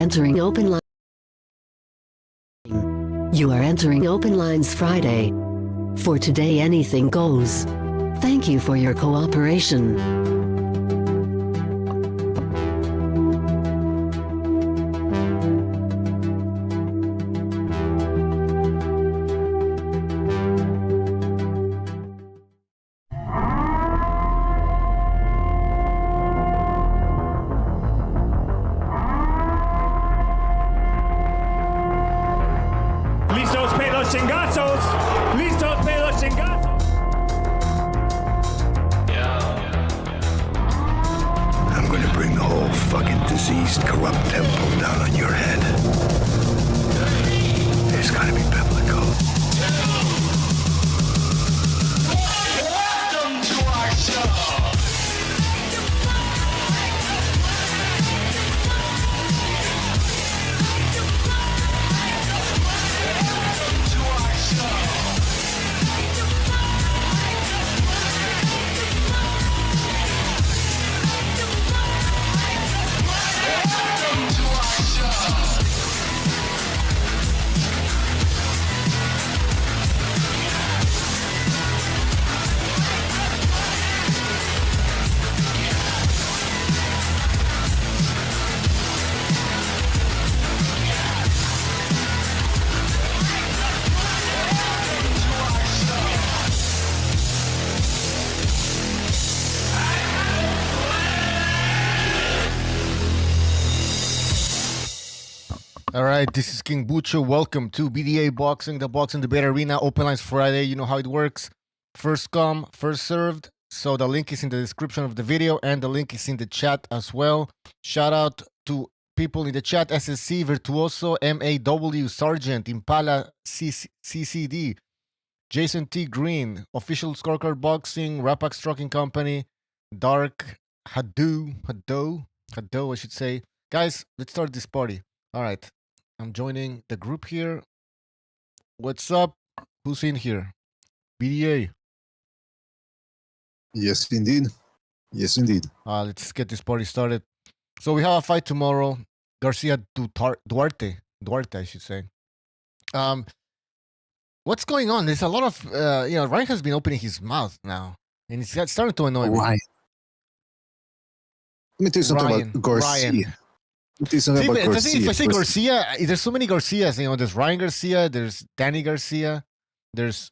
Entering open line. You are entering Open Lines Friday. For today, anything goes. Thank you for your cooperation. All right, this is King Bucho. Welcome to BDA Boxing, the Boxing Debate Arena. Open Lines Friday. You know how it works. First come, first served. So the link is in the description of the video and the link is in the chat as well. Shout out to people in the chat. SSC, Virtuoso, MAW, Sergeant, Impala, CCD, Jason T. Green, Official Scorecard Boxing, Rapax Trucking Company, Dark, Hado, I should say. Guys, let's start this party. All right. I'm joining the group here. What's up? Who's in here? BDA. Yes, indeed. Yes, indeed. Let's get this party started. So we have a fight tomorrow. Garcia Duarte, I should say. What's going on? There's a lot of, Ryan has been opening his mouth now, and it's starting to annoy me. Let me tell you something about Garcia. Ryan. If I say Garcia, there's so many Garcias. There's Ryan Garcia, there's Danny Garcia, there's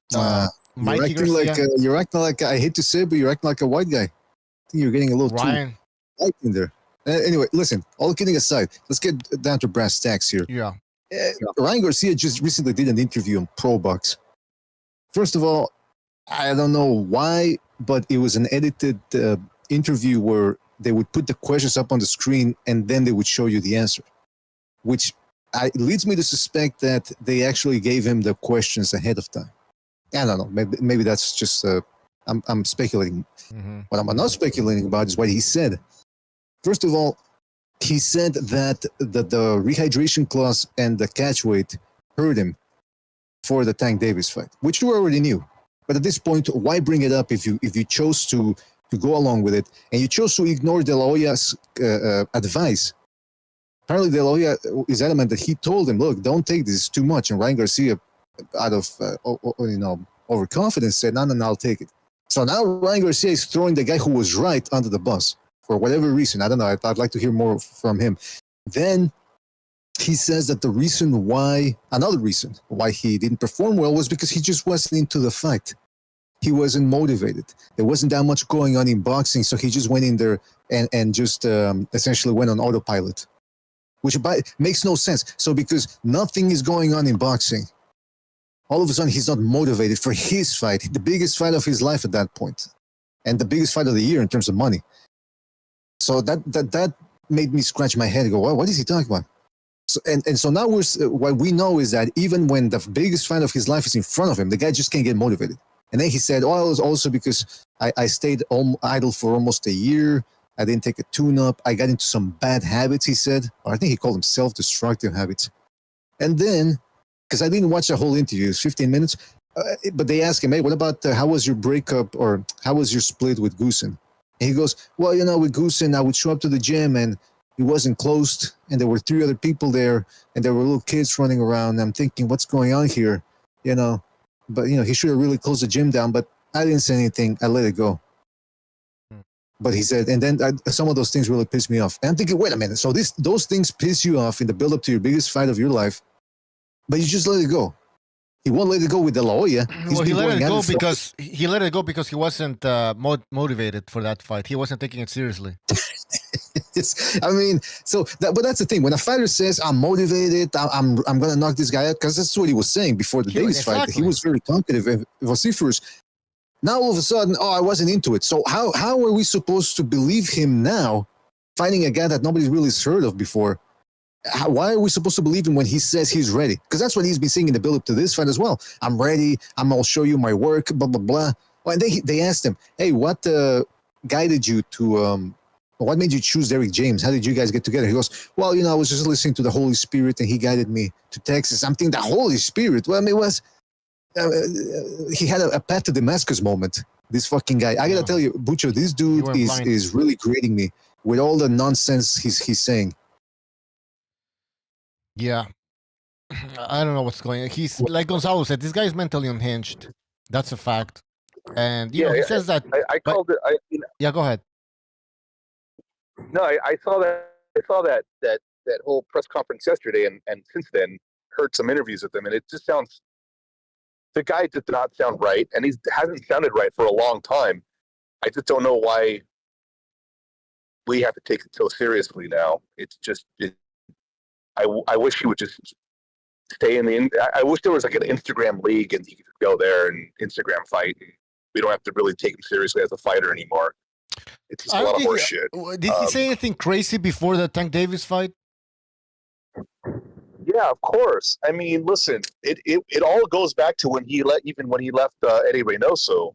Mikey Garcia. You're acting like, I hate to say it, but you're acting like a white guy. I think you're getting a little too white in there. Anyway, listen, all kidding aside, let's get down to brass tacks here. Yeah. Ryan Garcia just recently did an interview on ProBox. First of all, I don't know why, but it was an edited interview where they would put the questions up on the screen and then they would show you the answer, which leads me to suspect that they actually gave him the questions ahead of time. I don't know. Maybe that's just I'm speculating. Mm-hmm. What I'm not speculating about is what he said. First of all, he said that the rehydration clause and the catch weight hurt him for the Tank Davis fight, which you already knew. But at this point, why bring it up if you chose to go along with it, and you chose to ignore De La Hoya's advice? Apparently, De La Hoya is adamant that he told him, look, don't take this, it's too much. And Ryan Garcia, out of overconfidence, said, no, I'll take it. So now Ryan Garcia is throwing the guy who was right under the bus for whatever reason. I don't know. I'd like to hear more from him. Then he says that another reason why he didn't perform well was because he just wasn't into the fight. He wasn't motivated. There wasn't that much going on in boxing, so he just went in there and just essentially went on autopilot, which makes no sense. So because nothing is going on in boxing, all of a sudden he's not motivated for his fight, the biggest fight of his life at that point, and the biggest fight of the year in terms of money. So that made me scratch my head and go, what is he talking about? So now what we know is that even when the biggest fight of his life is in front of him, the guy just can't get motivated. And then he said, it was also because I stayed idle for almost a year. I didn't take a tune-up. I got into some bad habits, he said. Or I think he called them self-destructive habits. And then, because I didn't watch the whole interview, it was 15 minutes, but they asked him, hey, what about how was your breakup or how was your split with Goosen? And he goes, well, with Goosen, I would show up to the gym and It wasn't closed, and there were 3 other people there, and there were little kids running around. And I'm thinking, what's going on here? You know, but he should have really closed the gym down. But I didn't say anything. I let it go. But he said, and then some of those things really pissed me off. And I'm thinking, wait a minute. So those things piss you off in the build-up to your biggest fight of your life, but you just let it go. He won't let it go with De La Hoya. Well, he let it go because he wasn't motivated for that fight. He wasn't taking it seriously. I mean, but that's the thing. When a fighter says, "I'm motivated, I'm gonna knock this guy out," because that's what he was saying before the Davis fight. He was very talkative and vociferous. Now all of a sudden, I wasn't into it. So how are we supposed to believe him now, fighting a guy that nobody's really heard of before? Why are we supposed to believe him when he says he's ready? Because that's what he's been saying in the build-up to this fight as well. I'm ready. I'll show you my work, blah, blah, blah. Well, and they asked him, hey, what guided you to what made you choose Derrick James? How did you guys get together? He goes, well, I was just listening to the Holy Spirit, and he guided me to Texas. I'm thinking the Holy Spirit. Well, I mean, he had a path to Damascus moment. This fucking guy. I gotta tell you, Bucho, this dude is really grating me with all the nonsense he's saying. Yeah. I don't know what's going on. He's, like Gonzalo said, this guy is mentally unhinged. That's a fact. And, he says that. I called it. Yeah, go ahead. No, I saw that whole press conference yesterday, and since then heard some interviews with him, and it just sounds. The guy did not sound right, and he hasn't sounded right for a long time. I just don't know why we have to take it so seriously now. It's just. I wish he would just stay in I wish there was like an Instagram league and he could go there and Instagram fight. And we don't have to really take him seriously as a fighter anymore. It's just a lot of horse shit. Did he say anything crazy before the Tank Davis fight? Yeah, of course. I mean, listen, it all goes back to when he left Eddie Reynoso.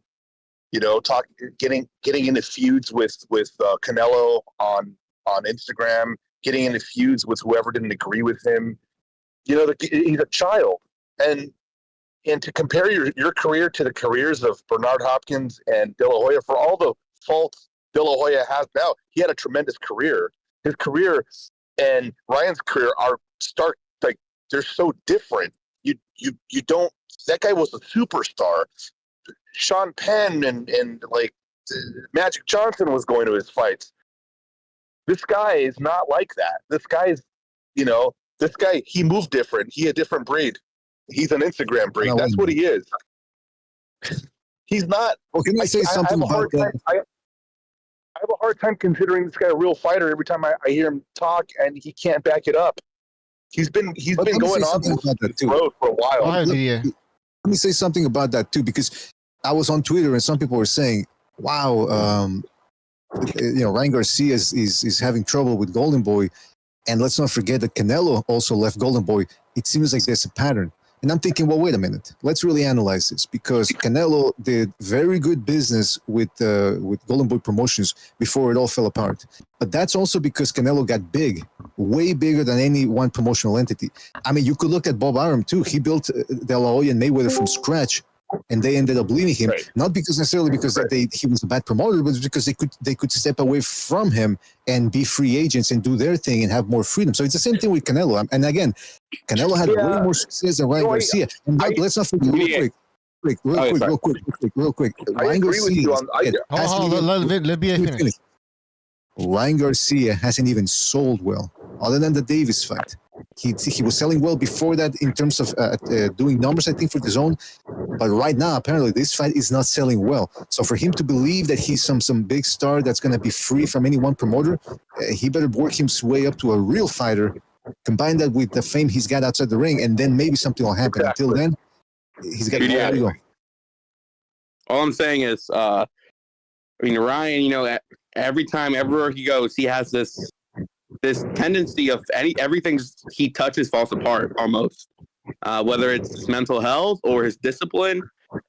Getting into feuds with Canelo on Instagram. Getting into feuds with whoever didn't agree with him. He's a child. And to compare your career to the careers of Bernard Hopkins and De La Hoya, for all the faults De La Hoya has now, he had a tremendous career. His career and Ryan's career are stark, like, they're so different. You don't, that guy was a superstar. Sean Penn and like Magic Johnson was going to his fights. This guy is not like that. This guy, he moved different. He a different breed. He's an Instagram breed. That's what he is. He's not. Well, can I say something about that? I have a hard time considering this guy a real fighter every time I hear him talk, and he can't back it up. He's been going on this road for a while. Let me say something about that too, because I was on Twitter and some people were saying, "Wow, Ryan Garcia is having trouble with Golden Boy," and let's not forget that Canelo also left Golden Boy. It seems like there's a pattern. And I'm thinking, well, wait a minute. Let's really analyze this, because Canelo did very good business with Golden Boy Promotions before it all fell apart. But that's also because Canelo got big, way bigger than any one promotional entity. I mean, you could look at Bob Arum too. He built De La Hoya and Mayweather from scratch, and they ended up leaving him, not necessarily because he was a bad promoter, but because they could step away from him and be free agents and do their thing and have more freedom. So it's the same thing with Canelo. And again, Canelo had way more success than Ryan Garcia. And let's not forget, real quick. Ryan Garcia. Let me finish. Ryan Garcia hasn't even sold well, other than the Davis fight. He was selling well before that in terms of doing numbers, I think, for the zone. But right now, apparently, this fight is not selling well. So for him to believe that he's some big star that's going to be free from any one promoter, he better work his way up to a real fighter, combine that with the fame he's got outside the ring, and then maybe something will happen. Until then, he's got to go. All I'm saying is, Ryan, everywhere he goes, he has this tendency of everything he touches falls apart almost. Whether it's his mental health or his discipline,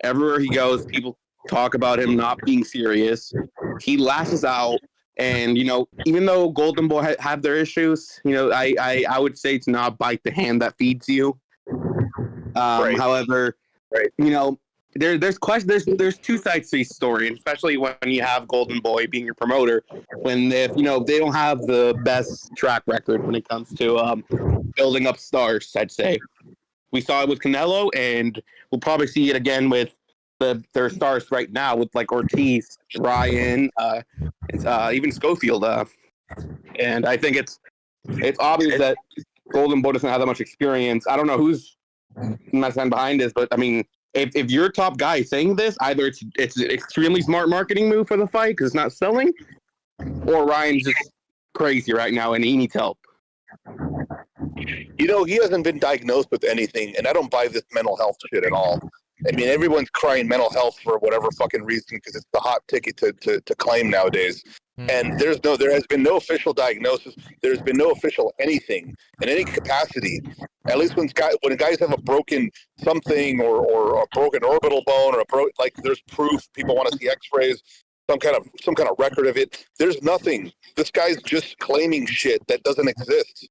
everywhere he goes, people talk about him not being serious. He lashes out, and even though Golden Boy have their issues, I would say to not bite the hand that feeds you. However, there's two sides to the story, especially when you have Golden Boy being your promoter, when they don't have the best track record when it comes to building up stars. I'd say we saw it with Canelo, and we'll probably see it again with their stars right now with like Ortiz, Ryan, even Schofield, and I think it's obvious that Golden Boy doesn't have that much experience. I don't know who's not stand behind this, but I mean, if your top guy is saying this, either it's an extremely smart marketing move for the fight because it's not selling, or Ryan's just crazy right now and he needs help. You know, he hasn't been diagnosed with anything, and I don't buy this mental health shit at all. I mean, everyone's crying mental health for whatever fucking reason because it's the hot ticket to claim nowadays. And there has been no official diagnosis. There's been no official anything in any capacity. At least when guys have a broken something or a broken orbital bone or there's proof. People want to see X-rays, some kind of record of it. There's nothing. This guy's just claiming shit that doesn't exist.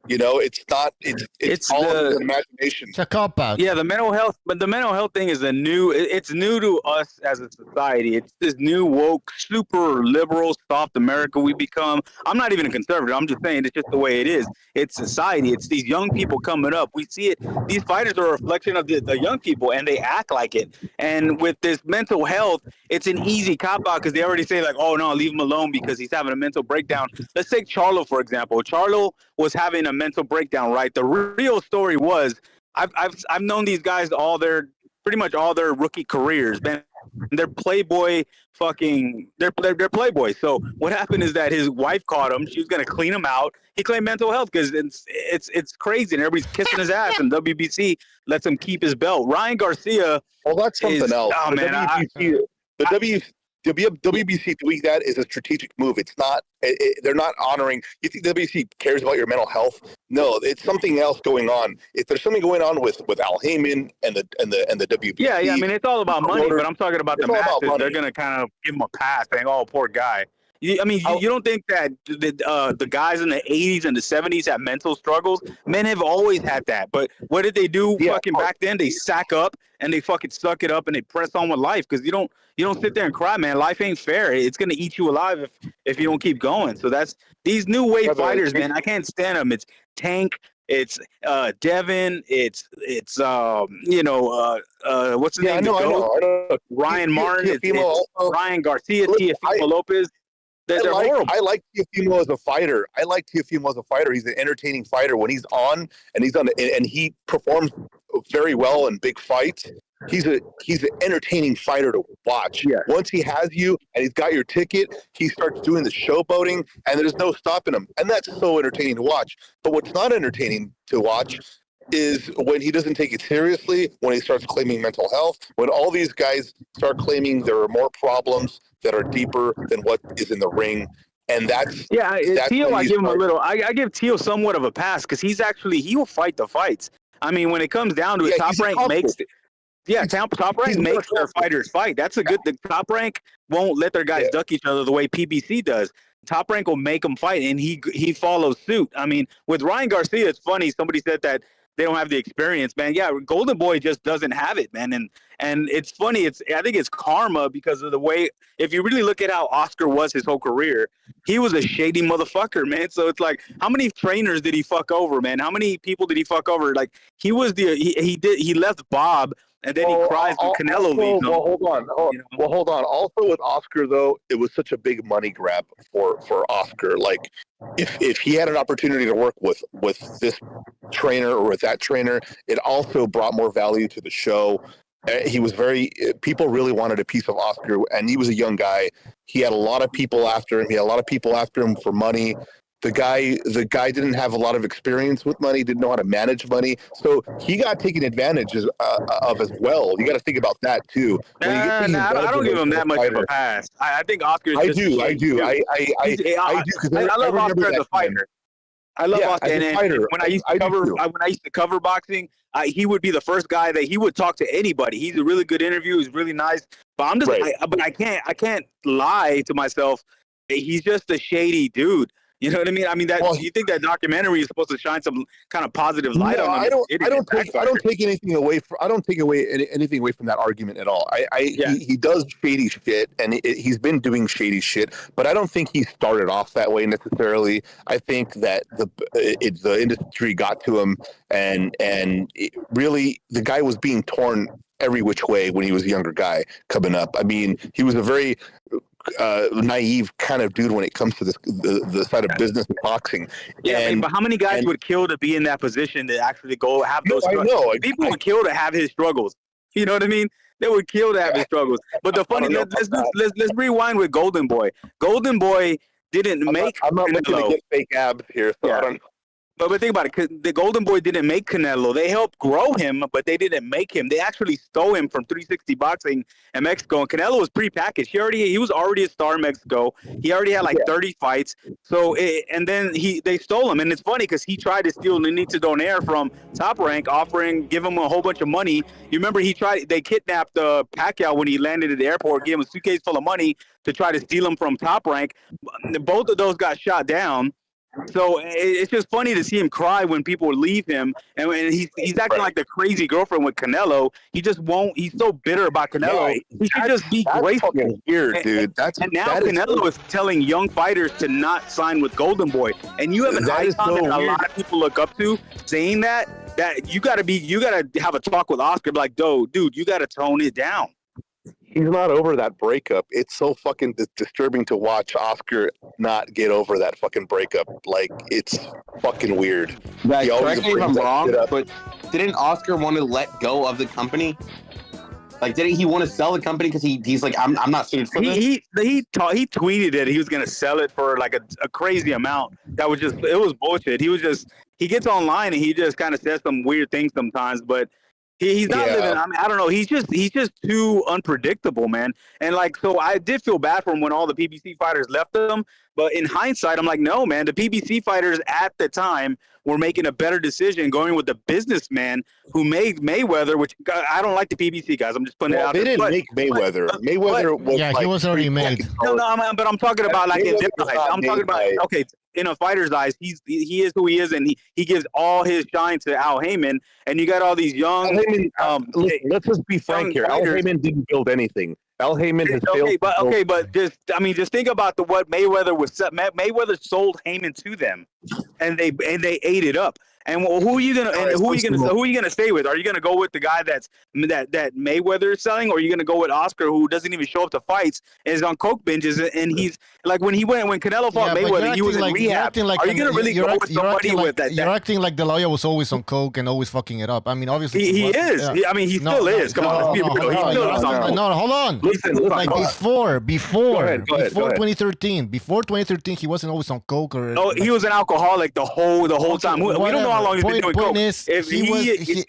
You know, it's not. It's all in the imagination. It's a cop out. Yeah, the mental health, but the mental health thing is it's new to us as a society. It's this new woke, super liberal, soft America we become. I'm not even a conservative. I'm just saying it's just the way it is. It's society. It's these young people coming up. We see it. These fighters are a reflection of the young people, and they act like it. And with this mental health, it's an easy cop out because they already say like, oh no, leave him alone because he's having a mental breakdown. Let's take Charlo for example. Charlo was having a mental breakdown, right? The real story was I've known these guys pretty much all their rookie careers, man. They're playboy they're playboys. So what happened is that his wife caught him. She was gonna clean him out. He claimed mental health because it's crazy and everybody's kissing his ass and WBC lets him keep his belt. Ryan Garcia. Well, that's something else. Oh, man, WBC doing that is a strategic move. It's not. They're not honoring. You think WBC cares about your mental health? No, it's something else going on. If there's something going on with Al Heyman and the WBC. Yeah. I mean, it's all about money, but I'm talking about the masses. They're gonna kind of give him a pass, saying, "Oh, poor guy." You don't think that the guys in the 80s and the 70s had mental struggles? Men have always had that. But what did they do back then? They sack up and they fucking suck it up and they press on with life because you don't sit there and cry, man. Life ain't fair. It's going to eat you alive if you don't keep going. So that's these new wave fighters, man. I can't stand them. It's Tank. It's Devin. It's what's his name? I know. Ryan Martin. It's Ryan Garcia. Teofimo Lopez. They're horrible. I like Teofimo as a fighter. He's an entertaining fighter when he's on and he performs very well in big fights. He's an entertaining fighter to watch. Yeah. Once he has you and he's got your ticket, he starts doing the showboating and there's no stopping him. And that's so entertaining to watch. But what's not entertaining to watch is when he doesn't take it seriously, when he starts claiming mental health, when all these guys start claiming there are more problems that are deeper than what is in the ring. And that's Teo, I give him a little. I give Teo somewhat of a pass because he will fight the fights. I mean, when it comes down to it, Top Rank makes their fighters fight. That's a good thing. Top Rank won't let their guys duck each other the way PBC does. Top Rank will make them fight, and he follows suit. I mean, with Ryan Garcia, it's funny. Somebody said that they don't have the experience, man. Yeah, Golden Boy just doesn't have it, man. And it's funny. I think it's karma because of the way. If you really look at how Oscar was his whole career, he was a shady motherfucker, man. So it's like, how many trainers did he fuck over, man? How many people did he fuck over? Like he left Bob. And then he cries when Canelo leaves him. Well, hold on. Also with Oscar, though, it was such a big money grab for Oscar. Like, if he had an opportunity to work with this trainer or with that trainer, it also brought more value to the show. He was people really wanted a piece of Oscar, and he was a young guy. He had a lot of people after him. He had a lot of people after him for money. The guy didn't have a lot of experience with money, didn't know how to manage money, so he got taken advantage of as well. You got to think about that too. I don't give him that much of a pass. I think Oscar. I do. I do. I love Oscar as a fighter. I love Oscar. And when I used to cover boxing, he would be the first guy that he would talk to anybody. He's a really good interview. He's really nice. But I'm just. But I can't lie to myself. He's just a shady dude. You know what I mean? I mean that you think that documentary is supposed to shine some kind of positive light on him. I don't take anything away from anything away from that argument at all. He does shady shit, and he's been doing shady shit, but I don't think he started off that way necessarily. I think that the industry got to him, and really the guy was being torn every which way when he was a younger guy coming up. I mean, he was a very naive kind of dude when it comes to the side of business and boxing. Yeah, but how many guys would kill to be in that position to actually go have those struggles? People would kill to have his struggles. You know what I mean? They would kill to have his struggles. But the funny, let's rewind with Golden Boy. Golden Boy didn't make. I'm not looking to get fake abs here. So I don't. But think about it. The Golden Boy didn't make Canelo. They helped grow him, but they didn't make him. They actually stole him from 360 Boxing in Mexico. And Canelo was prepackaged. He was already a star in Mexico. He already had like 30 fights. So and then they stole him. And it's funny because he tried to steal Nonito Donaire from Top Rank, give him a whole bunch of money. You remember they kidnapped Pacquiao when he landed at the airport, gave him a suitcase full of money to try to steal him from Top Rank. Both of those got shot down. So it's just funny to see him cry when people leave him, and he's acting like the crazy girlfriend with Canelo. He just won't. He's so bitter about Canelo. He should just be grateful. Weird, dude. And now Canelo is telling young fighters to not sign with Golden Boy, and you have an icon that a lot of people look up to, saying that you gotta have a talk with Oscar, like, dude, you gotta tone it down. He's not over that breakup. It's so fucking disturbing to watch Oscar not get over that fucking breakup. Like, it's fucking weird. Guys, correct me if I'm wrong, but didn't Oscar want to let go of the company? Like, didn't he want to sell the company because he's like, I'm not suited for this? He tweeted it. He was gonna sell it for like a crazy amount. It was bullshit. He gets online and he just kind of says some weird things sometimes, but. He's not living. I mean, I don't know. He's just too unpredictable, man. And so I did feel bad for him when all the PBC fighters left him. But in hindsight, I'm like, no, man. The PBC fighters at the time were making a better decision going with the businessman who made Mayweather. Which I don't like the PBC guys. I'm just putting it out there. They didn't make Mayweather. Mayweather was he was already made. No, but I'm talking about like in different eyes. I'm talking about okay. In a fighter's eyes, he is who he is, and he gives all his shine to Al Heyman. And you got all these young. Let's just be frank here. Al Heyman didn't build anything. Al Heyman has failed. But just think about what Mayweather was. Mayweather sold Heyman to them, and they ate it up. And who are you gonna stay with? Are you gonna go with the guy that Mayweather is selling, or are you gonna go with Oscar, who doesn't even show up to fights and is on coke binges? And he's like when Canelo fought Mayweather, he was in rehab. Are you gonna really go with somebody with that? You're acting like De La Hoya was always on coke and always fucking it up. I mean, obviously he is. Yeah. I mean, he still is. Come on, let's be real. No, hold on. Listen, like before 2013. Before 2013, he wasn't always on coke or. Oh, he was an alcoholic the whole time. We don't know how long he's been doing coke. He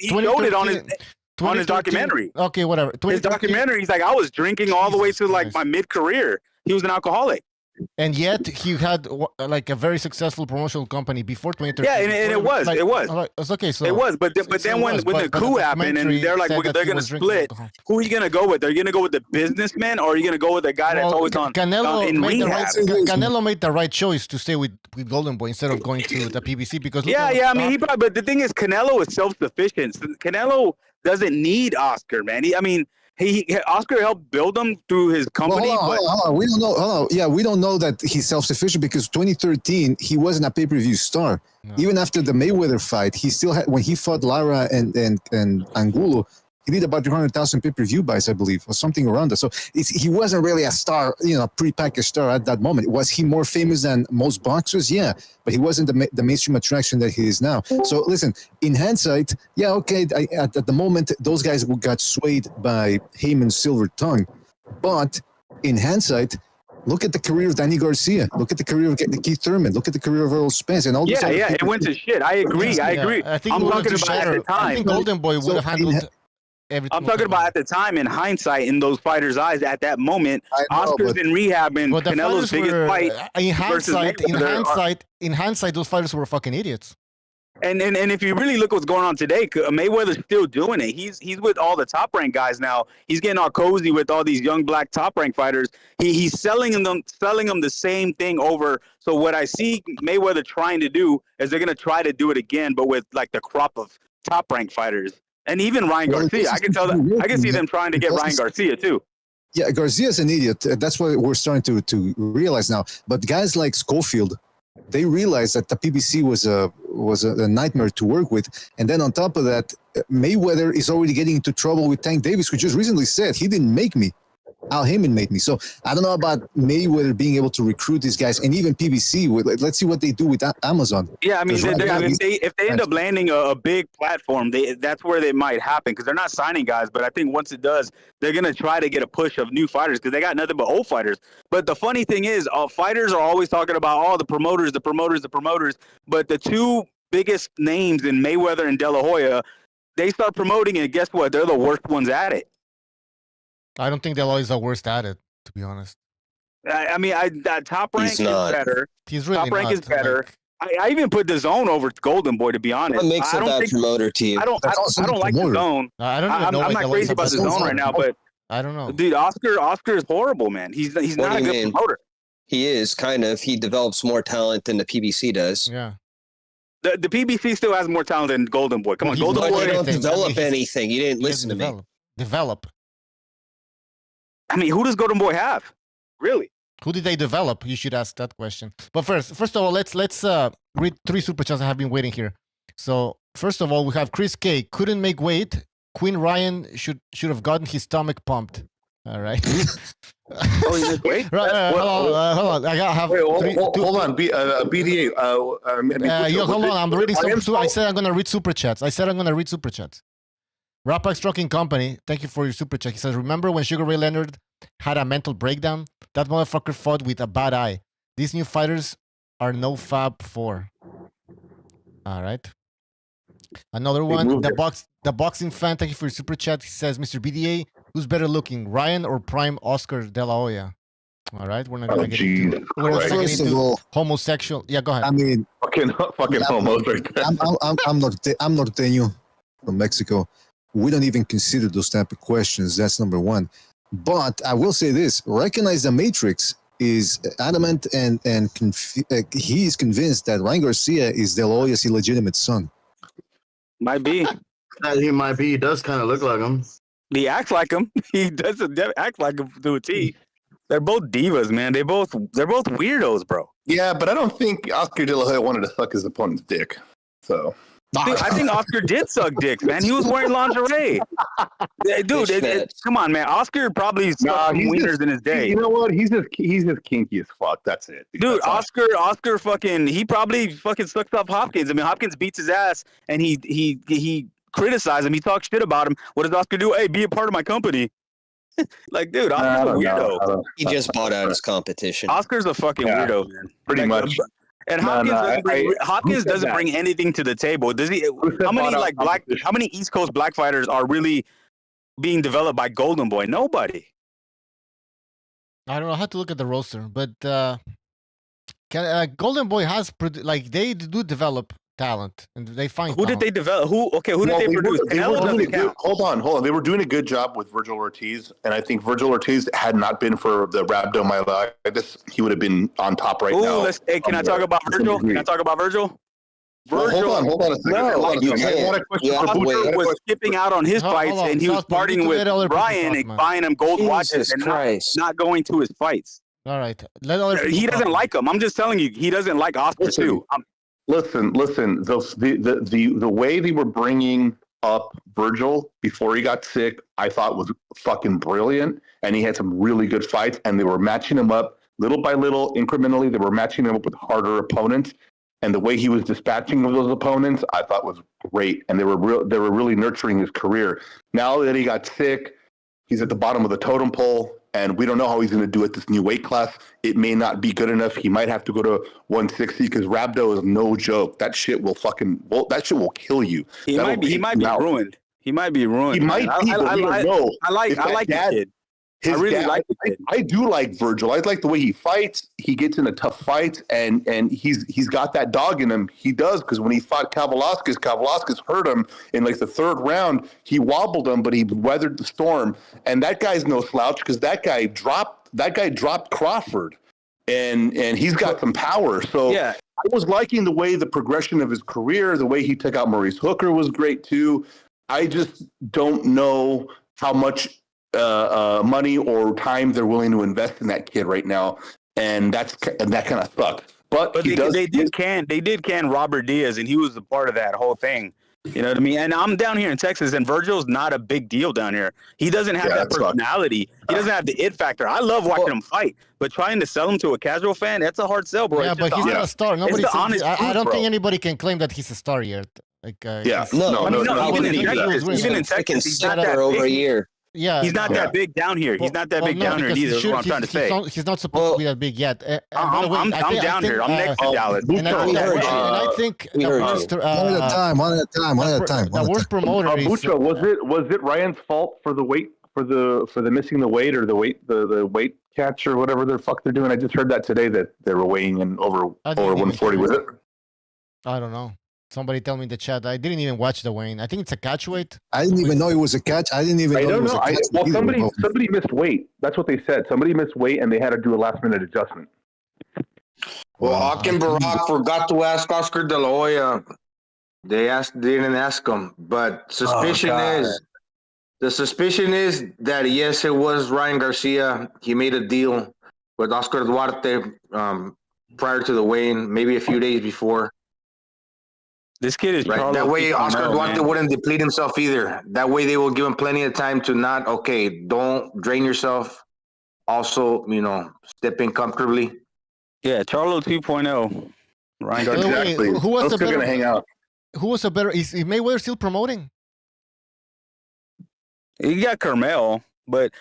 showed it on his documentary. Okay, whatever. His documentary. He's like, I was drinking all the way to like my mid-career. He was an alcoholic. And yet he had like a very successful promotional company before 2013. Yeah, and it was. It's okay. So it was, but then when the coup happened and they're like they're gonna split, who are you gonna go with? Are you gonna go with the businessman or are you gonna go with the guy that's always on rehab? Canelo made the right choice to stay with Golden Boy instead of going to the PBC because I mean but the thing is Canelo is self-sufficient. Canelo doesn't need Oscar, man. Oscar helped build him through his company. Hold on. We don't know. Hold on. Yeah, we don't know that he's self-sufficient because 2013 he wasn't a pay-per-view star. No. Even after the Mayweather fight, he still had when he fought Lara and Angulo. He did about 200,000 pay-per-view buys, I believe, or something around that. So he wasn't really a star, pre-packaged star at that moment. Was he more famous than most boxers? Yeah, but he wasn't the mainstream attraction that he is now. So listen, in hindsight, at the moment, those guys got swayed by Heyman's silver tongue. But in hindsight, look at the career of Danny Garcia. Look at the career of Keith Thurman. Look at the career of Earl Spence and all these. Yeah, it went to shit. I agree. I think I'm talking about at the time. I think Golden Boy would have handled. I'm talking about at the time, in hindsight, in those fighters' eyes, at that moment, Oscar's in rehab and Canelo's biggest fight. In hindsight, those fighters were fucking idiots. And if you really look what's going on today, Mayweather's still doing it. He's with all the top rank guys now. He's getting all cozy with all these young black top rank fighters. He's selling them the same thing over. So what I see Mayweather trying to do is they're gonna try to do it again, but with like the crop of top rank fighters. And even Ryan Garcia, I can see them trying to get Ryan Garcia too. Yeah, Garcia's an idiot. That's what we're starting to realize now. But guys like Schofield, they realized that the PBC was a nightmare to work with. And then on top of that, Mayweather is already getting into trouble with Tank Davis, who just recently said he didn't make me. Al Heyman made me. So I don't know about Mayweather being able to recruit these guys, and even PBC. Let's see what they do with Amazon. Yeah, I mean, if they end up landing a big platform, that's where they might happen because they're not signing guys. But I think once it does, they're gonna try to get a push of new fighters because they got nothing but old fighters. But the funny thing is, fighters are always talking about the promoters. But the two biggest names in Mayweather and De La Hoya, they start promoting, and guess what? They're the worst ones at it. I don't think De La Hoya is the worst at it, to be honest. I mean, top rank is better. He's really top rank not, is better. I even put the Zone over Golden Boy, to be honest. What makes up that promoter team? I don't like the Zone. I don't even know. I'm not crazy about the Zone right now, but I don't know. Dude, Oscar is horrible, man. He's not a good promoter. He is kind of. He develops more talent than the PBC does. Yeah. The PBC still has more talent than Golden Boy. Come on, Golden Boy. They don't develop anything. You didn't listen to me. Develop. I mean, who does Golden Boy have? Really? Who did they develop? You should ask that question. But first of all, let's read 3 super chats I have been waiting here. So first of all, we have Chris K. Couldn't make weight. Quinn Ryan should have gotten his stomach pumped. All right. Oh, he missed weight? Right. Hold on. I gotta have. Hold on. BDA. Hold on. I'm reading some. I said I'm gonna read super chats. Rapax Trucking Company, thank you for your super chat. He says, remember when Sugar Ray Leonard had a mental breakdown? That motherfucker fought with a bad eye. These new fighters are no Fab 4. All right. Another one, the boxing fan, thank you for your super chat. He says, Mr. BDA, who's better looking, Ryan or prime Oscar De La Hoya? All right, we're not going to get into homosexual. Yeah, go ahead. I mean, fucking homos right there. I'm norteño from Mexico. We don't even consider those type of questions. That's number one. But I will say this: Recognize the Matrix is adamant and he is convinced that Ryan Garcia is De La Hoya's illegitimate son. Might be. He might be. He does kind of look like him. He acts like him. He doesn't act like him to a T. They're both divas, man. They're both weirdos, bro. Yeah, but I don't think Oscar De La Hoya wanted to suck his opponent's dick. So. Dude, I think Oscar did suck dicks, man. He was wearing lingerie. Dude, come on, man. Oscar probably sucked wieners in his day. You know what? He's just kinky as fuck. That's it. Dude, Oscar fucking, he probably fucking sucks up Hopkins. I mean, Hopkins beats his ass, and he criticized him. He talks shit about him. What does Oscar do? Hey, be a part of my company. Like, dude, Oscar's a weirdo. He just bought out his competition. Oscar's a fucking weirdo, man. Pretty much. And Hopkins doesn't bring anything to the table. Does he? How many East Coast black fighters are really being developed by Golden Boy? Nobody. I don't know how to look at the roster, but Golden Boy has they do develop talent, and they find. Who did they develop? Who did they produce? Canelo doesn't count. Hold on. They were doing a good job with Virgil Ortiz, and I think Virgil Ortiz had not been for the rhabdomyolysis, he would have been on top right now. Can I talk about Virgil? Hold on a second. Oscar was skipping out on his fights, and he was partying with Brian and buying him gold watches and not going to his fights. All right, he doesn't like him. I'm just telling you, he doesn't like Oscar too. Listen. The way they were bringing up Virgil before he got sick, I thought was fucking brilliant, and he had some really good fights, and they were matching him up little by little, incrementally. They were matching him up with harder opponents, and the way he was dispatching of those opponents, I thought was great, and they were really nurturing his career. Now that he got sick, he's at the bottom of the totem pole. And we don't know how he's going to do at this new weight class. It may not be good enough. He might have to go to 160 because Rhabdo is no joke. That shit will kill you. He might be ruined. He might be ruined. He might be. I like the kid. His I really dad- like it. I do like Virgil. I like the way he fights. He gets into tough fights, and he's got that dog in him. He does, because when he fought Kavaliauskas hurt him in like the third round. He wobbled him, but he weathered the storm. And that guy's no slouch, because that guy dropped Crawford, and he's got some power. So Yeah. I was liking the way the progression of his career, the way he took out Maurice Hooker was great too. I just don't know how much money or time they're willing to invest in that kid right now, and that kind of sucks. But they did can Robert Diaz, and he was a part of that whole thing. You know what I mean? And I'm down here in Texas, and Virgil's not a big deal down here. He doesn't have that personality. He doesn't have the it factor. I love watching him fight, but trying to sell him to a casual fan, that's a hard sell, bro. Yeah, but he's not a star. Nobody. I don't bro. think anybody can claim that he's a star yet. Like, even in Texas, he's not that over a big. year. Yeah, He's not that big down here. He's not that big down here either. Is what I'm trying to say. He's not supposed to be that big yet. I'm down here. I'm next to Dallas. And I think the worst, one at a time. The worst promoter is. Bucho, was it Ryan's fault for the weight for the missing the weight or the weight catch or whatever the fuck they're doing? I just heard that today that they were weighing in over 140. Was it? I don't know. Somebody tell me in the chat. I didn't even watch the weighing. I think it's a catch weight. I didn't even know it was a catch. I didn't even know it was a catch. Somebody missed weight. That's what they said. Somebody missed weight and they had to do a last minute adjustment. Well, Akin Barak forgot to ask Oscar De La Hoya. They didn't ask him, but suspicion is that yes, it was Ryan Garcia. He made a deal with Oscar Duarte prior to the weigh-in, maybe a few days before. This kid is right. That way, Oscar Duarte wouldn't deplete himself either. That way, they will give him plenty of time to don't drain yourself. Also, step in comfortably. Yeah, Charlo 2.0. Ryan Garcia. Exactly. Who was Those two are gonna hang out. Who was a better? Is Mayweather still promoting? You got Carmel, but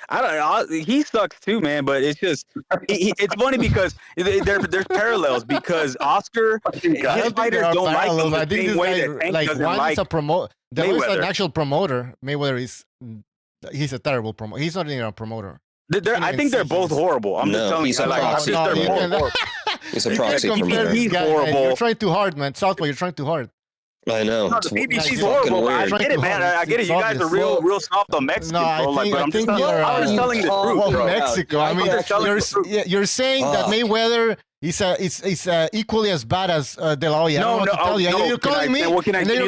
he sucks too, man. But it's just, it's funny because there's parallels because Oscar, his fighters don't like him the same way that Tank doesn't like Mayweather. There is an actual promoter. Mayweather he's a terrible promoter. He's not even a promoter. I think they're both horrible. I'm just telling you. They're both He's a proxy for me. He's horrible. You're trying too hard, man. Southpaw, you're trying too hard. I know. No, the BBC's horrible, but I get it, man. I get it. You guys are real soft on Mexico, bro. I'm just telling the truth, bro. Mexico. I mean, you're saying that Mayweather is equally as bad as De La Hoya. No, and then you're calling me, and then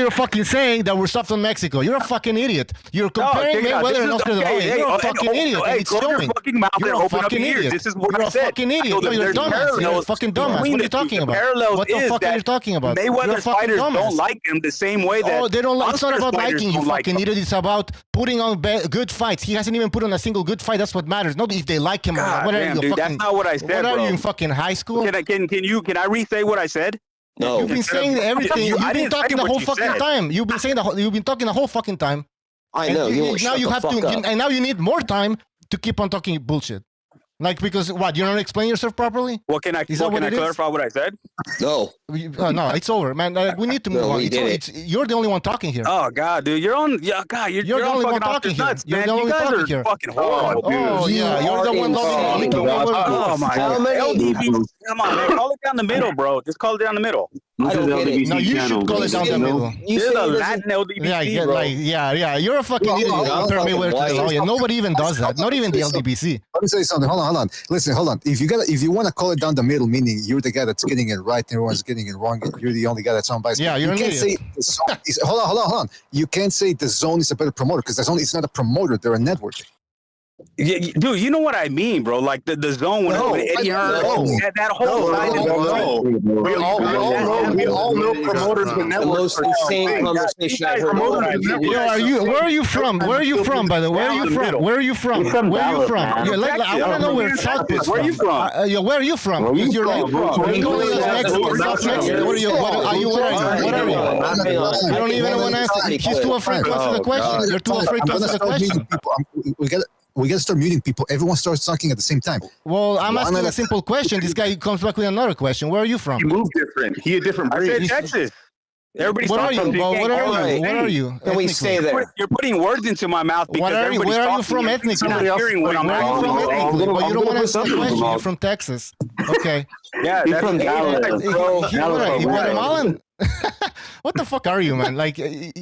you're fucking saying that we're soft on Mexico. You're a fucking idiot. You're comparing Mayweather and Oscar De La Hoya. You're a fucking idiot. It's showing. You're a fucking idiot. This is what You're I said. a fucking idiot. You're dumbass. You're a fucking dumbass. What are you talking about? What the fuck are you talking about? Mayweather fighters don't like him the same way that. Oh, they don't like. It's not about liking you, fucking idiot. It's about putting on good fights. He hasn't even put on a single good fight. That's what matters. Not if they like him or not. What are you, dude, that's not what I said, What are bro. you in fucking high school? Can I re-say what I said? No. You've been saying everything. You've been talking the whole fucking time. You've been saying you've been talking the whole fucking time. I know. Now you have to, and now you need more time to keep on talking bullshit. Like, because what? You're not explaining yourself properly? Well, can I clarify what I said? No. No, it's over, man. We need to move on. You're the only one talking here. Oh God, dude, you're on. Yeah, God, you're the only one talking here. You're the only one talking here. Fucking horrible, dude. Oh yeah, you're the one talking. Oh my God. LDB. Come on, man. Call it down the middle, bro. Just call it down the middle. I don't get it. No, you should call it down the middle. You're the Latin LDBC, bro. Yeah. You're a fucking idiot. Nobody even does that. Not even the LDBC. Let me say something. Hold on. Listen, hold on. If you want to call it down the middle, meaning you're the guy that's getting it right and everyone's getting it wrong, you're the only guy that's on bias. Yeah, you're you can't say hold on. You can't say the zone is a better promoter because the zone is not a promoter. They're a network. Yeah, dude, you know what I mean, bro. Like the zone when Eddie Hearn, that whole side is we all know promoters and networks. The most insane conversation I've heard. Where are you from? Where are you from, by the way? Where are you from? Where are you from? Where are you from? I want to know where South is from. Where are you from? Where are you from? You're like calling us Mexico, South Mexico. What are you? What are you? I don't even want to answer. She's too afraid to answer the question. You're too afraid to answer the question. We got to start muting people. Everyone starts talking at the same time. Well, I'm asking a simple question. This guy comes back with another question. Where are you from? He moved different. He a different breed. I said Texas. Everybody's What are talking. you? so What can't are hear you? what What I'm are saying. you? Can we ethnically? stay there? You're putting words into my mouth because everybody's Where are you talking. from You're ethnically? not hearing what I'm Where are you from asking. ethnically? But you don't want to answer the question. You're mouth. from Texas. Okay. Yeah, He's that's from Dallas. He Right. Guatemalan. What the fuck are you, man? Like,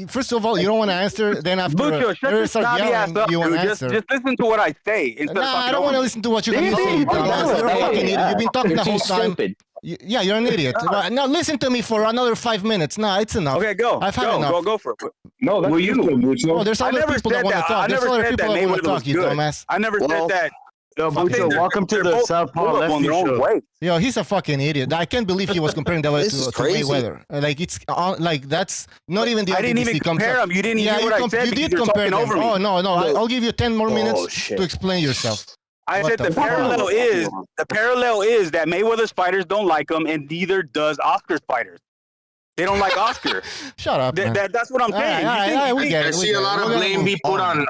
first of all, you don't want to answer. Then after, Bucho, shut your start snobby ass yelling, up, you want dude. to Just answer. listen to what I say instead of Nah, I talking don't want to over me. listen to what you got to say. You dumbass. You're a fucking idiot. You've been talking the You're whole too time. stupid. Yeah, you're an idiot. Now listen to me for another 5 minutes. Nah, it's enough. Okay, go. I've had enough. Go for it. No, that's you. Oh, there's I other never people that said want to that. talk. I There's never other said people that that want to Mayweather was talk, you good. dumbass. I never said that. Yo, I'm saying Bucho, welcome to they're the both Southpaw full of on Lefty their own Show. way. Yo, he's a fucking idiot. I can't believe he was comparing the This is to crazy. Mayweather. Like it's like that's not even the. I didn't even NBC comes compare up. him. You didn't Yeah, hear what I said you because did you're compare talking them. over me. Oh no, No. I'll give you 10 more minutes shit. to explain yourself. I What said the the fuck? parallel is that Mayweather's fighters don't like him, and neither does Oscar's fighters. They don't like Oscar. Shut up, man. That's what I'm saying. All right, we get I it. see a lot of We're gonna blame move be put on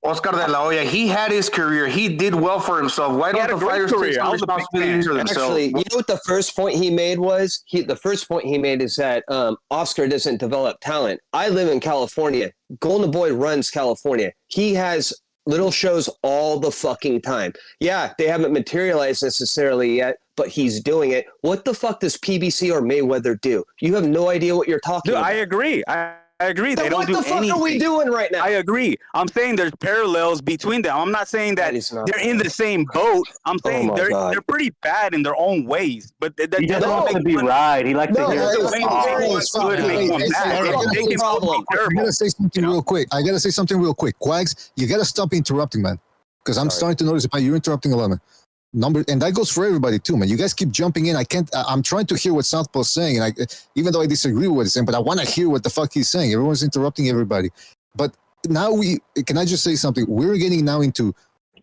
Oscar de la Hoya. He had his career. He did well for himself. Why He had don't a the great fighters career. take I some was a big responsibility fan. for themselves? Actually, you know what the first point he made was? The first point he made is that Oscar doesn't develop talent. I live in California. Golden Boy runs California. He has little shows all the fucking time. Yeah, they haven't materialized necessarily yet, but he's doing it. What the fuck does PBC or Mayweather do? You have no idea what you're talking Dude, about. I agree. I agree. Then They don't what do the fuck anything. are we doing right now? I agree. I'm saying there's parallels between them. I'm not saying that That is not they're in the same boat. I'm saying my God. they're pretty bad in their own ways. But that He doesn't doesn't want to make be fun- right. He likes No, to hear it's it. a Oh, very good and make one Hey, bad. hey, They can both be problem. I terrible. gotta say something real quick. Quags, you gotta stop interrupting, man. Because I'm starting to notice you're interrupting a lot, man. And that goes for everybody too, man. You guys keep jumping in. I'm trying to hear what Southpaw's saying, and even though I disagree with what he's saying, but I want to hear what the fuck he's saying. Everyone's interrupting everybody. But now can I just say something? We're getting now into,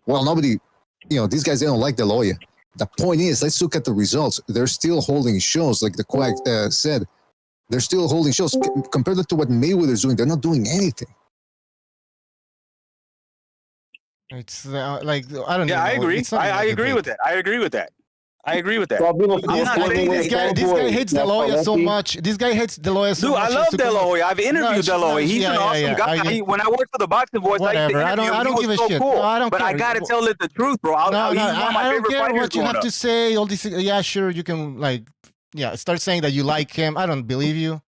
well, nobody, these guys, they don't like the lawyer. The point is, let's look at the results. They're still holding shows, like the Quack said. They're still holding shows. Compared to what Mayweather's doing, they're not doing anything. It's like I don't know. Yeah, I agree. It's not I even a agree debate. with that. I agree with that. I agree with that. I'm not saying this guy hates De La Hoya so much. This guy hates De La Hoya so Dude, much. I love De La Hoya. I've interviewed De La Hoya. He's an awesome guy. When I worked for the Boxing Voice, Whatever. I don't give a shit. Cool. No, I don't but care. I gotta tell it the truth, bro. He's one of my I don't favorite care fighters what you have growing to up. say. All this, yeah, sure, you can start saying that you like him. I don't believe you.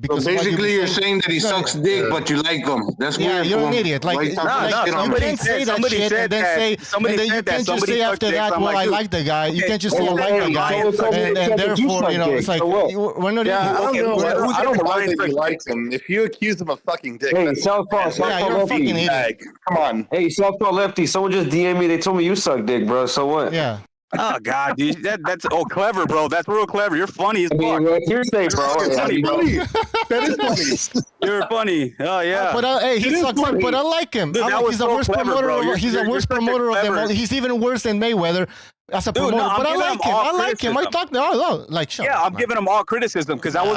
So Because of what basically, you're been saying that he sucks dick, but you like him. That's yeah, weird. you're an for him. idiot. Why Like, you talking shit on him? you can't say that shit and then say, and then you can't just say after that, well, I like the guy. You can't just say I like the guy, and therefore, it's like we're not. Yeah, I don't know. I don't mind that you like him. If you accuse him of fucking dick, Hey, that's Southpaw Yeah, you're a fucking Lefty. idiot. come on. Hey, Southpaw Lefty. Someone just DM'd me. They told me you suck dick, bro. So what? Yeah. Oh God, dude, that's clever, bro. That's real clever. You're funny as I mean, fuck. hearsay, bro. Funny, bro. That is funny. You're funny. Oh yeah. But hey, he sucks. But I like him. Dude, that was He's the so worst clever, promoter. bro. He's the You're worst such a promoter of them clever- all. He's even worse than Mayweather as a Dude, no, promoter. I'm But I giving like him him. all I like him. I criticism. talk like shut Yeah, up, I'm man. giving him all criticism because I was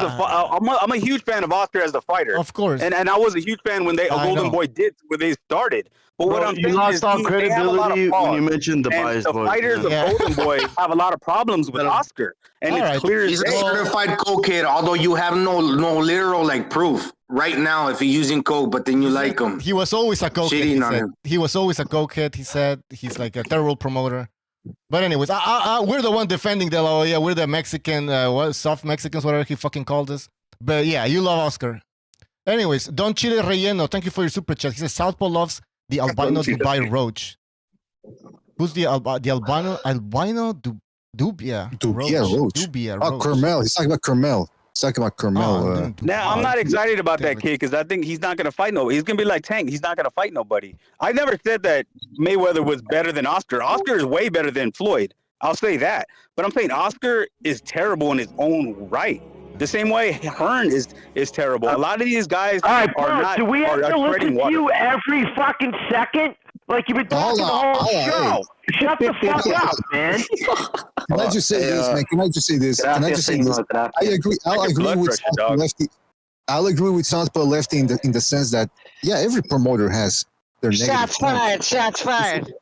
I'm a huge fan of Oscar as a fighter. Of course. And I was a huge fan when I Golden know. Boy did when they started. But what I'm you saying lost is all they have a lot of credibility when flaws. you mentioned the And biased the voice. fighters Yeah. of Golden Boy have a lot of problems with Oscar, and All it's right. clear as He's a day. certified cokehead, although you have no literal proof right now if he's using coke, but then you like him. He was always a cokehead. He Cheating on said. him. He was always a cokehead. He said he's like a terrible promoter. But anyways, we're the one defending De La Hoya. We're the Mexican, soft Mexicans, whatever he fucking called us. But yeah, you love Oscar. Anyways, Don Chile Relleno, thank you for your super chat. He says Southpaw loves the albino Dubai Roach. Who's the albino Dubia Roach? Dubia Oh, Roach. Carmel. He's talking about Carmel. He's talking about Carmel. Now I'm not excited about that kid because I think he's not gonna fight nobody. He's gonna be like Tank. He's not gonna fight nobody. I never said that Mayweather was better than Oscar. Oscar is way better than Floyd. I'll say that. But I'm saying Oscar is terrible in his own right. The same way Hearn is terrible. A lot of these guys All right, are bro, not. do we have are to listen treading to water. you every fucking second? Like you've been talking the whole show. Shut the fuck up, man. Can I just say this, man? Can I just say this? I agree. I'll agree with Southpaw Lefty. I'll agree with Southpaw Lefty in the sense that every promoter has their negative. Shots fired. Shots fired.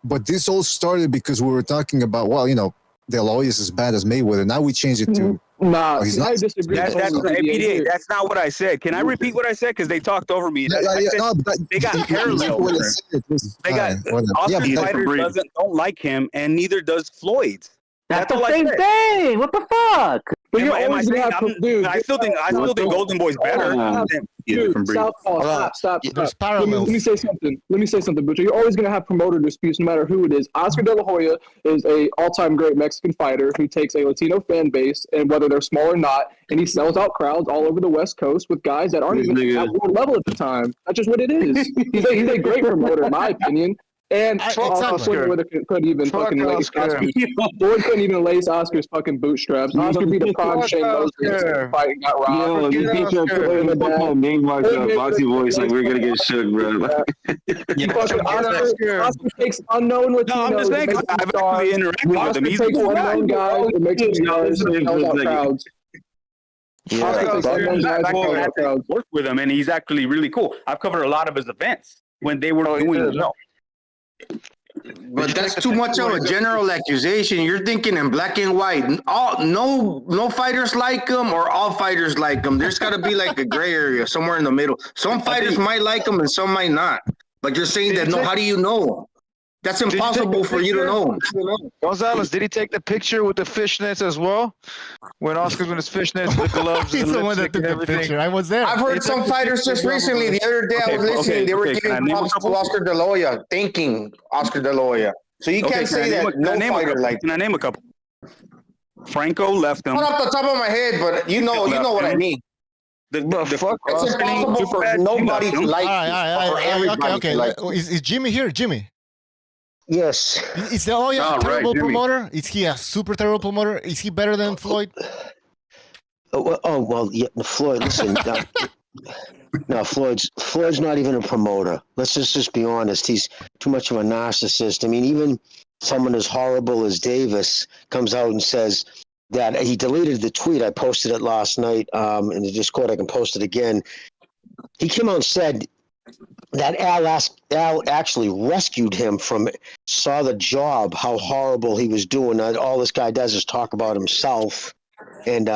But this all started because we were talking about De La Hoya is as bad as Mayweather. Now we changed it to Nah, he's I not. disagree. That's totally. PDA. That's not what I said. Can I repeat what I said? Because they talked over me. They got parallels. They got Oscar's fighter don't like him, and neither does Floyd's. That's the same thing. What the fuck? But you're Am I always gonna saying have, dude. I still think Golden Boy's better. Dude, stop. There's Let parallels. me say something, Butcher. You're always gonna have promoter disputes, no matter who it is. Oscar De La Hoya is a all-time great Mexican fighter who takes a Latino fan base, and whether they're small or not, and he sells out crowds all over the West Coast with guys that aren't even at world level at the time. That's just what it is. He's a great promoter, in my opinion. And Floyd couldn't even fucking lace Oscar. Floyd couldn't even lace Oscar's fucking bootstraps. Oscar beat a prime Shane Moses fight and got robbed. Yo, you teach your football name like boxy voice, like we're gonna get shook, bro. Oscar takes unknown Latinos. No, I'm just saying, I've actually interacted with him. He's takes unknown guys and makes them sells out crowds. I worked with him, and he's actually really cool. I've covered a lot of his events when they were doing. But that's too much of a general accusation. You're thinking in black and white. No fighters like him, or all fighters like him. There's got to be like a gray area somewhere in the middle. Some fighters might like him and some might not. But you're saying that, no, how do you know? That's impossible for you to know. Gonzalez, did he take the picture with the fishnets as well? When Oscar's with his fishnets, the gloves, He's and the one that took the picture. I was there. I've heard some fighters just recently. The other day I was listening. They were giving props to Oscar De La Hoya, thanking Oscar De La Hoya. So you can't say that no fighter like. Can I name a couple? Franco left him. Not off the top of my head, but you know what I mean. The fuck, it's impossible for nobody to like. Okay. Is Jimmy here? Jimmy. Yes. Is the Hoya a terrible promoter? Is he a super terrible promoter? Is he better than Floyd? Well, yeah, Floyd. Listen, no, Floyd's not even a promoter. Let's just be honest. He's too much of a narcissist. I mean, even someone as horrible as Davis comes out and says that he deleted the tweet. I posted it last night in the Discord. I can post it again. He came out and said that Al actually rescued him from saw the job, how horrible he was doing. All this guy does is talk about himself. And,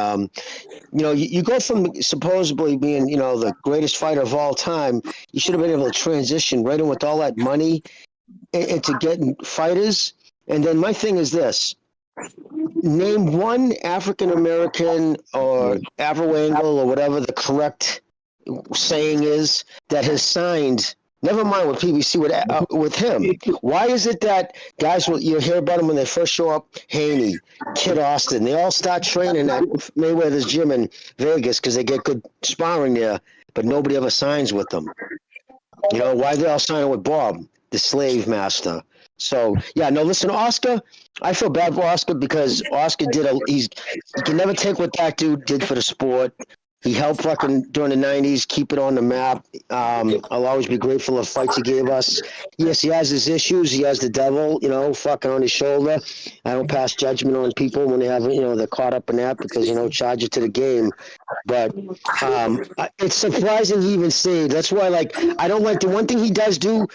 you go from supposedly being, the greatest fighter of all time. You should have been able to transition right in with all that money into getting fighters. And then my thing is this. Name one African-American or Afro-Angle or whatever the correct saying is that has signed, never mind with PBC, with him. Why is it that guys, you hear about them when they first show up, Haney, Kid Austin, they all start training at Mayweather's gym in Vegas because they get good sparring there, but nobody ever signs with them? Why they all signing with Bob, the slave master? So, listen, Oscar, I feel bad for Oscar because Oscar he can never take what that dude did for the sport. He helped fucking during the 90s keep it on the map. I'll always be grateful of fights he gave us. Yes, he has his issues. He has the devil, fucking on his shoulder. I don't pass judgment on people when they have, they're caught up in that because, charge it to the game. But it's surprising he even saved. That's why, I don't like the one thing he does do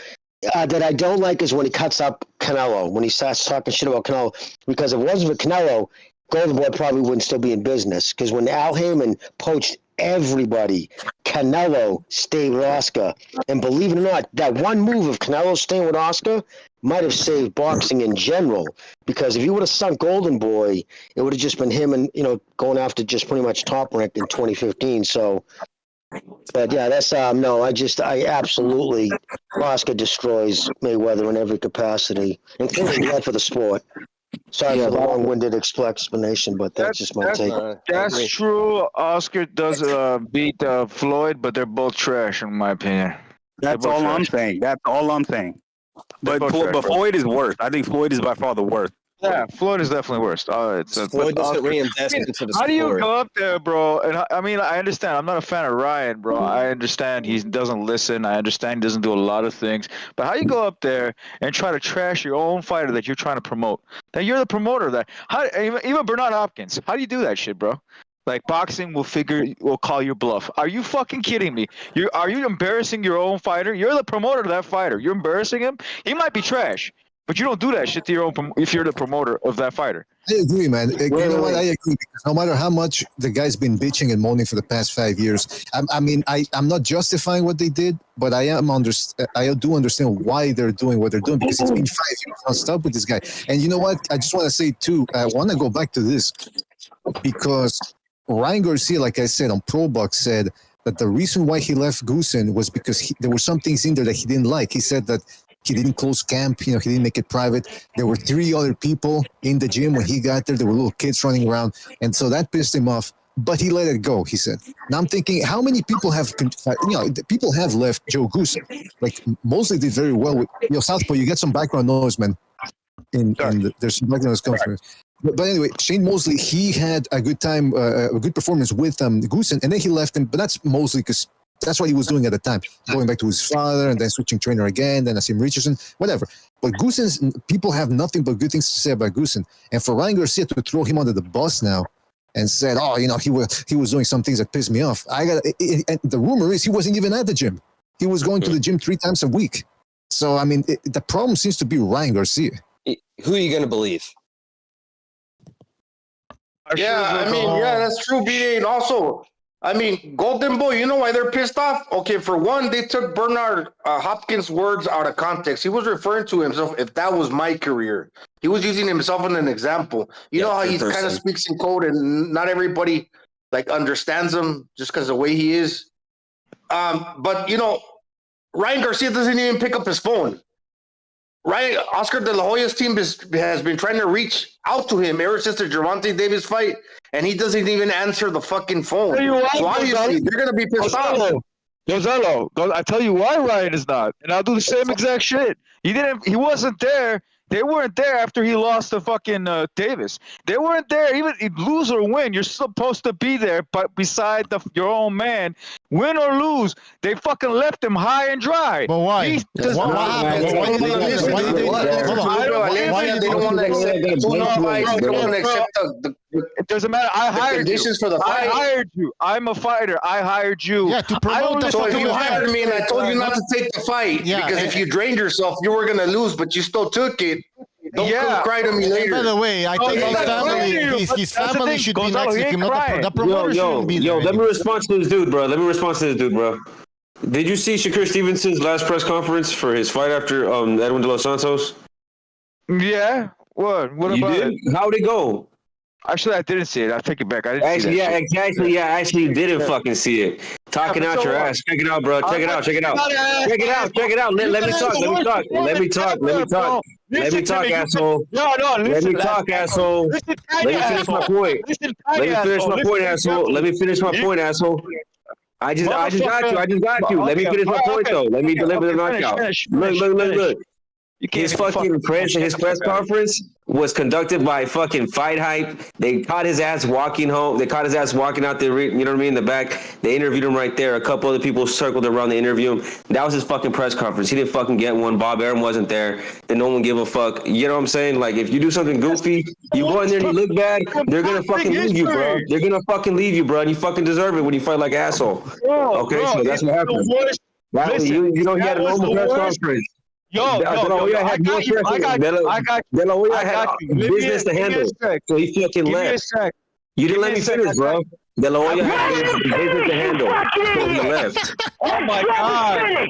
that I don't like is when he cuts up Canelo, when he starts talking shit about Canelo. Because if it wasn't for Canelo, Golden Boy probably wouldn't still be in business, because when Al Heyman poached everybody, Canelo stayed with Oscar. And believe it or not, that one move of Canelo staying with Oscar might have saved boxing in general, because if he would have sunk Golden Boy, it would have just been him and, going after just pretty much top ranked in 2015. So, but yeah, that's, I absolutely, Oscar destroys Mayweather in every capacity, including love for the sport. Sorry for the long-winded explanation, but that's just my take. That's true. Oscar does beat Floyd, but they're both trash, in my opinion. That's all I'm saying. But Floyd is worse. I think Floyd is by far the worst. Yeah, Floyd is definitely worse. Floyd doesn't reinvest into the sport. How do you go up there, bro? And I understand. I'm not a fan of Ryan, bro. I understand he doesn't listen. I understand he doesn't do a lot of things. But how do you go up there and try to trash your own fighter that you're trying to promote? That you're the promoter of that. Even Bernard Hopkins. How do you do that shit, bro? Like, boxing will call your bluff. Are you fucking kidding me? Are you embarrassing your own fighter? You're the promoter of that fighter. You're embarrassing him? He might be trash. But you don't do that shit to your own if you're the promoter of that fighter. I agree, man. You know what? I agree because no matter how much the guy's been bitching and moaning for the past 5 years, I'm not justifying what they did, but I do understand why they're doing what they're doing because it's been 5 years non-stop with this guy. And you know what? I just want to say too. I want to go back to this because Ryan Garcia, like I said on Pro Box, said that the reason why he left Goosen was because there were some things in there that he didn't like. He said that he didn't close camp, he didn't make it private. There were 3 other people in the gym when he got there. There were little kids running around. And so that pissed him off, but he let it go, he said. Now I'm thinking, how many people people have left Joe Goosen? Like, Mosley did very well with, Southpaw, you get some background noise, man. There's some background noise coming from it. But anyway, Shane Mosley, he had a good time, a good performance with Goosen, and then he left him. But that's Mosley because that's what he was doing at the time, going back to his father and then switching trainer again, then Asim Richardson, whatever. But Goosen's people have nothing but good things to say about Goosen. And for Ryan Garcia to throw him under the bus now and said, oh, he was doing some things that pissed me off. And the rumor is he wasn't even at the gym. He was going to the gym 3 times a week. So, I mean, the problem seems to be Ryan Garcia. Who are you going to believe? Yeah, that's true, BA. And also, Golden Boy, you know why they're pissed off? Okay, for one, they took Bernard Hopkins' words out of context. He was referring to himself, if that was my career. He was using himself as an example. You know how he kind of speaks in code and not everybody understands him just because of the way he is. But, Ryan Garcia doesn't even pick up his phone. Right, Oscar De La Hoya's team has been trying to reach out to him ever since the Gervonta Davis fight, and he doesn't even answer the fucking phone. So obviously, they're going to be pissed off. Gonzalo, I tell you why Ryan is not, and I'll do the same exact shit. He wasn't there. They weren't there after he lost to fucking Davis. They weren't there. Even lose or win, you're supposed to be there. But beside your own man, win or lose, they fucking left him high and dry. But why? What happened? Why did they don't want to accept it doesn't matter. I hired conditions for the fight. I hired you. I'm a fighter. I hired you. Yeah, to promote the So if fucking you event. hired me and I told you not to take the fight because if you drained yourself, you were going to lose, but you still took it. Don't come cry to me later. By the way, I think his family should be next to him. The promoter shouldn't be there. Let me respond to this dude, bro. Did you see Shakur Stevenson's last press conference for his fight after Edwin De Los Santos? Yeah. What about it? How'd it go? Actually, I didn't see it. I take it back. I didn't see that. Actually, you didn't fucking see it. Talking out your ass. Check it out, bro. Check it out. Check it out. Let me talk, asshole. Let me talk, asshole. Let me finish my point. Asshole. I just got you. Let me finish my point, though. Let me deliver the knockout. Look. His press conference was conducted by fucking Fight Hype. They caught his ass walking home. They caught his ass walking out there, you know what I mean, in the back. They interviewed him right there. A couple other people circled around to interview him. That was his fucking press conference. He didn't fucking get one. Bob Arum wasn't there. Then no one give a fuck. You know what I'm saying? Like, if you do something goofy, you go in there and you look bad, they're going to fucking leave you, bro. They're going to fucking leave you, bro. And you fucking deserve it when you fight like an asshole. Okay, so that's what happened. You know, he had a normal press conference. I got you. Business to handle, so he fucking left. You didn't let me finish, bro. De La Hoya had business to handle, so he left. Oh my god,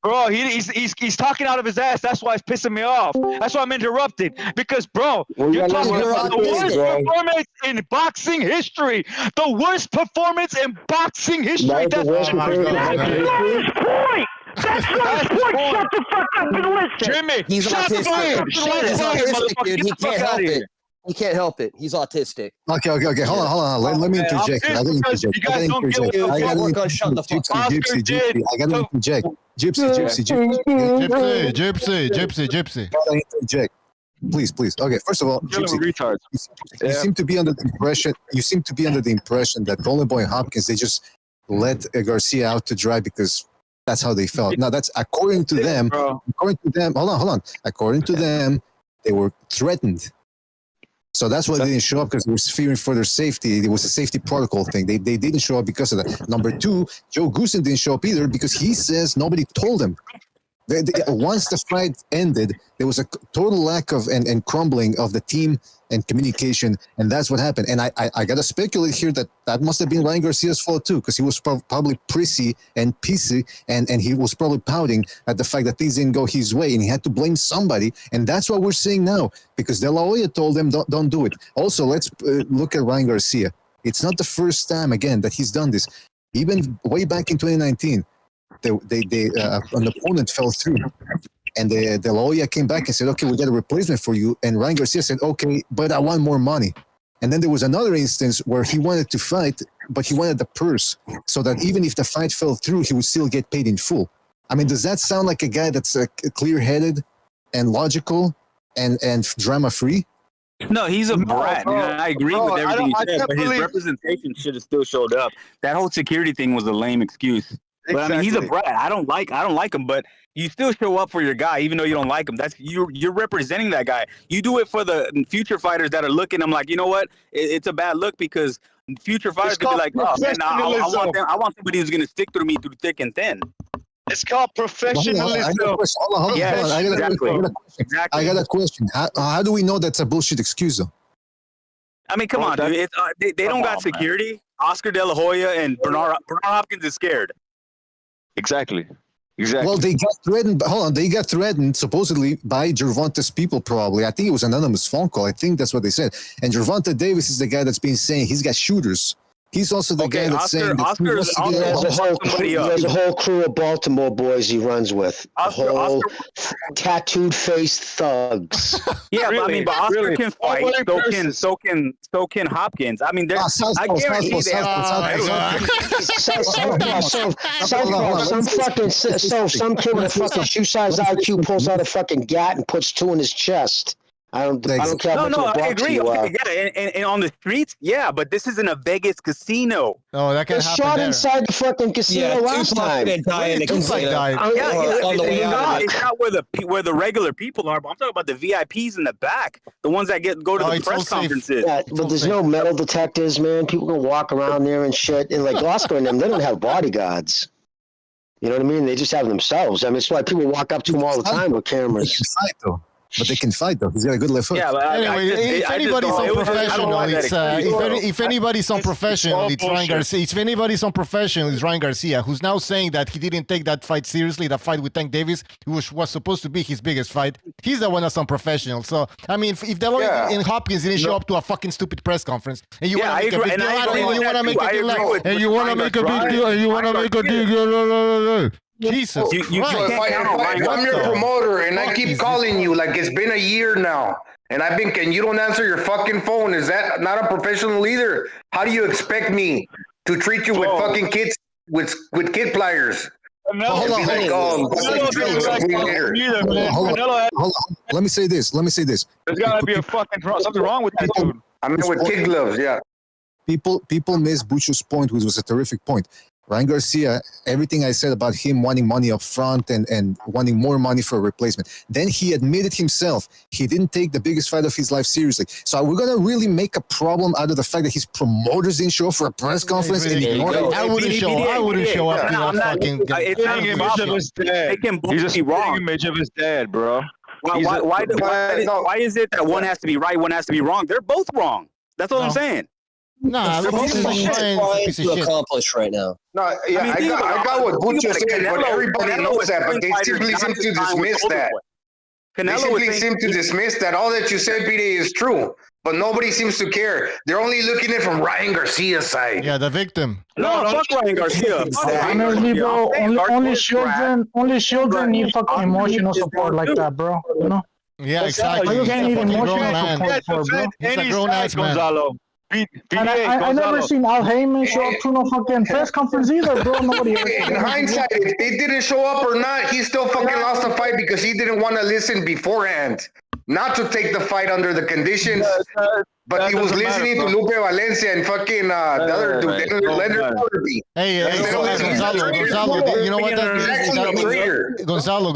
bro, he's talking out of his ass. That's why it's pissing me off. That's why I'm interrupting because, bro, you're talking about the worst performance in boxing history. The worst performance in boxing history. That's the point. That's my point. Shut the fuck up and listen. Jimmy, he's autistic. He's autistic, dude. He can't help it. He can't help it. He's autistic. Okay. Hold on. Let me interject. I gotta interject. Gypsy. Gotta interject. Please. Okay, first of all, Gypsy, you seem to be under the impression that Golden Boy and Hopkins, they just let Garcia out to dry because that's how they felt. Now, that's according to them. Hold on. According to them, they were threatened. So that's why they didn't show up, because they were fearing for their safety. It was a safety protocol thing. They didn't show up because of that. Number two, Joe Goosen didn't show up either because he says nobody told him Once the fight ended, there was a total lack of and crumbling of the team and communication, and that's what happened. And I got to speculate here that must have been Ryan Garcia's fault too, because he was probably prissy and pissy, and he was probably pouting at the fact that things didn't go his way, and he had to blame somebody. And that's what we're seeing now, because De La Hoya told them don't do it. Also, let's look at Ryan Garcia. It's not the first time again that he's done this. Even way back in 2019. An opponent fell through, and De La Hoya came back and said, okay, we got a replacement for you. And Ryan Garcia said, okay, but I want more money. And then there was another instance where he wanted to fight, but he wanted the purse, so that even if the fight fell through, he would still get paid in full. I mean, does that sound like a guy that's clear-headed and logical and drama-free? No, he's a brat. Bro, I agree with everything you said, but his representation should have still showed up. That whole security thing was a lame excuse. But I mean, he's a brat. I don't like him, but you still show up for your guy, even though you don't like him. That's you're representing that guy. You do it for the future fighters that are looking. I'm like, you know what? It's a bad look, because future fighters could be like, oh man, I want somebody who's gonna stick through me through thick and thin. It's called professionalism. I got a question. How do we know that's a bullshit excuse, though? I mean, come on, dude. They don't got security. Man. Oscar De La Hoya and Bernard Hopkins is scared. Exactly. Well, they got threatened. Hold on, they got threatened supposedly by Gervonta's people. Probably, I think it was an anonymous phone call. I think that's what they said. And Gervonta Davis is the guy that's been saying he's got shooters. He's also the guy that's saying that there's a whole crew of Baltimore boys he runs with. Whole tattooed-faced thugs. Yeah, but I mean, but Oscar can fight. So can Hopkins. I mean, I guarantee some kid with a fucking shoe-size IQ pulls out a fucking gat and puts two in his chest. I don't care how much I agree. And on the streets, yeah, but this isn't a Vegas casino. Oh, that can happen shot there. Inside the fucking casino last time. It's not where the regular people are, but I'm talking about the VIPs in the back, the ones that go to the press conferences. Yeah, but there's no metal detectors, man. People can walk around there and shit. And like Oscar and them, they don't have bodyguards. You know what I mean? They just have themselves. I mean, it's why people walk up to them all the time with cameras. But they can fight, though. He's got a good left hook. Yeah, but anyway, if anybody's on professional, if anybody's on professional, it's Ryan Garcia. If anybody's on professional, it's Ryan Garcia, who's now saying that he didn't take that fight seriously. That fight with Tank Davis, which was supposed to be his biggest fight. He's the one that's on professional. So I mean, if De La Hoya and Hopkins didn't show up to a fucking stupid press conference, and you want to make a big deal, and you want to make a deal, and you want to make a big deal, and you want to make a deal. Jesus Christ. If I'm your promoter and I keep calling you like it's been a year now, and you don't answer your fucking phone, is that not a professional either? How do you expect me to treat you with fucking kids with kid pliers? Hold on. Let me say this. There's gotta be something wrong with this dude. I mean, with kid gloves, yeah. People miss Bucho's point, which was a terrific point. Ryan Garcia, everything I said about him wanting money up front and wanting more money for a replacement. Then he admitted himself he didn't take the biggest fight of his life seriously. So are we going to really make a problem out of the fact that his promoters didn't show up for a press conference? I wouldn't show up to that fucking guy. It's an image of his dad. He's a spitting image of his dad, bro. Why is it that one has to be right, one has to be wrong? They're both wrong. That's all I'm saying. No, this is trying to accomplish right now. No, yeah, I got what Bucho said, but everybody knows that, but they simply seem to dismiss that. They simply seem to dismiss that all that you said, Pete, is true, but nobody seems to care. They're only looking at it from Ryan Garcia's side. Yeah, the victim. No, fuck Ryan Garcia. Honestly, bro, only children need fucking emotional support like that, bro. You know? Yeah, exactly. You can't need emotional support, bro. He's a grown-ass man. I never seen Al Heyman show up to no fucking press conference either, bro. Nobody else. In hindsight, if they didn't show up or not, he still fucking lost the fight because he didn't want to listen beforehand. Not to take the fight under the conditions, but he was listening to Lupe Valencia and fucking the other dude, Leonard Corby. Hey, Gonzalo, you know what that means? Gonzalo,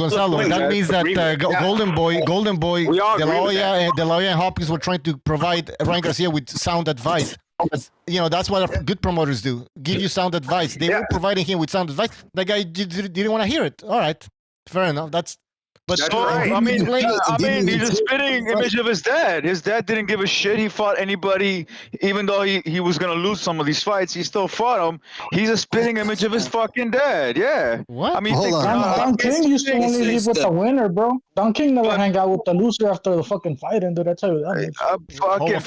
that means that Golden Boy, De La Hoya and Hopkins were trying to provide Ryan Garcia with sound advice. You know, that's what good promoters do. Give you sound advice. They were providing him with sound advice. That guy didn't want to hear it. All right. Fair enough. But That's right. I mean, he's a spitting image of his dad. His dad didn't give a shit. He fought anybody, even though he was gonna lose some of these fights. He still fought him. He's a spitting image of his fucking dad. Yeah. What? I mean, Don King used to only leave with the winner, bro. Don King never hang out with the loser after the fucking fight, and dude, I tell you that.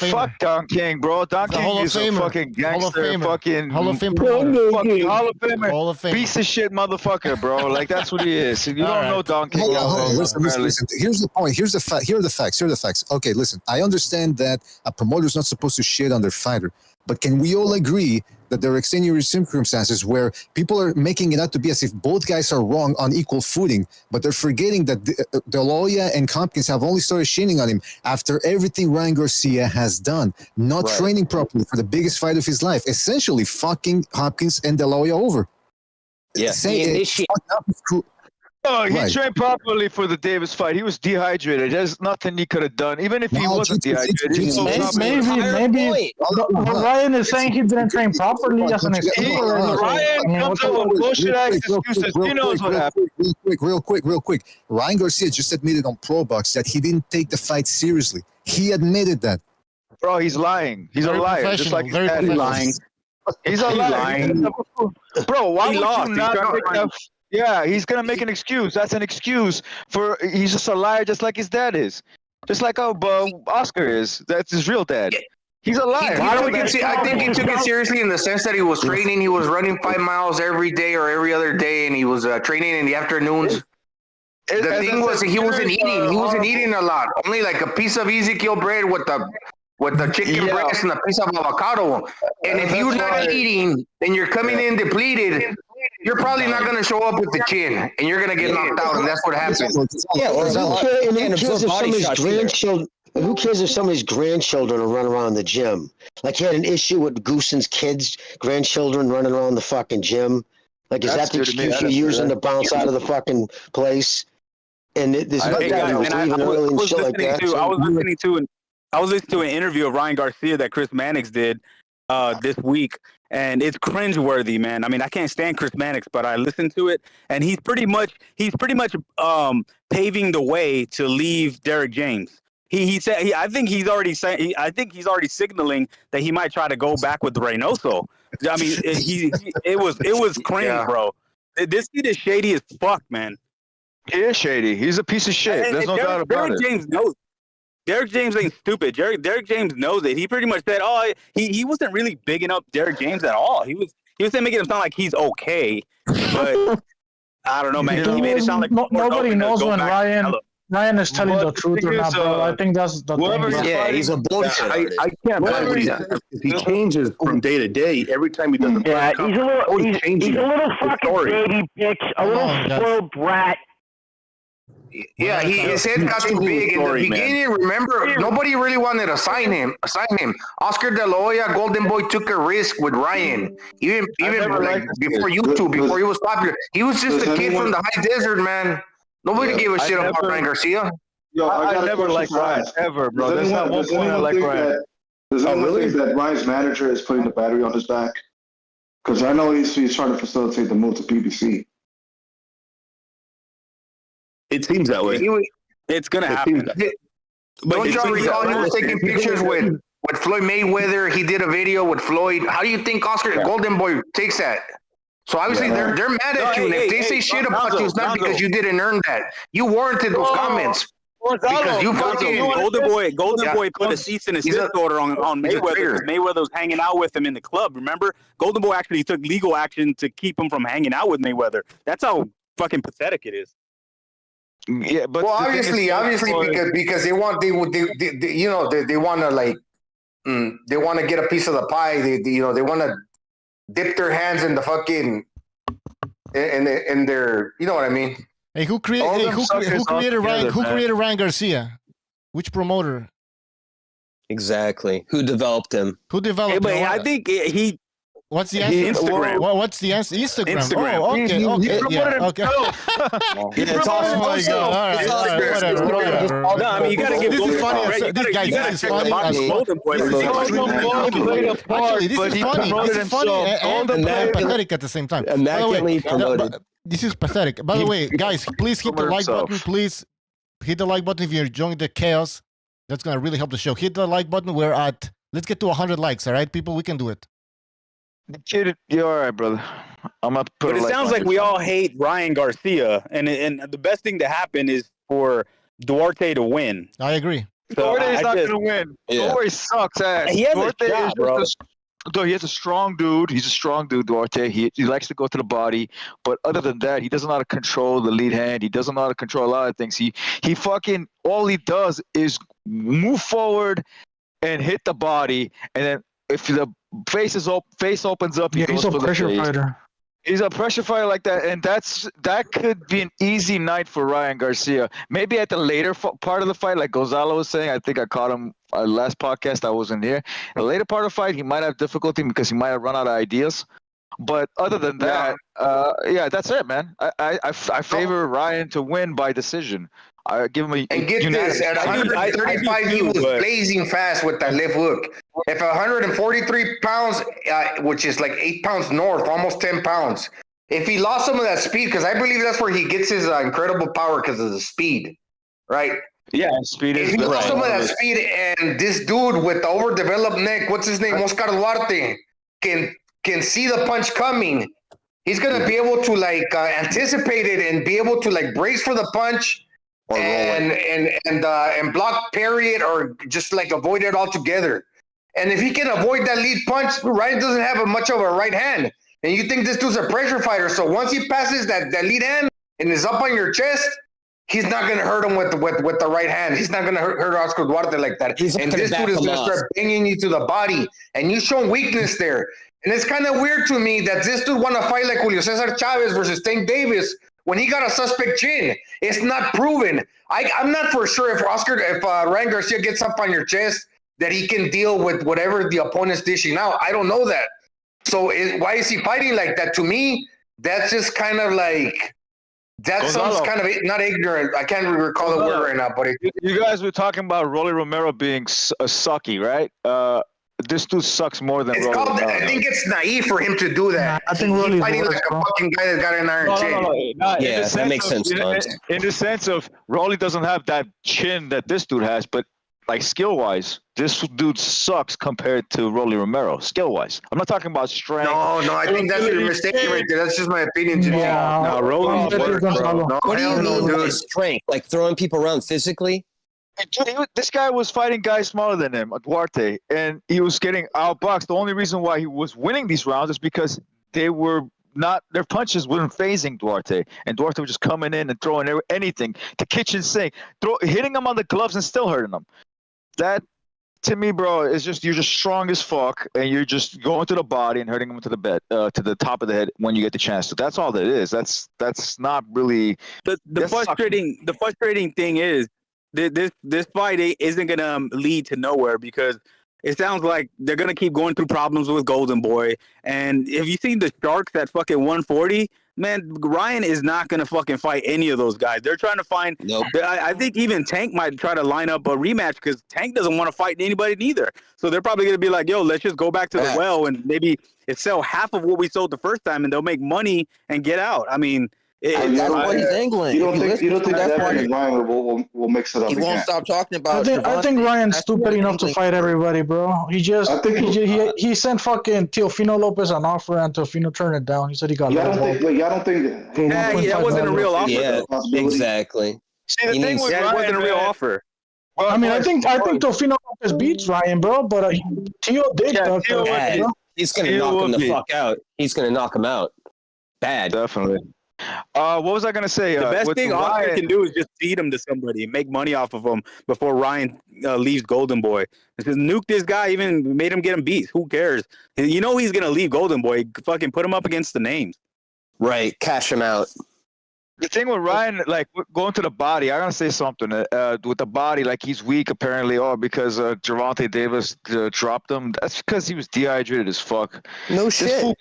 Fuck Don King, bro. Don King is a fucking gangster, fucking Hall of Fame fucking Hall of Famer, Hall of Famer, piece of shit motherfucker, bro. Like that's what he is. You don't know Don King. Listen. Here's the point. Here's the fact. Here are the facts. Okay, listen. I understand that a promoter is not supposed to shit on their fighter, but can we all agree that there are extenuating circumstances where people are making it out to be as if both guys are wrong on equal footing, but they're forgetting that De La Hoya and Hopkins have only started shitting on him after everything Ryan Garcia has done, not training properly for the biggest fight of his life, essentially fucking Hopkins and De La Hoya over. Yeah. Oh, he trained properly for the Davis fight. He was dehydrated. There's nothing he could have done, even if he wasn't dehydrated. Maybe Ryan is saying he didn't train properly as an excuse. Ryan comes up with bullshit ass excuses. He knows what happened. Real quick. Ryan Garcia just admitted on Pro Box that he didn't take the fight seriously. He admitted that. Bro, he's lying. He's a liar. Just like his dad is lying. He's a liar. Bro, why would you not make that? Yeah, he's gonna make an excuse. That's an excuse for he's just a liar, just like his dad is, just like Oscar is. That's his real dad. He's a liar. I think he took it seriously in the sense that he was training. He was running 5 miles every day or every other day, and he was training in the afternoons. The thing was, he wasn't eating. He wasn't eating a lot. Only like a piece of Ezekiel bread with the chicken breast and a piece of avocado. And if you're not eating and you're coming in depleted, you're probably not going to show up with the chin, and you're going to get knocked out, and that's what happens. Yeah, who cares if some of his grandchildren are running around the gym? Like, he had an issue with Goosen's kids, grandchildren running around the fucking gym. Like, is that the excuse you're using to bounce out of the fucking place? And there's no doubt he was leaving early and shit like that. I was listening to an interview of Ryan Garcia that Chris Mannix did this week, and it's cringeworthy, man. I mean, I can't stand Chris Mannix, but I listened to it, and he's pretty much paving the way to leave Derek James. He said I think he's already signaling that he might try to go back with Reynoso. I mean, it was cringe, bro. This kid is shady as fuck, man. He is shady. He's a piece of shit. There's no doubt about it. James knows. Derek James ain't stupid. Derek James knows it. He pretty much said, he wasn't really bigging up Derek James at all. He was making him sound like he's okay, but I don't know, man. He made it sound like nobody knows when Ryan is telling the truth or not, bro. I think that's the thing. Yeah, he's a bullshit. I can't believe he changes from day to day every time he does a he's a little fucking baby bitch, a little spoiled brat. Yeah, his head got too big in the beginning. Remember, nobody really wanted to sign him. Oscar De La Hoya, Golden Boy, took a risk with Ryan. Even like before YouTube, before he was popular, he was just a kid from the high desert, man. Nobody gave a shit about Ryan Garcia. Yo, I never liked Ryan ever, bro. There's not one point I like Ryan. Does anyone think that Ryan's manager is putting the battery on his back? Because I know he's trying to facilitate the move to PBC. It seems that way. It's gonna happen. Don't y'all recall he was taking pictures with Floyd Mayweather? He did a video with Floyd. How do you think Golden Boy takes that? So obviously they're mad at you, and if they say shit about you, it's not because you didn't earn that. You warranted those comments. Because you fucking Golden Boy put a cease and desist order on Mayweather. Mayweather was hanging out with him in the club. Remember, Golden Boy actually took legal action to keep him from hanging out with Mayweather. That's how fucking pathetic it is. Yeah, but obviously, because they want they want to like they want to get a piece of the pie. They want to dip their hands in the fucking in their, you know what I mean. Hey, who created Ryan Garcia? Which promoter? Exactly. Who developed him? I think he. What's the answer? Instagram. What's the answer? Instagram. Oh, okay. It's awesome. Oh my God. All right. Whatever. No, I mean, you gotta give. This is funny. This is funny. Actually, this is funny. This is funny and pathetic at the same time. Immaculately promoted. This is pathetic. By the way, guys, please hit the like button. Please hit the like button if you're enjoying the chaos. That's gonna really help the show. Hit the like button. We're at, let's get to 100 likes. All right, people, we can do it. You're all right, brother. I'm up. But it sounds like we all hate Ryan Garcia, and the best thing to happen is for Duarte to win. I agree. So Duarte's not gonna win. Yeah. Duarte sucks ass. He has Duarte a shot, bro. He's a strong dude. He's a strong dude, Duarte. He likes to go to the body, but other than that, he doesn't know how to control the lead hand. He doesn't know how to control a lot of things. He fucking all he does is move forward and hit the body, and then if the face opens up, Yeah, he's a pressure fighter. He's a pressure fighter like that, and that could be an easy night for Ryan Garcia. Maybe at the later part of the fight, like Gonzalo was saying, I think I caught him last podcast. I wasn't here. The later part of the fight, he might have difficulty because he might have run out of ideas. But other than that, yeah, that's it, man. I favor Ryan to win by decision. I give him a and get this, at 135 he was blazing fast with that left hook. If 143 pounds, which is like 8 pounds north, almost 10 pounds, if he lost some of that speed, because I believe that's where he gets his incredible power because of the speed, right? Yeah, speed is. If he lost some of that speed, and this dude with the overdeveloped neck, what's his name, Oscar Duarte, can see the punch coming, he's gonna be able to like anticipate it and be able to like brace for the punch. And block, parry it, or just like avoid it altogether. And if he can avoid that lead punch, Ryan doesn't have much of a right hand. And you think this dude's a pressure fighter. So once he passes that lead hand and is up on your chest, he's not going to hurt him with the right hand. He's not going to hurt Oscar Duarte like that. And this dude is going to start banging you to the body. And you show weakness there. And it's kind of weird to me that this dude want to fight like Julio Cesar Chavez versus Tank Davis when he got a suspect chin. It's not proven. I'm not for sure if Ryan Garcia gets up on your chest that he can deal with whatever the opponent's dishing out. I don't know that. So why is he fighting like that? To me, that's just kind of like, that sounds kind of not ignorant. I can't recall the word right now. But you guys were talking about Rolly Romero being a sucky, right? This dude sucks more than Rolly Romero. I think it's naive for him to do that. I think Rolly's fighting worse, like bro. a fucking guy that got an iron chin. Yeah, that makes sense. In the sense of Rolly doesn't have that chin that this dude has, but like skill-wise, this dude sucks compared to Rolly Romero, skill-wise. I'm not talking about strength. No, I think that's your mistake right there. That's just my opinion. No, Rolly's worse, bro. What do you mean by strength? Like throwing people around physically? Dude, this guy was fighting guys smaller than him, Duarte, and he was getting outboxed. The only reason why he was winning these rounds is because their punches weren't phasing Duarte, and Duarte was just coming in and throwing anything, the kitchen sink, hitting him on the gloves and still hurting him. That, to me, bro, is just, you're just strong as fuck, and you're just going to the body and hurting him to the top of the head when you get the chance. So that's all that is. That's not really the frustrating thing is, this fight isn't gonna lead to nowhere because it sounds like they're gonna keep going through problems with Golden Boy. And if you see the Sharks at fucking 140, man, Ryan is not gonna fucking fight any of those guys. They're trying to find. Nope. I think even Tank might try to line up a rematch because Tank doesn't want to fight anybody neither. So they're probably gonna be like, "Yo, let's just go back to the well and maybe sell half of what we sold the first time, and they'll make money and get out." I mean. That's what he's angling. You don't think that Ryan will mix it up? He won't stop talking about. I think Ryan's stupid enough to fight everybody, bro. He sent fucking Teofimo Lopez an offer, and Teofimo turned it down. He said he got. Y'all don't think that wasn't a real offer. Yeah, exactly. See, the thing with Ryan, it wasn't a real offer. Well, I mean, I think Teofimo Lopez beats Ryan, bro. But Teo did. He's gonna knock him the fuck out. He's gonna knock him out. Bad. Definitely. What was I gonna say? The best thing Oscar can do is just feed him to somebody, make money off of him before Ryan leaves Golden Boy. Just nuke this guy, even made him get him beat. Who cares? You know he's gonna leave Golden Boy. Fucking put him up against the names. Right, cash him out. The thing with Ryan, like going to the body, I gotta say something. With the body, like he's weak apparently, because Gervonta Davis dropped him. That's because he was dehydrated as fuck. No shit.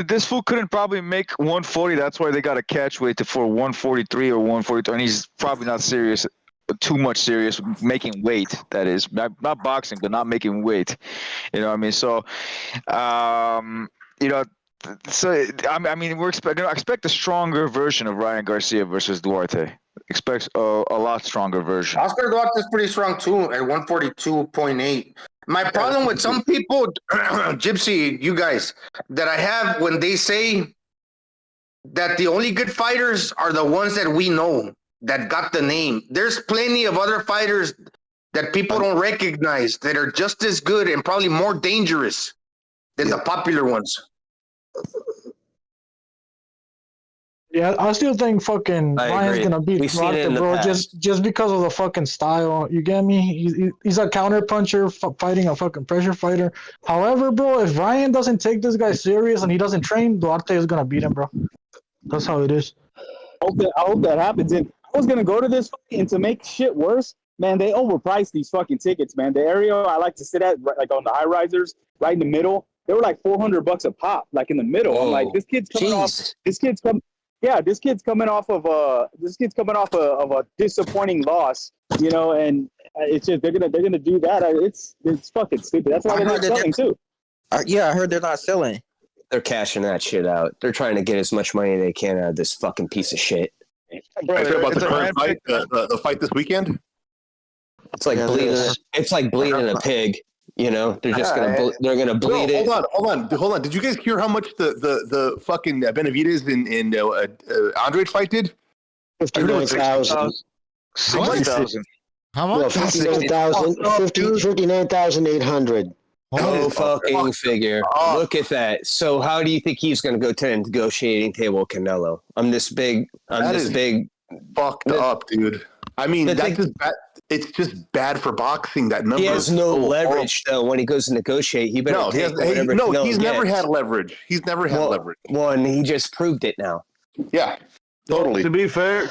This fool couldn't probably make 140. That's why they got a catch weight for 143 or 142, and he's probably not serious, too much serious making weight. That is not boxing, but not making weight. You know what I mean? So, So I mean, I expect a stronger version of Ryan Garcia versus Duarte. Expect a lot stronger version. Oscar Duarte is pretty strong too at 142.8. My problem with some people, Gypsy, you guys, that I have when they say that the only good fighters are the ones that we know that got the name. There's plenty of other fighters that people don't recognize that are just as good and probably more dangerous than the popular ones. Yeah, I still think fucking I Ryan's agree. gonna beat We've seen it Duarte, in the bro. past. Just because of the fucking style. You get me? He's a counter puncher fighting a fucking pressure fighter. However, bro, if Ryan doesn't take this guy serious and he doesn't train, Duarte is gonna beat him, bro. That's how it is. I hope that happens. And I was gonna go to this fight, and to make shit worse, man, they overpriced these fucking tickets, man. The area I like to sit at, like on the high risers, right in the middle, they were like $400 a pop, like in the middle. Whoa. I'm like, this kid's coming off of a disappointing loss, you know, and it's just they're gonna do that. It's fucking stupid. That's why they're not selling too. Yeah, I heard they're not selling. They're cashing that shit out. They're trying to get as much money as they can out of this fucking piece of shit. Bro, about the current fight, the fight this weekend. It's like bleeding. It's like bleeding a pig. You know, they're just they're gonna bleed it. Hold on. Did you guys hear how much the fucking Benavidez and Andrade fight did? 59,000. 60,000. How much? 59,800. Oh, fucking figure. Look at that. So how do you think he's going to go to the negotiating table with Canelo? I'm this big. Fucked up, dude. I mean, it's just bad for boxing, that number. He has no leverage, though, when he goes to negotiate. He better he's never had leverage. He's never had leverage. Well, and he just proved it now. Yeah, totally. To be fair,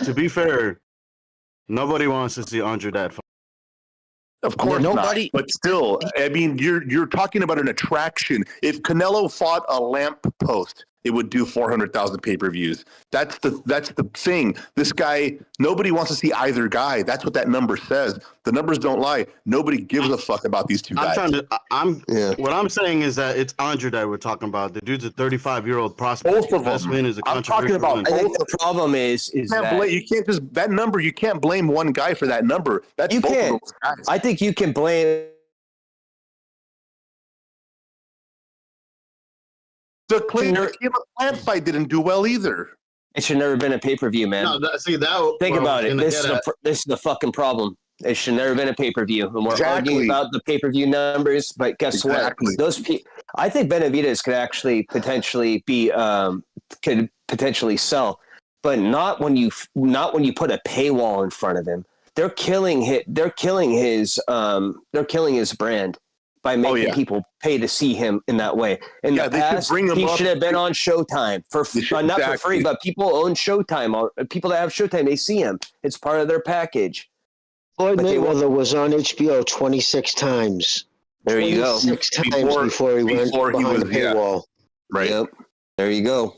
nobody wants to see Andre that fight. Of course not. But still, I mean, you're talking about an attraction. If Canelo fought a lamp post, it would do 400,000 pay-per-views. That's the thing. This guy, nobody wants to see either guy. That's what that number says. The numbers don't lie. Nobody gives a fuck about these two guys. What I'm saying is that it's Andre that we're talking about. The dude's a 35-year-old prospect. Both of them. Is a I'm talking about I think the problem is you can't just that number. You can't blame one guy for that number. That's you both can't. of those guys. I think you can blame. The Caleb Plant fight didn't do well either. It should never been a pay-per-view, man. Think about it. This is the fucking problem. It should never been a pay-per-view, and we're arguing about the pay-per-view numbers. But guess what? I think Benavidez could actually potentially be could potentially sell, but not when you put a paywall in front of him. They're killing his brand by making people pay to see him in that way. In the past, he should have been on Showtime not for free, but people own Showtime. People that have Showtime, they see him. It's part of their package. Floyd Mayweather was on HBO 26 times. There you go. 26 times before he went behind the paywall. Right. Yep. There you go.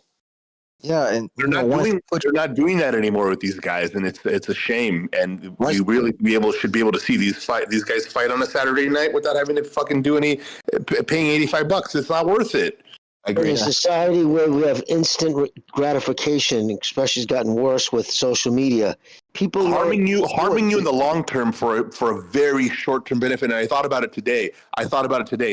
Yeah, and they're not doing that anymore with these guys, and it's a shame. And we really should be able to see these guys fight on a Saturday night without having to fucking do any paying $85. It's not worth it. I agree. In a society where we have instant gratification, especially has gotten worse with social media. People harming you in the long term for a very short term benefit. And I thought about it today.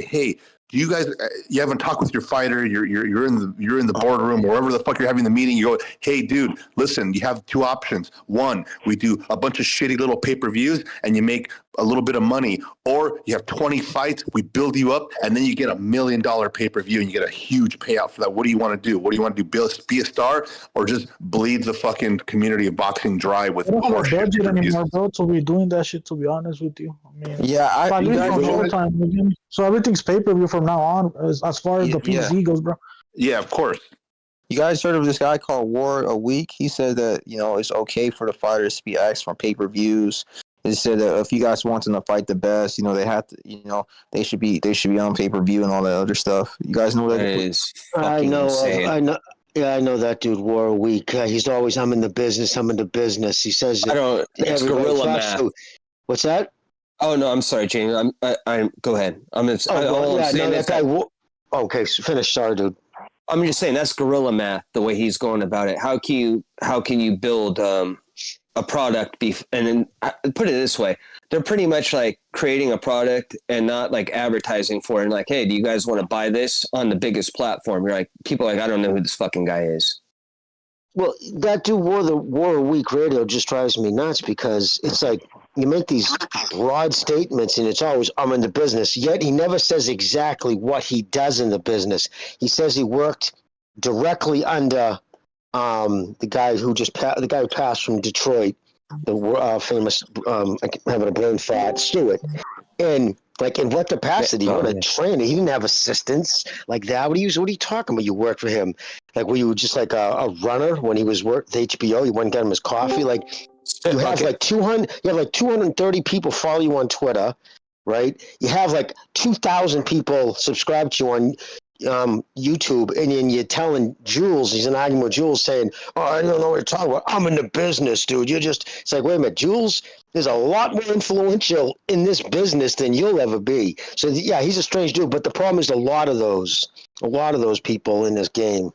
Hey, do you guys? You haven't talked with your fighter. You're in the boardroom or wherever the fuck you're having the meeting. You go, hey, dude, listen. You have two options. One, we do a bunch of shitty little pay-per-views and you make a little bit of money, or you have 20 fights. We build you up, and then you get $1 million pay-per-view and you get a huge payout for that. What do you want to do? What do you want to do? Be a star, or just bleed the fucking community of boxing dry with? I don't have a budget anymore, bro, to be doing that shit. To be honest with you, I mean, so everything's pay-per-view from now on, as far as the PC goes, bro. Yeah, of course. You guys heard of this guy called Ward a Week? He said that it's okay for the fighters to be asked for pay-per-views. He said that if you guys want them to fight the best, they have to, they should be on pay-per-view and all that other stuff. You guys know that is I know. Yeah, I know that dude. War a Week. He's always, I'm in the business. He says, it's Gorilla Math. What's that? Oh no, I'm sorry, James. I'm go ahead. Okay, so finish. Sorry, dude. I'm just saying that's guerrilla math. The way he's going about it. How can you build a product? And then put it this way: they're pretty much like creating a product and not like advertising for it. And like, hey, do you guys want to buy this on the biggest platform? You're like, people are like, I don't know who this fucking guy is. Well, that dude War a Week radio just drives me nuts because it's like you make these broad statements and it's always, I'm in the business, yet he never says exactly what he does in the business. He says he worked directly under the guy who passed from Detroit, the famous, I'm having a brain fart, Stewart. And like in what capacity? What a trainer. He didn't have assistants like that. What are you talking about? You worked for him. Like were you just like a runner when he was with HBO? You went and got him his coffee. Like you have like 230 people follow you on Twitter, right? You have like 2,000 people subscribe to you on YouTube, and then you're telling Jules, he's an argument with Jules saying, oh, I don't know what you're talking about. I'm in the business, dude. It's like, wait a minute, Jules is a lot more influential in this business than you'll ever be. So yeah, he's a strange dude, but the problem is a lot of those people in this game.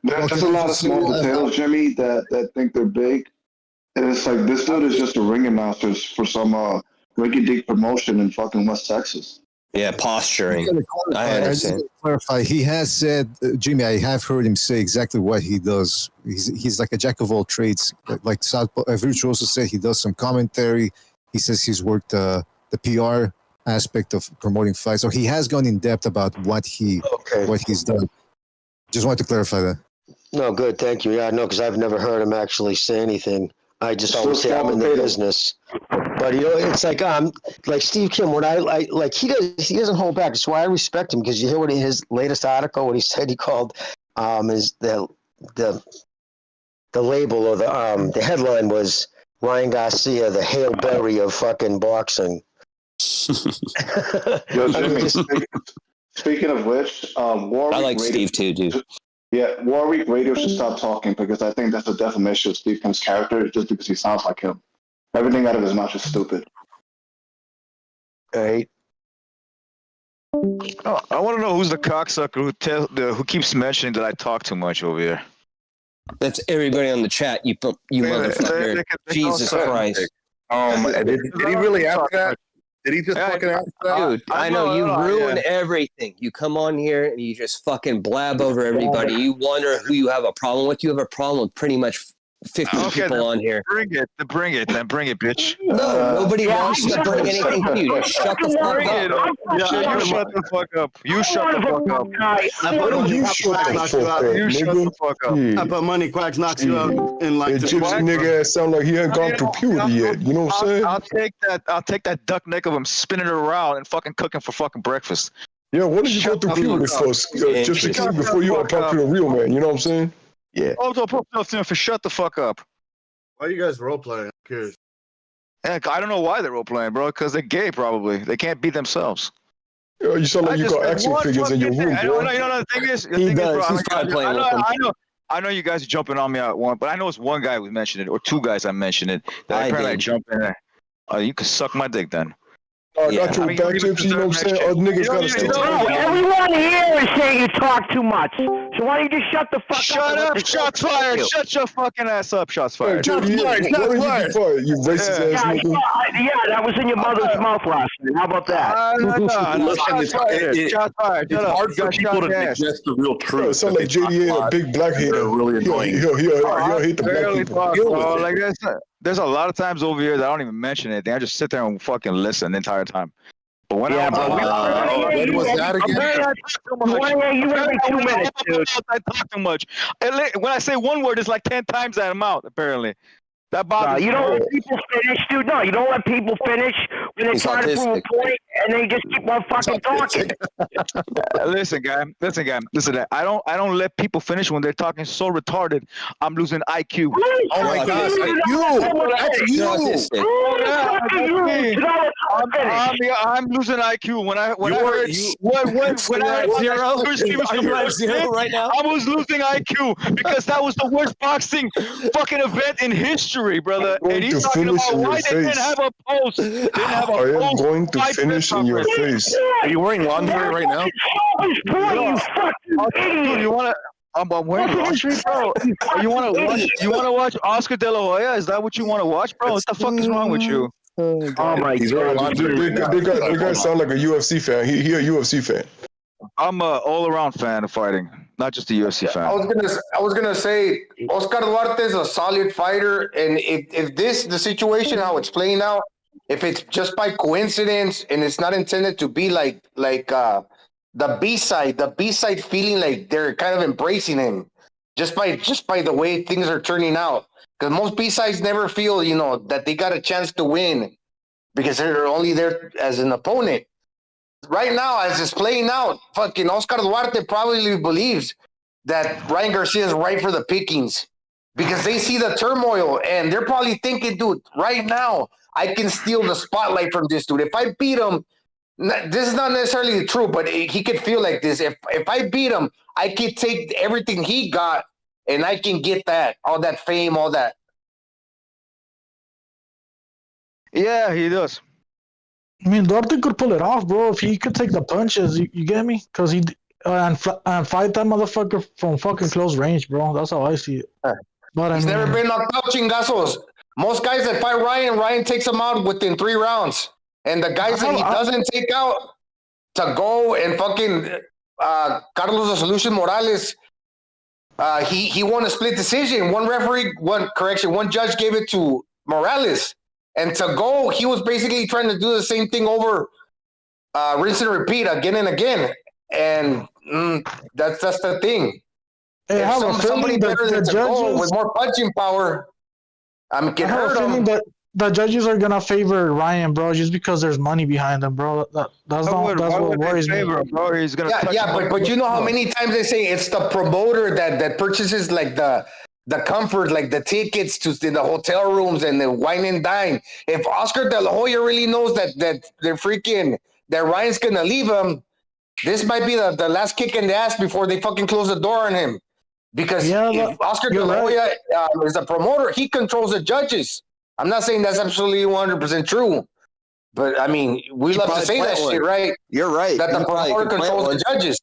There's a lot of small potatoes, Jimmy, that think they're big. And it's like, this dude is just a ring announcer for some rinky-dink promotion in fucking West Texas. Yeah, posturing. I understand. To clarify, he has said, Jimmy, I have heard him say exactly what he does. He's like a jack of all trades. Like Virgil also said, he does some commentary. He says he's worked the PR aspect of promoting fights. So he has gone in depth about what he's done. Just wanted to clarify that. No, good, thank you. Yeah, no, because I've never heard him actually say anything. I just always say I'm in the business. But it's like Steve Kim. What I like, he doesn't hold back. That's why I respect him, because you hear what his latest article, what he said. He called is the label or the headline was Ryan Garcia, the Hail Berry of fucking boxing. Yo, Jimmy, speaking of which, Warwick I like Radio, Steve too, dude. Yeah, Warwick Radio should stop talking, because I think that's a defamation of Steve Kim's character just because he sounds like him. Everything out of his mouth is stupid. Right. Oh, I want to know who's the cocksucker who keeps mentioning that I talk too much over here. That's everybody on the chat. You motherfucker. Jesus Christ. Did he really ask that? Did he just fucking ask that? Dude, I know you ruin everything. You come on here and you just fucking blab over everybody. You wonder who you have a problem with. You have a problem with pretty much 50 people on here. Bring it, bitch. No, nobody wants to bring anything to you. Just shut the fuck up. Yeah, you shut the fuck up. You shut the fuck up. You shut the fuck up. I put money, Quacks knocks you out in like. That gypsy nigga ass sound like he ain't gone through puberty yet. You know what I'm saying? I'll take that duck neck of him, spinning it around, and fucking cooking for fucking breakfast. Yeah, what did you go through puberty first? Just to keep before you talk to the real man. You know what I'm saying? Yeah. For shut the fuck up. Why are you guys role playing? I'm curious. I don't know why they're role playing, bro. Because they're gay, probably. They can't be themselves. Yeah, you sound like you got action figures in your room, bro. You know the thing is, I know you guys are jumping on me at one, but I know it's one guy who mentioned it, or two guys I mentioned it. That apparently I jump in there. You can suck my dick then. I got your back tips, you know what I'm saying? Other niggas gotta stay together. Everyone here is saying you talk too much. So why don't you just shut the fuck up? Shut up, shots fired. Shut your fucking ass up, shots fired. Shots fired, you racist ass nigga. Yeah, that was in your mother's mouth last night. How about that? Shots fired. It's hard for people to digest the real truth. It sounds like JDA, a big black hater. Really annoying. He'll hate the black people. Like there's a lot of times over here that I don't even mention anything. I just sit there and fucking listen the entire time. But when was that again? You went 2 minutes, dude. I talk too much. When I say one word, it's like 10 times that amount, apparently. That bothers me. You don't let people finish, dude. No, you don't let people finish when they try to prove a point, and they just keep on fucking talking. Listen, guy. Listen. I don't let people finish when they're talking so retarded. I'm losing IQ. Oh my gosh, that's you. I'm losing IQ when I heard zero right now. I was losing IQ because that was the worst boxing fucking event in history, brother. And he's talking about why they didn't have a post. I am going to finish fish in your face. Are you wearing lingerie right now? Dude, you want to? I'm wearing lingerie, bro. You want to watch? You want to watch Oscar De La Hoya? Is that what you want to watch, bro? What the fuck is wrong with you? Oh my God! They guy sound like a UFC fan. He a UFC fan. I'm a all-around fan of fighting, not just a UFC fan. I was gonna say Oscar Duarte is a solid fighter, and if the situation how it's playing out, if it's just by coincidence and it's not intended to be like the B-side feeling like they're kind of embracing him just by the way things are turning out. Because most B-sides never feel, that they got a chance to win because they're only there as an opponent. Right now, as it's playing out, fucking Oscar Duarte probably believes that Ryan Garcia is right for the pickings because they see the turmoil and they're probably thinking, dude, right now, I can steal the spotlight from this dude. If I beat him, this is not necessarily true, but he could feel like this. If I beat him, I could take everything he got and I can get all that fame, all that. Yeah, he does. I mean, Duarte could pull it off, bro. If he could take the punches, you get me? Because he and fight that motherfucker from fucking close range, bro. That's how I see it. But He's never been knocked out, chingazos. Most guys that fight Ryan takes him out within 3 rounds. And the guys that he doesn't take out to go and fucking Carlos the Solution Morales, he won a split decision. One judge gave it to Morales. And to go, he was basically trying to do the same thing over, rinse and repeat again and again. And that's the thing. Hey, if somebody better than to go with more punching power, can hurt him. That the judges are gonna favor Ryan, bro, just because there's money behind them, bro. That's what worries me. Bro, he's gonna but you know how many times they say it's the promoter that purchases like the comfort, like the tickets to the hotel rooms and the wine and dine. If Oscar De La Hoya really knows that Ryan's gonna leave him, this might be the last kick in the ass before they fucking close the door on him. Because if Oscar De La Hoya is a promoter, he controls the judges. I'm not saying that's absolutely 100% true, but I mean, we love to say that shit, right? You're right. That the promoter controls the judges.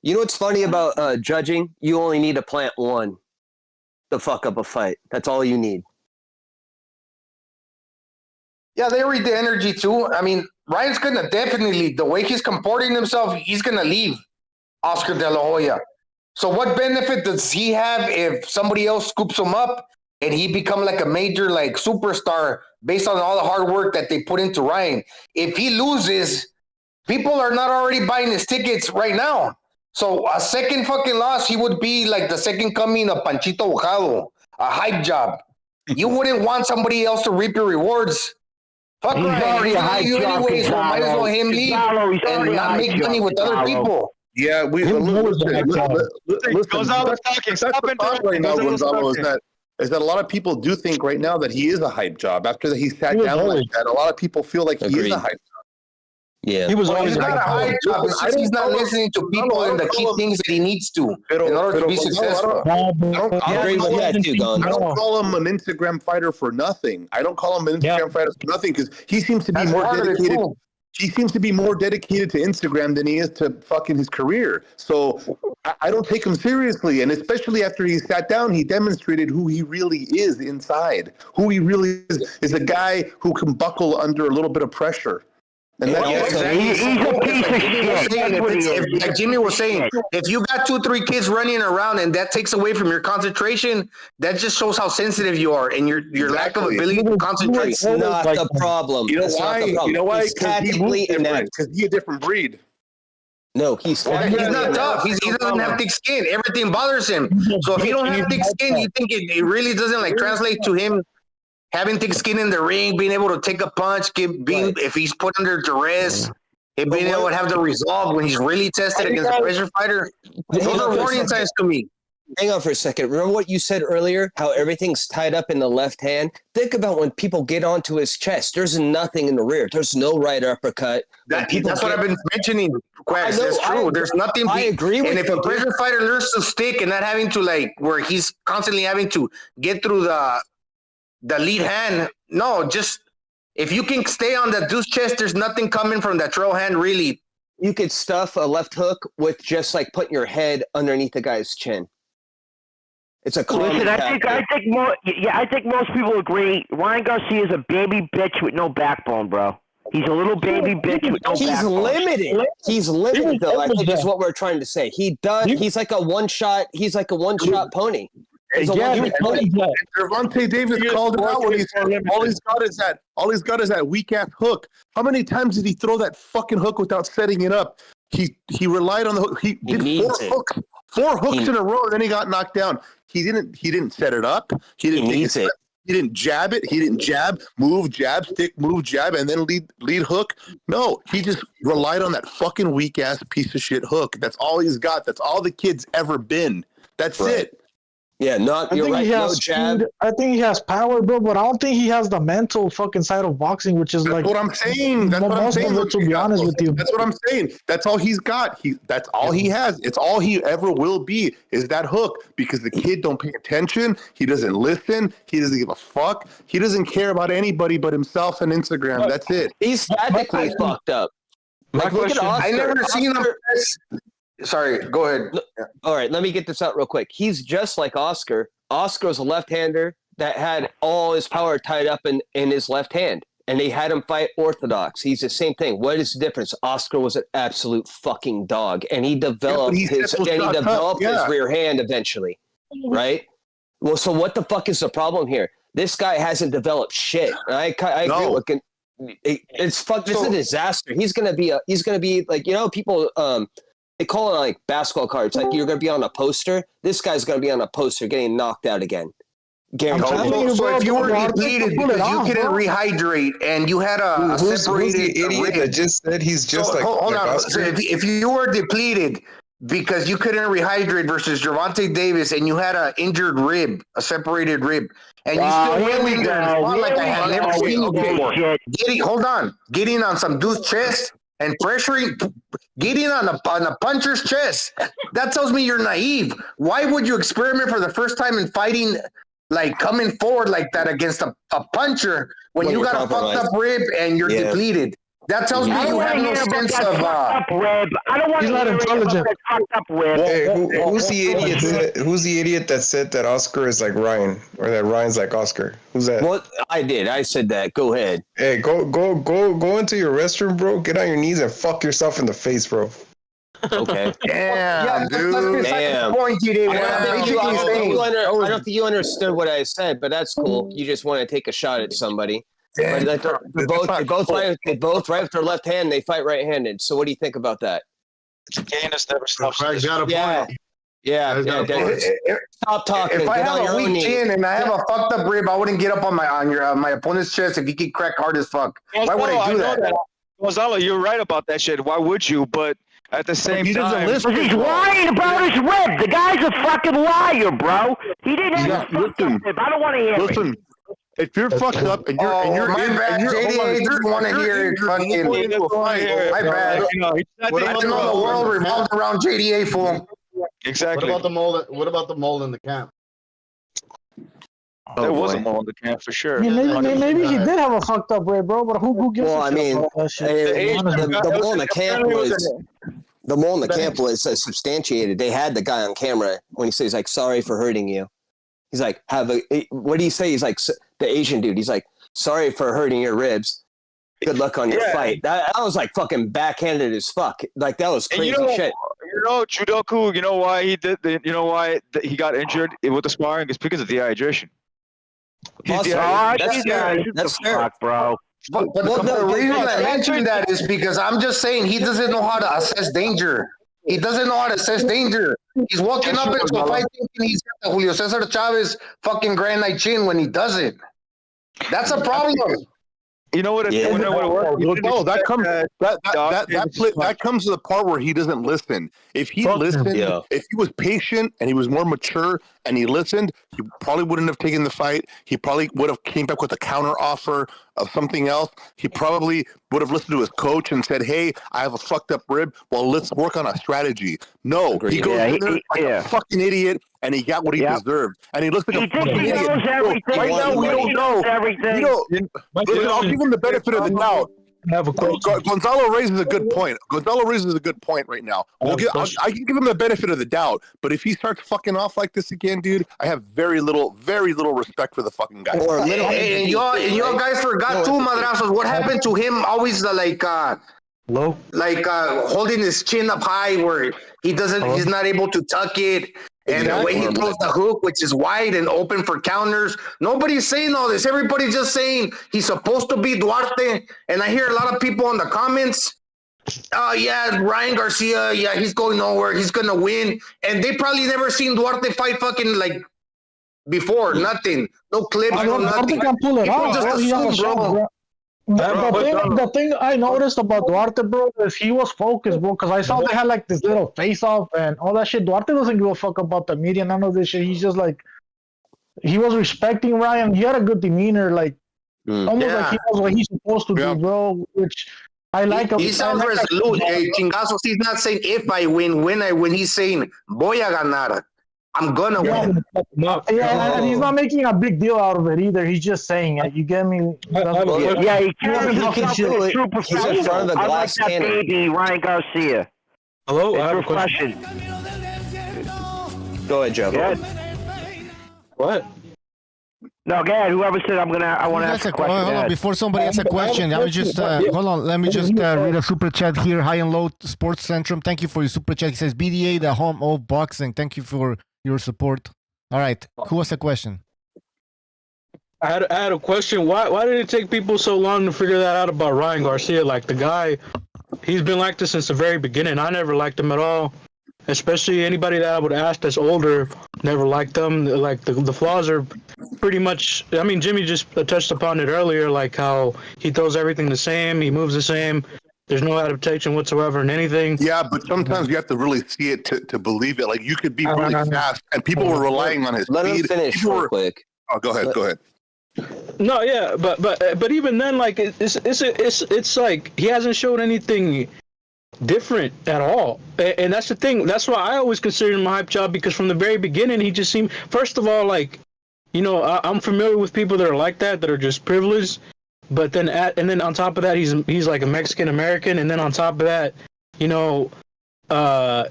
You know what's funny about judging? You only need to plant one to fuck up a fight. That's all you need. Yeah, they read the energy too. I mean, Ryan's gonna definitely, the way he's comporting himself, he's gonna leave Oscar De La Hoya. So what benefit does he have if somebody else scoops him up and he become like a major like superstar based on all the hard work that they put into Ryan? If he loses, people are not already buying his tickets right now. So a second fucking loss, he would be like the second coming of Panchito Bojado, a hype job. You wouldn't want somebody else to reap your rewards. Fuck Ryan, he's already you anyways, so might as well him leave and not make money with other people. Yeah, listen, Gonzalo's talking. Stop it right now, Gonzalo, is that a lot of people do think right now that he is a hype job. After he sat down like that, a lot of people feel like he is a hype job. Yeah, he was always he's not a hype job. It's just he's not listening to people and the key things that he needs to in order to be successful. I don't call him an Instagram fighter for nothing. I don't call him an Instagram fighter for nothing because he seems to be more dedicated. He seems to be more dedicated to Instagram than he is to fucking his career. So I don't take him seriously. And especially after he sat down, he demonstrated who he really is inside. Who he really is a guy who can buckle under a little bit of pressure. And that's he's a piece of shit. Like Jimmy was saying, if you got 2-3 kids running around and that takes away from your concentration, that just shows how sensitive you are and your lack of ability to concentrate. It's not the problem. You know why? You know why? He's tactically inept. Because he's a different breed. No, he's not tough. He doesn't have thick skin. Everything bothers him. So if you don't have thick skin, you think it really doesn't like translate to him having thick skin in the ring, being able to take a punch, if he's put under duress, and being able to have the resolve when he's really tested against a pressure fighter. Those are warning signs to me. Hang on for a second. Remember what you said earlier, how everything's tied up in the left hand? Think about when people get onto his chest. There's nothing in the rear. There's no right uppercut. That's what I've been mentioning, Quax. That's true. There's nothing. I agree with you. And if a pressure fighter learns to stick and not having to where he's constantly having to get through the lead hand, no, just If you can stay on that deuce chest, there's nothing coming from that trail hand, really. You could stuff a left hook with just like putting your head underneath the guy's chin. It's a common Listen, I think most people agree. Ryan Garcia is a baby bitch with no backbone, bro. He's a little baby bitch with no backbone. He's limited, though. I think is what we're trying to say. He does. He's like a one shot. He's like a one shot pony. He's a one-trick pony. Gervonta Davis called him out when he said all he's got is that weak ass hook. How many times did he throw that fucking hook without setting it up? He relied on the hook. He did four hooks in a row, and then he got knocked down. He didn't set it up. He didn't jab it. He didn't jab, move, jab, stick, move, jab, and then lead hook. No, he just relied on that fucking weak ass piece of shit hook. That's all he's got. That's all the kid's ever been. That's it. Yeah, you're right. No jab. I think he has power, bro, but I don't think he has the mental fucking side of boxing, which is what I'm saying. That's what I'm saying. To be honest with you, that's what I'm saying. That's all he's got. That's all he has. It's all he ever will be is that hook. Because the kid don't pay attention. He doesn't listen. He doesn't give a fuck. He doesn't care about anybody but himself and Instagram. That's it. He's tactically fucked up. Like, look at Oscar. I never seen him. Sorry, go ahead. All right, let me get this out real quick. He's just like Oscar. Oscar was a left-hander that had all his power tied up in his left hand, and they had him fight orthodox. He's the same thing. What is the difference? Oscar was an absolute fucking dog, and he developed his rear hand eventually, right? Well, so what the fuck is the problem here? This guy hasn't developed shit. I agree with it's fuck. This is a disaster. He's gonna be like, you know, people they call it like basketball cards. Like you're going to be on a poster. This guy's going to be on a poster getting knocked out again. Guaranteed. So if you were depleted because you couldn't rehydrate and you had a separated idiot that just said he's just like hold on. So if you were depleted because you couldn't rehydrate versus Gervonta Davis and you had an injured rib, a separated rib, and you still went in there and fought like I had never seen you before. Getting on some dude's chest and pressuring, getting on a puncher's chest. That tells me you're naive. Why would you experiment for the first time in fighting, like coming forward like that against a puncher when you got a fucked up rib and you're depleted? That tells me you have no sense of. I don't want to hear about that fucked up rib. Hey, who's the idiot that said that Oscar is like Ryan, or that Ryan's like Oscar? Who's that? Well, I did. I said that. Go ahead. Hey, go into your restroom, bro. Get on your knees and fuck yourself in the face, bro. Okay. Damn, dude. Damn. Point you did. I don't think you understood what I said, but that's cool. You just want to take a shot at somebody. But like they both fight with their left hand. They fight right-handed. So what do you think about that? Gainus never stops. Yeah. Stop talking. If I have a weak chin and I have a fucked up rib, I wouldn't get up on my opponent's chest if he could crack hard as fuck. Why would I do that? Gonzalo, you're right about that shit. Why would you? But at the same time, he's lying about his rib. The guy's a fucking liar, bro. He didn't have a fucked up rib. I don't want to hear it. If you're fucked up and you're JDA doesn't want to hear it. Fucking my bad. I didn't know the world revolved around JDA for. Exactly. What about the mole in the camp? There was a mole in the camp for sure. Maybe he did have a fucked up rib, bro. But who gives a shit about that shit? The mole in the camp was. The mole in the camp was substantiated. They had the guy on camera when he says like, "Sorry for hurting you." He's like, what do you say? He's like, the Asian dude. He's like, sorry for hurting your ribs. Good luck on your fight. That was like fucking backhanded as fuck. Like that was crazy shit. You know, Judoku, you know why he did why he got injured with the sparring? It's because of dehydration. That's fair, bro. But the reason I mentioned that is because I'm just saying he doesn't know how to assess danger. He doesn't know how to assess danger. He's walking up into a fight thinking he's got the Julio Cesar Chavez fucking Grand Night chin when he doesn't. That's a problem. You know what? That comes to the part where he doesn't listen. If he listened, if he was patient and he was more mature and he listened, he probably wouldn't have taken the fight. He probably would have came back with a counter offer of something else. He probably would have listened to his coach and said, "Hey, I have a fucked up rib. Well, let's work on a strategy." No, he goes in there like a fucking idiot and he got what he deserved. And he looks like He a thinks fucking he idiot. knows everything. Right now, we don't know. Everything. Listen, I'll give him the benefit of the doubt. Gonzalo raises a good point. Gonzalo raises a good point right now. I can give him the benefit of the doubt, but if he starts fucking off like this again, dude, I have very little respect for the fucking guy. And y'all guys forgot too, madrazos. What happened to him? Always holding his chin up high, where he's not able to tuck it. And the way he throws the hook, which is wide and open for counters. Nobody's saying all this. Everybody's just saying he's supposed to be Duarte. And I hear a lot of people in the comments, oh, yeah, Ryan Garcia, yeah, he's going nowhere. He's going to win. And they probably never seen Duarte fight fucking before. Nothing. No clips, no nothing. Duarte can pull it off, just assume, bro. The thing I noticed about Duarte, bro, is he was focused, bro, because I saw they had this little face-off and all that shit. Duarte doesn't give a fuck about the media, none of this shit. He's just he was respecting Ryan. He had a good demeanor, almost like he knows what he's supposed to do, bro, which I like. He sounds resolute. Chingazos, he's not saying if I win, when I win. He's saying, voy a ganar. I'm gonna win. And he's not making a big deal out of it either. He's just saying it. You get me? He can do it. He's in front of the glass cannon. Baby, Ryan Garcia. Hello, I have a question. Go ahead, Joe. What? No, go ahead. Whoever said I want to ask a question. Hold on, before somebody asks a question, let me just hold on. Let me just read a super chat here. High and Low Sports Centrum. Thank you for your super chat. He says BDA, the home of boxing. Thank you for your support. All right, who has a question? I had a question. Why did it take people so long to figure that out about Ryan Garcia? The guy, he's been like this since the very beginning. I never liked him at all. Especially anybody that I would ask that's older, never liked them. The flaws are pretty much. I mean, Jimmy just touched upon it earlier, how he throws everything the same, he moves the same. There's no adaptation whatsoever in anything. Yeah, but sometimes you have to really see it to believe it. You could be really fast, and people were relying on his speed. Let him finish real quick. Oh, go ahead. No, yeah, but even then, it's he hasn't showed anything different at all, and that's the thing. That's why I always consider him a hype job, because from the very beginning he just seemed. First of all, I'm familiar with people that are like that are just privileged. But then, and then on top of that, he's like a Mexican American, and then on top of that,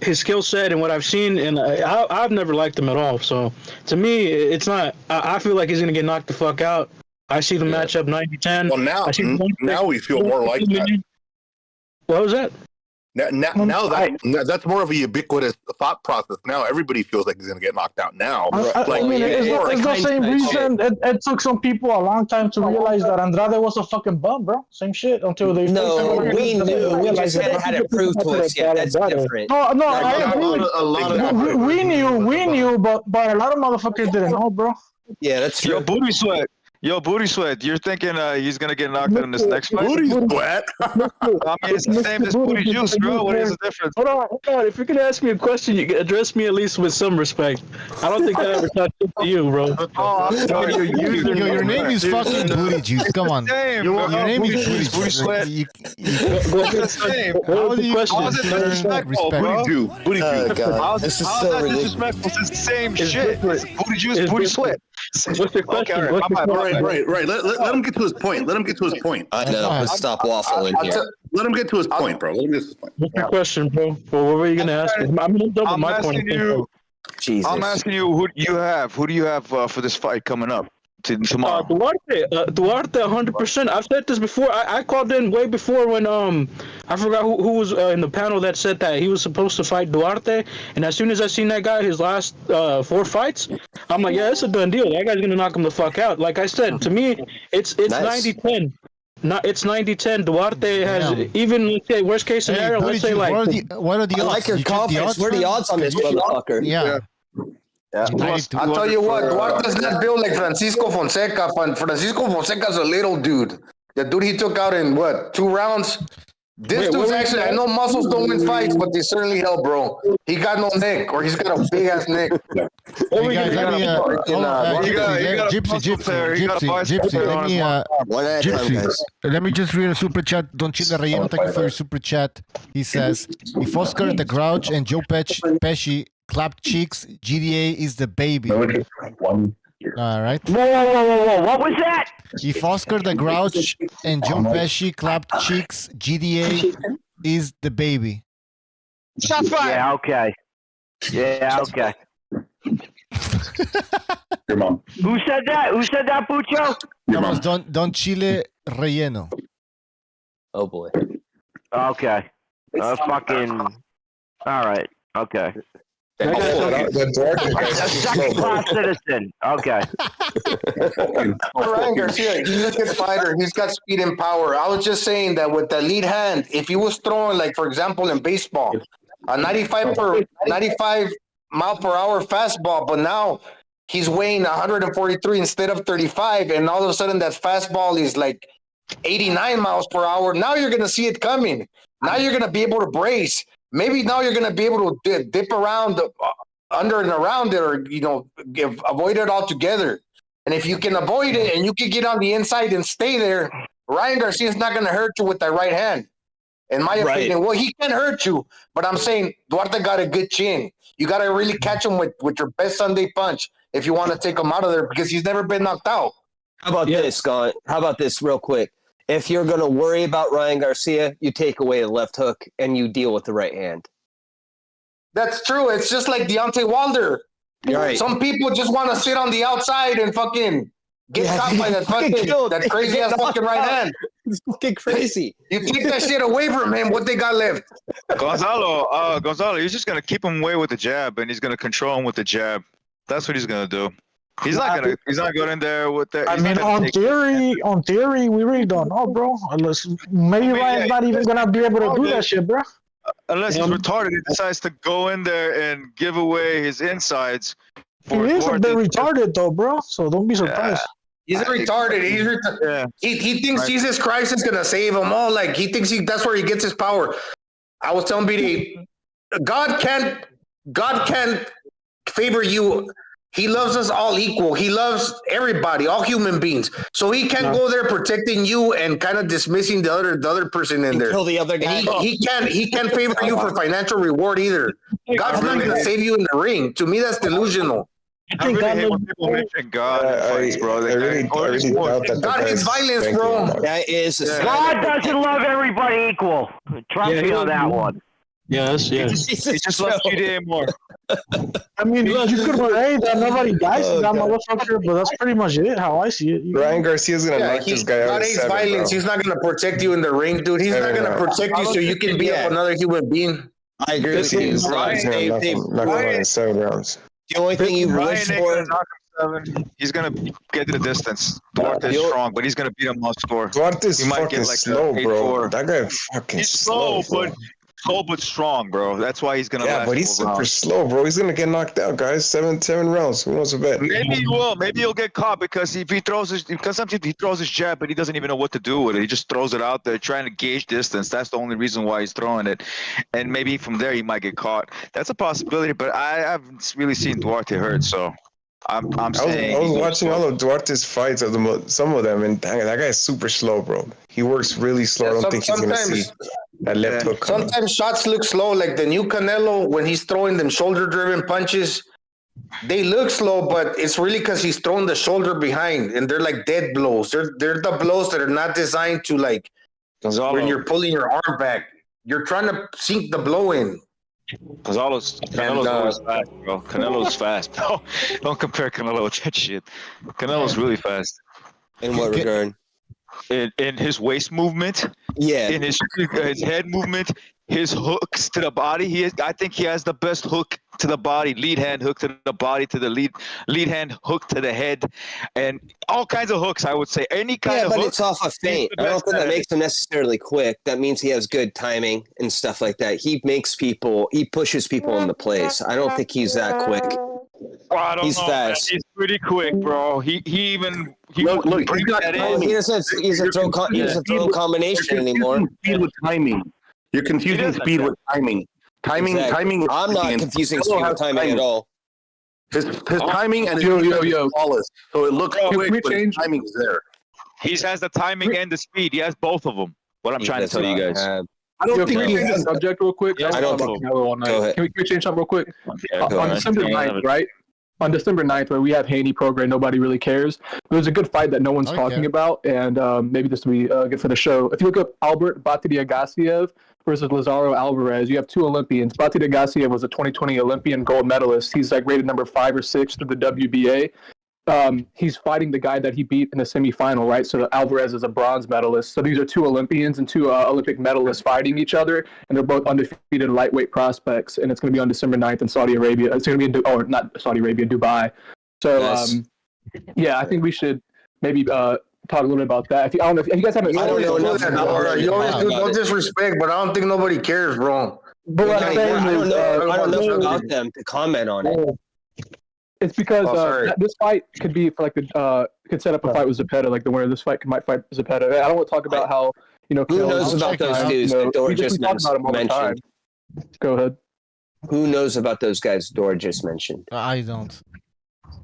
his skill set and what I've seen, and I've never liked him at all. So to me, it's not. I feel like he's gonna get knocked the fuck out. I see the matchup 90-10. Well, now we feel more like that. What was that? Now that's more of a ubiquitous thought process. Now everybody feels like he's going to get knocked out now. It's the same reason. It took some people a long time to realize that Andrade was a fucking bum, bro. Same shit until they. No, we knew. We just had it proved to us. Yeah, that's different. No, I agree. We knew, but a lot of motherfuckers didn't know, bro. Yeah, that's true. Booty sweat. You're thinking he's gonna get knocked out in this next fight? Booty sweat. I mean, it's the same as booty juice, bro. What is the difference? Hold on. If you're gonna ask me a question, you can address me at least with some respect. I don't think I ever talked to you, bro. Your name is fucking Booty Juice. Come on. Your name is Booty Sweat. How do you respect? Booty Juice. This is so ridiculous. It's the same shit. Booty Juice, Booty Sweat. What's your question? Right. Let him get to his point. I know. Let's stop waffling here. Let him get to his point, bro. What's your question, bro? Well, what were you gonna ask? I'm asking you. Jesus. I'm asking you, who do you have? Who do you have for this fight coming up tomorrow? Duarte, 100%. I've said this before. I called in way before when I forgot who was in the panel that said that he was supposed to fight Duarte, and as soon as I seen that guy his last 4 fights, I'm like, yeah, it's a done deal. That guy's gonna knock him the fuck out. Like I said, to me, it's nice. 90-10. It's 90-10. Duarte has even, let's say, worst case scenario. Let's say what are the odds? I like your confidence. What are the odds on this motherfucker? Yeah. I'll tell you what, Duarte's not built like Francisco Fonseca. Francisco Fonseca's a little dude. The dude he took out in 2 rounds? This dude's actually, I know muscles don't win fights, but they certainly help, bro. He got no neck, or he's got a big ass neck. Let me just read a super chat. Don Chile Relleno, thank you for your super chat. He says, if Oscar the Grouch and Joe Pesci clapped cheeks. GDA is the baby. All right. Whoa. What was that? If Oscar the Grouch and John Pesci clapped cheeks, GDA is the baby. Shots fired. Yeah, okay. Yeah, okay. Your mom. Who said that? Who said that, Bucho? Vamos, Don Chile Relleno. Oh boy. Okay. Fucking. All right. Okay. The A second-class citizen. Okay. Ryan Garcia, he's a good fighter. He's got speed and power. I was just saying that with the lead hand, if he was throwing, like, for example, in baseball, a 95 mile per hour fastball, but now he's weighing 143 instead of 35, and all of a sudden that fastball is like 89 miles per hour. Now you're going to see it coming. Now you're going to be able to brace. Maybe now you're going to be able to dip around under and around it, or, avoid it altogether. And if you can avoid it and you can get on the inside and stay there, Ryan Garcia is not going to hurt you with that right hand, in my opinion. Well, he can hurt you, but I'm saying Duarte got a good chin. You got to really catch him with your best Sunday punch if you want to take him out of there, because he's never been knocked out. How about this, Scott? How about this real quick? If you're going to worry about Ryan Garcia, you take away the left hook and you deal with the right hand. That's true. It's just like Deontay Wilder. Right. Some people just want to sit on the outside and fucking get caught by that crazy ass fucking right hand. It's fucking crazy. You take that shit away from him, what they got left? Gonzalo, he's just gonna keep him away with the jab, and he's gonna control him with the jab. That's what he's gonna do. He's not going in there with that. I mean, on theory, we really don't know, bro. Unless Ryan's not even gonna be able to do that shit, bro. Unless he's retarded, he decides to go in there and give away his insides. He is a bit retarded, though, bro. So don't be surprised. He's retarded. He thinks Jesus Christ is gonna save him all. Like, he thinks that's where he gets his power. I was telling BD, God can't favor you. He loves us all equal. He loves everybody, all human beings. So he can't go there protecting you and kind of dismissing the other person in there. Kill the other guy. He can't favor you for financial reward either. God's not going to save you in the ring. To me, that's delusional. I really hate when people mention God in fights, bro. I really doubt that. God hates violence, bro. That is. God doesn't love everybody equal. Trust me on that one. Yes. He just loves GDA more. I mean, you could say that nobody dies in that motherfucker, but that's pretty much it, how I see it. Ryan Garcia's going to knock this guy out. God hates violence. He's not going to protect you in the ring, dude. He's not going to protect you so you can beat up another human being. I agree with you. Ryan in 7 rounds. The only thing you wish for... He's gonna get to the distance. Duarte's strong, but he's gonna beat him on score. Duarte's fucking slow, bro. That guy fucking he's slow, but strong, bro. That's why he's gonna. Yeah, but he's super slow, bro. He's gonna get knocked out, guys. Seven rounds. Who knows a bet? Maybe he will. Maybe he'll get caught because sometimes he throws his jab, but he doesn't even know what to do with it. He just throws it out there, trying to gauge distance. That's the only reason why he's throwing it, and maybe from there he might get caught. That's a possibility, but I haven't really seen Duarte hurt, so. I'm saying I was watching all of Duarte's fights of some of them, and dang, that guy's super slow, bro. He works really slow. I don't think he's gonna see that left hook. Sometimes shots look slow, like the new Canelo when he's throwing them shoulder-driven punches. They look slow, but it's really because he's throwing the shoulder behind, and they're like dead blows. They're the blows that are not designed to like when you're pulling your arm back. You're trying to sink the blow in. Canelo's always fast, bro. Canelo's fast. Don't compare Canelo with that shit. Canelo's really fast. In what regard? In his waist movement. Yeah. In his head movement, his hooks to the body. I think he has the best hook to the body, lead hand hook to the body, to the lead hand hook to the head, and all kinds of hooks, I would say. Any kind of hook. Yeah, but it's off a feint. I don't think that makes him necessarily quick. That means he has good timing and stuff like that. He pushes people into place. I don't think he's that quick. I don't know, fast. Man. He's pretty quick, bro. He look, he got timing. He doesn't throw combination anymore. Speed with timing. You're confusing speed with timing. Timing. I'm not confusing speed with timing at all. His timing and his flawless. So it looks quick, but his timing is there. He has the timing and the speed. He has both of them. What I'm trying to tell you guys. I don't think we change the subject real quick. I don't think. Go ahead. Can we change something real quick? Yeah, go On ahead. December 9th, right? On December 9th, where we have Haney, Prograis, nobody really cares. There's a good fight that no one's talking about, and maybe this will be good for the show. If you look up Albert Batista versus Lazaro Alvarez, you have two Olympians. Batista was a 2020 Olympian gold medalist. He's like rated number 5 or 6 through the WBA. He's fighting the guy that he beat in the semifinal, right? So Alvarez is a bronze medalist. So these are two Olympians and two Olympic medalists fighting each other, and they're both undefeated lightweight prospects. And it's going to be on December 9th in Saudi Arabia. It's going to be in not Saudi Arabia, Dubai. So yeah, I think we should maybe talk a little bit about that. If you, I don't know if you guys haven't. You always do no disrespect, but I don't think nobody cares, bro. But I don't know about them to comment on it. It's because this fight could be for like could set up a fight with Zepeda. Like the winner of this fight might fight Zepeda. I don't want to talk about how who knows about those dudes that Dora just mentioned. Go ahead. Who knows about those guys Dora just mentioned? I don't.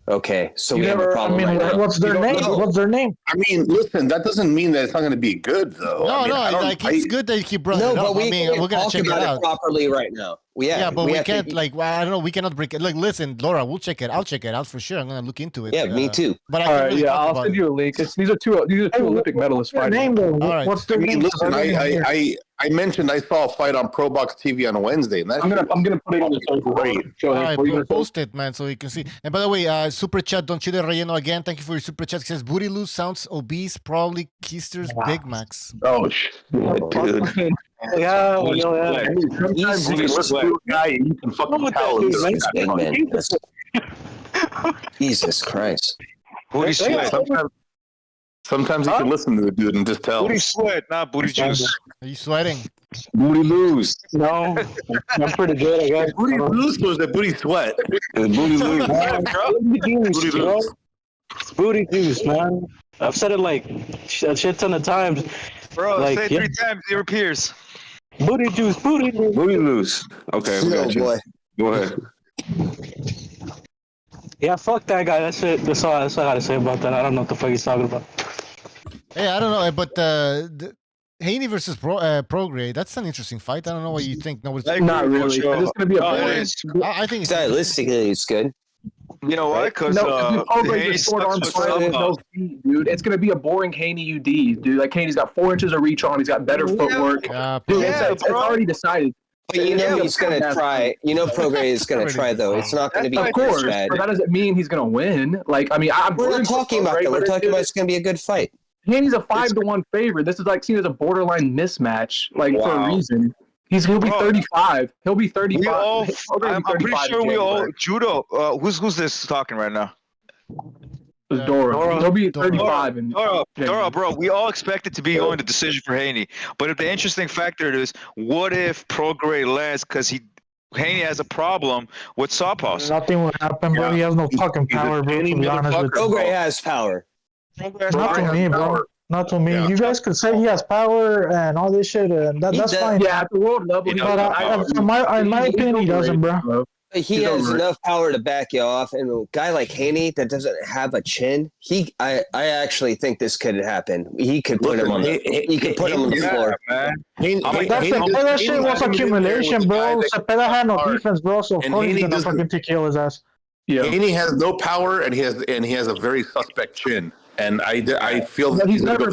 Okay, so we have a problem right now. What's their name? What's their name? I mean, listen, that doesn't mean that it's not going to be good, though. It's good that you keep brought it up. But we we're gonna check it out properly right now. Yeah, but we can't I don't know. We cannot break it. Like, listen, Laura, we'll check it. I'll check it out for sure. I'm gonna look into it. Yeah, me too. But I'll send you a link. These are two Olympic medalists fighting. All right. What's their name? Listen, I mentioned I saw a fight on Pro Box TV on Wednesday, and I'm gonna put it on the social. Great. Go ahead. All right, post it, man, so you can see. And by the way, super chat, Don Chile Relleno again. Thank you for your super chat. It says booty loose sounds obese, probably Keister's Big Macs. Oh shit, dude. Yeah. Sometimes you listen to a guy and you can fucking tell. Jesus Christ. Booty sweat. Sometimes you can listen to the dude and just tell. Booty sweat, not booty juice. Are you sweating? Booty loose. No, I'm pretty good, I guess. Booty loose was the booty sweat. Booty loose. Booty loose. It's booty juice, man. I've said it like a shit ton of times. Bro, say it 3 times, it appears. Booty juice, booty loose. Booty loose. Okay, we got you. Boy. Go ahead. Yeah, fuck that guy. That's it. That's all I gotta say about that. I don't know what the fuck he's talking about. Hey, I don't know, but Haney versus Prograis, that's an interesting fight. I don't know what you think. Not really. It's going to be a I think stylistically it's good. You know why? Because Haney's short arm dude. It's going to be a boring Haney UD, dude. Like Haney's got 4 inches of reach on. He's got better footwork. Dude, it's already decided. But he's going to try. Prograis is going to try, though. It's not going to be of course, bad. But that doesn't mean he's going to win. Like, I mean, we're not talking about that. We're talking about it's going to be a good fight. Haney's a 5-1 favorite. This is like seen as a borderline mismatch, for a reason. He'll be 35. He'll be 35. I'm pretty sure we all judo. Who's this talking right now? Dora. He'll be 35. Dora, bro. We all expect it to be going to decision for Haney. But if the interesting factor is, what if Prograis lands because Haney has a problem with southpaws? Nothing will happen, bro. He has no fucking power, bro. To be honest with you. Prograis has power. Not to me, bro. Not to me. Yeah. You guys could say he has power and all this shit, and that's fine. Yeah, at the world level. But in my opinion, he doesn't, bro. He has enough power to back you off, and a guy like Haney that doesn't have a chin, I actually think this could happen. He could put him on the floor. That shit was accumulation, bro. Cepeda had no defense, bro. So of course he's gonna fucking kill his ass. Yeah, Haney has no power, and he has a very suspect chin. And I feel that he's never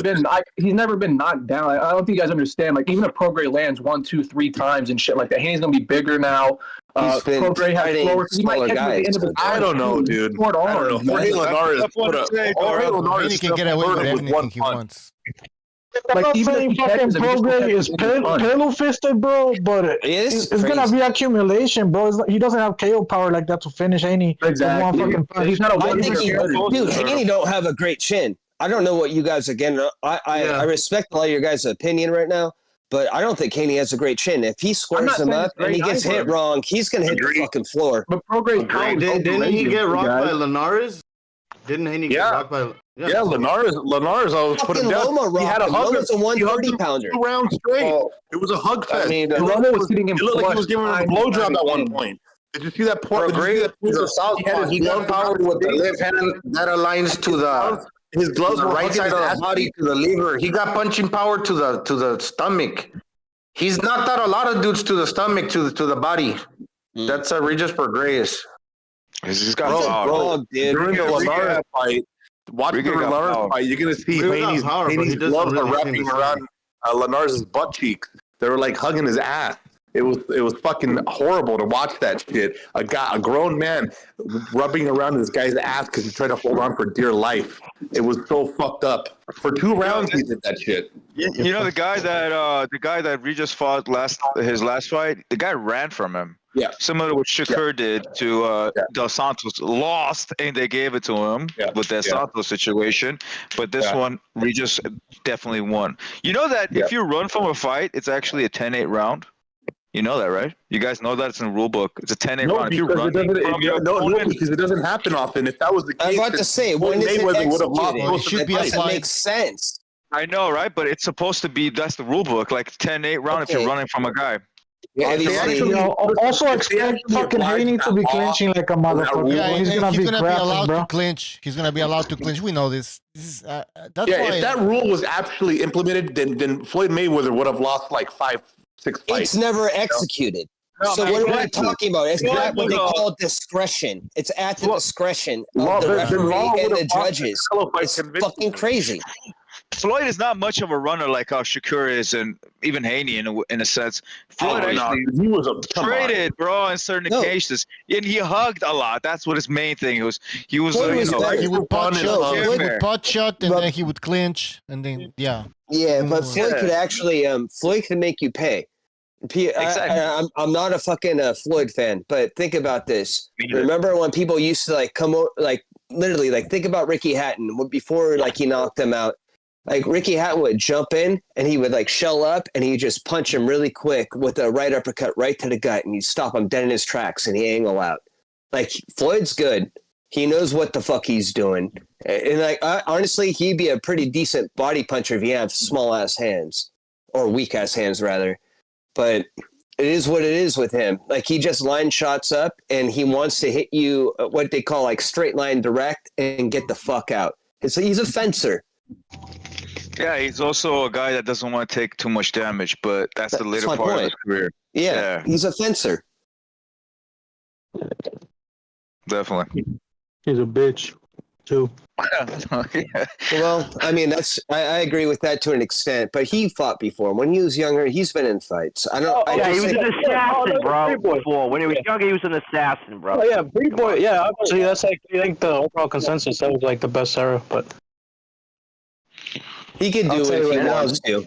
been knocked down. I don't think you guys understand. Like, even if Prograis lands 1, 2, 3 times and shit like that, Haney's gonna be bigger now. Prograis has slower. He might catch at the end of his I don't know, dude. Short arms. Jorge Linares can get away with anything he wants. Like, even if fucking Prograis is pillow fisted, bro, but it's gonna be accumulation, bro. He doesn't have KO power like that to finish Haney. Exactly. He's not a dude, Haney don't have a great chin. I don't know what you guys again. I respect a lot of your guys' opinion right now, but I don't think Haney has a great chin. If he squares him up and he gets hit wrong, he's gonna hit the fucking floor. But Prograis, didn't he get rocked by Linares? Didn't Haney get rocked by? Yeah, Linares always put him down. He had a hug. Loma's a 130-pounder. 2 rounds straight. It was a hug fest. I mean, Loma was hitting him. It looked like he was giving him a blowjob at one point. Did you see that point? He got power with the left hand that aligns to his gloves were right side of the body to the liver. He got punching power to the stomach. He's knocked out a lot of dudes to the stomach, to the body. That's Regis Prograis. He's got dog, dude. During the Linares fight, watch the Linares fight. You're gonna see Haney's gloves are wrapping around Linares' butt cheeks. They were like hugging his ass. It was fucking horrible to watch that shit. A grown man rubbing around this guy's ass because he tried to hold on for dear life. It was so fucked up. For 2 rounds, he did that shit. You know the guy that Regis fought his last fight. The guy ran from him. Yeah. Similar to what Shakur did to Dos Santos. Lost and they gave it to him with that Santos situation. But this one, Regis definitely won. You know that if you run from a fight, it's actually a 10-8 round. You know that, right? You guys know that it's in the rule book. It's a 10-8 round. If you run because it doesn't happen often. If that was the case, I was about to say, when is it Mayweather would have lost. executed? Most of the That doesn't fights. make sense. I know, right? But it's supposed to be, that's the rule book, like 10-8 round if you're running from a guy. Obviously, Also expect fucking Haney to be clinching like a motherfucker. Yeah, He's gonna be grappling, allowed bro. to clinch. He's gonna be allowed to clinch. We know this. This is, that's Yeah, why if that rule was actually implemented, then Floyd Mayweather would have lost like 5-6 fights. it's never executed. So what are we talking about? It's not what they call discretion. It's at the discretion of the referee and the judges. It's fucking crazy. Floyd is not much of a runner like how Shakur is, and even Haney in a sense. Floyd actually he was a traded, bro, in certain cases, and he hugged a lot. That's what his main thing was. He was, he would pot shot, and then he would clinch, and then Yeah, but Floyd could actually, Floyd can make you pay. I'm not a fucking Floyd fan, but think about this. Remember when people used to literally think about Ricky Hatton before he knocked him out. Like Ricky Hatton would jump in and he would shell up and he'd just punch him really quick with a right uppercut right to the gut and he'd stop him dead in his tracks and he angle out. Floyd's good. He knows what the fuck he's doing. And honestly, he'd be a pretty decent body puncher if he had small ass hands or weak ass hands rather. But it is what it is with him. He just line shots up and he wants to hit you what they call straight line direct and get the fuck out. He's a fencer. Yeah, he's also a guy that doesn't want to take too much damage, but that's the later part of his career. Yeah, he's a fencer. Definitely. He's a bitch, too. Well, I mean, I agree with that to an extent, but he fought before. When he was younger, he's been in fights. He was an assassin, bro. Before when he was younger, he was an assassin, bro. Oh yeah, Pretty Boy. Yeah, obviously that's I think the overall consensus. That was the best era, but he can do it if he wants to.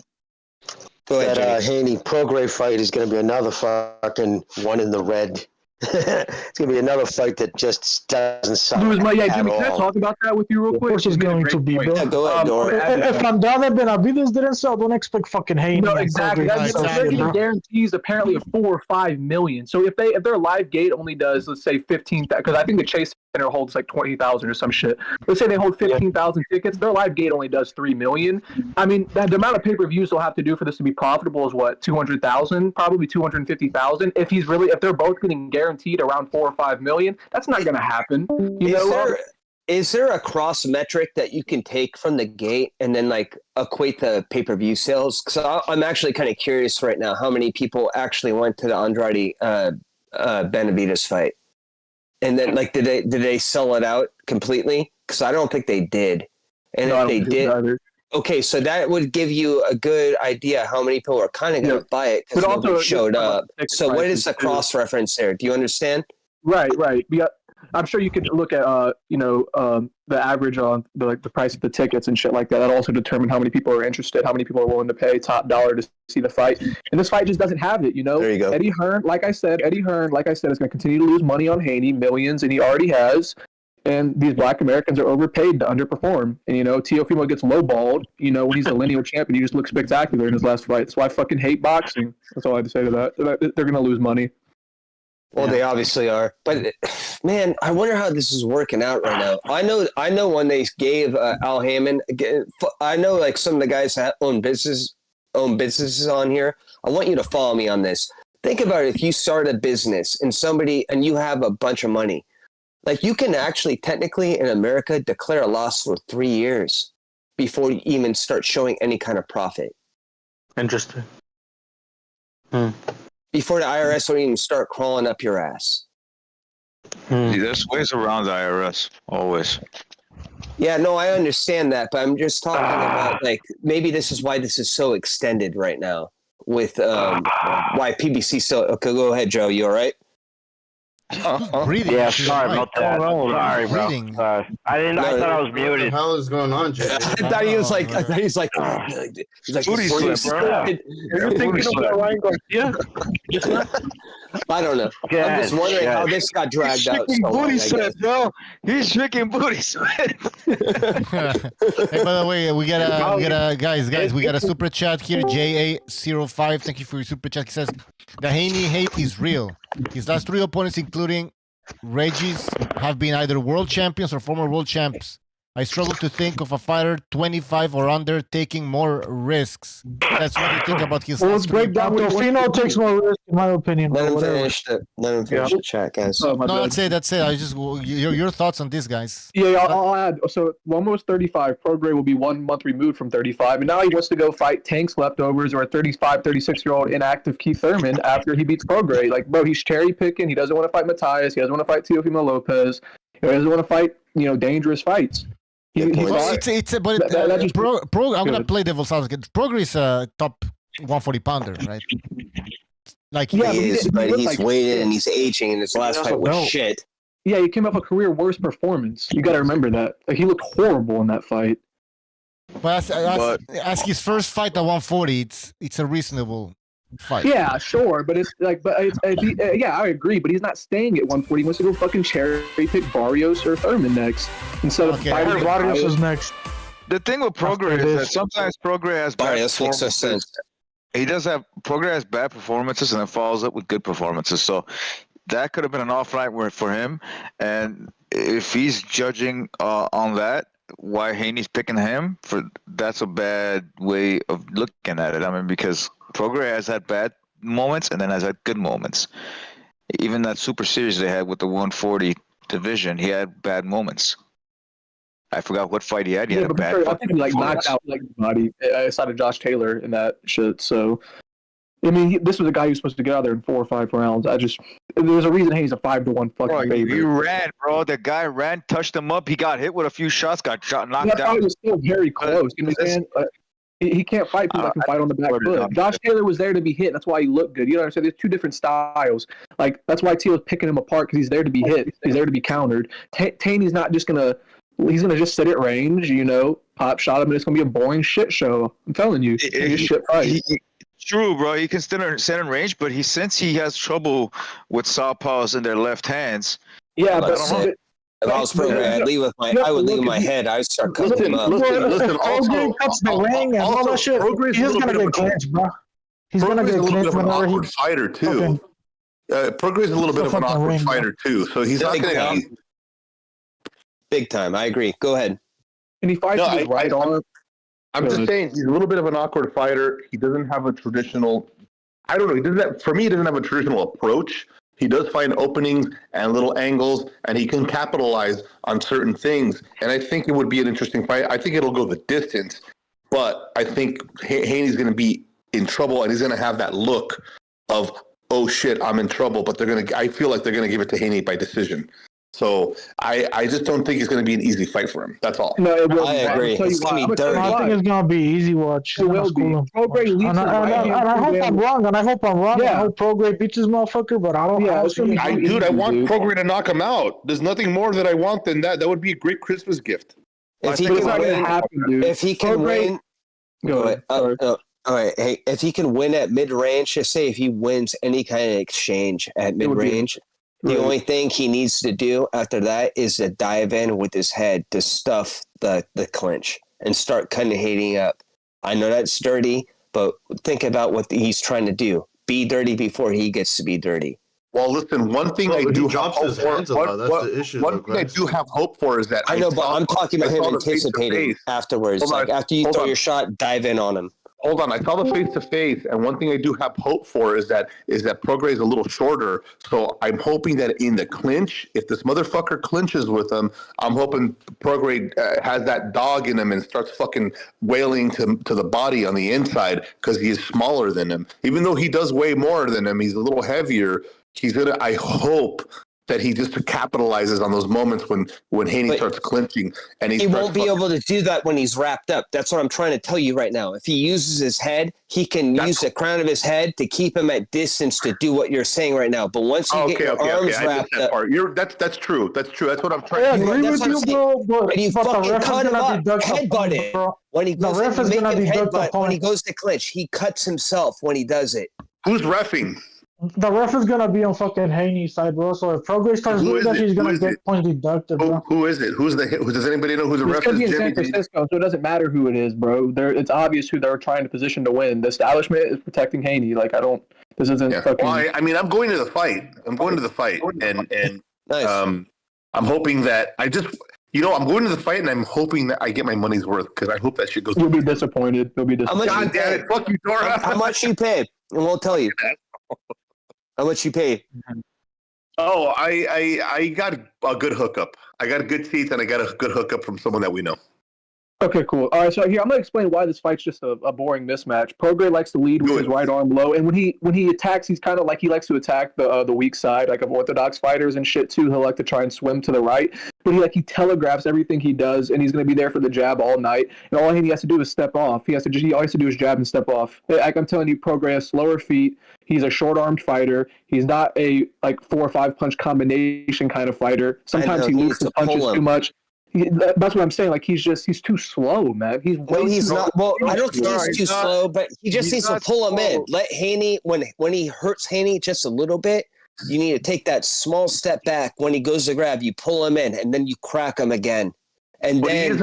Go ahead, that Haney Prograis fight is going to be another fucking one in the red. It's going to be another fight that just doesn't suck. Jimmy, at can I all. talk about that with you real quick? Of course it's going to be, bro. Yeah, go ahead, Dora. If Andrade Benavides didn't sell, don't expect fucking Haney. No, exactly. They're getting guarantees apparently of $4 or $5 million. So if their live gate only does, let's say 15,000, because I think the Chase Center holds 20,000 or some shit. Let's say they hold 15,000 tickets. Their live gate only does $3 million. I mean, the amount of pay-per-views they'll have to do for this to be profitable is what, 200,000, probably 250,000. If they're both getting guaranteed around $4 or $5 million, that's not going to happen. Is there a cross metric that you can take from the gate and then equate the pay-per-view sales? Because I'm actually kind of curious right now how many people actually went to the Andrade Benavides fight, and then did they sell it out completely? Because I don't think they did. And if they did, okay, so that would give you a good idea how many people are kind of going to buy it because nobody showed up. So what is the cross reference there? Do you understand? Right. Yeah, I'm sure you could look at the average on the price of the tickets and shit like that. That also determine how many people are interested, how many people are willing to pay top dollar to see the fight. And this fight just doesn't have it. There you go. Eddie Hearn, like I said, is going to continue to lose money on Haney, millions, and he already has. And these black Americans are overpaid to underperform. And, Teofimo gets lowballed, when he's a lineal champion. He just looks spectacular in his last fight. That's why I fucking hate boxing. That's all I have to say to that. They're going to lose money. Well, they obviously are. But, man, I wonder how this is working out right now. I know when they gave Al Haymon, I know, some of the guys that own businesses on here. I want you to follow me on this. Think about it. If you start a business and you have a bunch of money, you can actually technically in America declare a loss for 3 years before you even start showing any kind of profit. Interesting. before the IRS will even start crawling up your ass. There's ways around the IRS, always. Yeah, no, I understand that, but I'm just talking about like maybe this is why this is so extended right now with why PBC so. Okay, go ahead, Joe. You all right? Breathing. Yeah, sorry about that. Oh, Sorry, bro. breathing. Sorry. I thought I was muted. What the hell is going on, Jay? I thought he was like, he's like Booty sweat, bro. Are you thinking about Ryan Garcia? I don't know. I'm just wondering how this got dragged out. He's So long, booty I sweat, guess. bro. He's drinking booty sweat. Hey, by the way, we got a guys, we got a super chat here. JA05, thank you for your super chat. He says the Haney hate is real. His last 3 opponents, including Regis, have been either world champions or former world champs. I struggle to think of a fighter 25 or under taking more risks. That's what you think about his. Well, let's break down. Delfino takes more risk, in my opinion. Let him Whatever. finish the chat, guys. No, that's it. I just your thoughts on this, guys. Yeah, I'll add. So Lomo was 35. Prograis will be 1 month removed from 35, and now he wants to go fight Tank's leftovers or a 35, 36-year-old inactive Keith Thurman after he beats Prograis. Like, bro, he's cherry picking. He doesn't want to fight Matthias. He doesn't want to fight Teofimo Lopez. He doesn't want to fight dangerous fights. I'm gonna play devil's advocate. Prograis is a top 140 pounder, right? Like he is, but he's weighted and he's aging, and his last fight was shit. Yeah, he came off a career worst performance. You got to remember that. Like, he looked horrible in that fight. But as his first fight at 140, it's a reasonable fight. Yeah, sure, but yeah, I agree. But he's not staying at 140. He wants to go fucking cherry pick Barrios or Thurman next instead of fighting Barrios is next. The thing with Prograis is that sometimes Prograis has bad Barrios makes no sense. Prograis has bad performances and then follows up with good performances. So that could have been an off night for him. And if he's judging on that, why Haney's picking him that's a bad way of looking at it. I mean, because Prograis has had bad moments and then has had good moments. Even that super series they had with the 140 division, he had bad moments. I forgot what fight he had. He had a bad. I think he knocked out body aside of Josh Taylor in that shit. So, I mean, this was a guy who's supposed to get out there in 4 or 5 rounds. There's a reason he's a 5-1 fucking favorite. He ran, bro. The guy ran, touched him up. He got hit with a few shots, knocked down. That fight was still very close. You know what I'm saying? He can't fight people that can fight on the back foot. Josh Taylor was there to be hit. That's why he looked good. You know what I'm saying? There's 2 different styles. Like, that's why Teal's picking him apart, because he's there to be hit. He's there to be countered. Taney's not just going to – he's going to just sit at range, pop shot him, and it's going to be a boring shit show. I'm telling you. Shit fight. True, bro. He can sit in range, but since he has trouble with southpaws in their left hands. Yeah, but if I was Prograis, I'd leave with my head. I'd start cutting him up. Listen, also, cuts the ring and all that shit. He's gonna get clinched, bro. He's gonna get clinched whenever he fighter too. Prograis is a little bit of an awkward fighter too, so he's not gonna. Big time, I agree. Go ahead. And he fights with his right arm. I'm just saying he's a little bit of an awkward fighter. He doesn't have a traditional. I don't know. For me, he doesn't have a traditional approach. He does find openings and little angles, and he can capitalize on certain things. And I think it would be an interesting fight. I think it'll go the distance, but I think Haney's going to be in trouble, and he's going to have that look of, oh shit, I'm in trouble. But I feel like they're going to give it to Haney by decision. So I just don't think it's going to be an easy fight for him. That's all. No, it will. I agree. It's going to be dirty. I think it's going to be easy watch. It will be. Prograis leads I hope I'm wrong. Yeah. I hope Prograis beats this motherfucker, but I don't. Yeah, I want Prograis to knock him out. There's nothing more that I want than that. That would be a great Christmas gift. If he can win, go ahead. All right. Hey, if he can win at mid-range, just say if he wins any kind of exchange at mid-range. The only thing he needs to do after that is to dive in with his head to stuff the clinch and start cutting Haney up. I know that's dirty, but think about what he's trying to do. Be dirty before he gets to be dirty. Well, listen, one thing I do have hope for, one thing I do have hope for is that I know, but I'm talking about him anticipating afterwards. Like after you throw your shot, dive in on him. hold on. I saw the face to face, and one thing I do have hope for is that Prograis is a little shorter. So I'm hoping that in the clinch, if this motherfucker clinches with him, I'm hoping Prograis has that dog in him and starts fucking wailing to the body on the inside because he's smaller than him. Even though he does weigh more than him, he's a little heavier. He's gonna. I hope that he just capitalizes on those moments when Haney starts clinching, and he won't be able to do that when he's wrapped up. That's what I'm trying to tell you right now. If he uses his head, he can use the crown of his head to keep him at distance to do what you're saying right now. But once you get your arms wrapped up, that's true. That's true. That's what I'm trying. I agree with you, bro. But you fucking cut him up, headbutt it. When he goes, when he goes to clinch, he cuts himself when he does it. Who's reffing? The ref is gonna be on fucking Haney's side, bro. So if Prograis starts doing that, he's gonna get points deducted, bro. Who is it? Does anybody know who the ref is? It's in San Francisco, so it doesn't matter who it is, bro. It's obvious who they're trying to position to win. The establishment is protecting Haney. Like this isn't fucking. Well, I mean, I'm going to the fight. and nice. I'm hoping that I'm going to the fight, and I'm hoping that I get my money's worth because I hope that shit goes. You'll be disappointed. God damn it! Fuck you, Dora. How much you pay? And we'll tell you. How much you pay? Oh, I got a good hookup. I got a good seats, and I got a good hookup from someone that we know. Okay, cool. All right, so here I'm gonna explain why this fight's just a boring mismatch. Prograis likes to lead with his right arm low, and when he attacks, he's kind of like he likes to attack the weak side, like of orthodox fighters and shit too. He'll like to try and swim to the right, but he telegraphs everything he does, and he's gonna be there for the jab all night. And all he has to do is step off. All he has to do is jab and step off. Like I'm telling you, Prograis has slower feet. He's a short-armed fighter. He's not a 4 or 5 punch combination kind of fighter. Sometimes he loses the punches too much. That's what I'm saying. Like he's too slow, man. He's not. Well, I don't think he's too slow, but he just needs to pull him in. Let Haney when he hurts Haney just a little bit. You need to take that small step back. When he goes to grab, you pull him in, and then you crack him again. And but then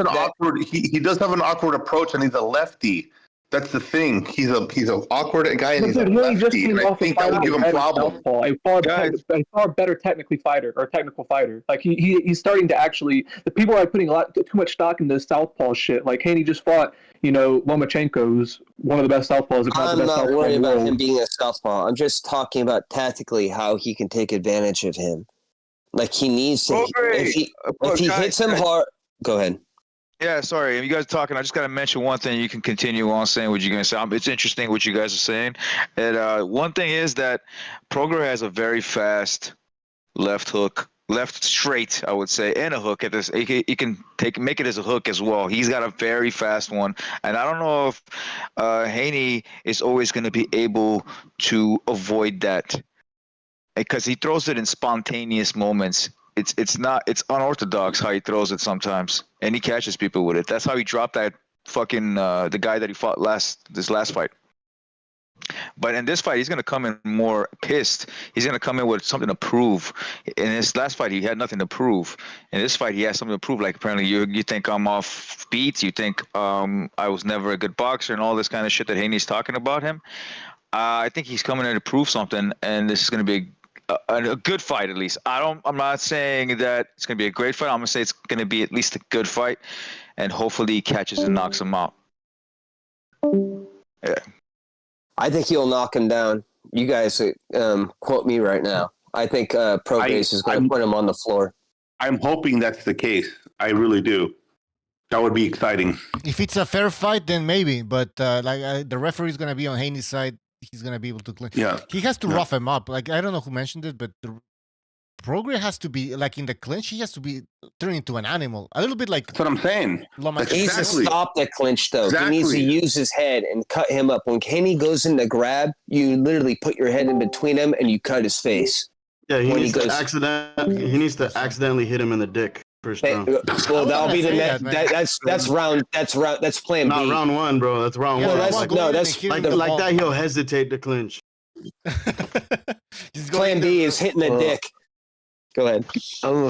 he does have an awkward approach, and he's a lefty. That's the thing. He's an awkward guy, and he's a lefty. And I think that would give him problems. A far better technical fighter. Like he's starting to actually. The people are putting too much stock into southpaw shit. Like Haney just fought, Lomachenko, who's one of the best southpaws. I'm not worried about him being a southpaw. I'm just talking about tactically how he can take advantage of him. Like he needs to. If he hits him hard, go ahead. Yeah, sorry. If you guys are talking, I just got to mention one thing. You can continue on saying what you're going to say. It's interesting what you guys are saying. And one thing is that Prograis has a very fast left hook, left straight, I would say, and a hook at this. He can make it as a hook as well. He's got a very fast one. And I don't know if Haney is always going to be able to avoid that because he throws it in spontaneous moments. It's unorthodox how he throws it sometimes, and he catches people with it. That's how he dropped that fucking the guy that he fought this last fight. But in this fight, he's gonna come in more pissed. He's gonna come in with something to prove. In his last fight, he had nothing to prove. In this fight, he has something to prove. Like apparently, you think I'm off beats. You think I was never a good boxer, and all this kind of shit that Haney's talking about him. I think he's coming in to prove something, and this is gonna be a good fight at least. I'm not saying that it's going to be a great fight. I'm going to say it's going to be at least a good fight, and hopefully he catches and knocks him out. Yeah. I think he'll knock him down. You guys quote me right now. I think Prograis is going to put him on the floor. I'm hoping that's the case. I really do. That would be exciting. If it's a fair fight, then maybe. But the referee is going to be on Haney's side. He's gonna be able to clinch. Yeah, he has to rough him up. Like I don't know who mentioned it, but the Prograis has to be like in the clinch. He has to be turned into an animal, a little bit like. That's what I'm saying. He needs to stop the clinch though. Exactly. He needs to use his head and cut him up. When Haney goes in to grab, you literally put your head in between him and you cut his face. Yeah, he needs to accidentally hit him in the dick. Well, that'll be the next. That's round. That's plan B. Not round one, bro. That's round one. That's like that. He'll hesitate to clinch. Plan B is hitting the dick. Go ahead. I'm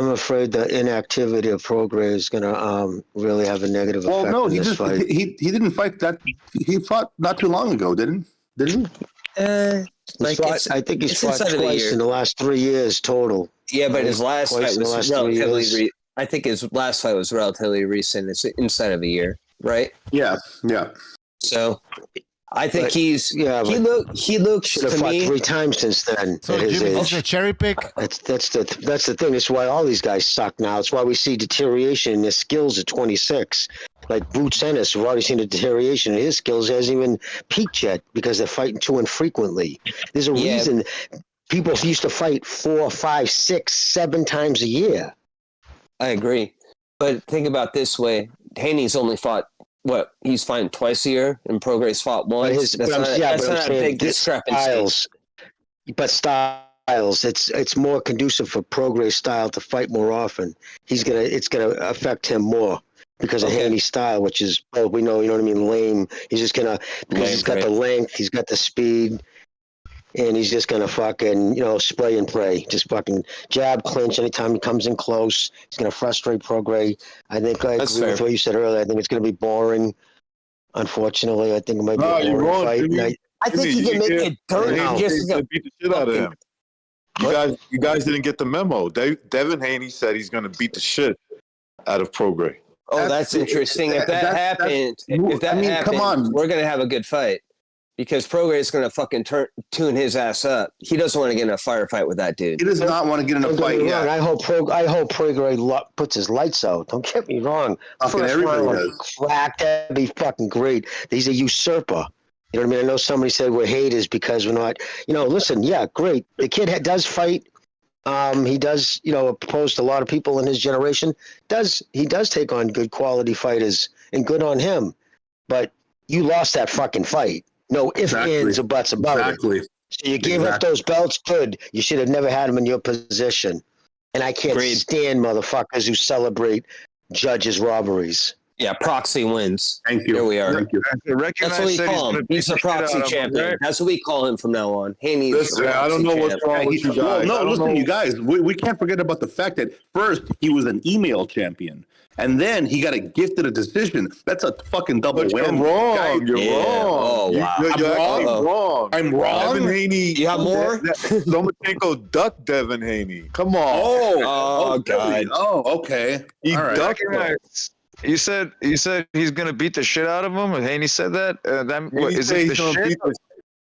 afraid the inactivity of Prograis is going to really have a negative effect. Well, no, in this fight. He didn't fight that. He fought not too long ago, didn't he? I think he's fought twice in the last 3 years total. Yeah, but his last fight was relatively. I think his last fight was relatively recent. It's inside of a year, right? Yeah. So I think he looks should have to fought me 3 times since then. So at his Jimmy, age. this is a cherry pick. That's the thing. That's why all these guys suck now. It's why we see deterioration in their skills at 26. Like Boots Ennis, we've already seen a deterioration in his skills. He hasn't even peaked yet because they're fighting too infrequently. There's a reason people used to fight 4, 5, 6, 7 times a year. I agree. But think about it this way. Haney's only fought, he's fighting twice a year, and Prograis fought once. That's not a big discrepancy. Styles, it's more conducive for Prograis style to fight more often. It's gonna affect him more because of Haney's style, which is, we know, you know what I mean, lame. He's just gonna, because he's got the length, he's got the speed, and he's just gonna fucking, spray and pray. Just fucking jab, clinch anytime he comes in close. He's gonna frustrate Prograis. I think I agree with what you said earlier. I think it's gonna be boring. Unfortunately, I think it might be a boring fight. I think he can make it dirt. Just beat the shit out of him. You guys didn't get the memo. Devin Haney said he's going to beat the shit out of Prograis. Oh, that's interesting. If that happens, come on, we're going to have a good fight because Prograis is going to fucking tune his ass up. He doesn't want to get in a firefight with that dude. He does not want to get in a fight yet. I hope Prograis puts his lights out. Don't get me wrong. First round crack, that'd be fucking great. He's a usurper. You know what I mean? I know somebody said we're haters because we're not. Listen, great. The kid does fight. He does, oppose to a lot of people in his generation. He does take on good quality fighters, and good on him. But you lost that fucking fight. No ifs, ands, or buts about it. So you gave up those belts. Good. You should have never had him in your position. And I can't stand motherfuckers who celebrate judges' robberies. Yeah, proxy wins. Thank you. Here we are. Thank you. That's what we call him. He's a proxy champion. That's what we call him from now on. Haney. I don't know what's wrong with you guys. Listen, you guys. We can't forget about the fact that first he was an email champion, and then he got gifted a decision. That's a fucking double win. You're wrong. You're wrong. Oh, wow. You're actually wrong. I'm wrong. Devin Haney. You have more? Lomachenko ducked Devin Haney. Come on. Oh, God. Really? Oh, okay. He ducked him. You said he's gonna beat the shit out of him. Haney said that.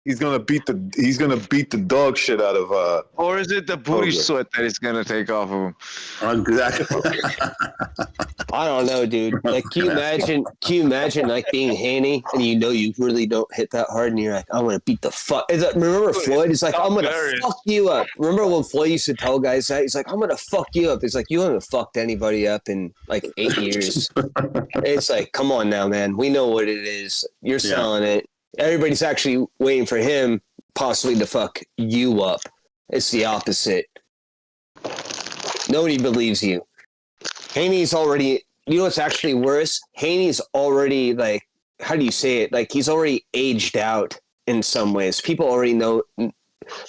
He's gonna beat the dog shit out of. Or is it the booty sweat that he's gonna take off of him? Exactly. I don't know, dude. Like, can you imagine like being Haney and you really don't hit that hard and you're like, I'm gonna beat the fuck. Remember Floyd? He's like, I'm gonna fuck you up. Remember when Floyd used to tell guys that? He's like, I'm gonna fuck you up. It's like, you haven't fucked anybody up in like 8 years. It's like, come on now, man. We know what it is. You're selling it. Everybody's actually waiting for him possibly to fuck you up. It's the opposite. Nobody believes you. Haney's already, what's actually worse? Haney's already, like, how do you say it? Like, he's already aged out in some ways. People already know,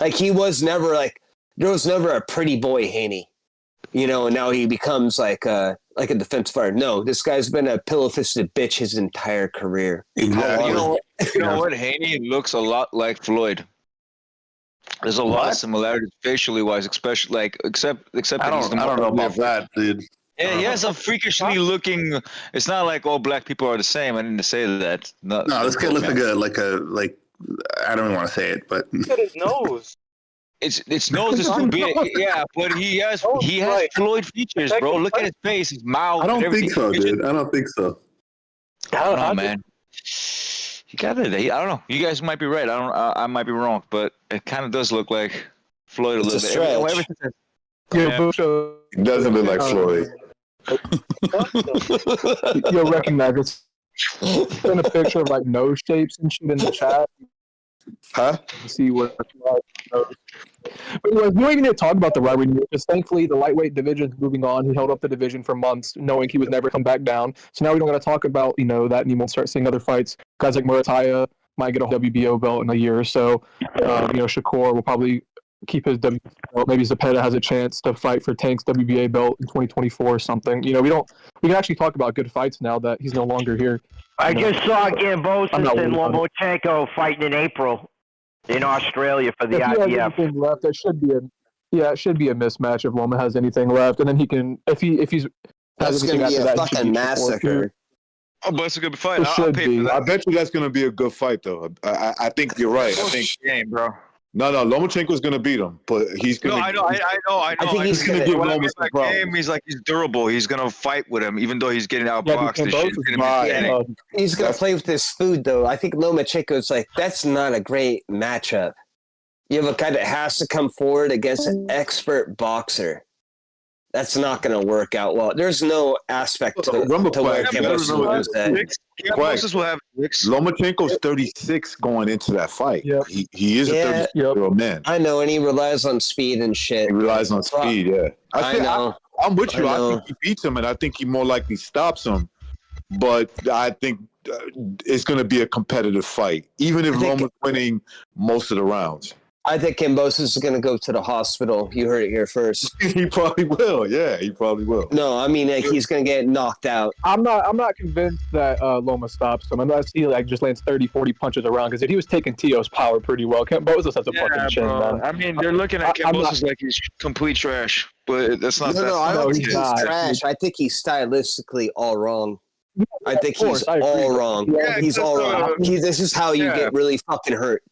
like, he was never, like, there was never a pretty boy Haney, and now he becomes like a defense fighter. No, this guy's been a pillow-fisted bitch his entire career. Exactly. You know what? Haney looks a lot like Floyd. There's a lot of similarities facially wise, especially like except that he's the more. I don't know about that, dude. Yeah, he has a freakishly looking. It's not like all black people are the same. I didn't say that. No, this kid looks like I don't want to say it, but look at his nose. Its nose is too big. Yeah, but he has Floyd features, bro. Look at his face, his mouth. I don't think so, dude. I don't think so. I don't know, man. You got it. I don't know. You guys might be right. I might be wrong, but it kind of does look like Floyd a little bit. It doesn't look like Floyd. You'll recognize it. Send a picture of like nose shapes and shit in the chat. Huh? See what. But anyways, we don't even need to talk about the rivalry because thankfully the lightweight division is moving on. He held up the division for months, knowing he would never come back down. So now we don't got to talk about that anymore. Start seeing other fights. Guys like Murataya might get a WBO belt in a year or so. Shakur will probably keep his WBA belt. Maybe Zepeda has a chance to fight for Tank's WBA belt in 2024 or something. We can actually talk about good fights now that he's no longer here. I just saw Gambosis and Lomachenko fighting in April in Australia for the IBF. Left, it should be a mismatch if Loma has anything left, and then he can if he's that's going to be a fucking massacre. Oh, but it's a good fight. It I'll should pay be. for that. I bet you that's going to be a good fight, though. I think you're right. I think game, bro. no, Lomachenko's going to beat him, but he's going to. No, I know. I think he's going to give Loma some problems. Game, he's like he's durable. He's gonna fight with him, even though he's getting outboxed. He's gonna play with his food, though. I think Lomachenko's like that's not a great matchup. You have a guy that has to come forward against an expert boxer. That's not going to work out well. There's no aspect to where Kambosos will lose that. Kambosos will have Lomachenko's 36 going into that fight. Yep. He is a 36-year-old man. I know, and he relies on speed and shit. He relies on speed, yeah. I know. I'm with you. I think he beats him, and I think he more likely stops him. But I think it's going to be a competitive fight, even if Loma's winning most of the rounds. I think Kambosos is going to go to the hospital. You heard it here first. He probably will. Yeah, he probably will. No, I mean, like, he's going to get knocked out. I'm not convinced that Loma stops him unless he like just lands 30, 40 punches around. Because if he was taking Tio's power pretty well, Kambosos has a fucking chin, man. I mean, they're looking at Kambosos like he's complete trash, but that's not. No, I don't think he's trash. I think he's stylistically all wrong. I think he's all wrong. Yeah, he's all wrong. This is how you get really fucking hurt.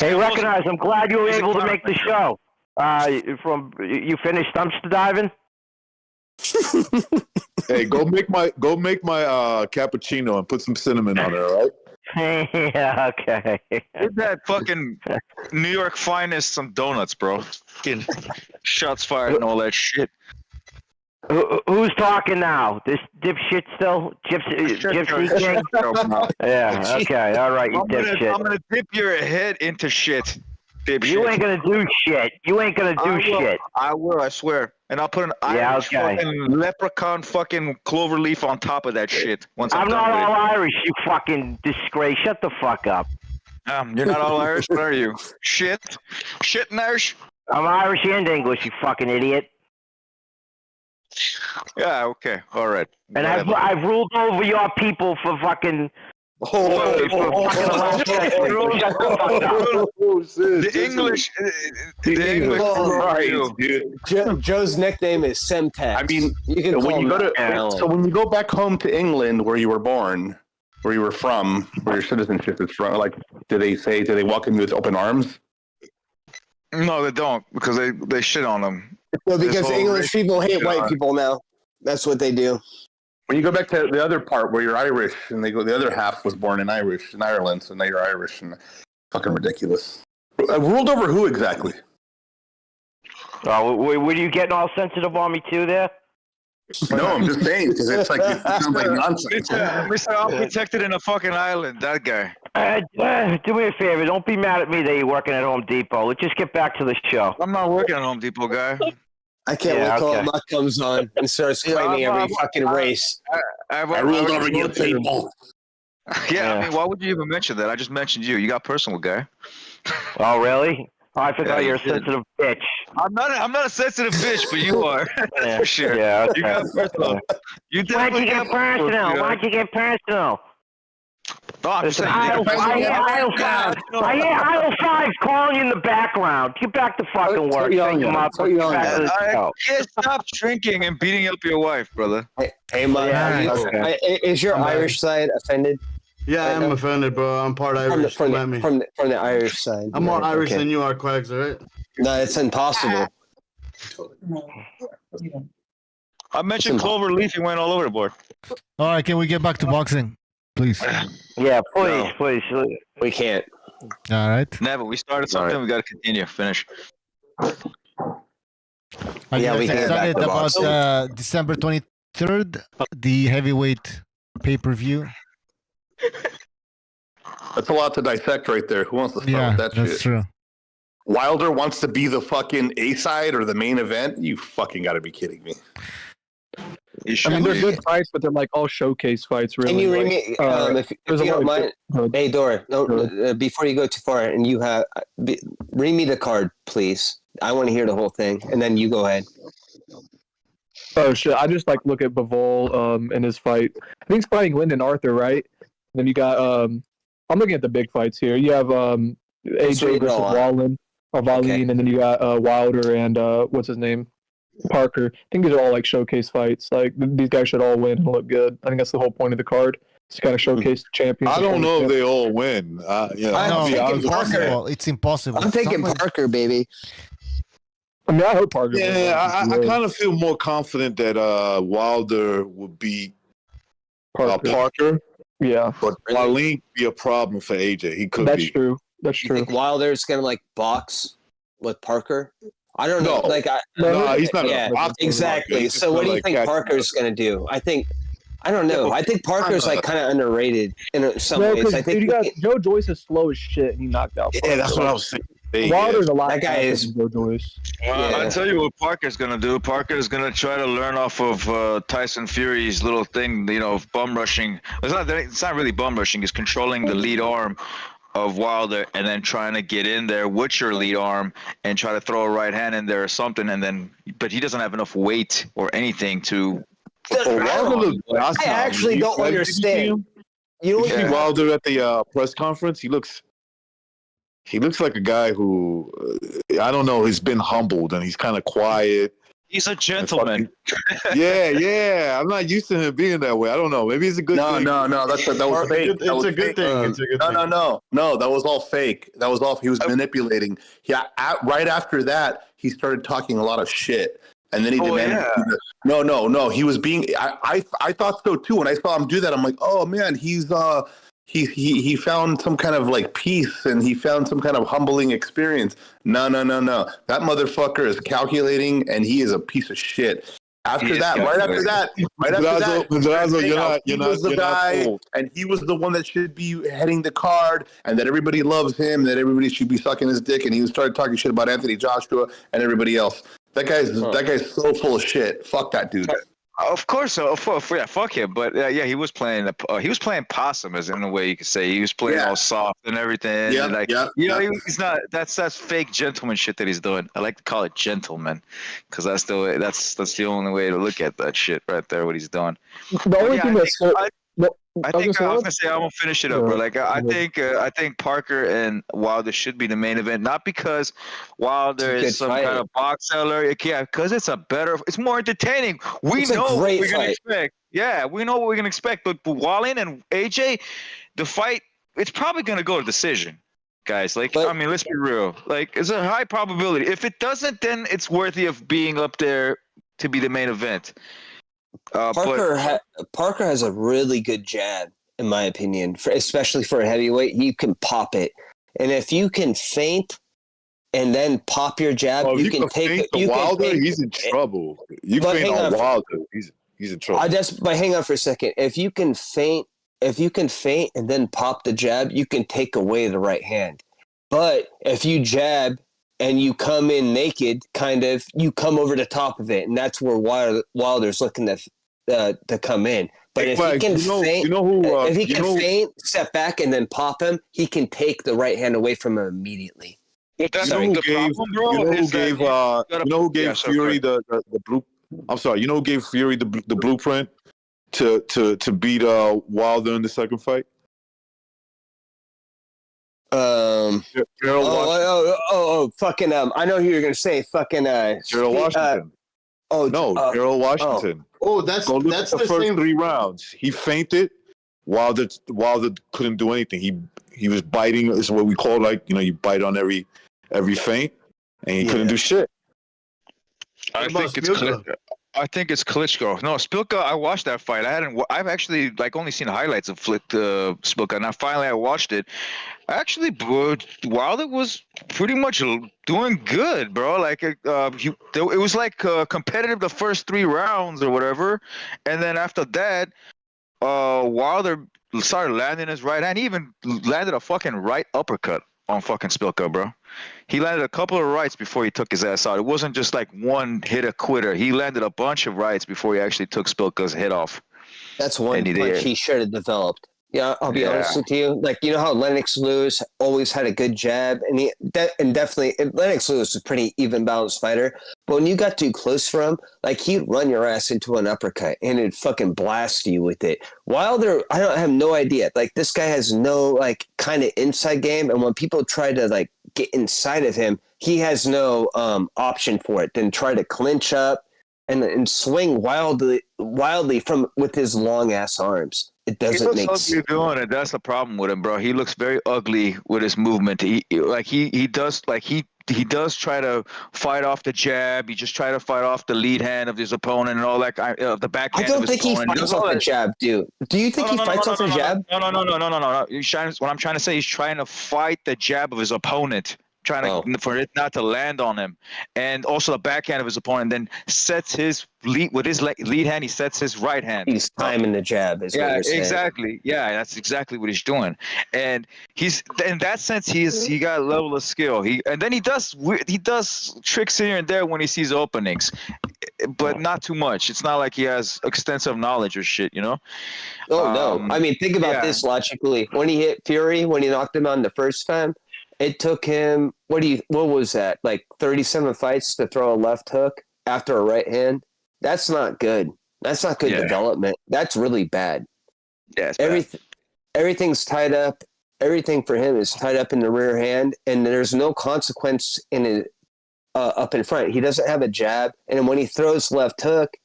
Hey, Recognize, I'm glad you were able to make the show. You finished dumpster diving? Hey, go make my cappuccino and put some cinnamon on it, all right? Yeah, okay. Give that fucking New York finest some donuts, bro. Fucking shots fired and all that shit. Who's talking now? This dipshit still? Gypsy King? Yeah, okay, all right, you dipshit. I'm gonna dip your head into shit, dipshit. You ain't gonna do shit. You ain't gonna do shit. I will, I swear. And I'll put an Irish fucking leprechaun fucking clover leaf on top of that shit. Once I'm not done all Irish, you fucking disgrace. Shut the fuck up. You're not all Irish, what are you? Shit and Irish? I'm Irish and English, you fucking idiot. Yeah, okay, all right. And I've ruled over your people for fucking. The English. Joe's nickname is Semtex. I mean, you can when you go back home to England, where you were born, where you were from, where your citizenship is from, like, do they welcome you with open arms? No, they don't, because they shit on them. Well, because English people hate white people now. That's what they do. When you go back to the other part where you're Irish, and the other half was born in Ireland, so now you're Irish, and fucking ridiculous. Ruled over who exactly? Oh, were you getting all sensitive on me too there? No, I'm just saying, because it's like it sounds like nonsense. Mr. I'm protected in a fucking island, that guy. Do me a favor, don't be mad at me that you're working at Home Depot. Let's just get back to the show. I'm not working at Home Depot, guy. I can't wait till Muck comes on and starts claiming every fucking race. I ruled over your people. Yeah, I mean, why would you even mention that? I just mentioned you. You got personal, guy. Oh, really? Oh, I forgot you're a sensitive bitch. I'm not a sensitive bitch, but you are. Yeah, for sure. Yeah, okay. You got personal. Why'd you get personal? Why'd you get personal? No, I'm just saying. I hear aisle 5 calling you in the background. Get back to fucking work. I can't stop drinking and beating up your wife, brother. Hey, Mike, is your Irish side offended? Yeah, I'm offended, bro. I'm part Irish. From the Irish side. I'm more Irish than you are, Quags, all right? No, it's impossible. I mentioned Clover Leaf. You went all over the board. All right, can we get back to boxing, please? Yeah, please. We can't. All right. Never. We started something. We got to continue. Finish. Are you excited about December 23rd, the heavyweight pay-per-view? That's a lot to dissect right there. Who wants to start with that shit? That's true. Wilder wants to be the fucking A-side or the main event? You fucking got to be kidding me. I mean, they're good fights, but they're like all showcase fights, really. Can you read me, if you don't mind? Hey, Dora, before you go too far, and you have, read me the card, please. I want to hear the whole thing, and then you go ahead. Oh, shit. I just, look at Bivol in his fight. I think he's fighting Lyndon Arthur, right? And then you got, I'm looking at the big fights here. You have AJ versus Wallin, and then you got Wilder and, what's his name? Parker. I think these are all like showcase fights. Like these guys should all win and look good. I think that's the whole point of the card. It's kind of showcase champions. I don't know if they all win. No, it's impossible. I'm taking Parker, baby. I mean, I hope Parker. Yeah, I kind of feel more confident that Wilder would beat Parker. Yeah, but Wallin could be a problem for AJ. He could be. That's true. That's You true. think Wilder's gonna like box with Parker? I don't know. No. No, he's not Yeah, a boxer. exactly. He's So just what do you like think catch- Parker's gonna do? I don't know. I think Parker's like kind of underrated in some No, ways. because I think dude, you got Joe Joyce is slow as shit, and he knocked out. Yeah, that's what I was saying. Wilder's a lot. That guy is. Joe Joyce. I'll tell you what Parker's gonna do. Parker's gonna try to learn off of Tyson Fury's little thing, of bum rushing. It's not really bum rushing. It's controlling the lead arm of Wilder and then trying to get in there with your lead arm and try to throw a right hand in there or something. But he doesn't have enough weight or anything to. I actually don't understand. You see Wilder at the press conference? He looks like a guy who I don't know. He's been humbled and he's kind of quiet. He's a gentleman. Yeah. I'm not used to him being that way. I don't know. Maybe it's a good thing. No. That was fake. It's a good thing. It's a good thing. No. That was all fake. That was all. He was manipulating. Yeah. Right after that, he started talking a lot of shit, and then he demanded. Yeah. No. He was being. I thought so too. When I saw him do that, I'm like, oh man, he's He found some kind of like peace, and he found some kind of humbling experience. No. That motherfucker is calculating, and he is a piece of shit. Right after that, he was the guy, and he was the one that should be heading the card, and that everybody loves him, that everybody should be sucking his dick, and he started talking shit about Anthony Joshua and everybody else. That guy's so full of shit. Fuck that dude. Of course, fuck him. But he was playing. He was playing possum, as in a way you could say. He was playing all soft and everything. He's not. That's fake gentleman shit that he's doing. I like to call it gentleman, because that's the way. That's the only way to look at that shit right there. What he's doing. The only thing I was gonna say I'm gonna finish it up, bro. Like I think Parker and Wilder should be the main event, not because Wilder is some kind of box seller, because it's more entertaining. We know what we're gonna expect. Yeah, we know what we're gonna expect. But Wallin and AJ, the fight, it's probably gonna go to decision, guys. Let's be real. Like, it's a high probability. If it doesn't, then it's worthy of being up there to be the main event. Parker has a really good jab, in my opinion, especially for a heavyweight. He can pop it, and if you can feint and then pop your jab, you can take it. Wilder, he's in trouble. You feint on Wilder, he's in trouble. But hang on for a second. If you can feint and then pop the jab, you can take away the right hand. But if you jab and you come in naked, you come over the top of it, and that's where Wilder's looking to come in. But if he can feint, step back, and then pop him, he can take the right hand away from him immediately. You know who gave Fury the blue? I'm sorry. You know who gave Fury the blueprint to beat Wilder in the second fight? Fucking I know who you're gonna say. Fucking Gerald Washington. Gerald Washington. That's the same 3 rounds. He feinted. Wilder couldn't do anything. He was biting. It's what we call you bite on every feint, and he couldn't do shit. I think it's Klitschko. No, Spilka. I watched that fight. I've actually only seen highlights of Spilka. Now finally I watched it. Actually, Wilder was pretty much doing good, bro. It was competitive the first 3 rounds or whatever, and then after that, Wilder started landing his right hand. He even landed a fucking right uppercut on fucking Spilka, bro. He landed a couple of rights before he took his ass out. It wasn't just one hit a quitter. He landed a bunch of rights before he actually took Spilka's head off. That's one punch he should have developed. Yeah, I'll be honest with you. You know how Lennox Lewis always had a good jab, and definitely Lennox Lewis was a pretty even balanced fighter. But when you got too close for him, he'd run your ass into an uppercut and it'd fucking blast you with it. Wilder, I have no idea. This guy has no kind of inside game, and when people try to get inside of him, he has no option for it than try to clinch up and swing wildly from with his long ass arms. It doesn't looks make ugly sense. doing it. That's the problem with him, bro. He looks very ugly with his movement. He does try to fight off the jab. He just try to fight off the lead hand of his opponent and all that. The backhand. I don't of his think he opponent. fights off the jab, dude. Do you think he fights off the jab? No. What I'm trying to say, he's trying to fight the jab of his opponent, for it not to land on him, and also the backhand of his opponent. Then sets his lead with his lead hand. He sets his right hand. He's timing the jab. Is what you're saying. Exactly. Yeah, that's exactly what he's doing. And he's in that sense, he got a level of skill. He does tricks here and there when he sees openings, but not too much. It's not like he has extensive knowledge or shit, you know. Oh no! I mean, think about this logically. When he hit Fury, when he knocked him on the first time, it took him what was that? Like 37 fights to throw a left hook after a right hand. That's not good. That's not good development. That's really bad. Yeah, everything's tied up. Everything for him is tied up in the rear hand, and there's no consequence in it up in front. He doesn't have a jab, and when he throws left hook,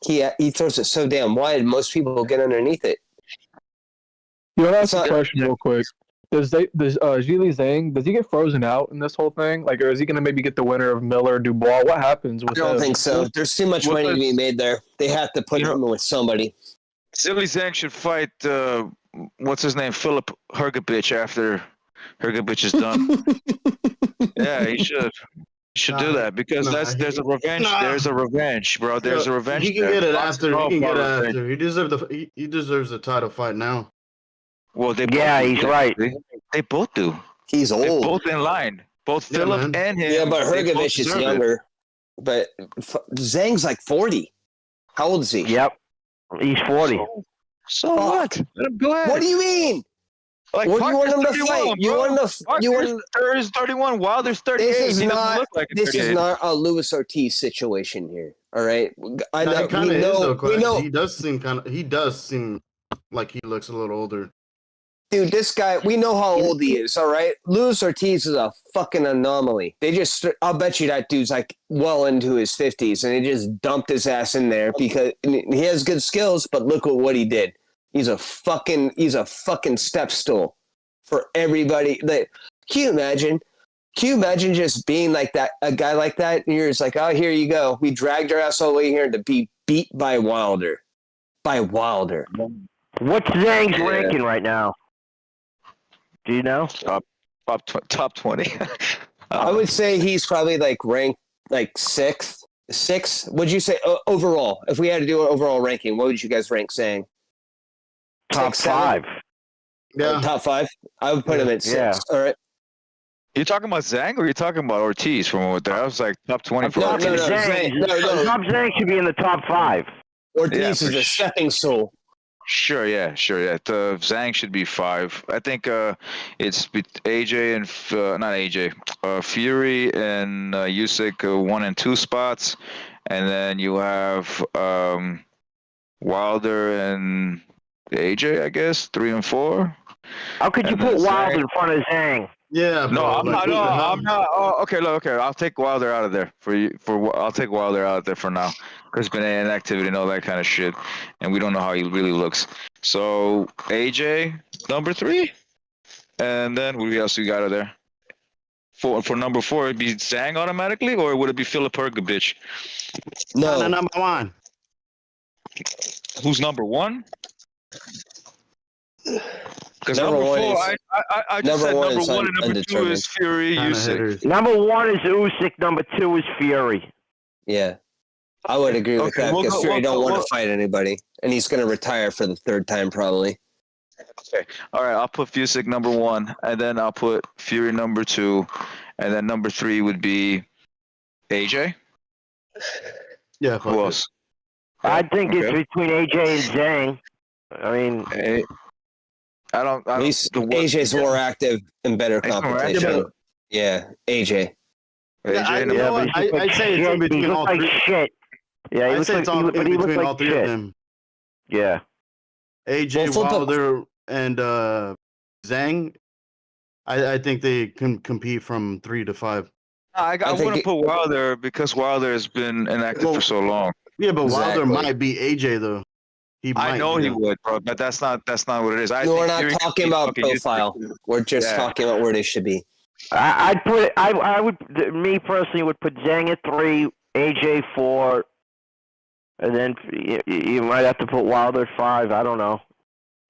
he throws it so damn wide. Most people will get underneath it. You want to ask a question real quick? Does Zhili Zhang, does he get frozen out in this whole thing? Like, or is he going to maybe get the winner of Miller Dubois? What happens with him? I don't think so. There's too much money to be made there. They have to put him with somebody. Zhili Zhang should fight what's his name, Philip Hergovich, after Hergovich is done. Yeah, he should. He should do that because there's a revenge. There's a revenge, bro. There's a revenge. He can get it after. He can get it after. He deserves the title fight now. Well, he's right. They both do. He's old. They're both in line. Both Philip and him. Yeah, but Hergovich is younger. But Zhang's like 40. How old is he? Yep, he's 40. So what? Let him go ahead. What do you mean? Like, what do you want him to fight? You want him to? There's 31. Wilder's 38. This He doesn't look like a 38. This is not a Luis Ortiz situation here. All right, I know. Kind of is though. We know he does seem like he looks a little older. Dude, this guy, we know how old he is, all right? Luis Ortiz is a fucking anomaly. I'll bet you that dude's like well into his 50s, and they just dumped his ass in there because he has good skills, but look at what he did. He's a fucking step stool for everybody. Can you imagine? Can you imagine just being like that, a guy like that, and you're just like, oh, here you go. We dragged our ass all the way here to be beat by Wilder. What's Zhang's ranking right now? Do you know? Top 20. I would say he's probably like ranked like sixth. Would you say overall? If we had to do an overall ranking, what would you guys rank Zhang? Top 5. Yeah, top 5. I would put him at 6. Yeah. All right. You talking about Zhang or you talking about Ortiz from what there? I was like top 20 for Ortiz. No. Top Zhang should be in the top 5. Ortiz is a stepping stool. Sure, yeah. The Zhang should be 5. I think it's AJ and not AJ, Fury and Usyk 1 and 2 spots, and then you have Wilder and AJ, I guess 3 and 4. How could you put Wilder in front of Zhang? Yeah, no, I'm not. Oh, okay, look, okay. I'll take Wilder out of there I'll take Wilder out of there for now. There's been inactivity and all that kind of shit, and we don't know how he really looks. So AJ number 3, and then who else we got out of there? For number 4, it'd be Zhang automatically, or would it be Philip Hergovich? No, number 1. Who's number 1? Because number 4, I just said number 1 and number 2 is Fury, Usyk. Number 1 is Usyk, number 2 is Fury. Yeah, I would agree with that because Fury don't want to fight anybody, and he's going to retire for the 3rd time probably. Okay, all right. I'll put Usyk number 1, and then I'll put Fury number 2, and then number 3 would be AJ. Yeah. Who else? I think it's between AJ and Zhang. I mean. At least AJ's more active and better competition. Yeah, AJ. I'd say it's in between all 3. Shit. Yeah, I'd say it's in between all 3 of them. Yeah. AJ, Wilder, and Zhang. I think they can compete from 3 to 5. I wouldn't put Wilder because Wilder has been inactive for so long. Yeah, but Wilder might beat AJ though. I know he would, bro, but that's not what it is. No, we're not talking about profile. We're just talking about where they should be. I'd put it. I would. Me personally would put Zhang at 3, AJ 4, and then you might have to put Wilder at 5. I don't know.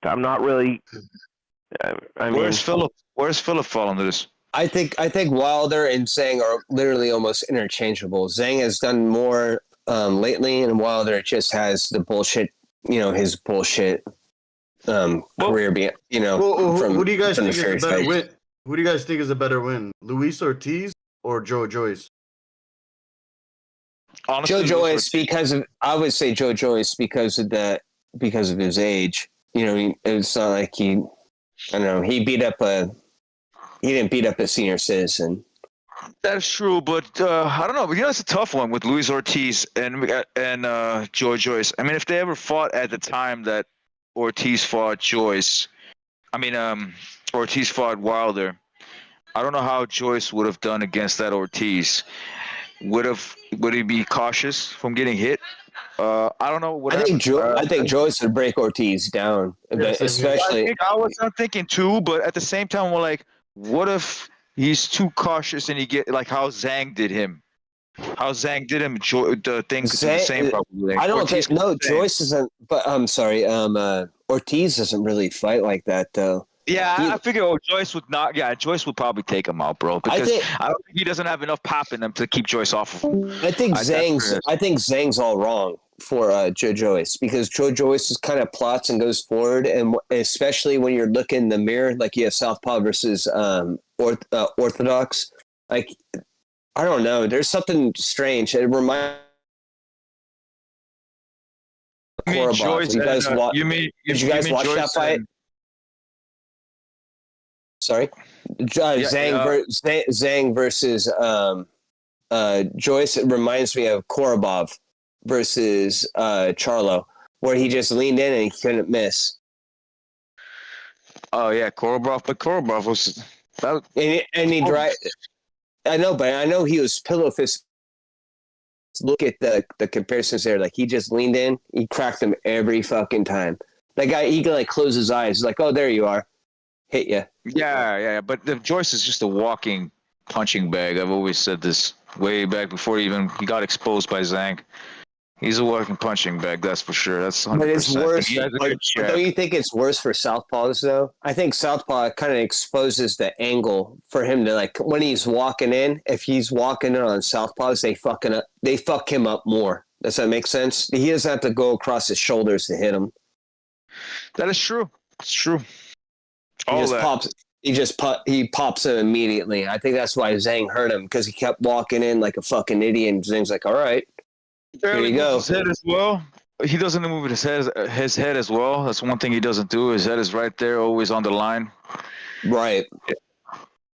I'm not really. Where's Philip? Where's Philip fall into this? I think Wilder and Zhang are literally almost interchangeable. Zhang has done more lately, and Wilder just has the bullshit. His bullshit career being. Who do you guys think is a better win? Who do you guys think is a better win, Luis Ortiz or Joe Joyce? Honestly, Joe Joyce I would say Joe Joyce because of his age. It's not like he didn't beat up a senior citizen. That's true, but I don't know. But it's a tough one with Luis Ortiz and Joe Joyce. I mean, if they ever fought at the time that Ortiz fought Joyce, Ortiz fought Wilder. I don't know how Joyce would have done against that Ortiz. Would he be cautious from getting hit? I don't know. I think Joyce would break Ortiz down, especially. I'm thinking too, but at the same time, we're like, what if he's too cautious and he get like how Zhang did him? How Zhang did him? The thing is the same probably. I don't think Joyce isn't. But I'm sorry. Ortiz doesn't really fight like that though. Yeah, I figure Joyce would not. Yeah, Joyce would probably take him out, bro. Because I don't think he doesn't have enough pop in him to keep Joyce off of him. I think Zhang's all wrong for Joe Joyce because Joe Joyce just kind of plots and goes forward, and especially when you're looking in the mirror, like you have Southpaw versus Orthodox. Like I don't know, there's something strange. It reminds. Joyce, did you guys watch that fight? Sorry, Zhang versus Joyce. It reminds me of Korobov versus Charlo, where he just leaned in and he couldn't miss. Oh yeah, Korobov, but Korobov was that, and he drive. I know, but I know he was pillow fist. Look at the comparisons there. Like he just leaned in, he cracked him every fucking time. That guy, he could like close his eyes. He's like, oh, there you are. Hit you. Yeah. But Joyce is just a walking punching bag. I've always said this way back before he got exposed by Zhang. He's a walking punching bag, that's for sure. That's 100%. But it's worse. Don't you think it's worse for Southpaws though? I think Southpaw kind of exposes the angle for him to like when he's walking in. If he's walking in on Southpaws, they fuck him up more. Does that make sense? He doesn't have to go across his shoulders to hit him. That is true. It's true. He pops him immediately. I think that's why Zhang hurt him because he kept walking in like a fucking idiot. And Zhang's like, all right, here you go. His head as well. He doesn't move his head as well. That's one thing he doesn't do. His head is right there, always on the line. Right.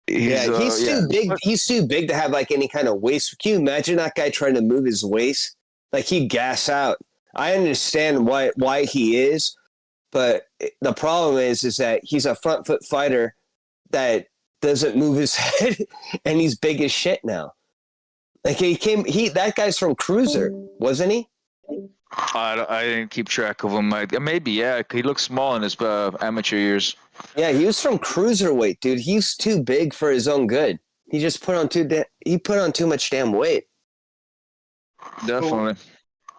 He's too big. He's too big to have like any kind of waist. Can you imagine that guy trying to move his waist? Like he'd gas out. I understand why he is. But the problem is that he's a front foot fighter that doesn't move his head, and he's big as shit now. Like that guy's from Cruiser, wasn't he? I didn't keep track of him. Maybe, yeah. He looks small in his amateur years. Yeah, he was from Cruiserweight, dude. He's too big for his own good. He just put on too much damn weight. Definitely.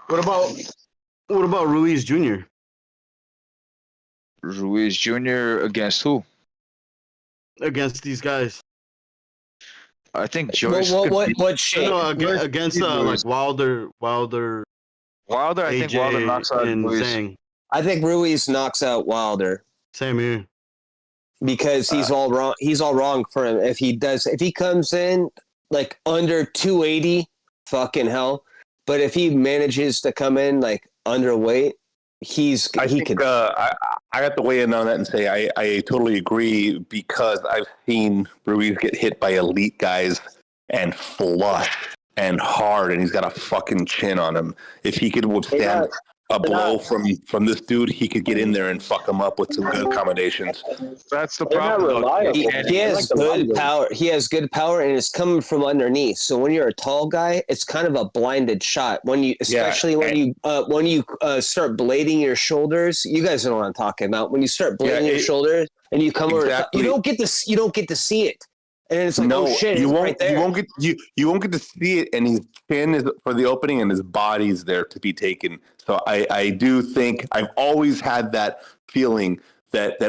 What about Ruiz Jr.? Ruiz Jr. against who? Against these guys. I think Joyce. What shape? No, against like Wilder. Wilder. I think Wilder knocks out Ruiz. Zhang. I think Ruiz knocks out Wilder. Same here. Because he's all wrong. He's all wrong for him. If he comes in like under 280, fucking hell. But if he manages to come in like underweight, I got to weigh in on that and say I totally agree because I've seen Ruiz get hit by elite guys and flush and hard, and he's got a fucking chin on him. If he could withstand a blow from this dude, he could get in there and fuck him up with some good combinations. That's the They're not problem. reliable. He has good power. He has good power, and it's coming from underneath. So when you're a tall guy, it's kind of a blinded shot. When you, especially when you start blading your shoulders, you guys know what I'm talking about. When you start blading your shoulders and you come over, you don't get to see it. And it's like, oh shit, you it's won't. right there. You won't get to see it, and his chin is for the opening, and his body's there to be taken. So I do think I've always had that feeling that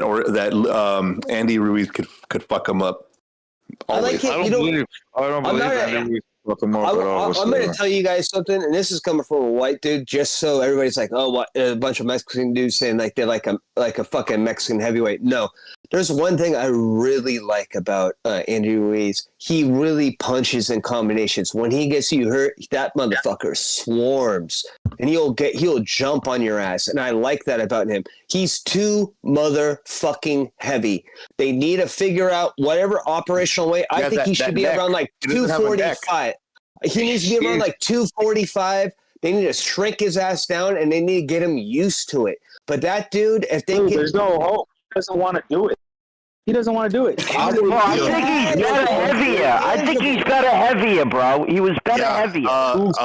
Andy Ruiz could fuck him up. Always. I don't believe Andy Ruiz fuck him up at all. I'm going to tell you guys something, and this is coming from a white dude, just so everybody's like, oh, what? A bunch of Mexican dudes saying like they're like a fucking Mexican heavyweight. No, there's one thing I really like about Andy Ruiz. He really punches in combinations. When he gets you hurt, that motherfucker swarms, and he'll jump on your ass, and I like that about him. He's too motherfucking heavy. They need to figure out whatever operational weight. I think he should be around like 245. He needs to be around like 245. They need to shrink his ass down, and they need to get him used to it. But that dude, if they there's no hope. He doesn't want to do it. He doesn't want to do it. I think he's better heavier. I think he's better heavier, bro. He was better heavier.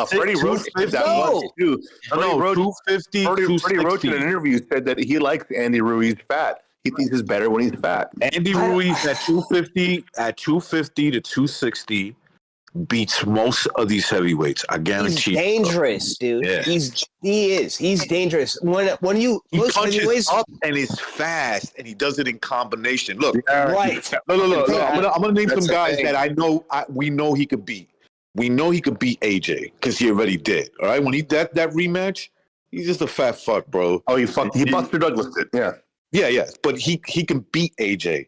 Freddie Roach did that once too. Freddie Roach in an interview said that he likes Andy Ruiz fat. He thinks he's better when he's fat. Andy Ruiz at 250 to 260 beats most of these heavyweights. I guarantee. He's dangerous, dude. Yeah. He's dangerous. When you he most punches heavyweights up and is fast, and he does it in combination. Look, right. Look. I'm gonna name some guys that I know. We know he could beat. We know he could beat AJ because he already did. All right, when he that rematch, he's just a fat fuck, bro. Oh, he Buster Douglas did. Yeah. But he can beat AJ,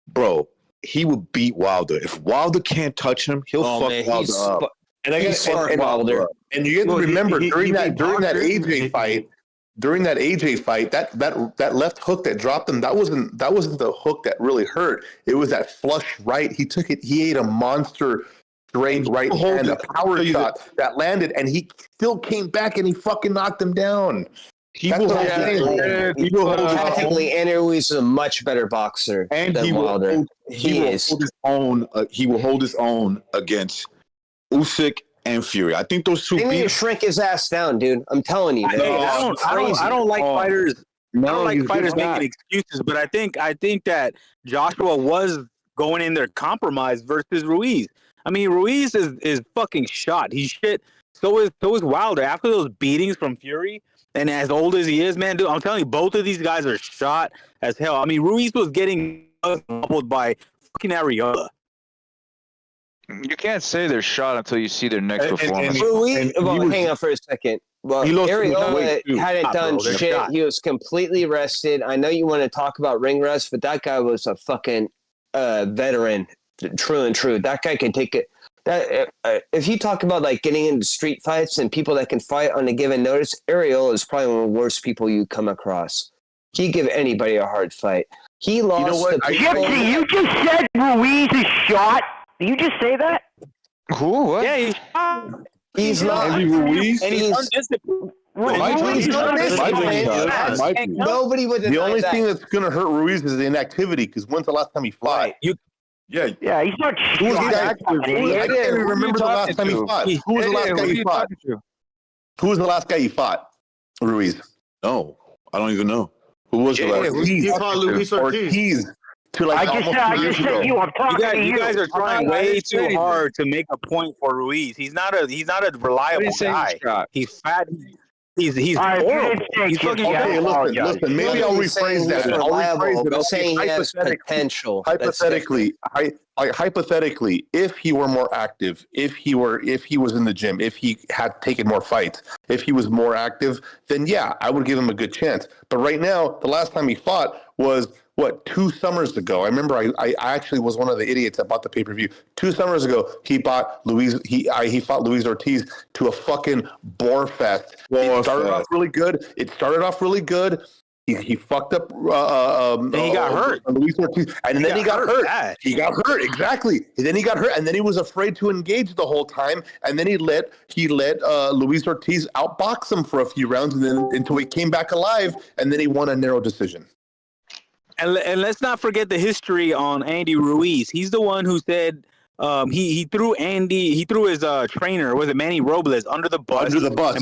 bro. He would beat Wilder. If Wilder can't touch him, he'll fuck Wilder up. And I guess Wilder. And you have to remember during that AJ fight, that left hook that dropped him, that wasn't the hook that really hurt. It was that flush right. He took it. He ate a monster straight right hand, a power shot that landed, and he still came back and he fucking knocked him down. Technically, Andy Ruiz is a much better boxer than Wilder. He will hold his own against Usyk and Fury. I think those two. They need to shrink his ass down, dude. I'm telling you. I don't like fighters. I don't like fighters making excuses, but I think that Joshua was going in there compromised versus Ruiz. I mean, Ruiz is fucking shot. He's shit. So is Wilder. After those beatings from Fury, and as old as he is, man, dude, I'm telling you, both of these guys are shot as hell. I mean, Ruiz was getting doubled by fucking Ariola. You can't say they're shot until you see their next performance. Hang on for a second. Well, Ariola hadn't done shit. Shot. He was completely rested. I know you want to talk about ring rust, but that guy was a fucking veteran, true and true. That guy can take it. If you talk about like getting into street fights and people that can fight on a given notice, Ariola is probably one of the worst people you come across. He'd give anybody a hard fight. He lost. You know what? Gypsy, you just said Ruiz is shot. Did you just say that? Who? What? Yeah, he's shot. He's not. Andy Ruiz? And he's undisciplined. Nobody would. The only thing that's going to hurt Ruiz is the inactivity. Because when's the last time he fought? Right. Yeah, he's not shot. I can't even remember the last time he fought. Who was the last guy he fought? Who was the last guy he fought? Ruiz. No, I don't even know. Who was the last guy? He fought Luis Ortiz. I just said you. I'm talking to you. You guys are trying way too hard to make a point for Ruiz. He's not a reliable guy. He's fat. He's horrible. He's fucking okay, listen. Maybe I'll rephrase that. I'm saying he has potential. Hypothetically, if he were more active, if he was in the gym, if he had taken more fights, if he was more active, then yeah, I would give him a good chance. But right now, the last time he fought was 2 summers ago. I remember I actually was one of the idiots that bought the pay-per-view. 2 summers ago, he fought Luis Ortiz to a fucking bore fest. It started off really good. He fucked up. And he got hurt. Luis Ortiz, and then he got hurt. Bad. He got hurt, exactly. And then he got hurt, and then he was afraid to engage the whole time. And then he let Luis Ortiz outbox him for a few rounds, and then until he came back alive, and then he won a narrow decision. And let's not forget the history on Andy Ruiz. He's the one who said he threw his trainer, was it Manny Robles, under the bus.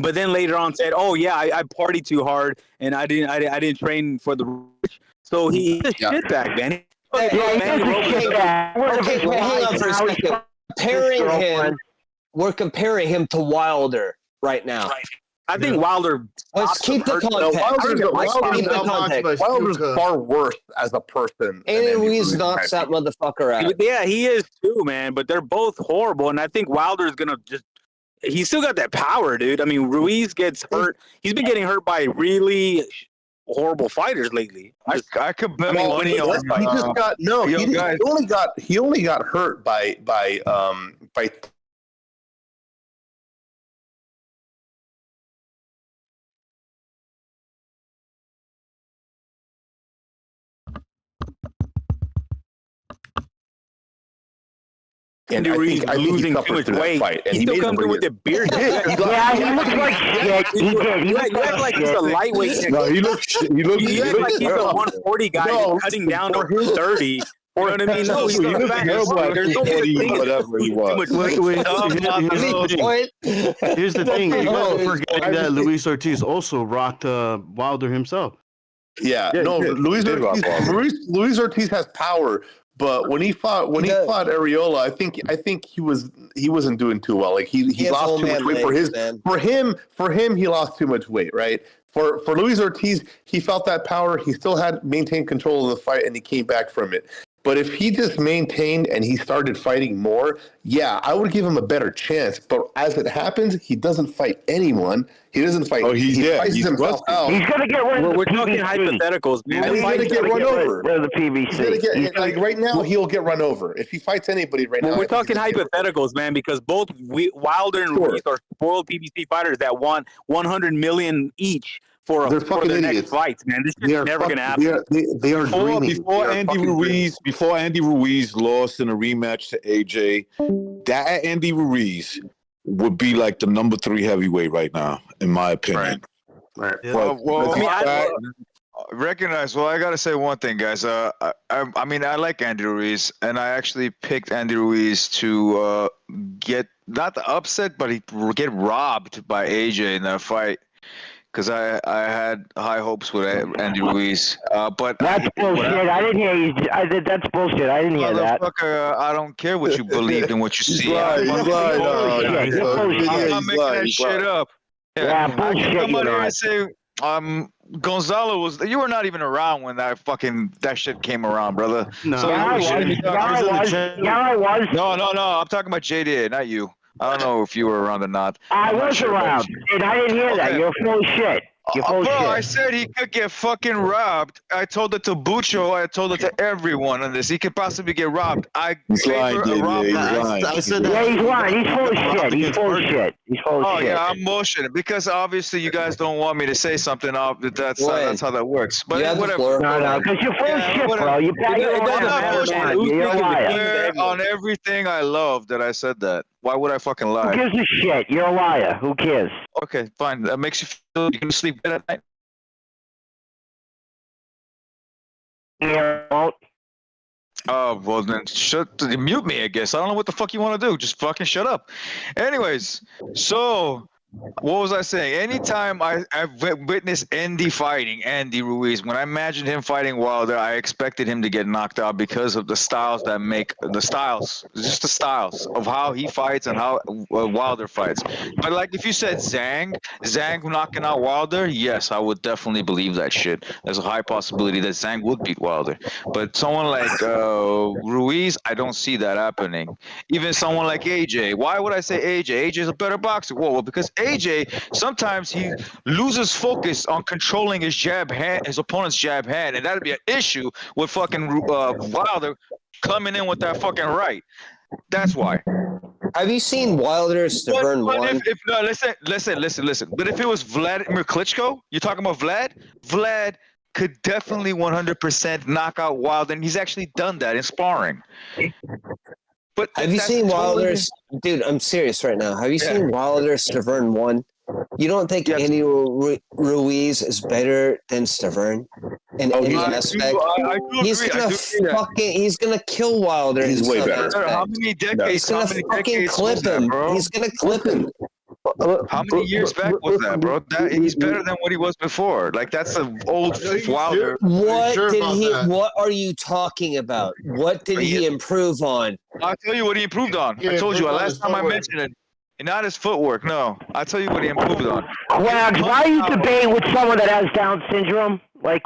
But then later on said, "Oh yeah, I partied too hard and I didn't train for the rich." So he's a shitbag, man. Hang on for a second. We're comparing him to Wilder right now. I think Wilder. Let's keep the context. Wilder's far worse as a person. And Ruiz knocks that motherfucker out. Yeah, he is too, man. But they're both horrible, and I think Wilder's gonna he's still got that power, dude. I mean, Ruiz gets hurt. He's been getting hurt by really horrible fighters lately. I could bet money on. He just got he only got hurt by Andy Ruiz losing too much weight. He still comes in with the beard. Yeah, he looks like shit. He did. He looks like he's a lightweight. No, he looks like he's a 140 guy cutting down to 30. You know what I mean? No, he's not fat. There's no whatever he was. Here's the thing. You guys are forgetting that Luis Ortiz also rocked Wilder himself. Yeah, no, Luis Ortiz has power. But when he fought Areola, I think he wasn't doing too well. Like he lost too much weight for him he lost too much weight, right? For Luis Ortiz, he felt that power. He still had maintained control of the fight, and he came back from it. But if he just maintained and he started fighting more, yeah, I would give him a better chance. But as it happens, he doesn't fight anyone. He doesn't fight. Oh, he's himself out. He's gonna get run over. We're talking hypotheticals, man. He's gonna get run over. The PVC. Like right now, he'll get run over if he fights anybody right now. We're talking hypotheticals, man, because both Wilder and Ruiz are spoiled PBC fighters that want $100 million each for their next fights, man. This is never going to happen. They are dreaming. Before Andy Ruiz lost in a rematch to AJ, that Andy Ruiz would be like the number 3 heavyweight right now, in my opinion. Right. Well, I gotta say one thing, guys. I mean, I like Andy Ruiz, and I actually picked Andy Ruiz to get not the upset, but he get robbed by AJ in that fight. Because I had high hopes with Andy Ruiz, but that's bullshit. I didn't hear you. That's bullshit. I didn't hear that. I don't care what you believed and what you see. I'm not making that shit up. Yeah, bullshit. Come on here and say Gonzalo was. You were not even around when that shit came around, brother. No, so I was. No. I'm talking about JD, not you. I don't know if you were around or not. I was around, and I didn't hear that. You're full of shit. You're full of shit. I said he could get fucking robbed. I told it to Bucho. I told it to everyone on this. He could possibly get robbed. He's lying. He's lying. He's full of shit. He's full of shit. Oh, yeah, I'm motioning because obviously you guys don't want me to say something. That's how that works. But whatever. No, because you're full of shit, bro. You're on everything I love that I said that. Why would I fucking lie? Who gives a shit? You're a liar. Who cares? Okay, fine. That makes you feel you can sleep good at night. Yeah. Well then mute me, I guess. I don't know what the fuck you want to do. Just fucking shut up. Anyways, so what was I saying? Anytime I've witnessed Andy fighting Andy Ruiz, when I imagined him fighting Wilder, I expected him to get knocked out because of the styles of how he fights and how Wilder fights. But like if you said Zhang knocking out Wilder, yes, I would definitely believe that shit. There's a high possibility that Zhang would beat Wilder. But someone like Ruiz, I don't see that happening. Even someone like AJ. Why would I say AJ? AJ is a better boxer. Well, because AJ, sometimes he loses focus on controlling his opponent's jab hand, and that'd be an issue with fucking Wilder coming in with that fucking right. That's why. Have you seen Wilder's Stubborn one? Listen. But if it was Vladimir Klitschko, you're talking about Vlad could definitely 100% knock out Wilder, and he's actually done that in sparring. But have you seen Wilder's? Dude, I'm serious right now. Have you seen Wilder Stavern 1? You don't think any Ruiz is better than Stavern in any aspect? He's gonna kill Wilder. He's way better. How many decades? He's gonna fucking clip him. He's gonna clip him. How many years back was that, bro? He's better than what he was before. Like, that's an old Wilder. What are you talking about? What did he improve on? I'll tell you what he improved on. I told you last time I mentioned it. Not his footwork, no. I'll tell you what he improved on. Wags, why are you debating with someone that has Down syndrome? Like,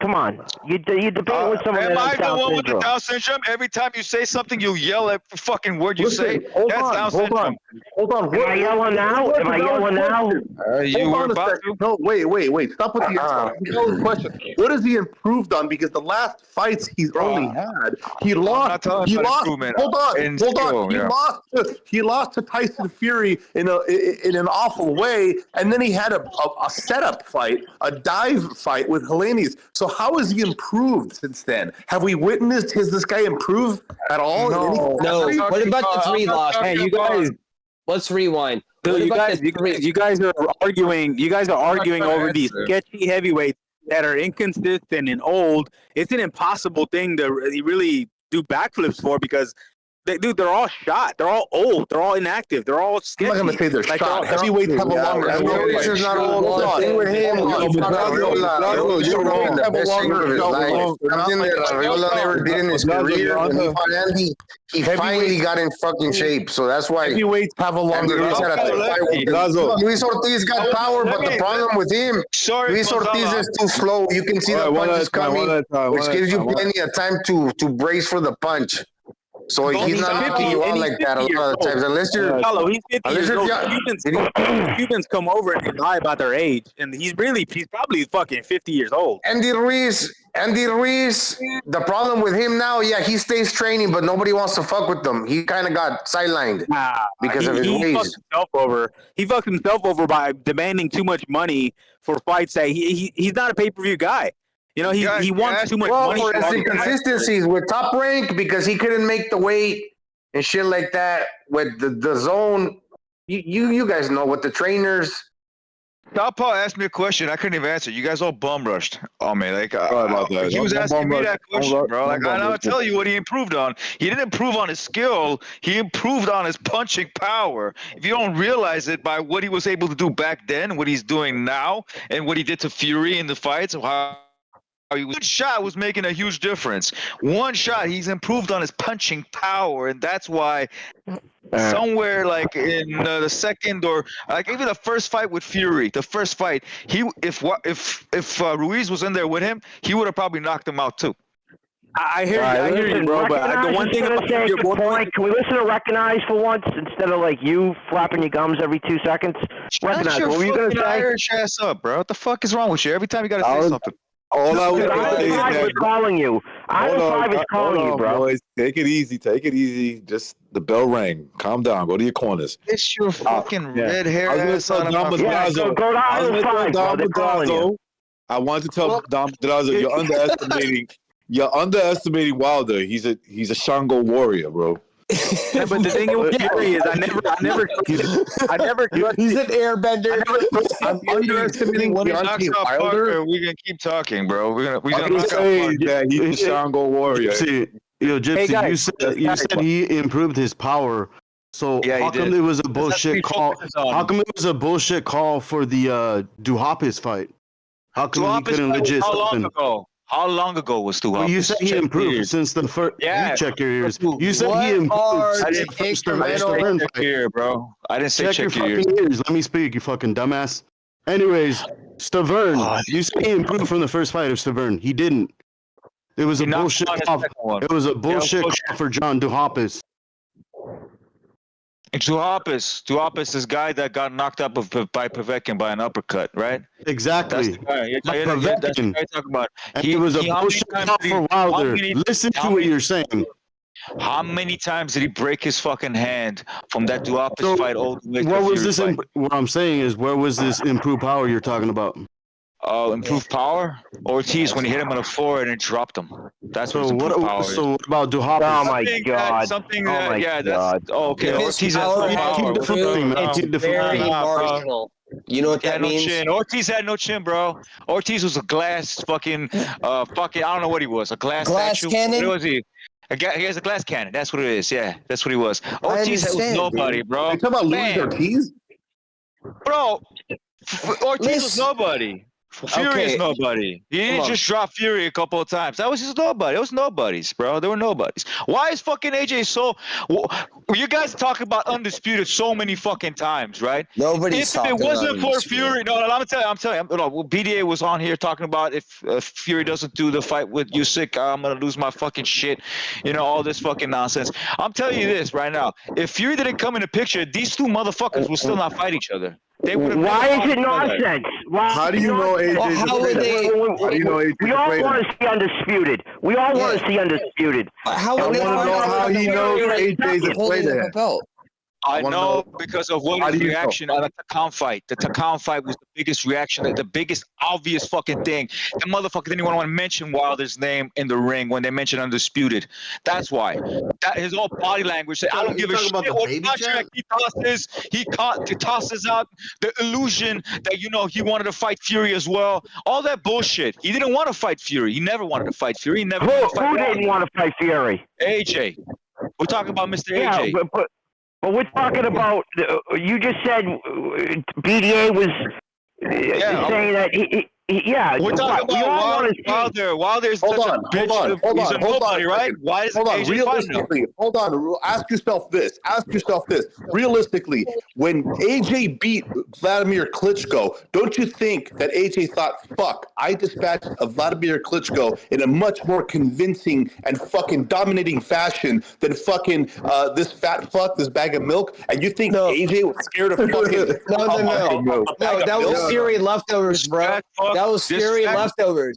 come on. You debate with someone that has Down syndrome. Am I the one with the Down syndrome? Every time you say something, you yell at the fucking word you say. That's Down syndrome. Hold on. Am I yelling now? Am I yelling now? You were about to. No, wait. Stop with the question. What has he improved on? Because the last fights he's only had, he lost. Hold on. He lost to Tyson Fury in an awful way, and then he had a setup fight, a dive fight with Haney's. So how has he improved since then? Have we witnessed this guy improve at all? No. What about the 3 losses? Hey, you guys. Let's rewind. Dude, you guys are arguing. You guys are arguing over these sketchy heavyweights that are inconsistent and old. It's an impossible thing to really do backflips for because. They're all shot. They're all old. They're all inactive. They're all sketchy. I'm not going to say they're shot. Heavyweights have a longer. Heavyweights is not old. The thing with him, the best thing of his life. Something that Arreola never did in his career. When he fought Andy, he finally got in fucking shape. So that's why heavyweights have a longer. Luis Ortiz got power, but the problem with him, Luis Ortiz is too slow. You can see the punches coming, which gives you plenty of time to brace for the punch. So he's not knocking you out like that a lot of times, unless you're. He's 50 years old. Cubans come over and lie about their age, and he's probably fucking 50 years old. Andy Ruiz. The problem with him now, he stays training, but nobody wants to fuck with him. He kind of got sidelined because of his ways. He fucked himself over by demanding too much money for fights that he's not a pay-per-view guy. You know, he wants too much money. For his inconsistencies with Top Rank because he couldn't make the weight and shit like that with the zone. You guys know what the trainers. Southpaw asked me a question. I couldn't even answer. You guys all bum rushed on me. Like he was asking me that question, bro. Like I'll tell you what he improved on. He didn't improve on his skill. He improved on his punching power. If you don't realize it by what he was able to do back then, what he's doing now, and what he did to Fury in the fights, one shot was making a huge difference. One shot, he's improved on his punching power, and that's why somewhere like in the second or like even the first fight with Fury, if Ruiz was in there with him, he would have probably knocked him out too. I hear you, bro. But the one thing about your point, can we listen to Recognize for once instead of like you flapping your gums every 2 seconds? Recognize. What were you gonna say? Irish ass up, bro. What the fuck is wrong with you? Every time you gotta say something. All I was calling you. I was calling you, bro. Boys. Take it easy. Just the bell rang. Calm down. Go to your corners. It's your fucking red hair. I was going to tell Dom Madrazo. I wanted to tell Dom Madrazo you're underestimating Wilder. He's a Shango warrior, bro. Yeah, but the thing with Fury is I never He's an airbender. I'm underestimating Deontay Wilder. We can keep talking, bro. We're gonna say that he's a Shango warrior. Gypsy, you said he improved his power. So how come it was a bullshit call? How come it was a bullshit call for the Duhapis fight? How come he couldn't legit? How long ago was Duhapis? Well, you said he improved since the first. Yeah. You check your ears. You said he improved. I didn't check your ear, bro. I didn't say check your fucking ears. Let me speak, you fucking dumbass. Anyways, Stavern, you said he improved from the first fight of Stavern. He didn't. It was a bullshit call. It was a bullshit call for John Duhapis. Duhapis, this guy that got knocked up by Povetkin by an uppercut, right? Exactly. That's the guy you're talking about. It was a bullshit call for Wilder. Listen to what you're saying. How many times did he break his fucking hand from that Duhapis fight all the way to what was Fury this? fight? What I'm saying is, where was this improved power you're talking about? Improved power. Ortiz, when he hit him on the floor and it dropped him. That's what improved power is. So what about Duhopis? Oh my god! Something oh that, my yeah, god. that's okay. His Ortiz has power no has power. improved. It's very marginal. You know what that means? No chin. Ortiz had no chin, bro. Ortiz was a glass fucking I don't know what he was. A glass statue. cannon? What was he? He has a glass cannon. That's what it is. Yeah, that's what he was. Ortiz was nobody, bro. You talking about Luis Ortiz? Bro, Ortiz was nobody. Fury is nobody. He didn't just drop Fury a couple of times. That was just nobody. It was nobodies, bro. They were nobodies. Why is fucking AJ so? You guys talk about undisputed so many fucking times, right? Nobody's If it wasn't for undisputed. Fury, no, I'm telling you. BDA was on here talking about if Fury doesn't do the fight with Usyk, I'm gonna lose my fucking shit. All this fucking nonsense. I'm telling you this right now. If Fury didn't come in the picture, these two motherfuckers would still not fight each other. Why is it nonsense? How do you know AJ? How do you know AJ? We all want to see undisputed. We all want to see undisputed. I want to know how he knows AJ's afraid of that. I know because of Williams' reaction at the Takam fight. The Takam fight was the biggest reaction, the biggest obvious fucking thing. The motherfucker didn't even want to mention Wilder's name in the ring when they mentioned undisputed. That's why. His whole body language said, I don't give a shit what contract he tosses. He tosses out the illusion that, he wanted to fight Fury as well. All that bullshit. He didn't want to fight Fury. He never wanted to fight Fury. He never wanted to fight Who didn't want to fight Fury? AJ. We're talking about Mr. AJ. But we're talking about, you just said BDA was saying that we're talking about Wilder. Wilder's such a bitch. He's a nobody, right? Why is AJ realistically, hold on. Ask yourself this. Realistically, when AJ beat Vladimir Klitschko, don't you think that AJ thought, fuck, I dispatched a Vladimir Klitschko in a much more convincing and fucking dominating fashion than fucking this fat fuck, this bag of milk? And you think AJ was scared of fucking... No, that was Fury leftovers, bro. That was Fury leftovers.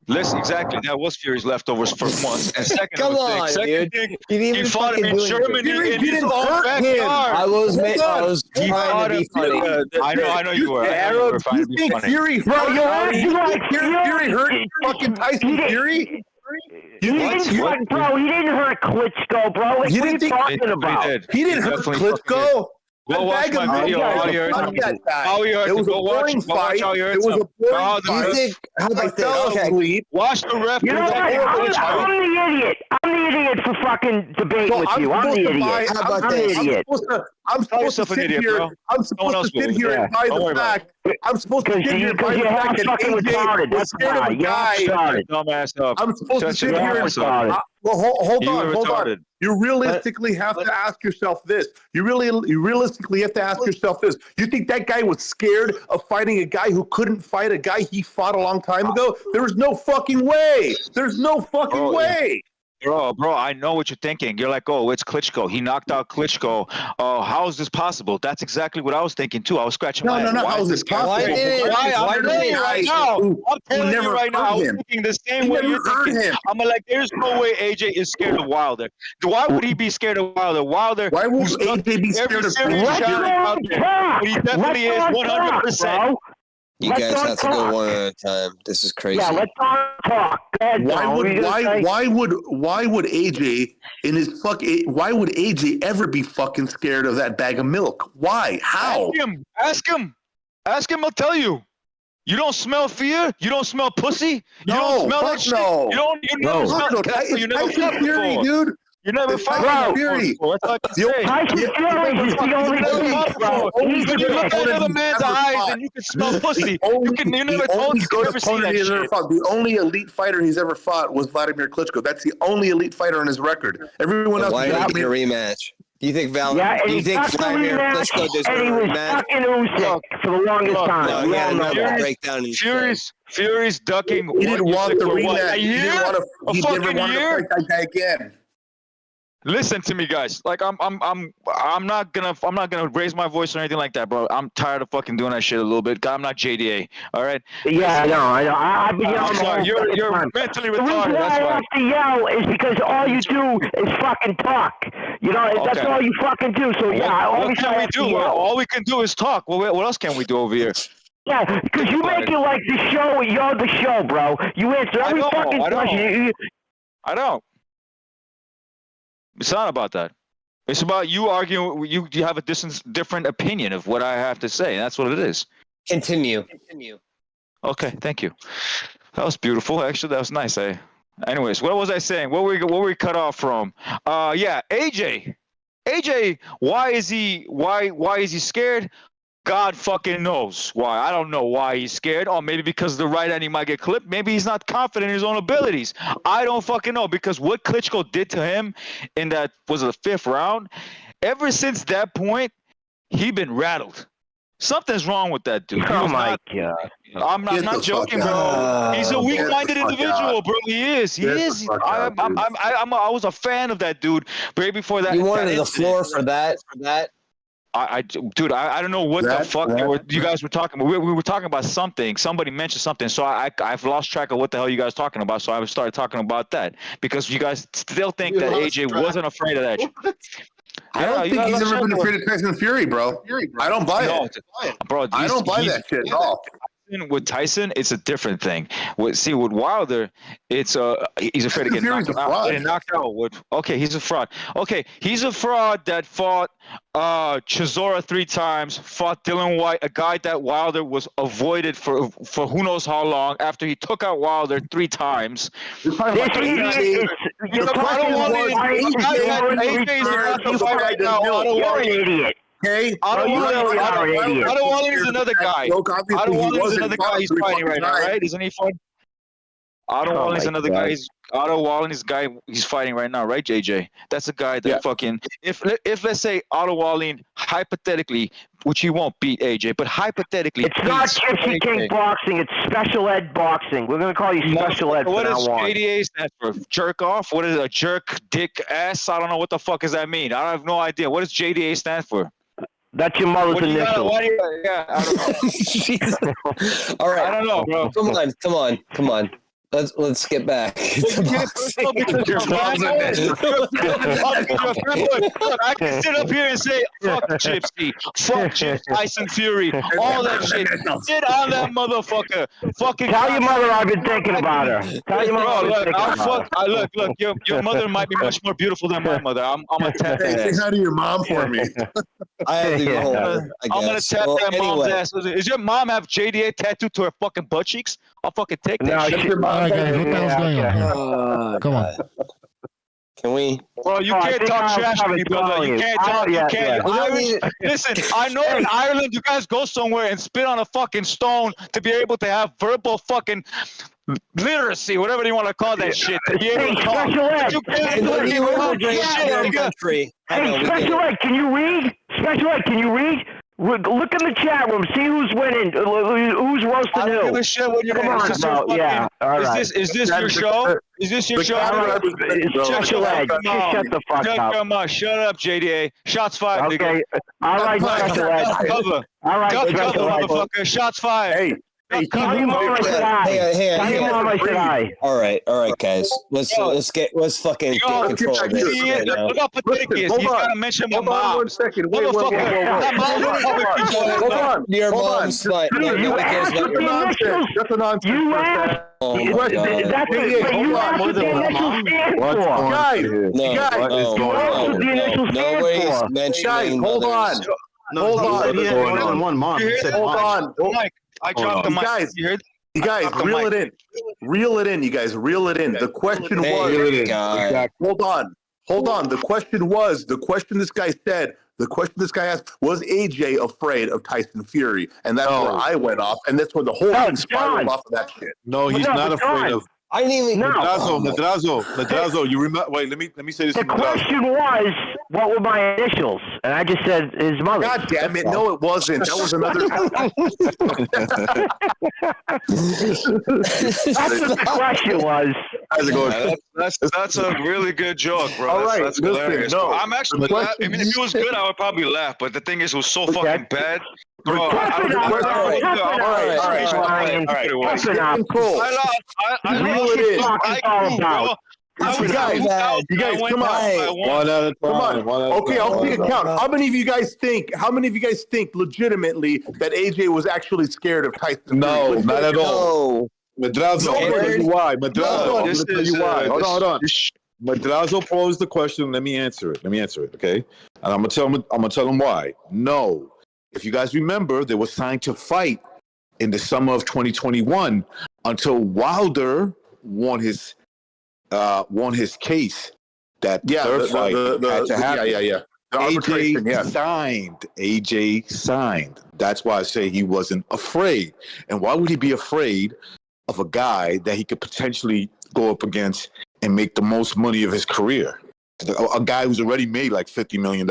Listen, exactly. That was Fury's leftovers for months. And second, Come on, dude. He fought him in Germany in his own backyard. I was trying to be funny. I know you were. You think Fury hurt fucking Tyson Fury? He didn't hurt Klitschko, bro. What are you talking about? He didn't hurt Klitschko. Go watch my video. It was a boring fight. It was a boring fight. How about this? Watch the ref. You know what? I'm the idiot. I'm the idiot for fucking debating with you. I'm the idiot. How about this? I'm supposed to sit here. I'm supposed to sit here and buy the fact. I'm supposed to sit here and buy the fact that AJ was scared of a guy. I'm supposed to sit here and. Well, hold on. You realistically have to ask yourself this. You realistically have to ask yourself this. You think that guy was scared of fighting a guy who couldn't fight a guy he fought a long time ago? There was no fucking way. There's no fucking way. Bro, I know what you're thinking. You're like, oh, it's Klitschko. He knocked out Klitschko. How is this possible? That's exactly what I was thinking too. I was scratching my head. No. How is this possible? I'm telling you right now. I was thinking the same way you're thinking. I'm like, there's no way AJ is scared of Wilder. Why would he be scared of Wilder? Why would AJ be scared of Wilder? He definitely is 100%. You guys have to go one at a time. This is crazy. Yeah, let's talk. Why would AJ why would AJ ever be fucking scared of that bag of milk? Why? How? Ask him. I'll tell you. You don't smell fear. You don't smell pussy. You don't smell that shit. You never smell that. You never felt before, dude. You never fought Fury. That's all I can say. Tyson Fury is the only When you look at another man's eyes and you can smell pussy, you never told me you never seen that shit. The only elite fighter he's ever fought was Vladimir Klitschko. That's the only elite fighter on his record. Everyone else. Why not get a rematch? Do you think Vladimir Klitschko deserves a rematch? For the longest time. No, breakdown. Fury's ducking. He didn't want the rematch. He never wanted to fight that guy again. Listen to me, guys. Like I'm not gonna raise my voice or anything like that, bro. I'm tired of fucking doing that shit a little bit. I'm not JDA. All right. Yeah, I know. I've been yelling. Sorry, you're mentally retarded. That's why I have to yell is because all you do is fucking talk. That's all you fucking do. So yeah, what can we do? All we can do is talk. What else can we do over here? Yeah, because you make it like the show. You're the show, bro. You answer every fucking question. I don't. It's not about that. It's about you arguing. You have a different opinion of what I have to say. And that's what it is. Continue. Okay, thank you. That was beautiful. Actually, that was nice. Anyways, what was I saying? What were we cut off from? Yeah, AJ. AJ, why is he scared? God fucking knows why. I don't know why he's scared. Or maybe because the right hand he might get clipped. Maybe he's not confident in his own abilities. I don't fucking know, because what Klitschko did to him in that, was it the 5th round? Ever since that point, he been rattled. Something's wrong with that dude. Oh my God. I'm not joking, bro. He's a weak-minded individual, bro. He is. He is. I was a fan of that dude. But right before that, you wanted the floor for that. Dude, I don't know what the fuck you guys were talking about. We were talking about something. Somebody mentioned something, so I've lost track of what the hell you guys were talking about. So I started talking about that because you guys still think that AJ wasn't afraid of that. I don't think he's ever been afraid of Tyson Fury, bro. I don't buy it. Bro, I don't buy that shit at all. With Tyson, it's a different thing. With Wilder, it's he's afraid to get knocked out. Okay, he's a fraud. Okay, he's a fraud that fought Chisora 3 times, fought Dylan White, a guy that Wilder was avoided for who knows how long after he took out Wilder 3 times. You're talking about you're an idiot. Okay, Otto is another guy. Otto is another guy he's fighting right now, right? Isn't he fighting? Otto Walling is another guy. Otto Walling is guy he's fighting right now, right, JJ? That's a guy that fucking. If let's say Otto Walling hypothetically, which he won't beat AJ, but hypothetically, it's not Gypsy King boxing. It's special ed boxing. We're gonna call you special ed. What does JDA stand for? Jerk off? What is a jerk dick ass? I don't know what the fuck does that mean. I have no idea. What does JDA stand for? That's your mother's initials. Yeah, I don't know. All right. I don't know, bro. Come on. Let's get back. I can sit up here and say fuck Gypsy, fuck Tyson Fury, all that shit. Sit on that motherfucker. Fucking tell your mother I've been thinking about her. Tell your mother I've been thinking about her. Look. Your mother might be much more beautiful than my mother. I'm gonna tap that ass. Say hi to your mom for me. I'm gonna tap that mom's ass. Does your mom have JDA tattooed to her fucking butt cheeks? I'll fucking take that shit. All right, guys, what the hell's going on here? Come on. Can we? Bro, you can't talk trash to me, brother. You can't talk. You can't. Listen, I know in Ireland you guys go somewhere and spit on a fucking stone to be able to have verbal fucking literacy, whatever you want to call that shit. To be able to talk. Special ed, can you read? Special ed, can you read? Look in the chat room. See who's winning. Who's roasting who. I don't give a shit what you're Come on, bro. Yeah. All right. Is this your show? Is this your show? Special ed. Just shut the fuck up. Shut up, JDA. Shots fired, okay. All right, special ed. All right, special ed. Motherfucker. Shots fired. Tell your mom I said I. All right, guys. Let's fucking get control of this right now. Look how pathetic he is. He's gotta mention my mom. Hold on 1 second. Wait. Hold on. Your mom's fight. That's a nonsense. You asked. That's you asked what the initials stand for. Guys, hold on. Hold on. He had one mom. Hold on. I dropped the mic. You guys, reel it in. Reel it in, you guys. Reel it in. The question was. Hold on. The question this guy said, the question this guy asked, was AJ afraid of Tyson Fury? And that's where I went off. And that's where the whole thing spiraled off of that shit. No, he's not afraid of. I didn't even. Madrazo. You remember? Wait, let me say this. The question was, what were my initials? And I just said his mother. God damn it! No, it wasn't. That was another. That's what the question was. How's it going? That's a really good joke, bro. All right, that's listen, hilarious. no. I'm actually. I mean, if it was good, I would probably laugh. But the thing is, it was so fucking bad. Bro, all right. Cool. I reel it in. You guys, come on. One at a Come time. on. Okay, I'll take a count. How many of you guys think legitimately that AJ was actually scared of Tyson? No, not at all. Madrazo, I'm going to tell you why. Madrazo, I'm going to tell you why. Hold on. Madrazo posed the question. Let me answer it. Okay? And I'm gonna tell him why. No. If you guys remember, they were signed to fight in the summer of 2021 until Wilder won his case. That third fight had to happen. The arbitration, AJ signed. That's why I say he wasn't afraid. And why would he be afraid of a guy that he could potentially go up against and make the most money of his career? A guy who's already made like $50 million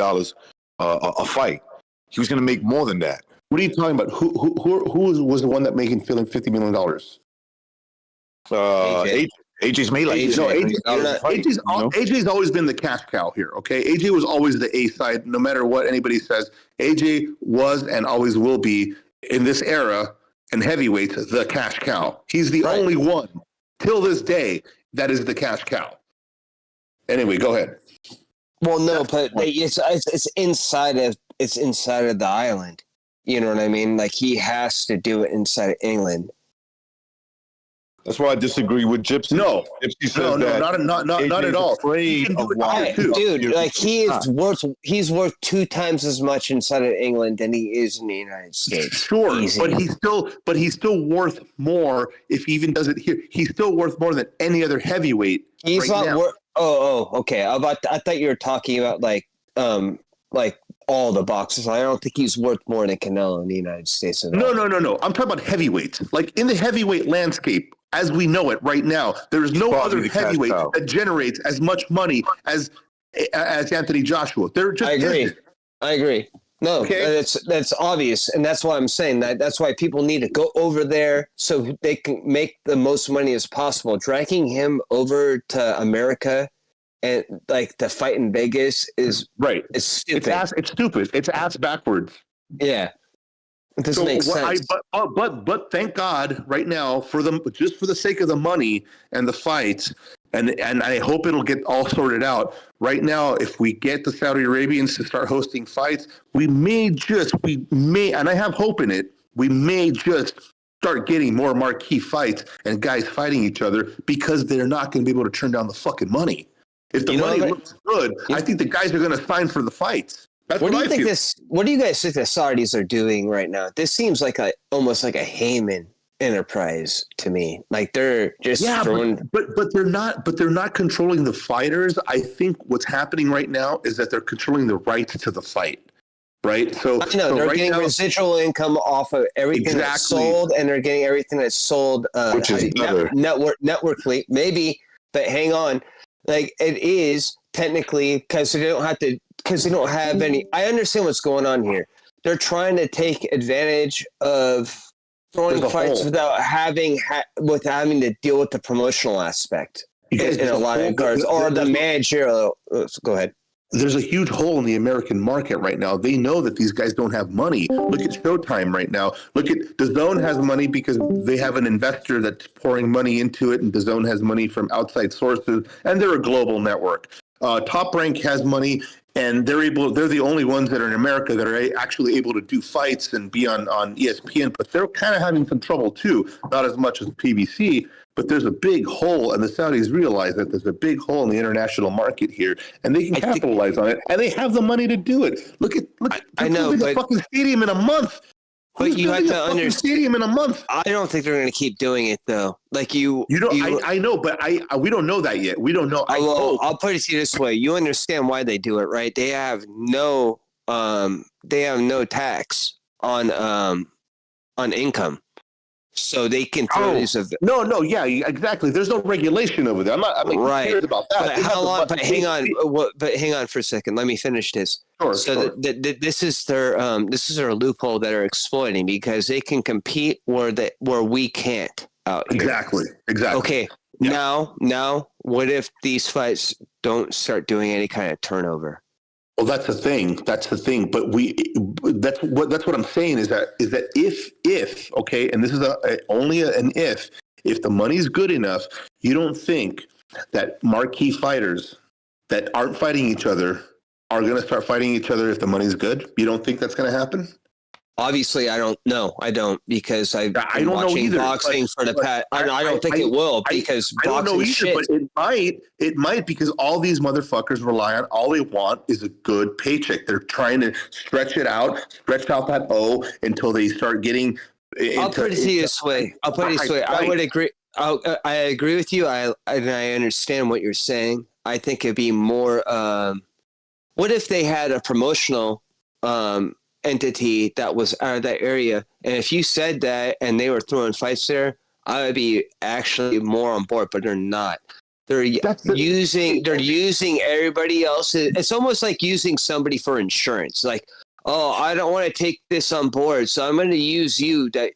a fight. He was going to make more than that. What are you talking about? Who was the one that making $50 million? AJ's made like AJ's always been the cash cow here. Okay, AJ was always the A side. No matter what anybody says, AJ was and always will be in this era and heavyweights the cash cow. He's the only one till this day that is the cash cow. Anyway, go ahead. Well, no, but it's inside of the island. You know what I mean? Like he has to do it inside of England. That's why I disagree with Gypsy. No, Gypsy says not at all. Afraid of dude, like he's worth 2 times as much inside of England than he is in the United States. Sure, easy. but he's still worth more if he even does it here. He's still worth more than any other heavyweight. He's not worth. Oh, okay. I thought you were talking about like all the boxers. I don't think he's worth more than Canelo in the United States. No. I'm talking about heavyweights. Like in the heavyweight landscape, as we know it right now, there is no other heavyweight that generates as much money as Anthony Joshua. I agree. No, that's obvious, and that's why I'm saying that. That's why people need to go over there so they can make the most money as possible. Dragging him over to America and like the fight in Vegas is right. It's stupid. It's stupid. It's ass backwards. Yeah, it doesn't make sense. But thank God right now just for the sake of the money and the fights, and I hope it'll get all sorted out. Right now, if we get the Saudi Arabians to start hosting fights, we may, and I have hope in it, we may just start getting more marquee fights and guys fighting each other because they're not going to be able to turn down the fucking money. If the money looks good, I think the guys are going to sign for the fights. That's what do you think what do you guys think the Saudis are doing right now? This seems like almost like a Heyman enterprise to me. Like they're just but they're not controlling the fighters. I think what's happening right now is that they're controlling the rights to the fight. Right? So they're getting residual income off of everything that's sold, and they're getting everything that's sold which is better. Networkly, maybe, but hang on. Like it is technically because they don't have any. I understand what's going on here. They're trying to take advantage of throwing fights without having to deal with the promotional aspect in a lot of regards, or the managerial. Go ahead. There's a huge hole in the American market right now. They know that these guys don't have money. Look at Showtime right now. Look at DAZN has money because they have an investor that's pouring money into it, and DAZN has money from outside sources, and they're a global network. Top Rank has money, and they're the only ones that are in America that are actually able to do fights and be on ESPN, but they're kind of having some trouble too. Not as much as PBC, but there's a big hole, and the Saudis realize that there's a big hole in the international market here, and they can capitalize on it, and they have the money to do it. Look at the fucking stadium in a month. But you have to understand. Stadium in a month. I don't think they're going to keep doing it though. Like you don't. I know, but we don't know that yet. We don't know. I'll put it to you this way: you understand why they do it, right? They have no tax on income, so they can throw these. Yeah, exactly. There's no regulation over there. I'm not curious about that. But hang on for a second. Let me finish this. Sure. This is their loophole that are exploiting because they can compete where we can't out here. Exactly. Okay. Yeah. Now, what if these fights don't start doing any kind of turnover? Well, that's the thing. But that's what I'm saying is that if okay, and this is only an if the money's good enough, you don't think that marquee fighters that aren't fighting each other are going to start fighting each other if the money's good? You don't think that's going to happen? Obviously, I don't know. I don't, because I've been watching boxing for the past. I don't think it will, because I don't know either, shit. but it might because all these motherfuckers rely on, all they want is a good paycheck. They're trying to stretch out that O until they start getting. I'll put it to you this way. I would agree. I agree with you. I understand what you're saying. I think it'd be more. What if they had a promotional entity that was out of that area, and if you said that and they were throwing fights there, I would be actually more on board. But they're not. They're using everybody else. It's almost like using somebody for insurance. Like, oh, I don't want to take this on board, so I'm going to use you that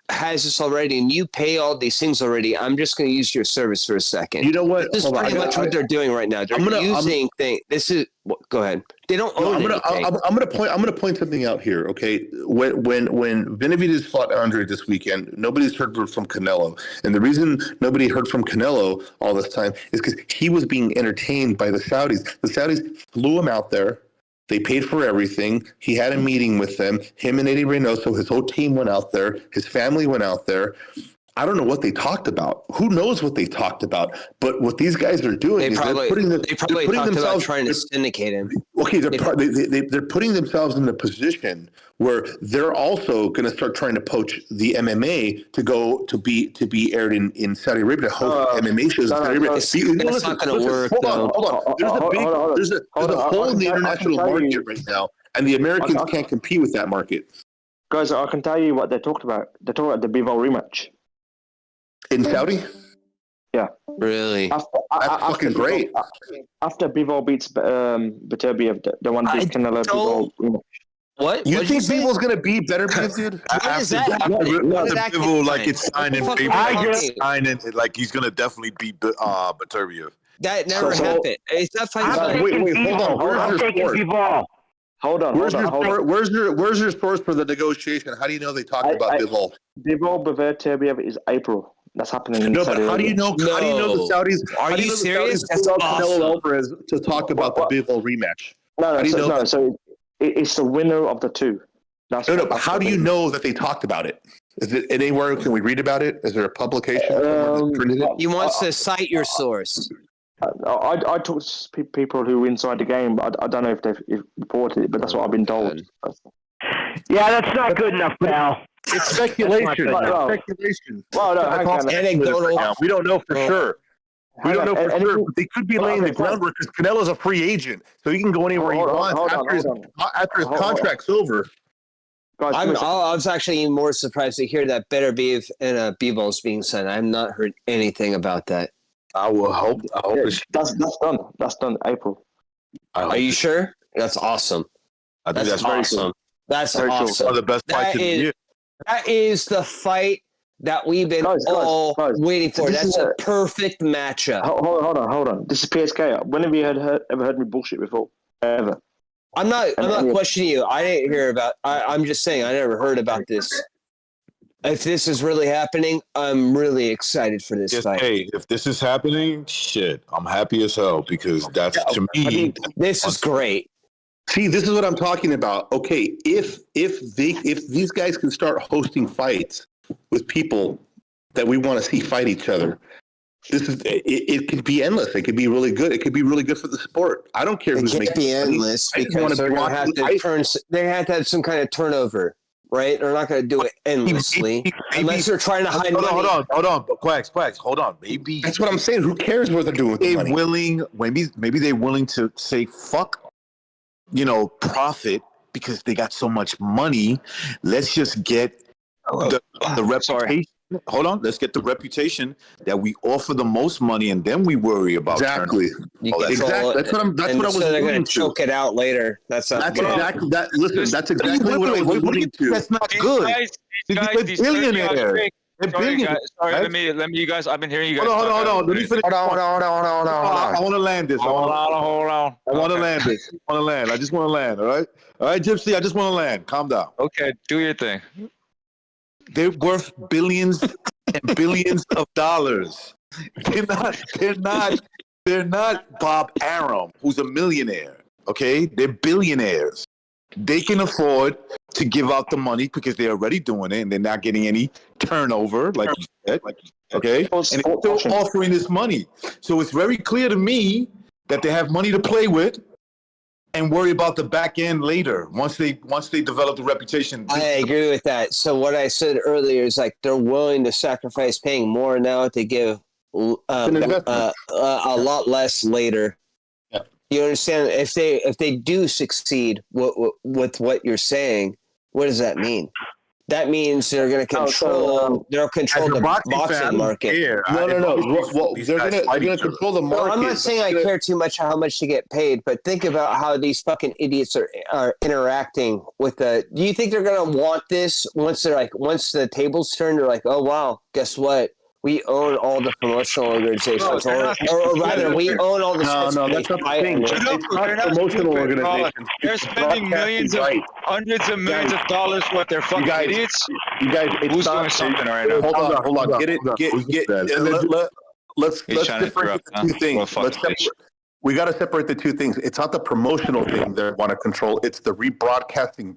has this already, and you pay all these things already. I'm just going to use your service for a second. You know what? This is pretty much what they're doing right now. They're using things. This is go ahead. They don't own anything. I'm going to point something out here. Okay, when Benavidez fought Andre this weekend, nobody's heard from Canelo, and the reason nobody heard from Canelo all this time is because he was being entertained by the Saudis. The Saudis flew him out there. They paid for everything. He had a meeting with them. Him and Eddie Reynoso, his whole team went out there. His family went out there. I don't know what they talked about. Who knows what they talked about? But what these guys are doing is they're putting themselves trying to syndicate him. Okay, they're putting themselves in a position where they're also going to start trying to poach the MMA to go to be aired in Saudi Arabia, to host MMA shows in Saudi Arabia. That's not going to work. Hold on. There's a hole in the international market right now, and the Americans can't compete with that market. Guys, I can tell you what they talked about. They talked about the Bivol rematch. In Saudi? Yeah. Really? That's fucking great. After Bivol beats Beterbiev, the one beat Canelo Bivol rematch. What? You think Bivol's going to be better, dude? What is that? Bivol, like it's signed in paper. Like he's going to definitely beat Beterbiev. That never happened. It's not fighting. Wait, hold on. Where's your source? Hold on. Where's your source for the negotiation? How do you know they talked about Bivol? Bivol Beterbiev is April. That's happening in Saudi Arabia. How do you know the Saudis? Are you serious? That's awesome. Canelo Alvarez to talk about the Bivol rematch. No. So it's the winner of the two. But how do you know that they talked about it? Is it anywhere? Can we read about it? Is there a publication? He wants to cite your source. I talk to people who were inside the game, but I don't know if they've reported it, but that's what I've been told. Yeah, that's not good enough, pal. It's speculation. Speculation. Well, no, we don't know for sure. But they could be laying the groundwork because Canelo's a free agent, so he can go anywhere he wants after his contract's over. I was actually even more surprised to hear that Beterbiev and Bivol's being signed. I've not heard anything about that. I will hope. That's done. That's done. April. Are you sure? That's awesome. I think that's awesome. Very cool. That's awesome. One of the best fights of the year. That is the fight that we've been all waiting for. That's a perfect matchup. Hold on. This is PSK. When have you ever heard me bullshit before? Ever? I'm not questioning you. I didn't hear about. I'm just saying I never heard about this. If this is really happening, I'm really excited for this fight. Hey, if this is happening, shit, I'm happy as hell because that's to me. This is great. See, this is what I'm talking about. Okay, if these guys can start hosting fights with people that we want to see fight each other, it could be endless. It could be really good. It could be really good for the sport. I don't care who's making it. It can't be endless because they're going to have to turn. They have to have some kind of turnover, right? They're not going to do it endlessly unless they're trying to hide money. Hold on, Quacks, hold on. Maybe that's what I'm saying. Who cares what they're doing with the money? Maybe they're willing to say fuck. Profit because they got so much money. Let's just get the reputation. Hold on. Let's get the reputation that we offer the most money, and then we worry about exactly. Exactly. That's what I was. They're going to choke it out later. That's exactly that. Listen, that's exactly what I was alluding to. That's not good. These billionaires. Sorry, guys. Sorry, let me. You guys. I've been hearing you guys. Hold on. Let me finish. Hold on. I want to land this. Hold on. I want to land this. I just want to land. All right, Gypsy. I just want to land. Calm down. Okay, do your thing. They're worth billions and billions of dollars. They're not Bob Arum, who's a millionaire. Okay, they're billionaires. They can afford to give out the money because they're already doing it and they're not getting any turnover, like you said. Okay, and they're still offering this money. So it's very clear to me that they have money to play with and worry about the back end later once they develop the reputation. I agree with that. So what I said earlier is like they're willing to sacrifice paying more now to give a lot less later. Yeah. You understand? If they do succeed with what you're saying, what does that mean? That means they're going to control. They'll control the boxing market. No. Well, they're going to control the market. No, I'm not saying I care too much how much to get paid, but think about how these fucking idiots are interacting with the. Do you think they're going to want this once the tables turn? They're like, oh wow, guess what? We own all the promotional organizations, or rather, we own all the. No, that's not the thing. It's not promotional organizations. They're spending hundreds of millions of dollars. What they're fucking idiots. You guys, who's doing something right now? Hold on. Let's differentiate the two things. We got to separate the two things. It's not the promotional thing they want to control. It's the rebroadcasting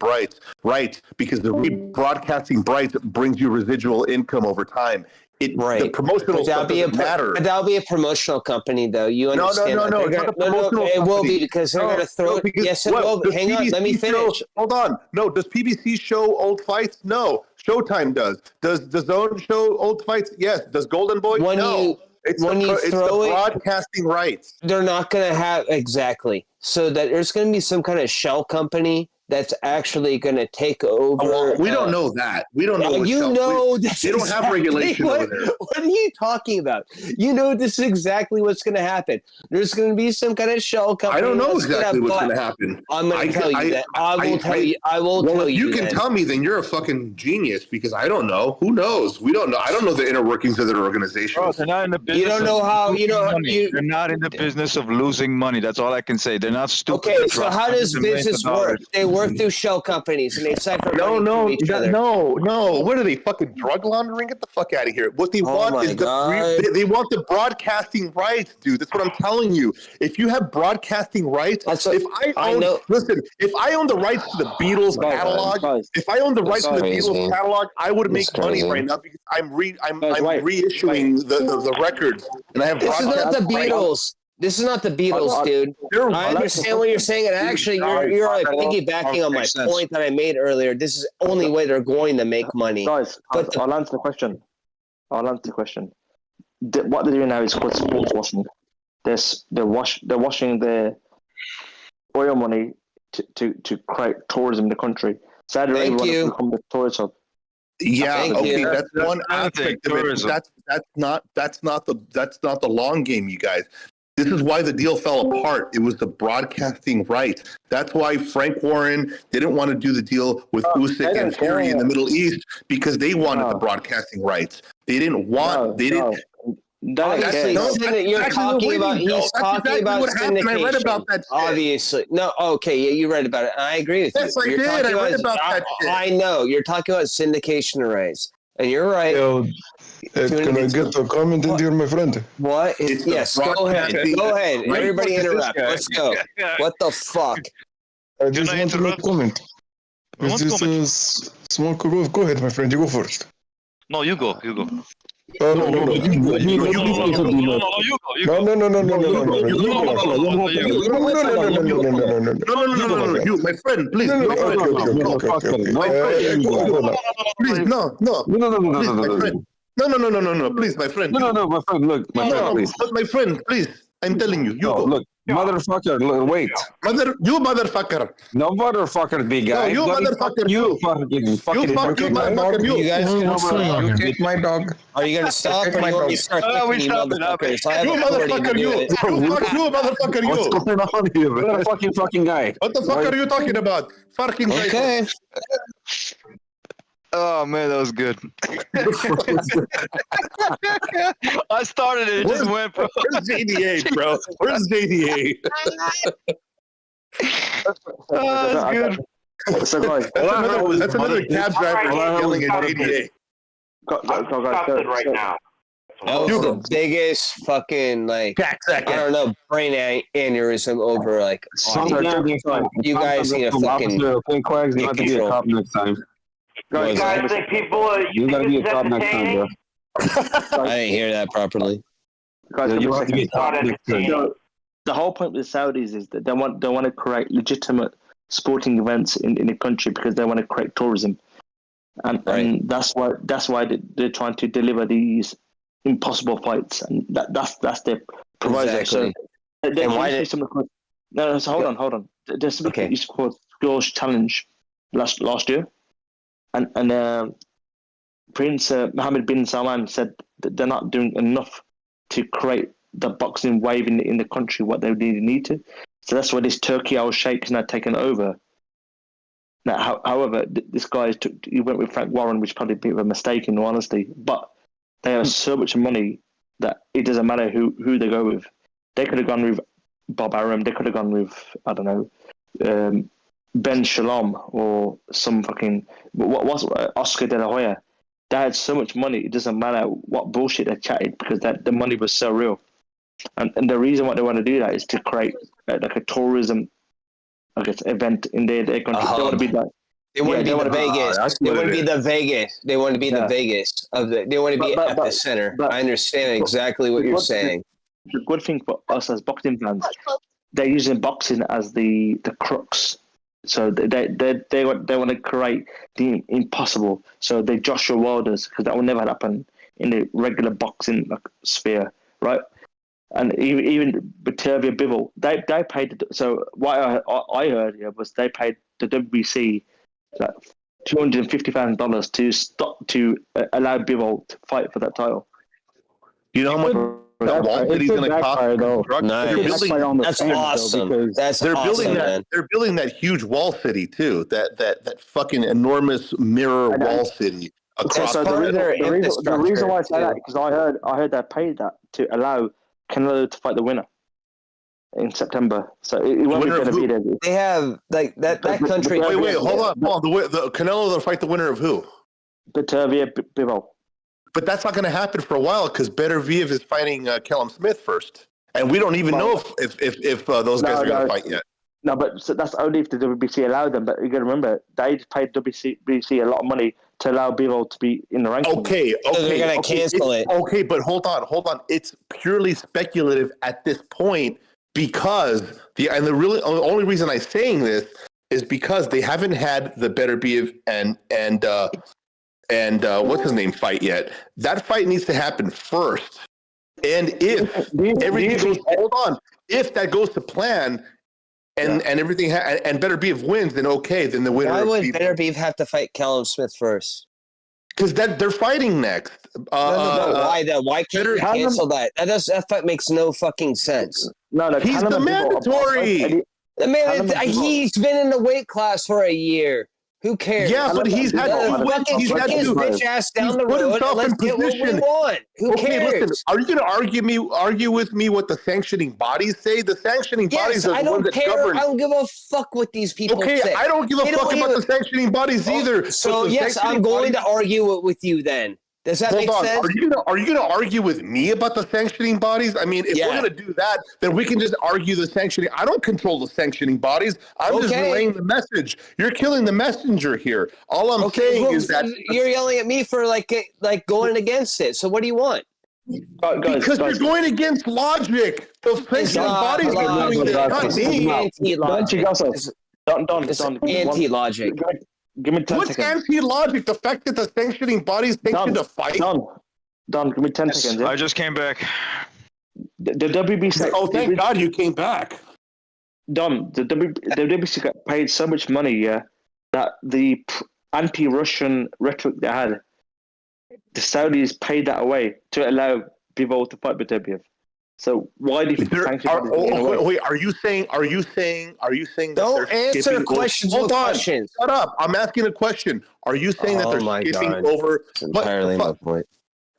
rights, because the rebroadcasting rights brings you residual income over time. The promotional stuff doesn't matter. But that'll be a promotional company, though. You understand? No. It will be because they're going to throw it. Yes, it will. Hang on, let me finish. Hold on. No, does PBC show old fights? No. Showtime does. Does DAZN show old fights? Yes. Does Golden Boy? No. It's the broadcasting rights. They're not going to have exactly. So that there's going to be some kind of shell company that's actually going to take over. We don't know that. We don't know. They don't have regulation over there. What are you talking about? You know, this is exactly what's going to happen. There's going to be some kind of shell company. I don't know exactly what's going to happen. I'm going to tell you that. I will tell you. I will tell you. You can tell me, then you're a fucking genius because I don't know. Who knows? We don't know. I don't know the inner workings of their organization. They're not in the business. You don't know how. They're not in the business of losing money. That's all I can say. They're not stupid. Okay, so how does business work? They work through shell companies and they cipher money from each other. No. What are they, fucking drug laundering? Get the fuck out of here. What they want is they want the broadcasting rights, dude. That's what I'm telling you. If you have broadcasting rights, if I own the rights to the Beatles catalog, if I own the rights to the Beatles catalog, I would make money right now because I'm reissuing the records and I have. This is not the Beatles. This is not the Beatles, dude. I understand what you're saying, and actually, you're like piggybacking on my point that I made earlier. This is the only way they're going to make money. Guys, I'll answer the question. What they're doing now is called sports washing. They're washing the oil money to create tourism in the country. Saudi Arabia wants to become the tourist hub. Yeah, okay, that's one aspect of it. That's not the long game, you guys. This is why the deal fell apart. It was the broadcasting rights. That's why Frank Warren didn't want to do the deal with Usyk and Fury in the Middle East because they wanted the broadcasting rights. They didn't want. He's talking about syndication. I read about that shit. Obviously, no. Okay, yeah, you read about it. I agree with you. Yes, I did. I read about that shit. I know you're talking about syndication rights, and you're right. Can I get a comment in here, my friend? What? Yes, go ahead. Go ahead. Everybody interrupt. Let's go. What the fuck? I just want to make a comment. This is small. Go ahead, my friend. You go first. No, you go. No, my friend, please. No, please, my friend. No, my friend, look, my friend, please. But my friend, please, I'm telling you, go. Look, motherfucker, wait. You motherfucker. No motherfucker, big guy. No, you motherfucker, you. Motherfucker, you guys you take my dog. Are you gonna stop or you want me to start kicking you motherfuckers? You motherfucker, you. You motherfucker, you. What's going on here? You're a fucking guy. What the fuck are you talking about? Fucking okay. Oh man, that was good. I started it, just went, bro. Where's JDA, bro? Where's JDA? That's good. That's another cab driver yelling at JDA. Stop it right now. That was the biggest fucking like I don't know brain aneurysm over like you guys need to fucking Quags, you have to be a cop next time. You guys think people you gotta be a cop next time, bro. I didn't hear that properly. Guys, you have to be a cop next time. The whole point with the Saudis is that they want to create legitimate sporting events in the country because they want to create tourism, and that's why they're trying to deliver these impossible fights, and that's their proviso. Exactly. So and why did no, so hold on. There's something that used to call Skills Challenge last year, and Prince Mohammed bin Salman said that they're not doing enough to create the boxing wave in the country what they really need to. So that's why this Turkey Al Sheikh has now taken over. Now, however, this guy he went with Frank Warren, which is probably a bit of a mistake in all honesty. But they have so much money that it doesn't matter who they go with. They could have gone with Bob Arum. They could have gone with I don't know Ben Shalom or some fucking what was Oscar De La Hoya. They had so much money, it doesn't matter what bullshit they chatted because the money was so real. And the reason why they want to do that is to create like a tourism, I guess, event in their country. They want to be that. They want to be the Vegas. They want to be the Vegas. They want to be the Vegas of the. They want to be at the center. I understand exactly what you're saying. The good thing for us as boxing fans, they're using boxing as the crux. So they want to create the impossible. So they Joshua Wilders because that will never happen in the regular boxing sphere, right? And even Batavia Bivol, they paid. So what I heard was they paid the WBC like $250,000 to stop to allow Bivol to fight for that title. You know how much that wall city's going to cost? Nice. That's awesome. They're building that. They're building that huge wall city too. That fucking enormous mirror wall city across. So the reason why I say that because I heard they paid that to allow Canelo to fight the winner in September. So it won't be going to be there. They have like that country. Wait, hold on. The Canelo to fight the winner of who? Batavia Bivol. But that's not going to happen for a while because Beterbiev is fighting Callum Smith first, and we don't even know if those guys are going to fight yet. No, but so that's only if the WBC allowed them. But you got to remember, they paid WBC a lot of money to allow Bivol to be in the rankings. Okay. So they're going to cancel it. Okay, but hold on. It's purely speculative at this point because the only reason I'm saying this is because they haven't had the Beterbiev and what's his name fight yet. That fight needs to happen first. And if if that goes to plan and everything and Beterbiev wins, then okay, then the winner. Why would Beterbiev have to fight Callum Smith first? Because they're fighting next. Why though? Why can't you cancel that? That fight makes no fucking sense. No, he's the mandatory. The man, he's been in the weight class for a year. Who cares? Yeah, but he's had his bitch ass down the road. Let's get what we want. Who cares? Listen, are you going to argue with me what the sanctioning bodies say? The sanctioning bodies are the ones that govern. I don't give a fuck what these people say. Okay, I don't give a fuck about the sanctioning bodies either. So yes, I'm going to argue it with you then. Does that make sense? Are you going to argue with me about the sanctioning bodies? I mean, if we're going to do that, then we can just argue the sanctioning. I don't control the sanctioning bodies. I'm just relaying the message. You're killing the messenger here. All I'm saying is that you're yelling at me for like going against it. So what do you want? Because you're going against logic. The sanctioning bodies are doing this, not me. It's anti-logic. Give me 10 What's seconds. anti-logic? The fact that the sanctioning bodies sanction a fight? Don, give me 10 seconds. Yeah? I just came back. The WBC. Oh, thank God you came back. Don, the WBC got paid so much money, that the anti-Russian rhetoric they had, the Saudis paid that away to allow Bivol to fight Beterbiev. So why do you think wait, are you saying that don't answer questions with questions? Shut up. I'm asking a question. Are you saying that they're skipping over? That's entirely my point.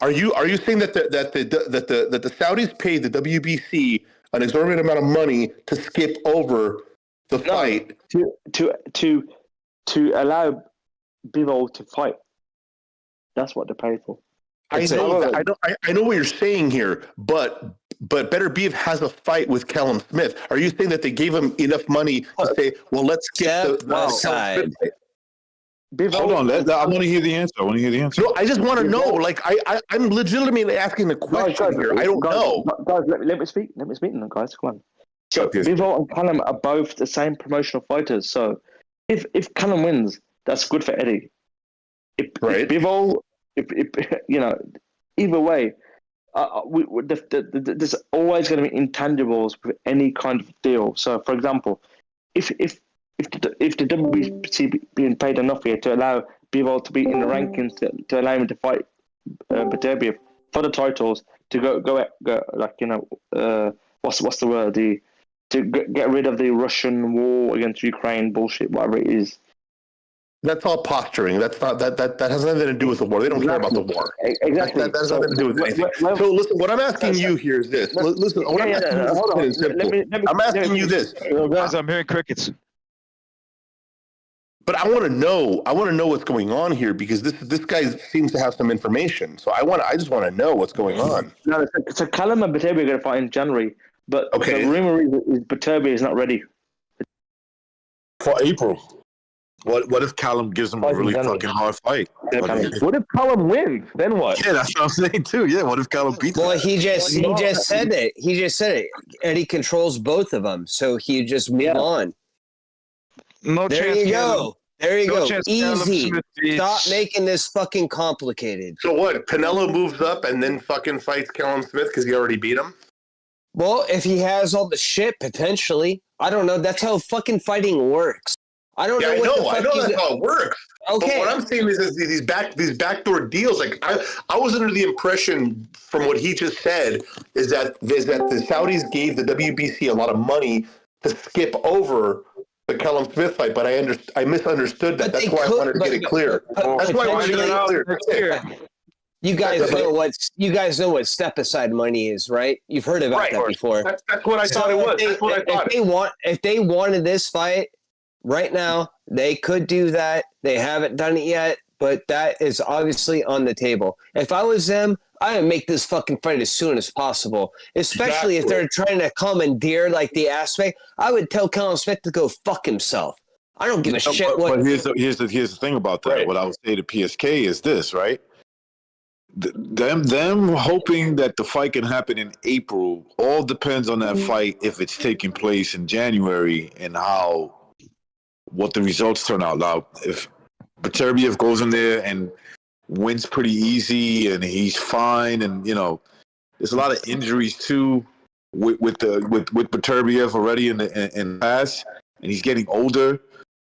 Are you saying that the Saudis paid the WBC an exorbitant amount of money to skip over the fight to allow Bivol to fight? That's what they paid for. I know that. I know what you're saying here, but Better Beef has a fight with Callum Smith. Are you saying that they gave him enough money to say, well, let's skip the Callum Smith fight? Hold on, I want to hear the answer. No, I just want to know. Like, I'm legitimately asking the question here. I don't know. Guys, let me speak. Let me speak now, guys. Come on. So Bivol and Callum are both the same promotional fighters. So if Callum wins, that's good for Eddie. If Bivol, if you know, either way, there's always going to be intangibles with any kind of deal. So, for example, if the WBC being paid enough here to allow Bivol to be in the rankings to allow him to fight Beterbiev for the titles, to go like, you know, what's the word, to get rid of the Russian war against Ukraine bullshit, whatever it is. That's all posturing. That's not that has nothing to do with the war. They don't care about the war. Exactly. That has nothing to do with anything. So listen, what I'm asking you here is this. Listen, what I'm asking you is simple. I'm asking you this. Guys, I'm hearing crickets. But I want to know. I want to know what's going on here because this guy seems to have some information. So I just want to know what's going on. No, so Callum and Beterbiev are going to fight in January, but the rumor is Beterbiev is not ready for April. What if Callum gives him a really fucking hard fight? What if Callum wins? Then what? Yeah, that's what I'm saying too. Yeah, what if Callum beats him? Well, he just said it. He just said it. And he controls both of them, so he just move on. No there chance. You go. There you go. Easy. Smith, stop making this fucking complicated. So what? Canelo moves up and then fucking fights Callum Smith because he already beat him? Well, if he has all the shit, potentially. I don't know. That's how fucking fighting works. I don't know. I know that's how it works. Okay. But what I'm saying is these backdoor deals. Like I was under the impression from what he just said is that the Saudis gave the WBC a lot of money to skip over the Callum Smith fight, but I misunderstood that. That's why I wanted to get it clear. That's why I wanted to get it clear. You guys know what step aside money is, right? You've heard about that before. That's what I thought it was. That's what I thought. If they wanted this fight right now, they could do that. They haven't done it yet, but that is obviously on the table. If I was them, I would make this fucking fight as soon as possible, especially if they're trying to commandeer like the aspect. I would tell Callum Smith to go fuck himself. I don't give a shit what. But here's the thing about that. Right. What I would say to PSK is this, right? Them hoping that the fight can happen in April all depends on that fight if it's taking place in January and what the results turn out. Now, if Beterbiev goes in there and wins pretty easy and he's fine, and you know, there's a lot of injuries too with Beterbiev already in the past, and he's getting older,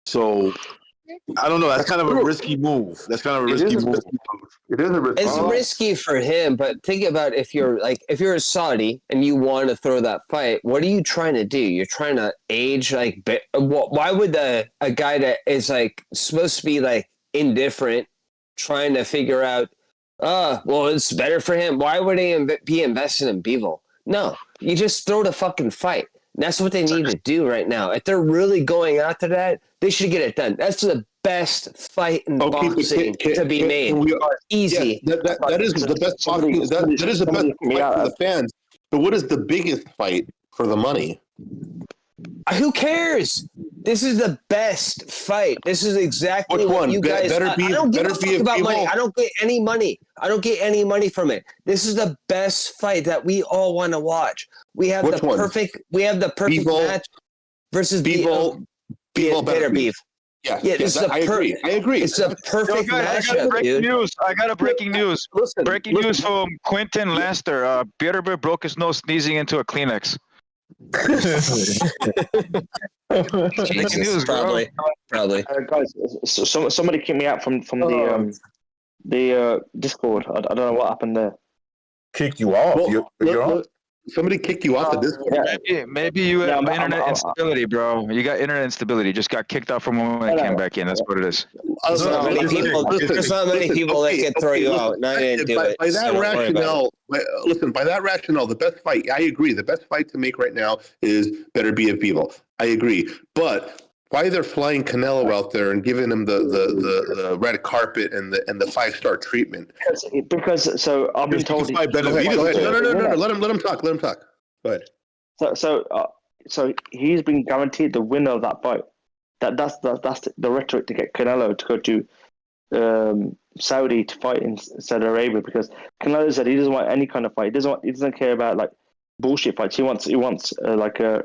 so. I don't know. That's kind of a risky move. It is a risky move. It's risky for him, but think about if you're a Saudi and you want to throw that fight, what are you trying to do? You're trying to age why would a guy that is like supposed to be like indifferent trying to figure out, well, it's better for him. Why would he be invested in Bivol? No, you just throw the fucking fight. And that's what they need to do right now. If they're really going after that, they should get it done. That's the best fight in boxing to be made. Easy. Yeah, that is the best boxing. That is the best fight for the fans. But what is the biggest fight for the money? Who cares? This is the best fight. This is exactly what you guys. I don't give a fuck about money. I don't get any money. I don't get any money from it. This is the best fight that we all want to watch. We have the perfect match versus Better Beef. Yeah, I agree. It's a perfect matchup, dude. I got a breaking news. Breaking news from Quentin Laster. Better Beef broke his nose sneezing into a Kleenex. Jesus, probably. Guys, somebody kicked me out from the Discord. I don't know what happened there. Kicked you off? You're on? Somebody kicked you off the Discord. Maybe you have internet instability, bro. You got internet instability. Just got kicked off from when I came back in. That's what it is. There's not many people that can throw you out. I didn't do it. By that rationale, by that rationale, the best fight, I agree. The best fight to make right now is Better Be a Bivol. I agree. But why they're flying Canelo out there and giving him the red carpet and the 5-star treatment. Because so I've been told. Go ahead. No. Let him talk. Go ahead. So he's been guaranteed the winner of that fight. That's the rhetoric to get Canelo to go to Saudi to fight in Saudi Arabia, because Canelo said he doesn't want any kind of fight. He doesn't care about like bullshit fights. He wants like a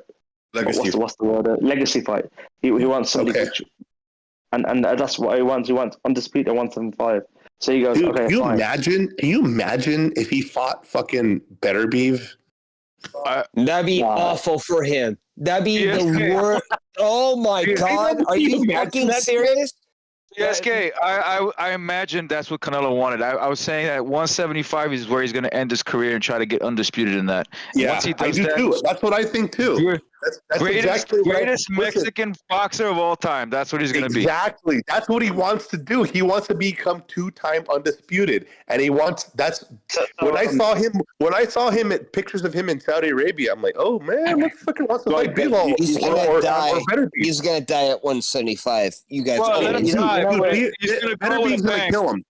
legacy. What's the word? A legacy fight. He wants somebody. Okay. And that's what he wants. He wants undisputed 175. So he goes. Dude, okay, can you imagine if he fought fucking Beterbiev? That'd be awful for him. That'd be the worst. Oh my God! Are you fucking serious? PSK, I imagine that's what Canelo wanted. I was saying that 175 is where he's going to end his career and try to get undisputed in that. Yeah, once he does too. That's what I think too. That's greatest Mexican boxer of all time. That's what he's going to be. Exactly. That's what he wants to do. He wants to become 2-time undisputed, and he wants. That's when I saw him at pictures of him in Saudi Arabia. I'm like, oh man, what fucking wants to fight Bivol? He's gonna die. He's gonna die at 175. You guys. Let him die. Beterbiev's gonna kill him.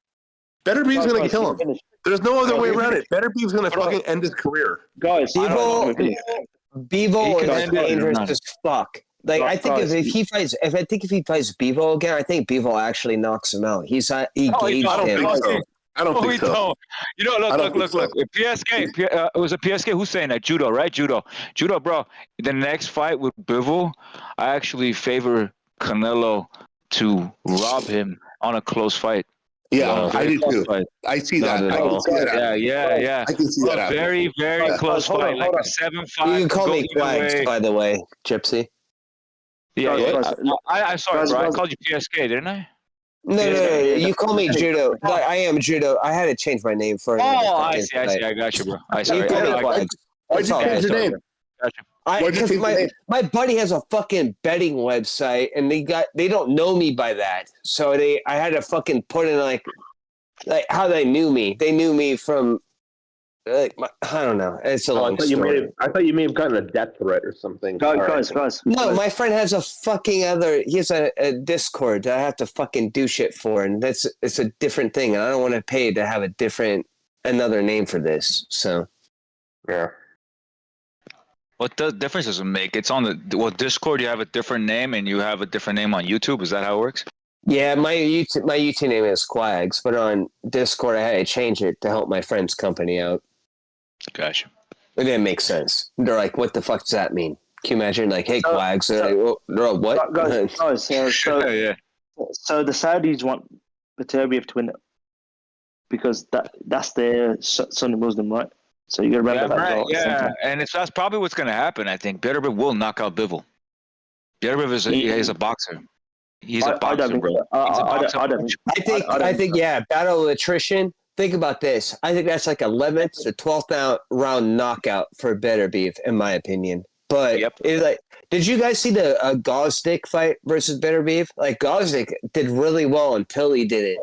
Beterbiev's gonna kill him. There's no other way around it. Beterbiev's gonna fucking end his career. Guys, Bivol is dangerous as fuck. Like I think if he fights Bivol again, I think Bivol actually knocks him out. He gauged him. I don't think so. You know, look. PSK, it was a PSK. Who's saying that? Judo, right? Judo, bro. The next fight with Bivol, I actually favor Canelo to rob him on a close fight. Yeah, I do too. I see that. I can see that. Yeah. I can see that. Very close fight, like a 7-5. You can call me Quags, by the way, Gypsy. Yeah. I'm sorry, bro. I called you PSK, didn't I? No. You call me Judo. I am Judo. I had to change my name for. Oh, I see. I got you, bro. Why'd you change your name? Because my buddy has a fucking betting website, and they don't know me by that, so I had to fucking put in like how they knew me. They knew me from I don't know. It's a long story. I thought you may have gotten a death threat or something. Guys. No, my friend has a fucking he has a Discord that I have to fucking do shit for, and it's a different thing, and I don't want to pay to have another name for this. So yeah. What difference does it make? It's on the Discord. You have a different name, and you have a different name on YouTube. Is that how it works? Yeah, my YouTube name is Quags, but on Discord I had to change it to help my friend's company out. Gotcha. It didn't make sense. They're like, "What the fuck does that mean?" Can you imagine? Like, "Hey, Quags," they're like, "What?" Guys, so the Saudis want Beterbiev to win it because that's their Sunni Muslim, right? So you gotta remember that. Right, yeah, and that's probably what's gonna happen. I think Beterbiev will knock out Bivol. Beterbiev is a boxer. He's a boxer, bro. I think, battle of attrition. Think about this. I think that's like 11th to 12th round knockout for Beterbiev, in my opinion. But did you guys see the Gosdick fight versus Beterbiev? Like Gosdick did really well until he did it.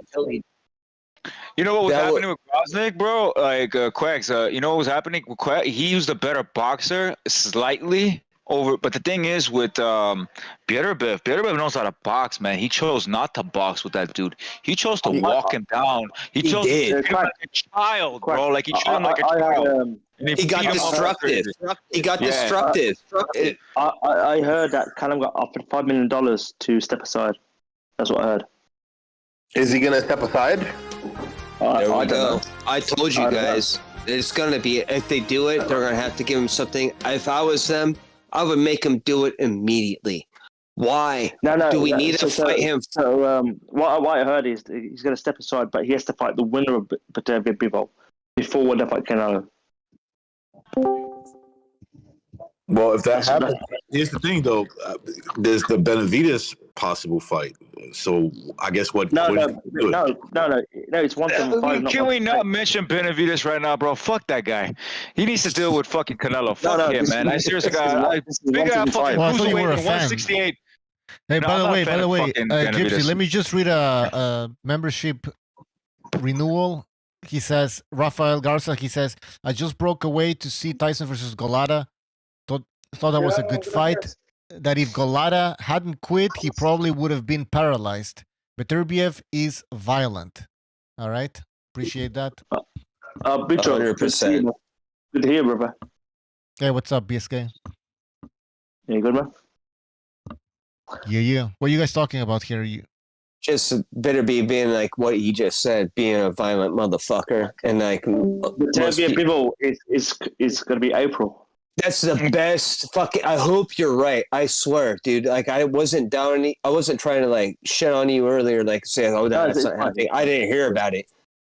You know what was happening with Gosdick, bro? Like Quacks. You know what was happening with Quacks? He was the better boxer, slightly. But the thing is with Beterbiev knows how to box, man. He chose not to box with that dude. He chose to walk him down. He chose to treat him like a child, bro. Like he treated him like a child. He got destructive. I heard that Callum got offered $5 million to step aside. That's what I heard. Is he gonna step aside? There we go. I told you guys. It's gonna be. If they do it, they're gonna have to give him something. If I was them, I would make him do it immediately. Why? Do we need to fight him? So what I heard is he's going to step aside, but he has to fight the winner of Beterbiev Bivol before they fight Canelo. Well, if that happens, here's the thing, though. There's the Benavidez possible fight. So I guess No. It's 175. Can we not mention Benavidez right now, bro? Fuck that guy. He needs to deal with fucking Canelo. Fuck him, man. I seriously got. Big guy fucking cruiserweight 168. Hey, by the way, Gypsy, let me just read a membership renewal. He says, Rafael Garcia, he says, I just broke away to see Tyson versus Golada. Thought that was a good fight. that if Golota hadn't quit, he probably would have been paralyzed. Beterbiev is violent. All right, appreciate that. Bicho, 100%. Good to hear, brother. Hey, what's up, BSK? Yeah, good man. Yeah. What are you guys talking about here? Just Beterbiev being like what he just said, being a violent motherfucker, and like people is gonna be April. That's the best fucking. I hope you're right. I swear, dude. Like I wasn't I wasn't trying to like shit on you earlier, like saying, "Oh, that's not happening." I didn't hear about it,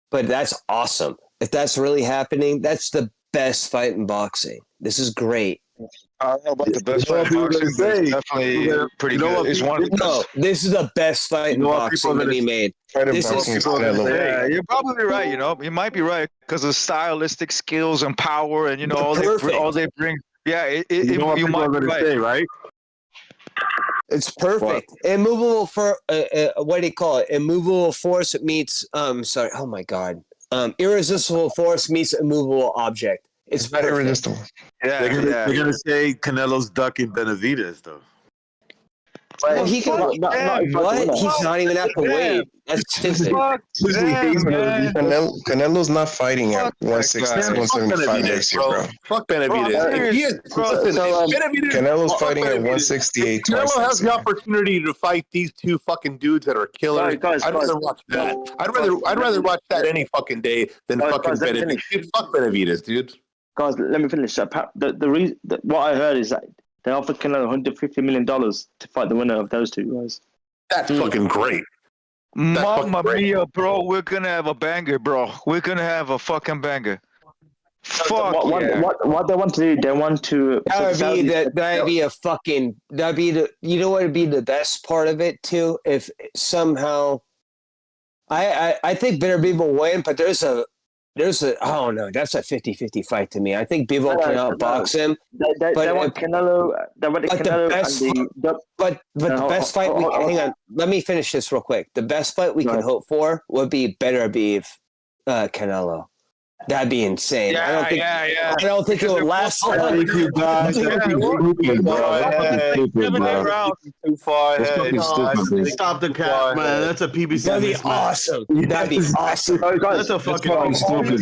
but that's awesome. If that's really happening, that's the best fight in boxing. This is great. I don't know about the best fight in boxing, but it's definitely pretty good. It's one of the best. No, this is the best fight in boxing to be made. This is, yeah, you're probably right. You might be right because of stylistic skills and power, and all they bring. Yeah, you might be right. Say, right? It's perfect. What? Immovable for what do you call it? Immovable force meets sorry. Oh my god. Irresistible force meets immovable object. It's better. Irresistible. Yeah, they're gonna say Canelo's ducking Benavidez though. Well, he can. What? He's not even at the weight. That's stupid. Canelo's not fighting at 160, 175 next year, bro. Fuck Benavidez. Canelo's fighting at 168. Canelo has the opportunity to fight these two fucking dudes that are killers. I'd rather watch that. I'd rather watch that any fucking day than fucking Benavidez. Fuck Benavidez, dude. Guys, let me finish. The reason what I heard is that they offered Canelo $150 million to fight the winner of those two guys. That's fucking great. Mamma mia, bro. We're going to have a banger, bro. We're going to have a fucking banger. Fuck what they want to do, they want to... That'd be a fucking... That'd be the... You know what would be the best part of it, too? If somehow... I think Beterbiev will win, but there's a... I don't know. That's a 50-50 fight to me. I think Bivol can outbox him. They want Canelo. They want Canelo. But the best fight. Hang on. Let me finish this real quick. The best fight we can hope for would be Beterbiev, Canelo. That'd be insane. Yeah, I don't think it would last. Too far ahead. Stop the cap, man. That's a PBC. That'd be awesome. That'd be awesome. That's a fucking stupid,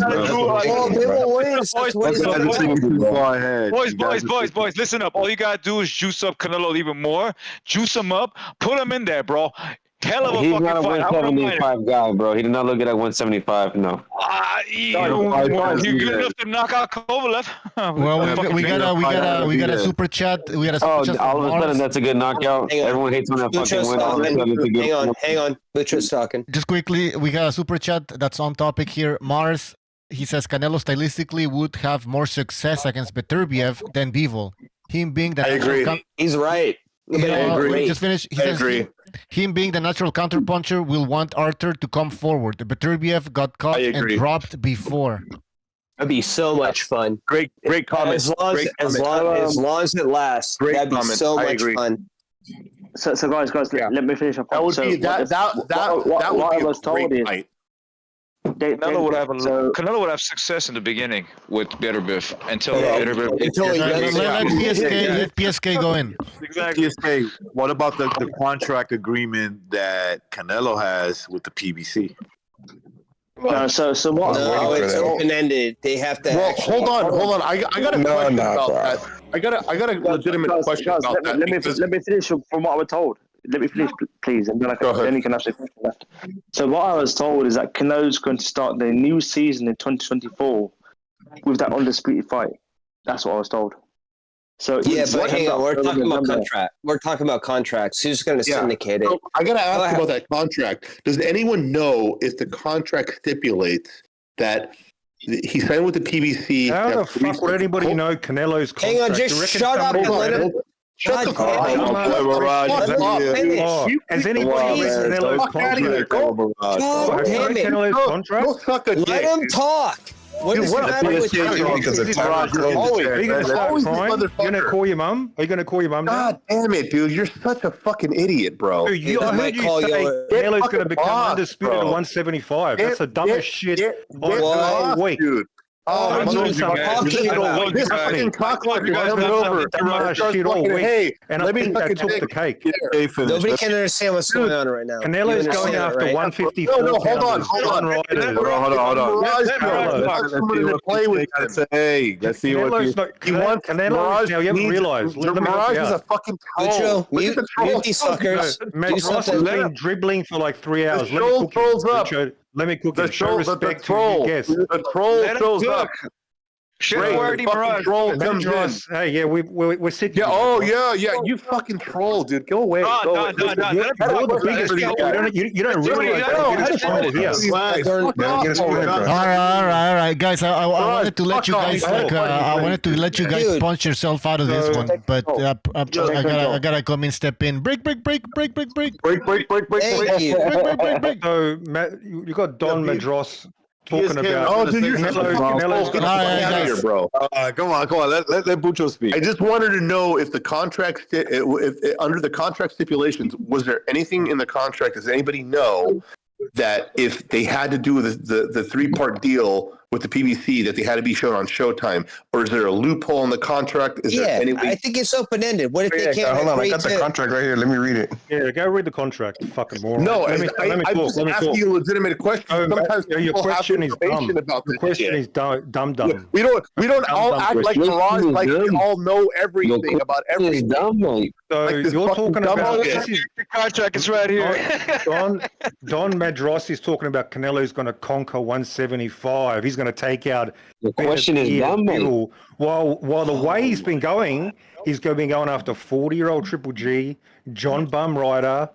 Boys, listen up. All you gotta do is juice up Canelo even more. Juice him up. Put him in there, bro. Hell of a He's fucking not a fight. 175 guy, bro. He did not look good at 175. No. You good enough to knock out Kovalev? Well, we got a super chat. We got a super chat. All of a sudden, that's a good knockout. Everyone hates when that fucking win. Hang on. Butcher's talking. Just quickly, we got a super chat that's on topic here. Mars, he says Canelo stylistically would have more success against Beterbiev than Bivol. Him being the... I agree. He's right. I agree. Just finish. He says him being the natural counterpuncher will want Arthur to come forward. Beterbiev got caught and dropped before. That'd be so much fun. Great comment. As long as it lasts, that'd be so much fun. So guys, let me finish up. That would be what I was told is Canelo would have success in the beginning with Beterbiev until let PSK go in. Exactly. PSK, what about the contract agreement that Canelo has with the PBC? So what? No, it's open-ended. They have to. Well, hold on. I got a question about that. I got a legitimate question about that. Let me finish from what I was told. Let me finish, please, and then you can ask the question left. So what I was told is that Canelo's going to start the new season in 2024 with that undisputed fight. That's what I was told. So but hang on, we're talking about contract. We're talking about contracts. Who's going to syndicate it? So I got to ask about that contract. Does anyone know if the contract stipulates that he signed with the PBC? How the fuck would anybody know Canelo's contract? Hang on, just shut up and let him. Shut the fuck up. Has anybody read Canelo's contract? Go suck a dick. Let him talk. What is the matter with you? Are you going to call your mum? Are you going to call your mum now? God damn it, dude. You're such a fucking idiot, bro. I heard you say Canelo's going to become undisputed at 175. That's the dumbest shit all week. Dude. I'm talking about. This fucking cocksucker held it over. Hey, and let me fucking took the cake. Nobody can understand what's going on right now. Canelo's going after 154. No, hold on. Play with him. Hey, let's see what he wants. Canelo now, you haven't realized. Mirage is a fucking troll. Mute these suckers. Matt Ross has been dribbling for like 3 hours. The troll trolls up. Let me cook the it. Show respect the troll. The troll shows up. Troll comes in. Hey, yeah, we're sitting. Yeah, oh yeah, you fucking troll, dude. Go away. You're the biggest guy. You don't realize All right, guys. I wanted to let you guys punch yourself out of this one, but I gotta come in, step in. Break. So Matt, you got Don Madros talking about. Oh, dude, you're Canelo, bro. Come on. Let Bucho speak. I just wanted to know if the contract, if under the contract stipulations, was there anything in the contract? Does anybody know that if they had to do the 3-part deal with the PBC, that they had to be shown on Showtime, or is there a loophole in the contract? Is there any way? I think it's open ended. What if they can't? Hold on, I got the contract right here. Let me read it. Yeah, go read the contract. Fucking moron. No, I'm just asking you a legitimate question. Sometimes your question is dumb. About the question is dumb. Yeah, we don't all act like Mirage, like we all know everything about everything. So you're talking about the contract is right here. Don Madros is talking about Canelo's going to conquer 175. He's going to take out. The question is dumb, mate. While the way he's been going, he's going to be going after 40-year-old Triple G, John Bum Rider,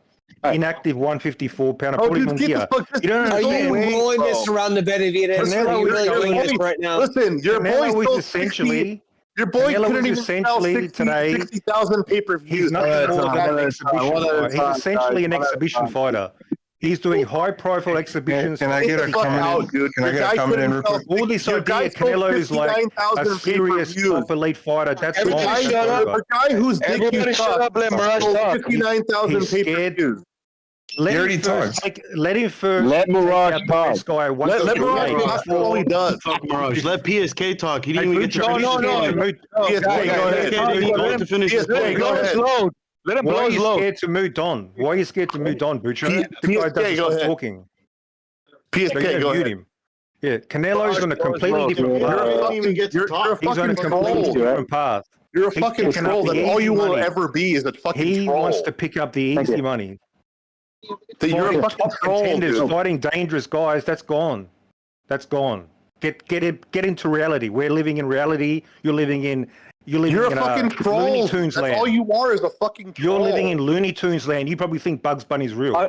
inactive 154-pounder. Oh, dude, get the fuck. You don't understand. Are you rolling this around the Benavidez? Are you really doing this right now? Listen, your boy is essentially. Your boy couldn't even sell today 60,000 pay-per-views. He's nothing more than an exhibition fighter. He's essentially an exhibition fighter. He's doing high-profile exhibitions. Can I get a comment in? Can I get a comment in real quick? All this idea, Canelo is like a serious top elite fighter. That's the guy who's everybody shut up, let Mirage talk. 59,000 pay-per-views. Let him first. Let Mirage talk. Let Mirage talk. That's all he does. Fuck Mirage. Let PSK talk. He didn't even get to finish. No. PSK, go ahead. PSK, go ahead. Let him blow. Why are you scared to move Don? Why are you scared to move Don, Bucho? The guy doesn't stop talking. PSK, go ahead. Him. Yeah, Canelo's on a completely different path. He's on a completely different path. You're a fucking troll. That all you will ever be is a fucking troll. He wants to pick up the easy money. You're a fucking troll. Contenders, fighting dangerous guys. That's gone. Get into reality. We're living in reality. You're a fucking troll. Looney Tunes That's land. all you are is a fucking troll. You're living in Looney Tunes land. You probably think Bugs Bunny's real. You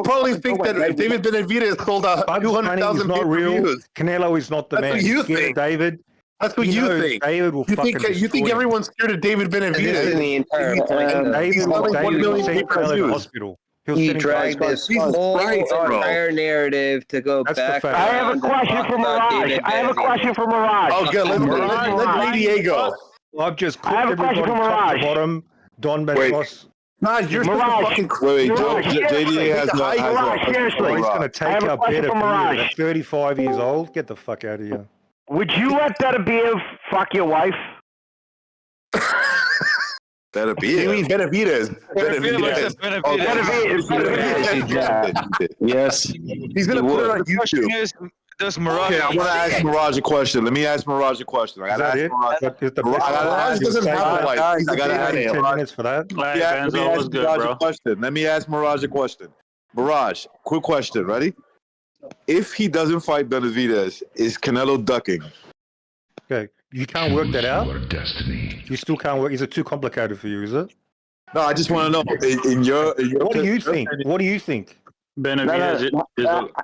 probably think that David Benavidez sold 200,000 not real. pay-per-views. Canelo is not the man. That's what you think. David. That's what you think. David will you think everyone's scared of David Benavidez? David will send Canelo to the hospital. He dragged this whole entire narrative to go back. I have a question for Mirage. Oh, good. Let JDA go. I've just I have a question for Mirage. Bottom, Don Medros. Nah, you're fucking crazy. JDA has seriously. He's going to take out better at 35 years old. Get the fuck out of here. Would you let Benavidez fuck your wife? You mean Benavidez? Yes. He's going to put it on YouTube. Does Mirage? Okay, I'm going to ask Mirage a question. Let me ask Mirage a question. I got to ask Mirage doesn't have a wife. I got to ask 10 minutes for that. Let me ask Mirage a question. Mirage, quick question. Ready? If he doesn't fight Benavidez, is Canelo ducking? Okay. You can't work that out? You still can't work. Is it too complicated for you, is it? No, I just want to know. In your what do you think? What do you think? Benavidez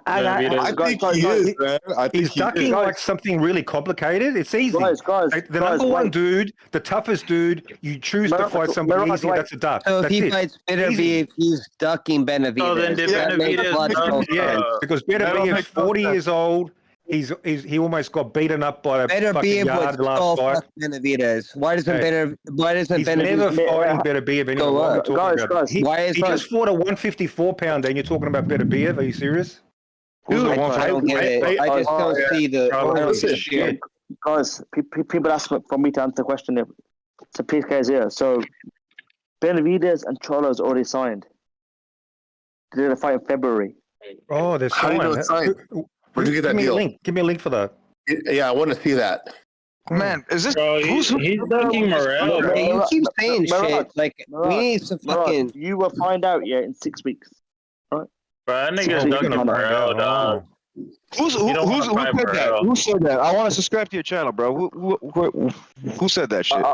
I think he is, man. He's ducking like something really complicated. It's easy. The number one dude, the toughest dude, you choose to fight somebody easy, that's a duck. So if he fights Benavidez, he's ducking Benavidez. Oh, then Benavidez, because Benavidez is 40 years old. He almost got beaten up by a fucking yard last fight. Benavidez. Why doesn't Benavidez? He's never fighting Benavidez anymore. Guys, why is he just fought a 154 pounder and you're talking about Benavidez? Are you serious? I don't get it. I just don't see the listen, guys, people ask for me to answer the question. So PK's here. So Benavidez and Charlo's already signed. They're going to fight in February. Oh, they're signed. How do you know it's signed? Where'd you get that deal? Give me a link for that. Yeah, I want to see that. Man, is this he's thinking Morel? You keep saying shit. Like, we need some fucking. You will find out, in 6 weeks. Right? Bro, that nigga's ducking Morel, dog. Who said that? Who said that? I want to subscribe to your channel, bro. Who said that shit?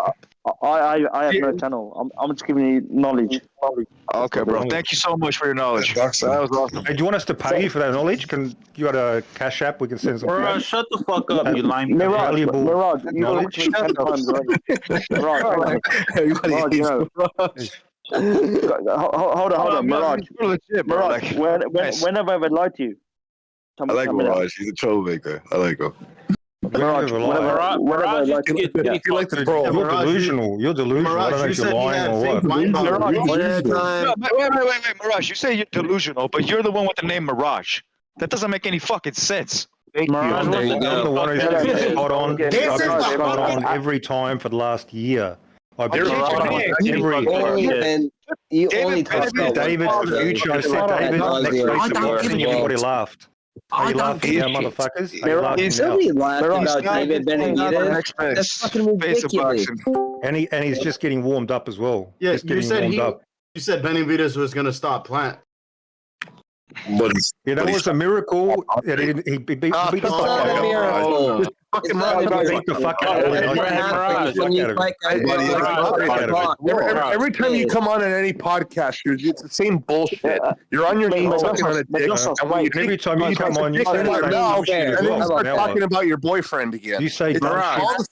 I have no channel. I'm just giving you knowledge. Okay, bro. Thank you so much for your knowledge. That was awesome. Hey, do you want us to pay you for that knowledge? You got a Cash App? We can send some. Bro, shut the fuck up, you lime. Mirage, you got to 10 times already. Hold on, Mirage. When have I ever lied to you? I like Mirage. He's a troublemaker. I like him. Mirage, you like the bro. You're delusional. You're delusional. I don't know if you're lying or what. Wait, Mirage. You say you're delusional, but you're the one with the name Mirage. That doesn't make any fucking sense. Mirage, I'm the one who's been spot on. I've been spot on every time for the last year. I've been spot on every. You only talk about David for the future. I said David next week, and everybody laughed. Are you laughing at motherfuckers? Nobody laughed about David Benavidez. That's fucking ridiculous. And he's just getting warmed up as well. Yeah, you said Benavidez was going to stop Plant. That was a miracle. He beat the fuck out of him. Every time you come on any podcast, it's the same bullshit. You're on your knees sucking on a dick, and when every time you come on, you say and then you start talking about your boyfriend again. You say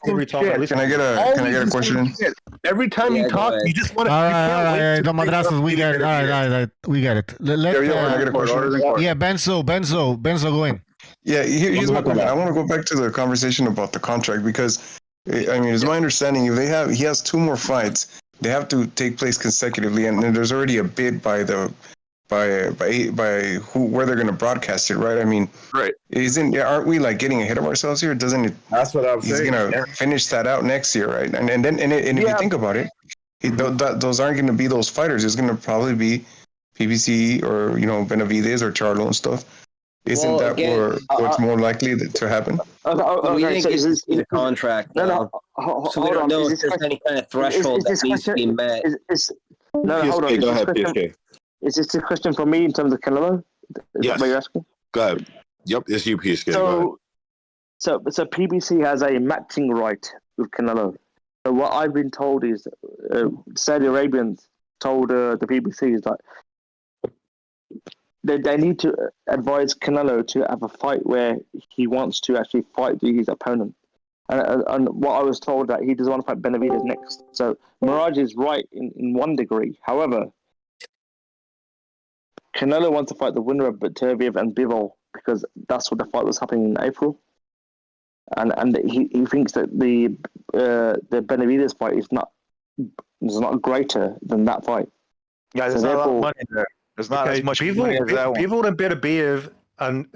every time. Can I get a question? Every time you talk, you just want to. All right, the madrasas, we get it. All right, we get it. Yeah, Benzo, go in. Yeah, here's my comment. I want to go back to the conversation about the contract because, I mean, it's my understanding if he has 2 more fights, they have to take place consecutively, and then there's already a bid by where they're going to broadcast it, right? I mean, right? Aren't we like getting ahead of ourselves here? Doesn't it? That's what I'm saying. He's going to finish that out next year, right? And if you think about it, those aren't going to be those fighters. It's going to probably be PBC or Benavidez or Charlo and stuff. Isn't what's more likely to happen? We think it's the contract. So we don't know if there's any kind of threshold that needs to be met. Hold on. Go ahead, PSK. Is this a question for me in terms of Canelo? Yes. What you're asking? Go ahead. Yep, it's you, PSK. So PBC has a matching right with Canelo. So what I've been told is Saudi Arabians told the BBC is that they need to advise Canelo to have a fight where he wants to actually fight his opponent. And what I was told that he doesn't want to fight Benavidez next. So Mirage is right in one degree. However, Canelo wants to fight the winner of Beterbiev and Bivol because that's what the fight was happening in April. And he thinks that the Benavidez fight is not greater than that fight. Yeah, there's not a lot of money there. There's not as much money as that one. Bivol and Beterbiev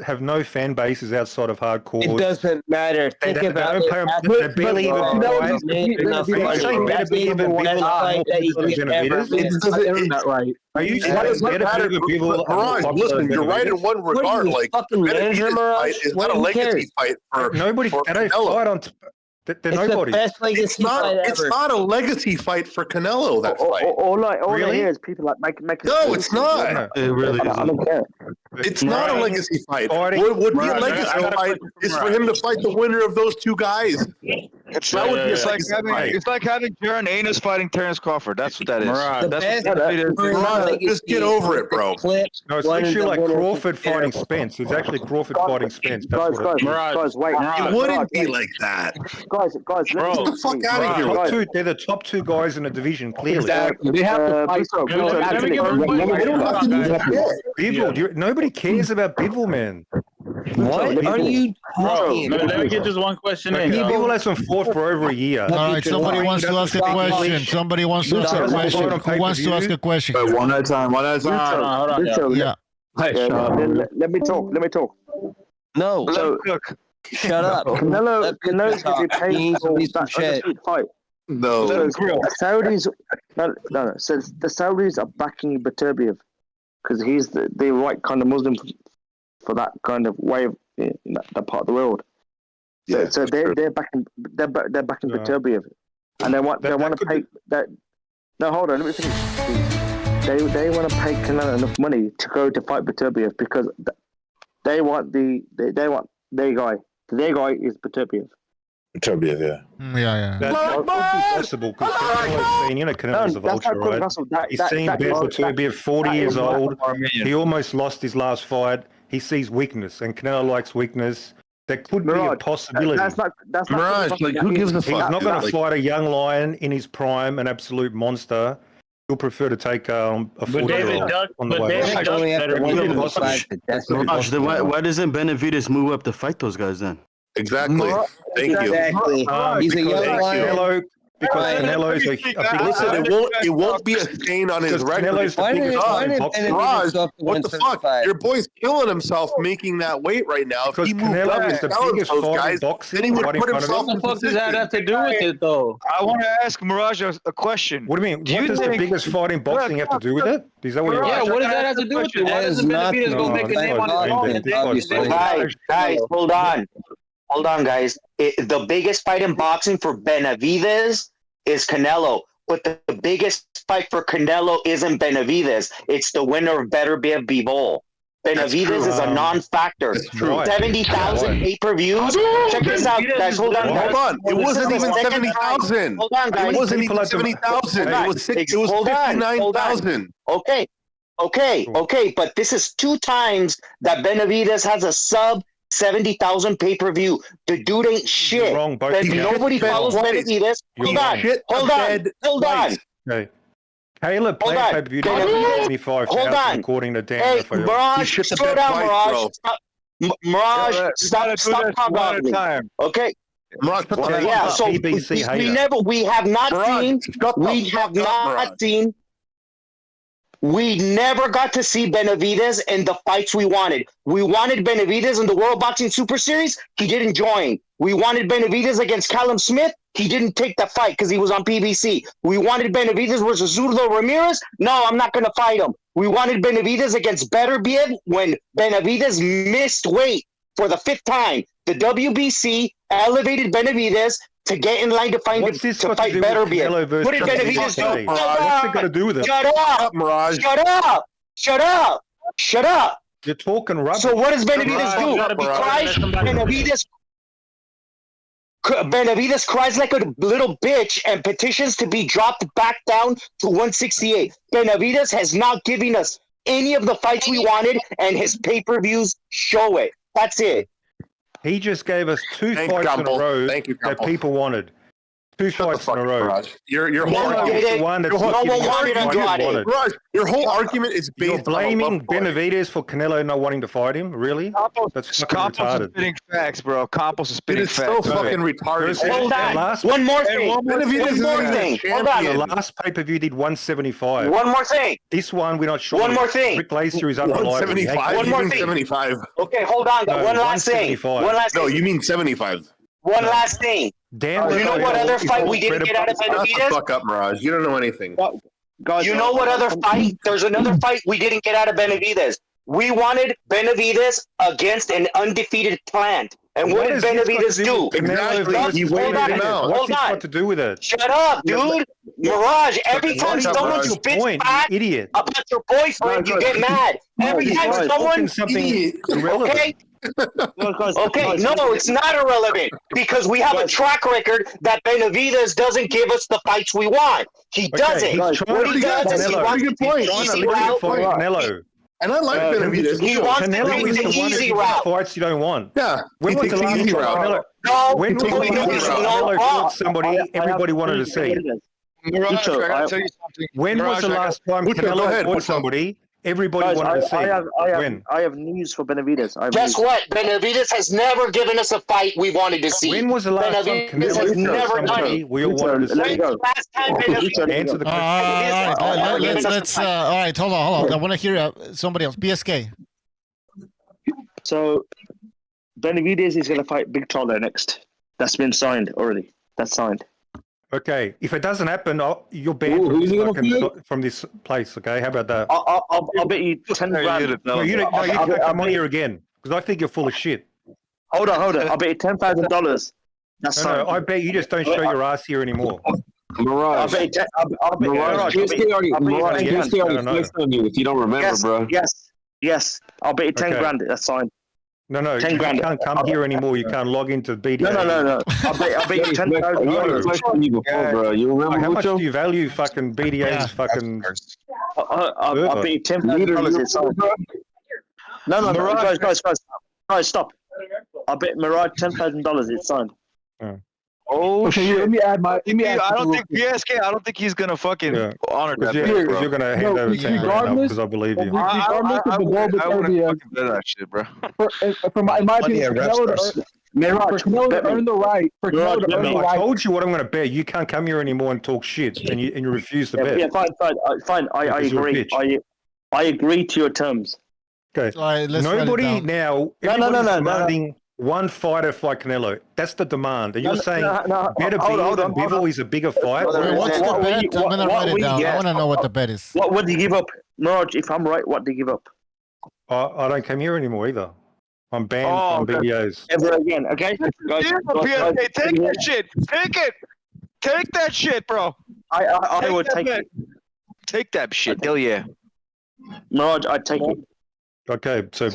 have no fan bases outside of hardcore. It doesn't matter. Think about it. They're barely even fights. Are you saying Mirage, listen, you're right in one regard. Like, Benavidez fight is not a legacy fight for nobody. They don't fight on. It's not a legacy fight for Canelo. That fight. All I hear is people like make. No, it's not. It really is. I don't care. It's not a legacy fight. What would be a legacy fight is for him to fight the winner of those 2 guys. It's like having Jaron Anus fighting Terrence Crawford. That's what that is. Just get over it, bro. No, it's literally like Crawford fighting Spence. It's actually Crawford fighting Spence. Guys, wait. It wouldn't be like that. Guys, get the fuck out of here. They're the top 2 guys in the division, clearly. Exactly. They have to fight. Nobody cares about Bivol, man. What are you talking about? Let me get this one question in. Bivol hasn't fought for over a year. All right, somebody wants to ask a question. Somebody wants to ask a question. Who wants to ask a question? One at a time. Yeah. Let me talk. No. So, Shut up. Canelo's going to be paid for that undefeated fight. No. The Saudis, no. So the Saudis are backing Beterbiev because he's the right kind of Muslim for that kind of way of in that part of the world. So they're backing Beterbiev, and they want to pay that. No, hold on, let me finish. They want to pay Canelo enough money to go to fight Beterbiev because they want they want their guy. Their guy is Beterbiev. Beterbiev, yeah. Yeah. That's possible because Canelo's seen, Canelo's a vulture, right? He's seen Beterbiev 40 years old. He almost lost his last fight. He sees weakness, and Canelo likes weakness. There could be a possibility. That's not Mirage, like, who gives a fuck? He's not going to fight a young lion in his prime, an absolute monster. He'll prefer to take a 40-year-old on the way. Mirage, then why doesn't Benavidez move up to fight those guys then? Exactly. Thank you. He's a young lion. Because Canelo's a big listen, it won't be a stain on his record. Canelo's the biggest Raj, what the fuck? Your boy's killing himself making that weight right now. If he moved up and challenged those guys, then he would put himself in position. What the fuck does that have to do with it, though? I want to ask Mirage a question. What do you mean? What does the biggest fight in boxing have to do with it? Is that what you're what does that have to do with it? Why doesn't Benavidez go make a name on his own? Guys, hold on. Hold on, guys. The biggest fight in boxing for Benavidez is Canelo, but the biggest fight for Canelo isn't Benavidez. It's the winner of Beterbiev Bivol. Benavidez is a non-factor. 70,000 pay-per-views. Check this out, guys. Hold on. It wasn't even 70,000. Hold on, guys. It wasn't even 70,000. It was 59,000. Okay. But this is 2 times that Benavidez has a sub 70,000 pay-per-view. The dude ain't shit. Wrong, nobody follows Benavidez. Hold on. Okay. Caleb played pay-per-view 75,000 according to Dan. Hey, Mirage, slow down, Mirage. Stop talking me. Okay. Mirage, so we have not seen. We never got to see Benavidez in the fights we wanted. We wanted Benavidez in the World Boxing Super Series. He didn't join. We wanted Benavidez against Callum Smith. He didn't take the fight because he was on PBC. We wanted Benavidez versus Zurdo Ramirez. No, I'm not going to fight him. We wanted Benavidez against Beterbiev when Benavidez missed weight for the 5th time. The WBC elevated Benavidez to get in line to fight Beterbiev. What did Benavidez do? What's it got to do with it? Shut up, Mirage. Shut up. You're talking rubbish. So what does Benavidez do? Benavidez cries like a little bitch and petitions to be dropped back down to 168. Benavidez has not given us any of the fights we wanted, and his pay-per-views show it. That's it. He just gave us 2 fights in a row that people wanted. 2 fights in a row. Your whole argument is based You're blaming Benavidez for Canelo not wanting to fight him? Really? That's fucking Campos is retarded. spitting facts, bro. Campos is spitting facts. It's so fucking retarded. Hold on. One more thing. Hold on. The last pay-per-view did 175. One more thing. This one, we're not sure. One more thing. Rick Lacer is unreliable. 175. One more thing. 75. Okay, hold on. No, One last thing. No, you mean 75. One last thing. Dan, you know what other fight we didn't get out of Shut the Benavidez? fuck up, Mirage. You don't know anything. You know what other fight? There's another fight we didn't get out of Benavidez. We wanted Benavidez against an undefeated Plant. And what did Benavidez do? Exactly. He waited him out. What's this got to do with it? Shut up, dude. Mirage, every time someone spits back idiot. about your boyfriend, you get mad. Every time someone... Okay? Okay, no, it's not irrelevant because we have a track record that Benavidez doesn't give us the fights we want. He doesn't. What he does is he wants to take the easy route. And I like Benavidez. He wants to take the easy route. Fights you don't want. Yeah, when was the last easy route? No, when Canelo fought somebody everybody wanted to see? Mirage, I gotta tell you something. When was the last time Canelo fought somebody everybody wanted to see? I have news for Benavidez. Guess what? Benavidez has never given us a fight we wanted to see. When was the last time Benavidez has never done somebody it. we all wanted to see? When's the last time Benavidez... Answer the question. Let's all right, hold on. I want to hear somebody else. BSK. So Benavidez is going to fight Big Charlo next. That's been signed already. That's signed. Okay, if it doesn't happen, you're banned from this place. Okay, how about that? I'll bet you 10 grand. No, you can't come on here again because I think you're full of shit. Hold on. I'll bet you $10,000. That's signed. No, I bet you just don't show your ass here anymore. Mirage. Mirage. GSK already flexed on you if you don't remember, bro. Yes. I'll bet you 10 grand. That's signed. No, 10 grand. You can't come here anymore. You can't log into BDA. No. I'll bet you 10,000. Bro. You remember how much do you value fucking BDA's fucking? I'll bet you $10,000. It's signed. No, guys, stop. I'll bet Mirage $10,000. It's signed. Oh okay, shit! Let me add I don't think PSK. I don't think he's gonna fucking honor that. Because you're gonna hand over to because I believe you. Regardless of the world of fucking bet that shit, bro. In my opinion, for Canelo to earn the right, I told you what I'm gonna bet. You can't come here anymore and talk shit, and you refuse to bet. Yeah, fine. I agree. I agree to your terms. Okay. All right, nobody now. Everybody's demanding one fighter fight Canelo. That's the demand. And you're saying better than Bivol is a bigger fight? What's the bet? I'm going to write it down. I want to know what the bet is. What do you give up? Mirage, if I'm right, what do you give up? I don't come here anymore either. I'm banned from videos. Ever again, okay? PSK, take that shit. Take it. Take that shit, bro. I would take it. Take that shit. Hell yeah. Mirage, I'd take it. Okay, so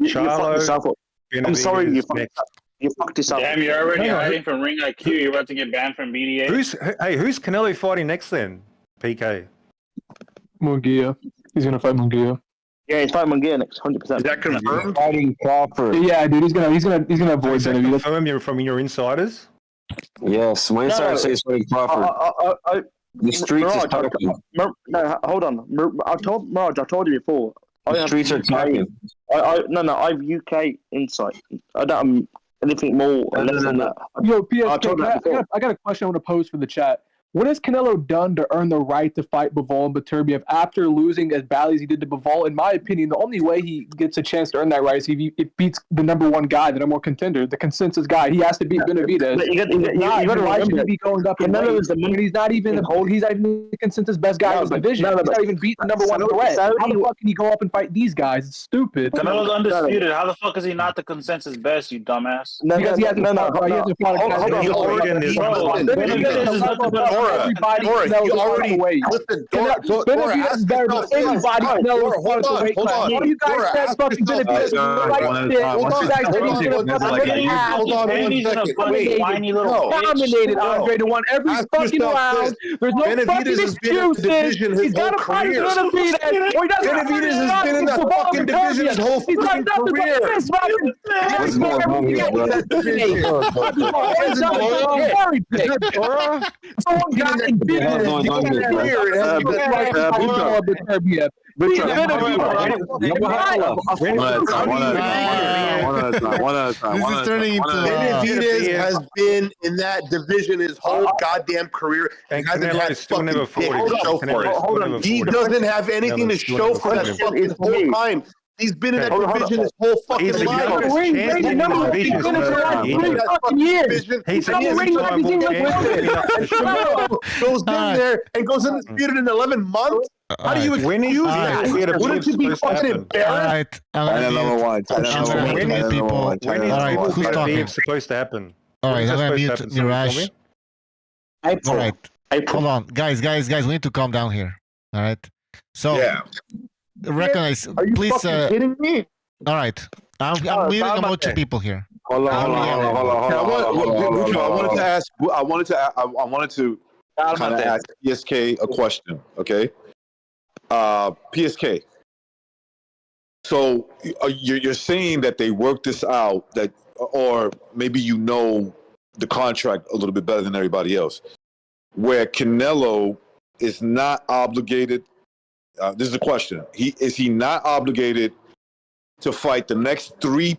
Charlo. I'm sorry, you fucked yourself. Damn, you're already hiding from Ring IQ. You're about to get banned from BDA. Who's Canelo fighting next then? PK. Munguia. He's gonna fight Munguia. Yeah, he's fighting Munguia next, 100%. Is that confirmed? Fighting Crawford. Yeah, dude, he's gonna avoid Benavidez. Confirm from your insiders. Yes, my insiders say he's fighting Crawford. The streets is talking. No, hold on. I told you before. The streets are talking. I have UK insight. I don't have anything more or less than that. Yo, PSK, I got a question I want to pose for the chat. What has Canelo done to earn the right to fight Bivol and Beterbiev after losing as badly as he did to Bivol? In my opinion, the only way he gets a chance to earn that right is if he beats the number one guy, the number one contender, the consensus guy. He has to beat Benavidez. You got to remember, be going up Canelo is he's not even the consensus best guy in the division. He's not even beating the number one threat. How the fuck can he go up and fight these guys? It's stupid. Canelo's undisputed. How the fuck is he not the consensus best, you dumbass? Because he hasn't fought. Everybody already listen. Benavidez is better than anybody. Hold on. All you guys said fucking Benavidez dominated Andre to win every fucking round. There's no fucking excuses. He's got to fight Benavidez. Benavidez has been in that fucking division his whole fucking career. Benavidez has been in that division his whole goddamn career and hasn't had fucking shit to show for it. He doesn't have anything to show for that fucking whole time. He's been in that division his whole fucking life. Goes in there and goes undisputed in 11 months. How do you excuse that? Wouldn't you be fucking embarrassed? Who's talking? Supposed to happen. All right, I'm gonna mute Mirage. All right, hold on, guys. We need to calm down here. All right. So. Yeah. Recognize, please. Are you kidding me? All right, I'm muting a bunch of people here. Hold on. I wanted to kind of ask PSK a question. Okay, PSK. So you're saying that they worked this out, that, or maybe you know the contract a little bit better than everybody else, where Canelo is not obligated. This is a question. Is he not obligated to fight the next three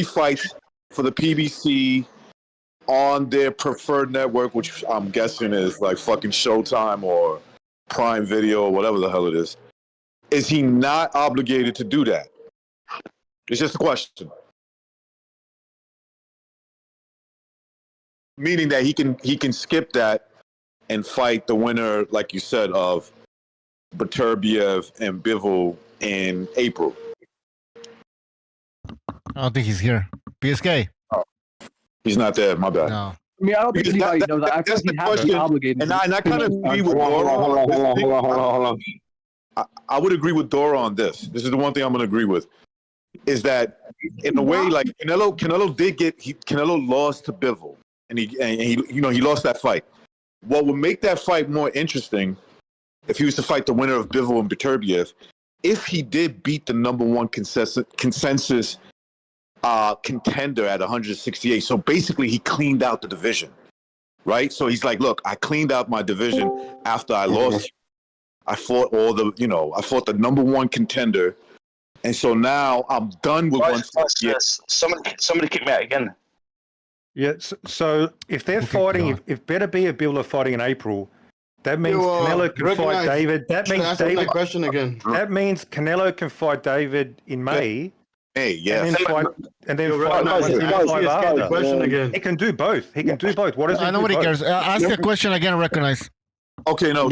fights for the PBC on their preferred network, which I'm guessing is like fucking Showtime or Prime Video or whatever the hell it is? Is he not obligated to do that? It's just a question. Meaning that he can skip that and fight the winner, like you said, of Beterbiev and Bivol in April. I don't think he's here. PSK. Oh, he's not there. My bad. No. I mean, I don't think anybody knows that. I That's think the he has to be question. obligated. And I kind of agree with Dora. Hold on. I would agree with Dora on this. This is the one thing I'm going to agree with. Is that in a way, like Canelo lost to Bivol, and he lost that fight. What would make that fight more interesting if he was to fight the winner of Bivol and Beterbiev, if he did beat the number one consensus contender at 168. So basically, he cleaned out the division, right? So he's like, look, I cleaned out my division after I lost. I fought I fought the number one contender. And so now I'm done with 168. Somebody kick me out again. Yeah, so if they're fighting, if Beterbiev are fighting in April, that means Canelo can fight David. That means David. Question again. That means Canelo can fight David in May. Hey, yeah. And then fight 175 after. Question again. He can do both. He can do both. What does he do? Nobody cares. Ask the question again. Recognize. Okay, no.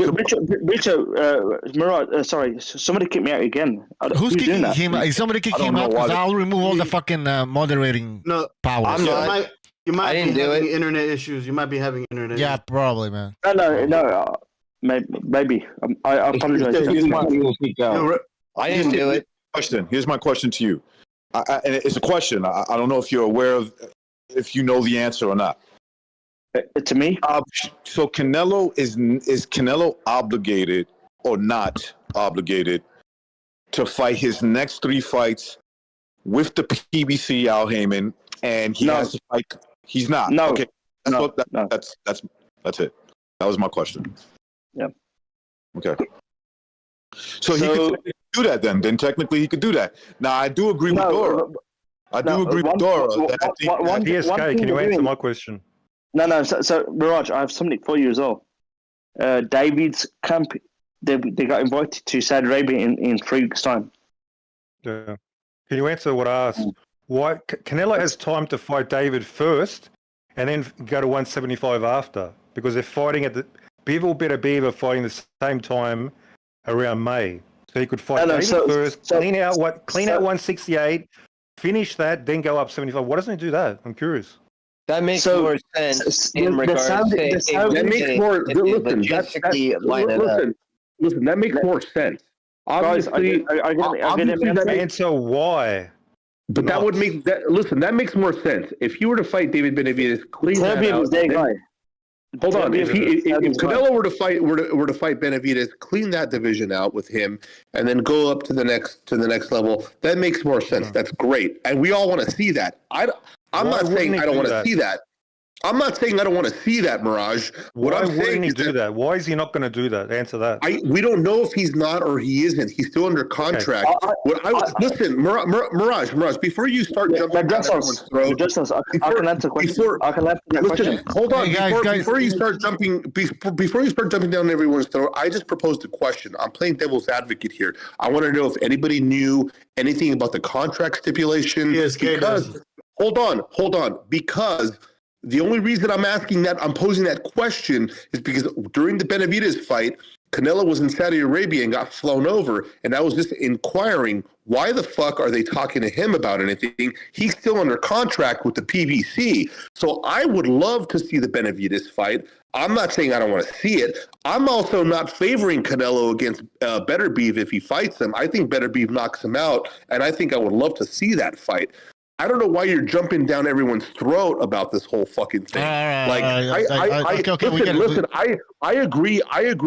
Mirage, sorry, somebody kicked me out again. Who's kicking him? Is somebody kicking him out? Because I'll remove all the fucking moderating powers. You might be having internet issues. You might be having internet issues. Yeah, probably, man. No. Maybe. I apologize. I didn't do it. Here's my question to you. And it's a question. I don't know if you're aware of, if you know the answer or not. To me? So Canelo is Canelo obligated or not obligated to fight his next 3 fights with the PBC Al Heyman, and he has to fight? He's not. No. Okay. That's it. That was my question. Yeah. Okay. So he could do that then. Then technically he could do that. Now I do agree with Dora. PSK, can you answer my question? No. So Mirage, I have something for you as well. David's camp, they got invited to Saudi Arabia in 3 weeks' time. Yeah. Can you answer what I asked? Why Canelo has time to fight David first, and then go to 175 after, because they're fighting at the Beterbiev fighting the same time around May, so he could fight David first, clean out 168, finish that, then go up 75. Why doesn't he do that? I'm curious. That makes more sense in regards to that makes more. Listen, that makes more sense. Obviously, answer why. But that would make that. Listen, that makes more sense. If you were to fight David Benavidez, clean that out. Hold on. If Canelo were to fight Benavidez, clean that division out with him, and then go up to the next level, that makes more sense. That's great, and we all want to see that. I'm not saying I don't want to see that. I'm not saying I don't want to see that, Mirage. Why wouldn't he do that? Why is he not going to do that? Answer that. We don't know if he's not or he isn't. He's still under contract. Okay. Listen, Mirage, before you start jumping down everyone's throat. I can answer question. Listen, hold on. Hey, guys, before you start jumping down everyone's throat, I just proposed a question. I'm playing devil's advocate here. I want to know if anybody knew anything about the contract stipulation. Hold on. Because the only reason I'm posing that question is because during the Benavidez fight, Canelo was in Saudi Arabia and got flown over, and I was just inquiring, why the fuck are they talking to him about anything? He's still under contract with the PBC. So I would love to see the Benavidez fight. I'm not saying I don't want to see it. I'm also not favoring Canelo against Beterbiev if he fights him. I think Beterbiev knocks him out, and I think I would love to see that fight. I don't know why you're jumping down everyone's throat about this whole fucking thing. I agree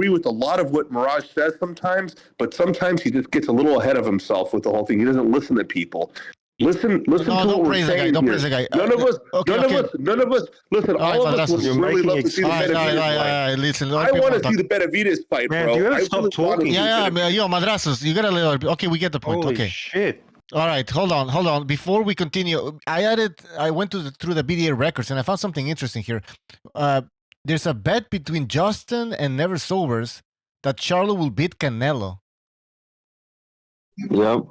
with a lot of what Mirage says sometimes, but sometimes he just gets a little ahead of himself with the whole thing. He doesn't listen to people. Listen to what we're saying. Don't praise the guy. None of us. Listen, all of us would really love to see the Benavidez fight. Listen, I want to see the Benavidez fight, man, bro. You gotta stop talking. Yo, madrazos, you gotta. Okay, we get the point. Holy okay. Shit. All right, hold on. Before we continue, I went through the BDA records and I found something interesting here. There's a bet between Justin and Never Sobers that Charlo will beat Canelo. Yep.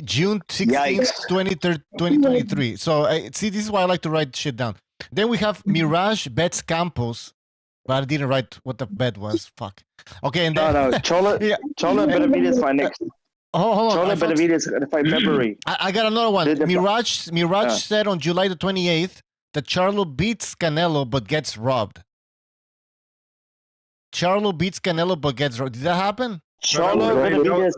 June 16th, 2023. So, see, this is why I like to write shit down. Then we have Mirage bets Campos, but I didn't write what the bet was. Fuck. Okay, and then Cholo Benavidez fight next. Hold Cholo on. Benavidez going to fight February. I got another one. Mirage said on July the 28th that Charlo beats Canelo but gets robbed. Charlo beats Canelo but gets robbed. Did that happen? Charlo Benavidez.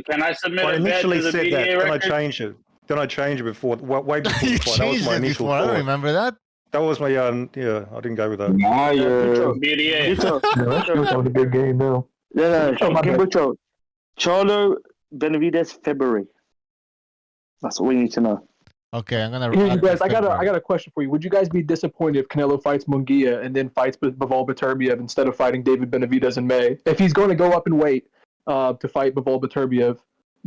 Can I submit I a bet initially to the said BDA that. Then I record? changed it. Way before You the fight. That was changed my it initial before. I don't thought. remember that. That was my I didn't go with that. Now you're BDA. Having a good game now. No, Kimbucho. Charlo Benavidez February. That's what we need to know. Okay, I'm gonna. Hey, you guys, I got a question for you. Would you guys be disappointed if Canelo fights Munguia and then fights Bivol Beterbiev instead of fighting David Benavidez in May? If he's going to go up in weight to fight Bivol Beterbiev,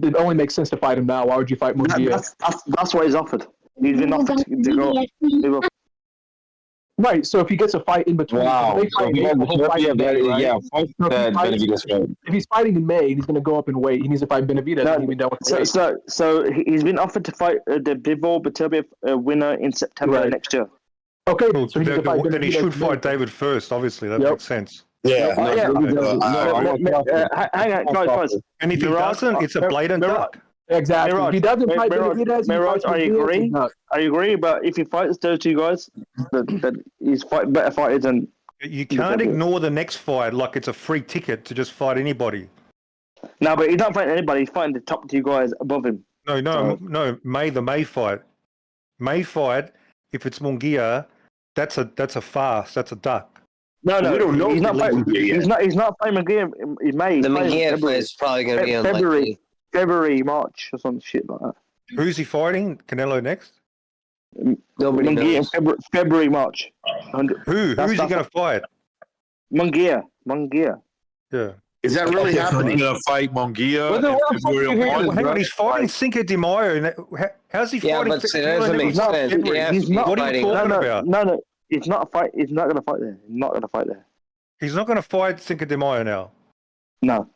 it only makes sense to fight him now. Why would you fight Munguia? That's what he's offered. He's been offered to go. Right. So if he gets a fight in between, if he's fighting in May, he's going to go up in weight. He needs to fight Benavidez. And he'll be done with the weight. So he's been offered to fight the Bivol Beterbiev winner in September next year. Okay. Cool. So then he should fight David first. Obviously, that makes sense. Yeah. Hang on, guys. And if he doesn't, it's a blatant duck. Exactly. Mirage, if he doesn't fight Benavidez, Mirage, I agree. But if he fights those two guys, then he's better fighters than. You can't ignore the next fight like it's a free ticket to just fight anybody. No, but he's not fighting anybody. He's fighting the top two guys above him. No. The May fight. May fight. If it's Munguia, that's a farce. That's a duck. No, we don't know. He's not fighting. He's not fighting Munguia in May. The Munguia fight is probably going to be in February, March, or some shit like that. Who's he fighting? Canelo next? Nobody knows. February, March. Who's he going to fight? Munguia. Yeah. Is that really happening? He's going to fight Munguia? Hang on, he's fighting Cinco de Mayo. How's he fighting? Yeah, but that doesn't make sense. He's not what are you talking about? No. It's not a fight. He's not going to fight there. He's not going to fight Cinco de Mayo now. No.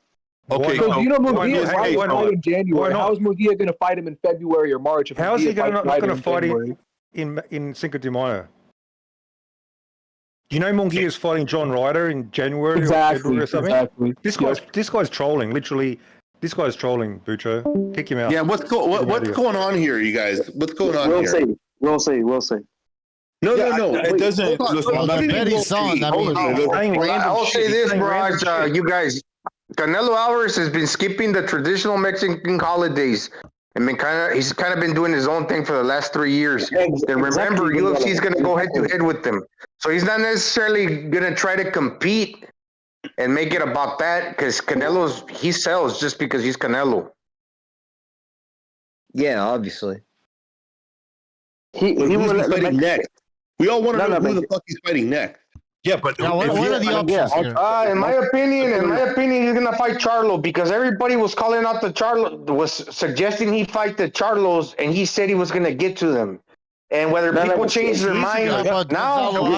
Okay, so you know Munguia is fighting in January. How is Munguia going to fight him in February or March? How is he not going to fight him in Cinco de Mayo? You know Munguia is fighting John Ryder in January or February or something? Exactly. This guy's trolling. Literally, this guy's trolling, Bucho. Kick him out. Yeah, what's going on here, you guys? What's going on here? We'll see. No. It doesn't. I'll say this, bro. You guys, Canelo Alvarez has been skipping the traditional Mexican holidays and he's kind of been doing his own thing for the last 3 years. And remember, UFC is going to go head to head with them, so he's not necessarily going to try to compete and make it about that because he sells just because he's Canelo. Yeah, obviously. Who's he fighting next? We all want to know who the fuck he's fighting next. Yeah, but what are the options here? In my opinion, he's gonna fight Charlo because everybody was calling out was suggesting he fight the Charlos, and he said he was gonna get to them. And whether people change their mind now, Gonzalo.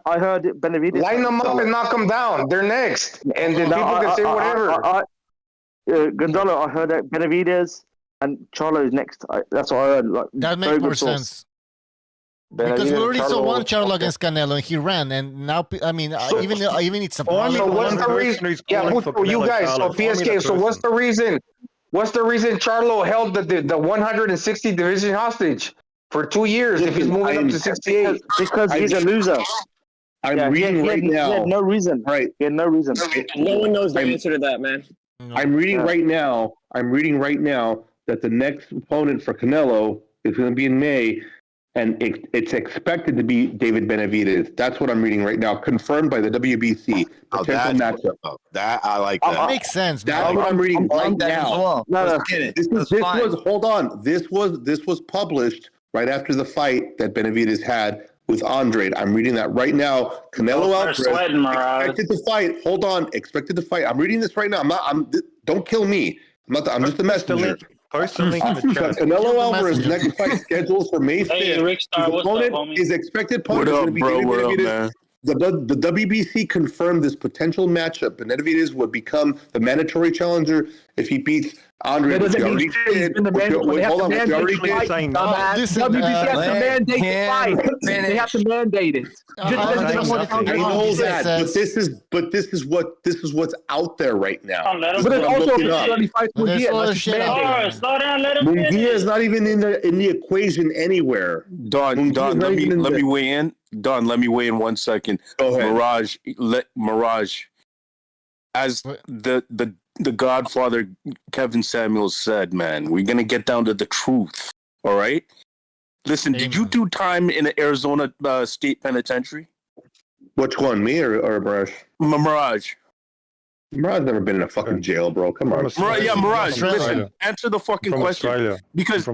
I heard Benavidez. Line them up and knock them down. They're next, and then people can say whatever. Gonzalo, I heard that Benavidez and Charlo is next. That's what I heard. That makes more sense. Because we already saw one Charlo against Canelo and he ran, and now even it's a problem. So what's the reason? Yeah, you guys. So PSK. So what's the reason? What's the reason Charlo held the 160 division hostage for 2 years if he's moving up to 68? Because he's a loser. I'm reading right now. He had no reason. Right. He had no reason. No one knows the answer to that, man. I'm reading right now that the next opponent for Canelo is going to be in May. And it's expected to be David Benavidez. That's what I'm reading right now, confirmed by the WBC. Potential matchup. That I like that. That makes sense. That's what I'm reading right now. Hold on. This was published right after the fight that Benavidez had with Andre. I'm reading that right now. Canelo Alvarez expected to fight. Hold on, expected to fight. I'm reading this right now. Don't kill me. I'm just a messenger. Canelo Alvarez next fight scheduled for May 5th. His opponent, his expected opponent is going to be David Benavidez. the WBC confirmed this potential matchup. Benavidez would become the mandatory challenger if he beats Andre. That doesn't mean did. Hold on, we already did. WBC has to mandate the fight. They have to mandate it. I know that, but this is what's out there right now. But it's also slow down, let him Munguia is not even in the equation anywhere. Don, let me weigh in. Don, let me weigh in 1 second. Go ahead. Mirage, as the Godfather Kevin Samuels said, man, we're gonna get down to the truth. All right. Listen, did you do time in the Arizona State Penitentiary? Which one, me or Mirage? Mirage. Mirage never been in a fucking jail, bro. Come on. Mirage. Listen, answer the fucking question. Australia. Because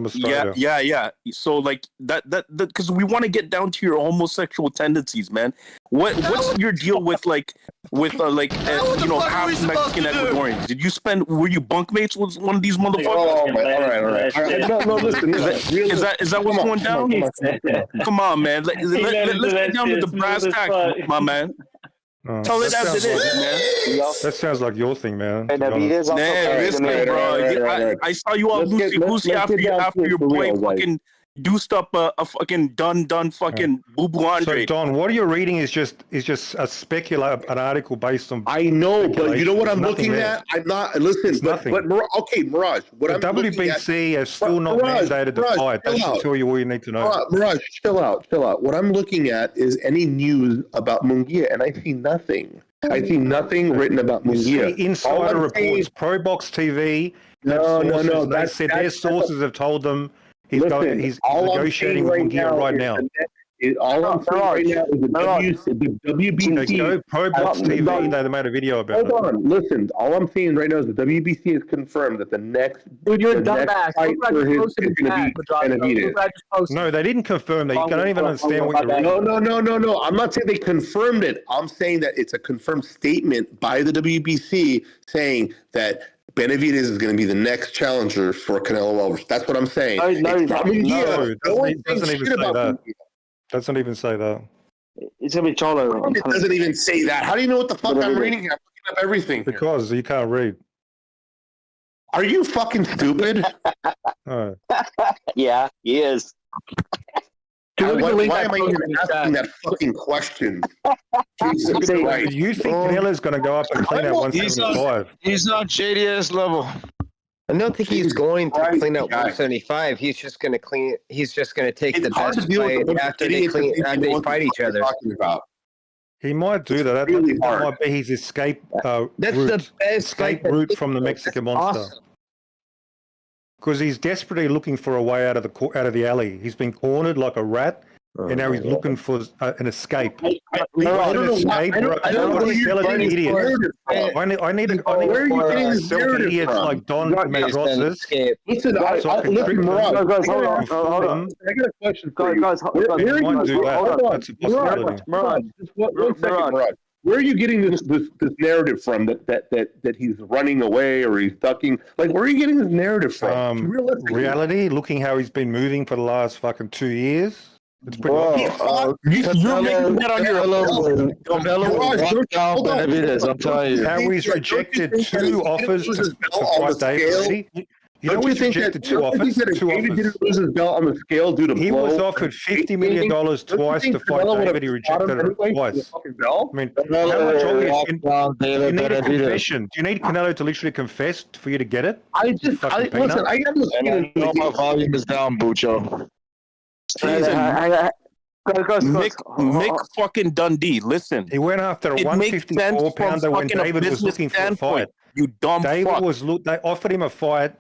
yeah. So like that because we want to get down to your homosexual tendencies, man. What's your deal with half Mexican Ecuadorians? Were you bunkmates with one of these motherfuckers? All right. No, listen. Is that what's going down? Come on, man. Let's get down to the brass tacks, my man. Tell it as it is, man. That sounds like your thing, man. I saw you all loosey after your boy fucking deuced up a fucking done fucking boo-boo Andre. So Don, what you're reading is just an article based on. I know, but you know what I'm looking at? I'm not listen. Nothing. But Mirage. What I'm WBC has still not mandated the fight. That should tell you all you need to know. Mirage, chill out. What I'm looking at is any news about Munguia, and I see nothing. I see nothing written about Munguia. Insider reports, Pro Box TV. No. They said their sources have told them. He's negotiating with Munguia right now. All I'm saying right now is the WBC. Go Pro Box TV. They made a video about it. Hold on, listen. All I'm saying right now is the WBC has confirmed that the next. Dude, you're a dumbass. Fight for his is going to be Benavidez. No, they didn't confirm that. You can't even understand what you're reading. No. I'm not saying they confirmed it. I'm saying that it's a confirmed statement by the WBC saying that Benavidez is going to be the next challenger for Canelo Alvarez. That's what I'm saying. It doesn't even say that. Doesn't even say that. It's going to be Cholo. It doesn't even say that. How do you know what the fuck I'm reading here? I'm looking up everything. Because you can't read. Are you fucking stupid? Yeah, he is. Why am I even asking that fucking question? Jesus Christ. You think Canelo's going to go up and clean at 175? He's on JDS level. I don't think he's going to clean out 175. He's just going to clean. He's just going to take the best fight after they fight each other. He might do that. That might be his escape route. That's the best escape route from the Mexican monster. Awesome. Because he's desperately looking for a way out of the alley. He's been cornered like a rat, and now he's looking for an escape. I need to idiots like Don Madrosas. Listen, Mirage, hold on. I got a question for you. Guys, hold on. That's a possibility. Mirage, just one second, Mirage. Where are you getting this narrative from that he's running away or he's ducking? Like, where are you getting this narrative from? Reality, looking how he's been moving for the last fucking 2 years. It's pretty you're making that on your own. I'm telling you. How he's rejected 2 offers to fight David. You know he's rejected 2 offers. David didn't lose his belt on the scale due to He was offered $50 million twice to fight David. He rejected it twice. I mean, how much you need a confession. Do you need Canelo to literally confess for you to get it? Listen, I got this feeling. My volume is down, Bucho. Mick fucking Dundee, listen. He went after a 154 pounder when David was looking for a fight. You dumb David fuck. They offered him a fight.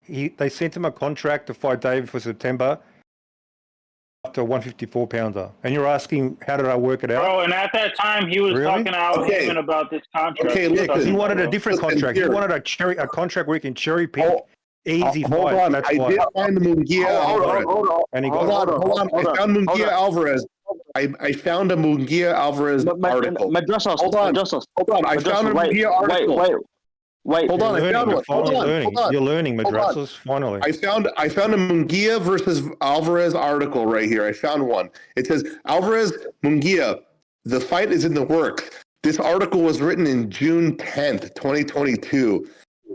They sent him a contract to fight David for September after a 154 pounder. And you're asking, how did I work it out? Bro, and at that time, he was talking out even about this contract. Okay, because he wanted a different contract. He wanted a contract where he can cherry pick easy fights. Hold on, I did find the Munguia Alvarez. Hold on. I found Munguia Alvarez. I found a Munguia Alvarez article. Hold on. I found a Munguia article. Wait, hold on. I found one. Hold on. You're learning, Madrasas. Finally, I found a Munguia versus Alvarez article right here. I found one. It says Alvarez Munguia The fight is in the works. This article was written in June 10th, 2022.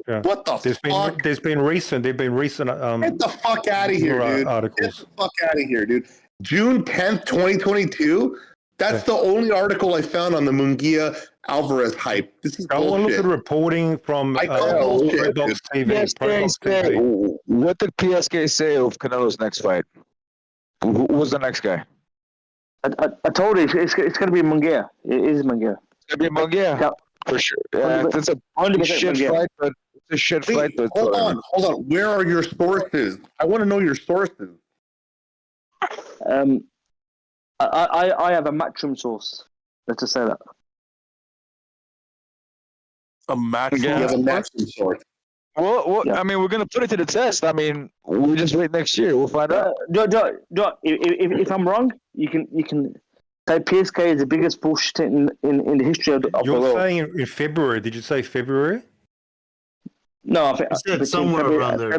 Yeah. What the fuck? There've been recent. Get the fuck out of here, dude. Articles. Get the fuck out of here, dude. June 10th, 2022? That's the only article I found on the Munguia Alvarez hype. This is bullshit. Look at the reporting from Redbox TV. What did PSK say of Canelo's next fight? Who was the next guy? I told you it's going to be Munguia. It is Munguia. It's going to be Munguia? Yeah. For sure. Yeah, it's a shit fight, but it's a shit fight. But hold on. Where are your sources? I want to know your sources. I have a Matchroom source. Let's just say that. A Matchroom? You have a Matchroom source. Well, yeah. I mean, we're gonna put it to the test. I mean, we'll just wait next year. We'll find out. If I'm wrong, you can say PSK is the biggest bullshit in the history of the world. You're saying in February? Did you say February? No, I think said somewhere around there.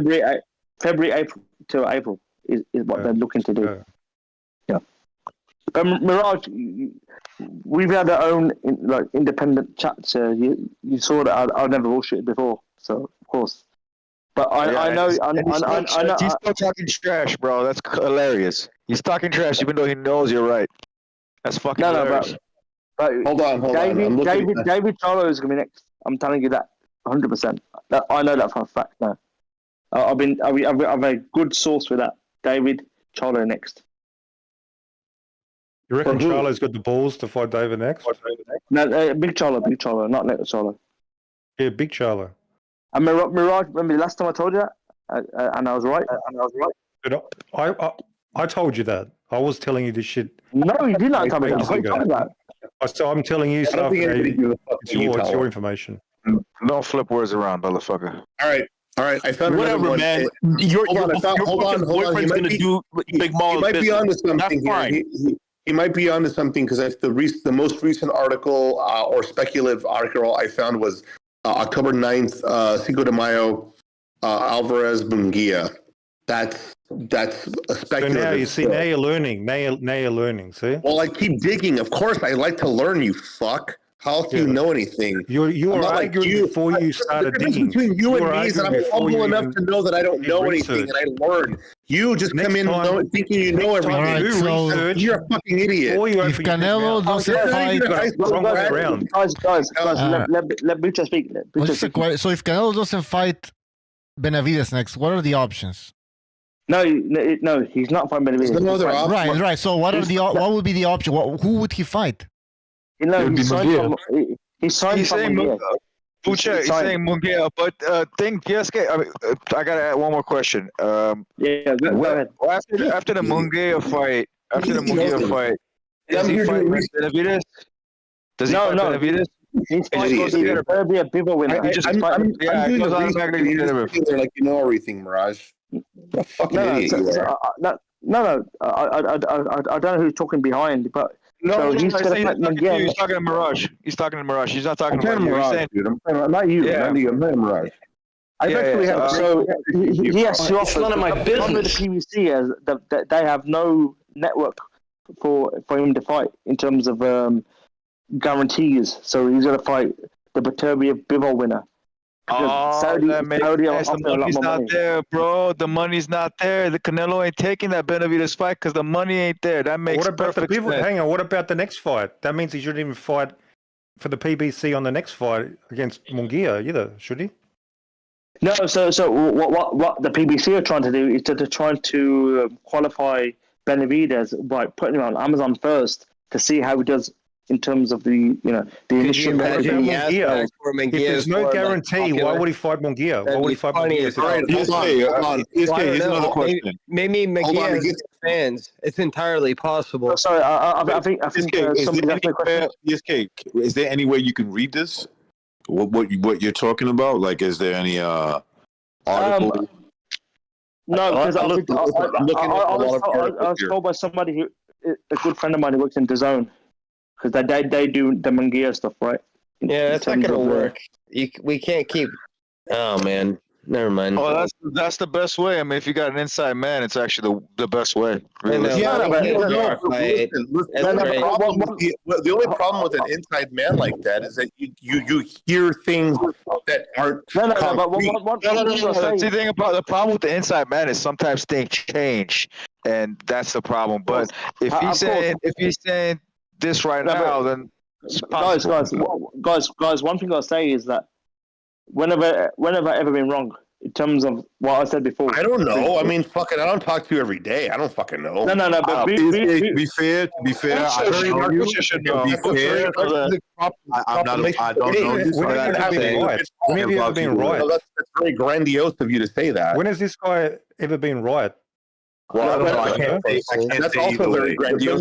February, April to April is what they're looking to do. Yeah. But Mirage, we've had our own independent chats. You saw that I never bullshitted before, so of course. But I know. He's still talking trash, bro. That's hilarious. He's talking trash even though he knows you're right. That's fucking hilarious. But hold on. David Charlo is gonna be next. I'm telling you that 100%. I know that for a fact now. I've a good source with that. David Charlo next. You reckon Charlo's got the balls to fight David next? No, Big Charlo, not Little Charlo. Yeah, Big Charlo. And Mirage, remember the last time I told you that? And I was right. I told you that. I was telling you this shit. No, you did not tell me that. So I'm telling you stuff. It's your information. Don't flip words around, motherfucker. All right. I found whatever, man. Hold on. Boyfriend's gonna do Big Mall. He might be onto something here. He might be onto something because the most recent article or speculative article I found was October 9th, Cinco de Mayo, Alvarez Munguia. That's a speculative. So now you're learning. Now you're learning. See? Well, I keep digging. Of course, I like to learn. You fuck. How else do you know anything? You were arguing before you started digging. Between you and me is that I'm humble enough to know that I don't know anything and I learn. You just come in thinking you know everything. Right, so you're a fucking idiot. If Canelo doesn't fight, guys, let Bucha speak. So if Canelo doesn't fight Benavidez next, what are the options? No, he's not fighting Benavidez. There's no other option. Right. So what would be the option? Who would he fight? He's signed from Munguia. Bucha, he's saying Munguia, but PSK, I gotta add one more question. Go ahead. After the Munguia fight, does he fight Benavidez? Does he fight Benavidez? He's going to be a bigger winner. I'm like you know everything, Mirage. What a fucking idiot you are. No. I don't know who's talking behind, but. No, he's talking to Mirage. He's talking to Mirage. He's not talking about you. Mirage, dude. I'm not you. I'm Mirage. I actually have. So he has to offer. None of my business. The PBC as they have no network for him to fight in terms of guarantees. So he's going to fight the Biterbi Bivol winner. Saudi the money's not there, bro. The money's not there. The Canelo ain't taking that Benavidez fight because the money ain't there. That makes perfect sense. Hang on. What about the next fight? That means he shouldn't even fight for the PBC on the next fight against Munguia either, should he? No. So what the PBC are trying to do is to try to qualify Benavidez by putting him on Amazon first to see how he does. In terms of the initial. If there's no guarantee, why would he fight Munguia? Why would he fight Munguia? Hold on. Here's another question. Maybe Munguia has fans. It's entirely possible. Sorry, I think somebody asked me a question. Is there any way you can read this? What you're talking about? Like, is there any article? No, because I was told by somebody a good friend of mine who works in DAZN. Because they do the Munguia stuff, right? Yeah, that's not going to work. We can't keep... Oh, man. Never mind. Oh, that's the best way. I mean, if you got an inside man, it's actually the best way. Really. The only problem with an inside man like that is that you hear things that aren't. No. The thing about the problem with the inside man is sometimes things change, and that's the problem. But if he's saying this right now, then guys, one thing I'll say is that whenever I've ever been wrong in terms of what I said before. I don't know. I mean, fucking, I don't talk to you every day. I don't fucking know. No. But to be fair, I don't know. I don't know. When have you ever been right? That's very grandiose of you to say that. When has this guy ever been right? Well, I don't know. I can't say that's also very grandiose.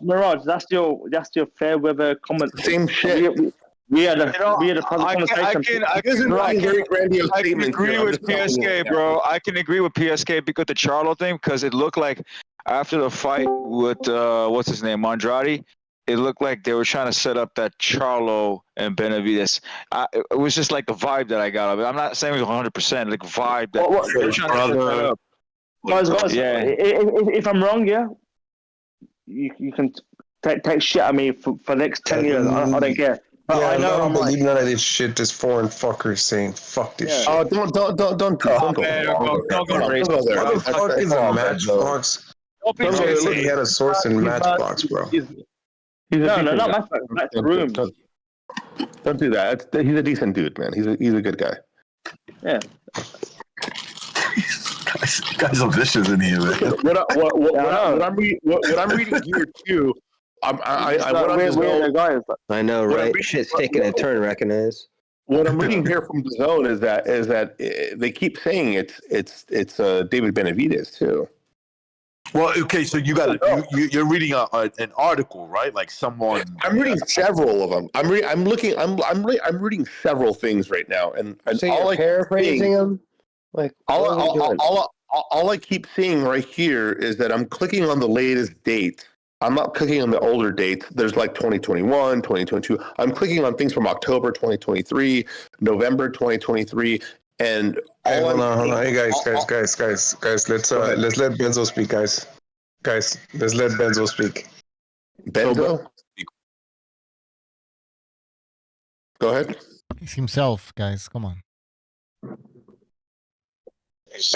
Mirage, that's your fair weather comment. Same shit. We had a conversation. I can agree with PSK, bro. I can agree with PSK because the Charlo thing, because it looked like after the fight with what's his name, Andrade, it looked like they were trying to set up that Charlo and Benavidez. It was just like the vibe that I got of it. I'm not saying it was 100%, like vibe that they were trying to set that up. Guys, yeah. If I'm wrong, yeah, you can take shit at me for the next 10 years. I don't care. Yeah, I don't believe none of this shit this foreign fucker is saying. Fuck this shit. Oh, don't go. Don't go there. What the fuck is a Matchbox? This guy said he had a source in Matchbox, bro. No, not Matchbox. Matchroom. Don't do that. He's a decent dude, man. He's a good guy. Yeah. Guys are vicious in here, man. What I'm reading here too. I know, right? Shit's taking a turn, recognize. What I'm reading here from the zone is that they keep saying it's David Benavidez too. Well, okay, so you're reading an article, right? Like someone. I'm reading several of them. I'm reading several things right now, and so all you're paraphrasing them. Like all I keep seeing right here is that I'm clicking on the latest date. I'm not clicking on the older dates. There's like 2021, 2022. I'm clicking on things from October 2023, November 2023, and hold on. Hey guys. Let's let Benzo speak, guys. Let's let Benzo speak. Benzo? Go ahead. He's himself, guys. Come on.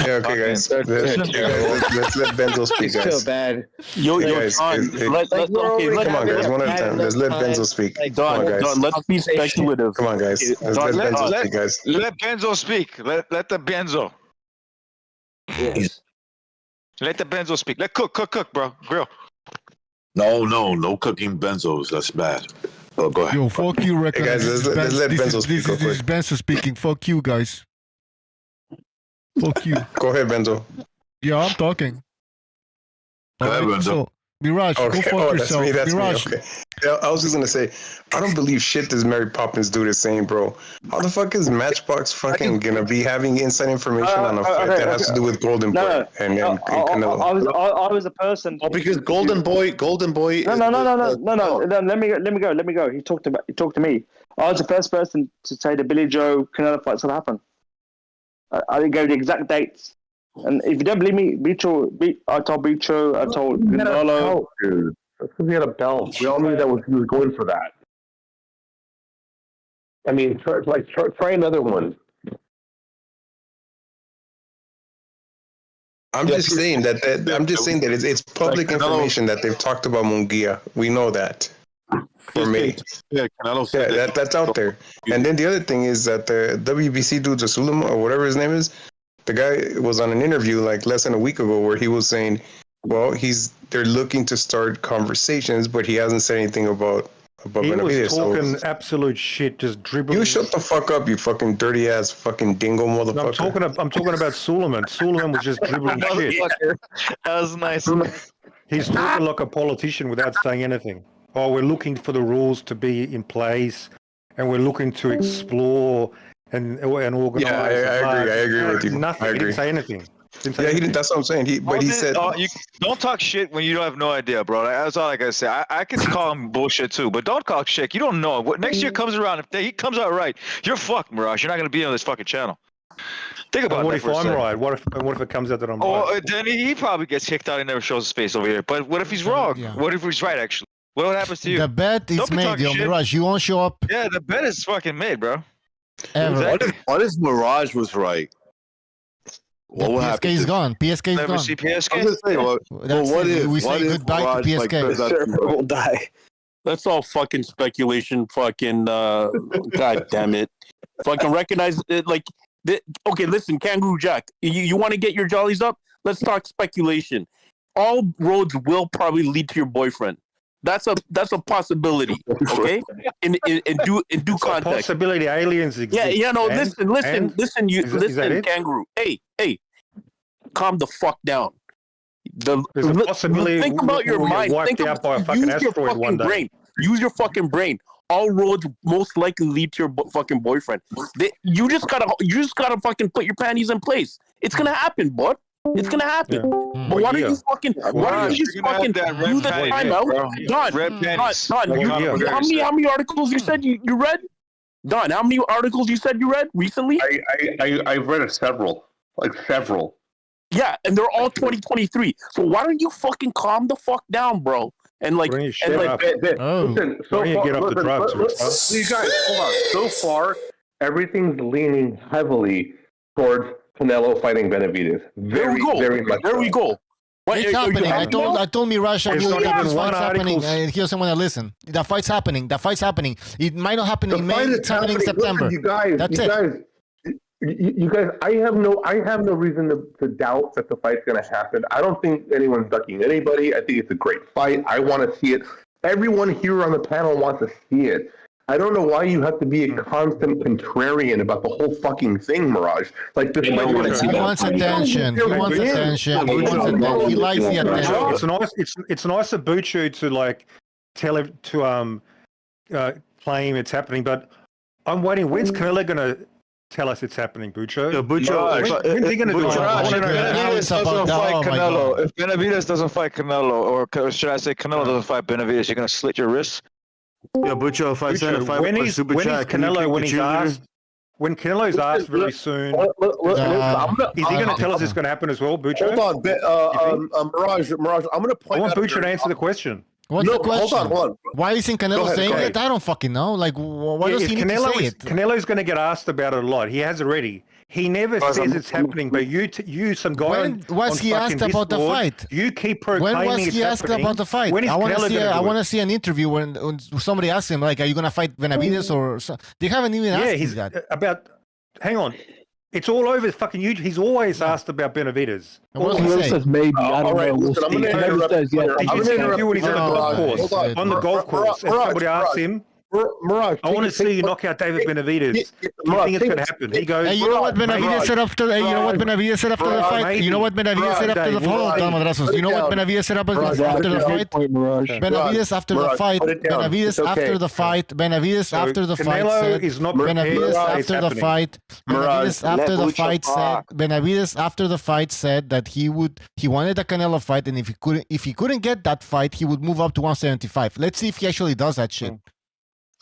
Yeah, okay, guys. Let's let Benzo speak, guys. Feel bad. Yo, guys, come on, guys. One at a time. Let's let Benzo speak. Come on, guys. Let's be speculative. Come on, guys. Let's let Benzo speak, guys. Let Benzo speak. Let the Benzo. Yes. Let the Benzo speak. Let cook, bro. Grill. No cooking benzos. That's bad. Oh, go ahead. Yo, fuck you, record. Hey guys, let's let Benzo speak. This is Benzo speaking. Fuck you, guys. Fuck you. Go ahead, Benzo. Yeah, I'm talking. Go ahead, Benzo. So, Mirage, go fuck yourself. That's Mirage. me. Okay. I was just gonna say, I don't believe shit this Mary Poppins dude is saying, bro. How the fuck is Matchbox fucking gonna be having inside information on a fight that has to do with Golden Boy and Canelo? I was a person. Oh, because Golden Boy. No. Let me go. He talked to me. I was the first person to say the Billy Joe Canelo fight's gonna happen. I didn't go the exact dates. And if you don't believe me, I told Bicho, I told Canelo. Dude, that's because he had a belt. We all knew that he was going for that. I mean, try another one. I'm just saying that it's public information that they've talked about Munguia. We know that. For me, Canelo said that's out there. And then the other thing is that the WBC dude, Sulema or whatever his name is, the guy was on an interview like less than a week ago where he was saying, well, they're looking to start conversations, but he hasn't said anything about Benavidez. He was talking absolute shit, just dribbling. You shut the fuck up, you fucking dirty ass fucking dingo motherfucker. No, I'm talking about Suleiman. Suleiman was just dribbling shit. That was nice. He's talking like a politician without saying anything. Oh, we're looking for the rules to be in place, and we're looking to explore and organize. Yeah, I agree with you. Nothing. I agree. He didn't say anything. He didn't. That's what I'm saying. He said, you don't talk shit when you don't have no idea, bro. That's all I gotta say. I can call him bullshit too, but don't talk shit. You don't know. What next year comes around, if he comes out right, you're fucked, Mirage. You're not gonna be on this fucking channel. Think about what that if for a I'm second. right? What if it comes out that I'm right? Oh, then he probably gets kicked out and never shows his face over here. But what if he's wrong? Yeah. What if he's right, actually? What happens to you? The bet is Don't be made, talking yo, shit. Mirage. You won't show up Yeah, the bet is fucking made, bro. ever. Exactly. What if Mirage was right? The What will PSK happen? is gone. PSK is Never gone. see I was PSK? gonna say, well, That's what it. if We say goodbye to Mirage, like, PSK. turns out to be right? will die. That's all fucking speculation. Fucking god damn it. Fucking recognize it. Like, okay, listen, Kangaroo Jack. You want to get your jollies up? Let's talk speculation. All roads will probably lead to your boyfriend. That's a possibility. Okay, in due context. Possibility aliens exist. Yeah. No, And- listen. You Is that listen, it? Kangaroo. Hey, calm the fuck down. There's a possibility Think about your we'll get mind. wiped Think out by a use fucking your asteroid fucking one day. brain. Use your fucking brain. All roads most likely lead to your fucking boyfriend. You just gotta fucking put your panties in place. It's gonna happen, bud. It's gonna happen. But why don't you fucking? Why don't you just fucking do the timeout? Don, how many articles you said you read? Don, how many articles you said you read recently? I've read several. Yeah, and they're all 2023. So why don't you fucking calm the fuck down, bro? And like, Listen, Why don't you get off the drugs? you guys, hold on. So far, everything's leaning heavily towards Canelo fighting Benavidez. Very much. There we go. It's happening. I told Mirage There's not that even this one fight's happening. article. He doesn't want to listen. The fight's happening. It might not happen in May. fight is It's happening in September. Listen, you guys, I have no reason to doubt that the fight's going to happen. I don't think anyone's ducking anybody. I think it's a great fight. I want to see it. Everyone here on the panel wants to see it. I don't know why you have to be a constant contrarian about the whole fucking thing, Mirage. Like this. He wants attention. He wants attention. He likes the attention. It's nice of Buchu to like tell him to claim it's happening, but I'm waiting. When's Canelo gonna tell us it's happening, Bucho? Yeah, Bucho. When's he gonna do it? Benavidez doesn't fight Canelo. If Benavidez doesn't fight Canelo, or should I say Canelo doesn't fight Benavidez, you're gonna slit your wrists. Yeah, Bucho, if I send a fight when with is Super Chat, Canelo when Canelo's asked very soon, is he going to tell us it's going to happen as well, Bucho? Hold on, Mirage, I'm going to point. I want Bucho to answer the question. What's the question? Hold on. Why isn't Canelo saying it? I don't fucking know. Like, why does he need to say it? Canelo's going to get asked about it a lot. He has already. He never says it's happening, but you some guy. When was he asked about the fight? You keep proclaiming when was he asked about the fight? I want to see an interview when somebody asks him, like, are you going to fight Benavidez or so? They haven't even asked him that. About. Hang on. It's all over fucking YouTube. He's always asked about Benavidez. He says maybe. I don't know. Listen, I'm going to interrupt. Did you see him when he's on the golf course? On the golf course, and somebody asked him, Mirage, I want to see you knock out David Benavidez. Do you think it's going to happen? He goes, hey, you know what Benavidez said after the fight? You know what Benavidez said after the fight? You know what Benavidez said after the fight? Benavidez after the fight. Benavidez after the fight. Benavidez after the fight said. Benavidez after the fight. Benavidez after the fight said. Benavidez after the fight said that he wanted a Canelo fight, and if he couldn't get that fight, he would move up to 175. Let's see if he actually does that shit.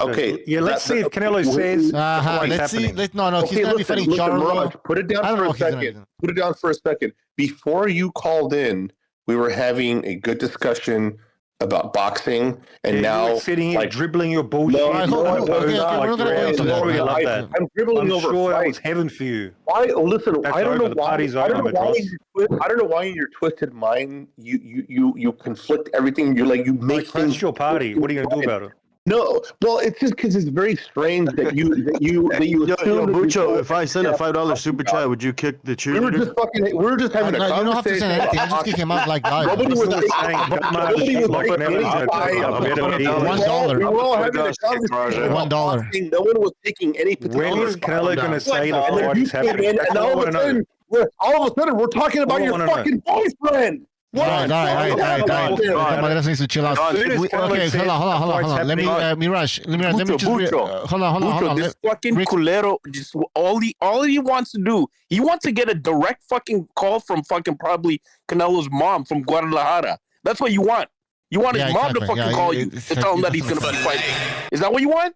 Okay. Yeah, let's see if Canelo says. Let's see. He's gonna be fighting Charlo. Put it down for a second. Put it down for a second. Before you called in, we were having a good discussion about boxing, and now sitting here dribbling your bullshit. I'm dribbling over. Sure, that was heaven for you. I don't know why in your twisted mind you conflict everything. You're like you make things your party. What are you gonna do about it? No, well, it's just because it's very strange that you Yo, Bucho, if I send a $5 super chat, would you kick the cheerleader? We were just having a conversation. You don't have to send anything. I'll just kick him out like that. Nobody was $1. We were all having a conversation. $1. No one was taking any particular. When is Canelo going to say the fight is happening? And all of a sudden, we're talking about your fucking boyfriend. Right. Madras needs to chill out. Okay, hold on. Let me Mirage. Let me just hold on. This fucking culero, just all he wants to do, he wants to get a direct fucking call from fucking probably Canelo's mom from Guadalajara. That's what you want. You want his mom to fucking call you to tell him that he's gonna be fighting. Is that what you want?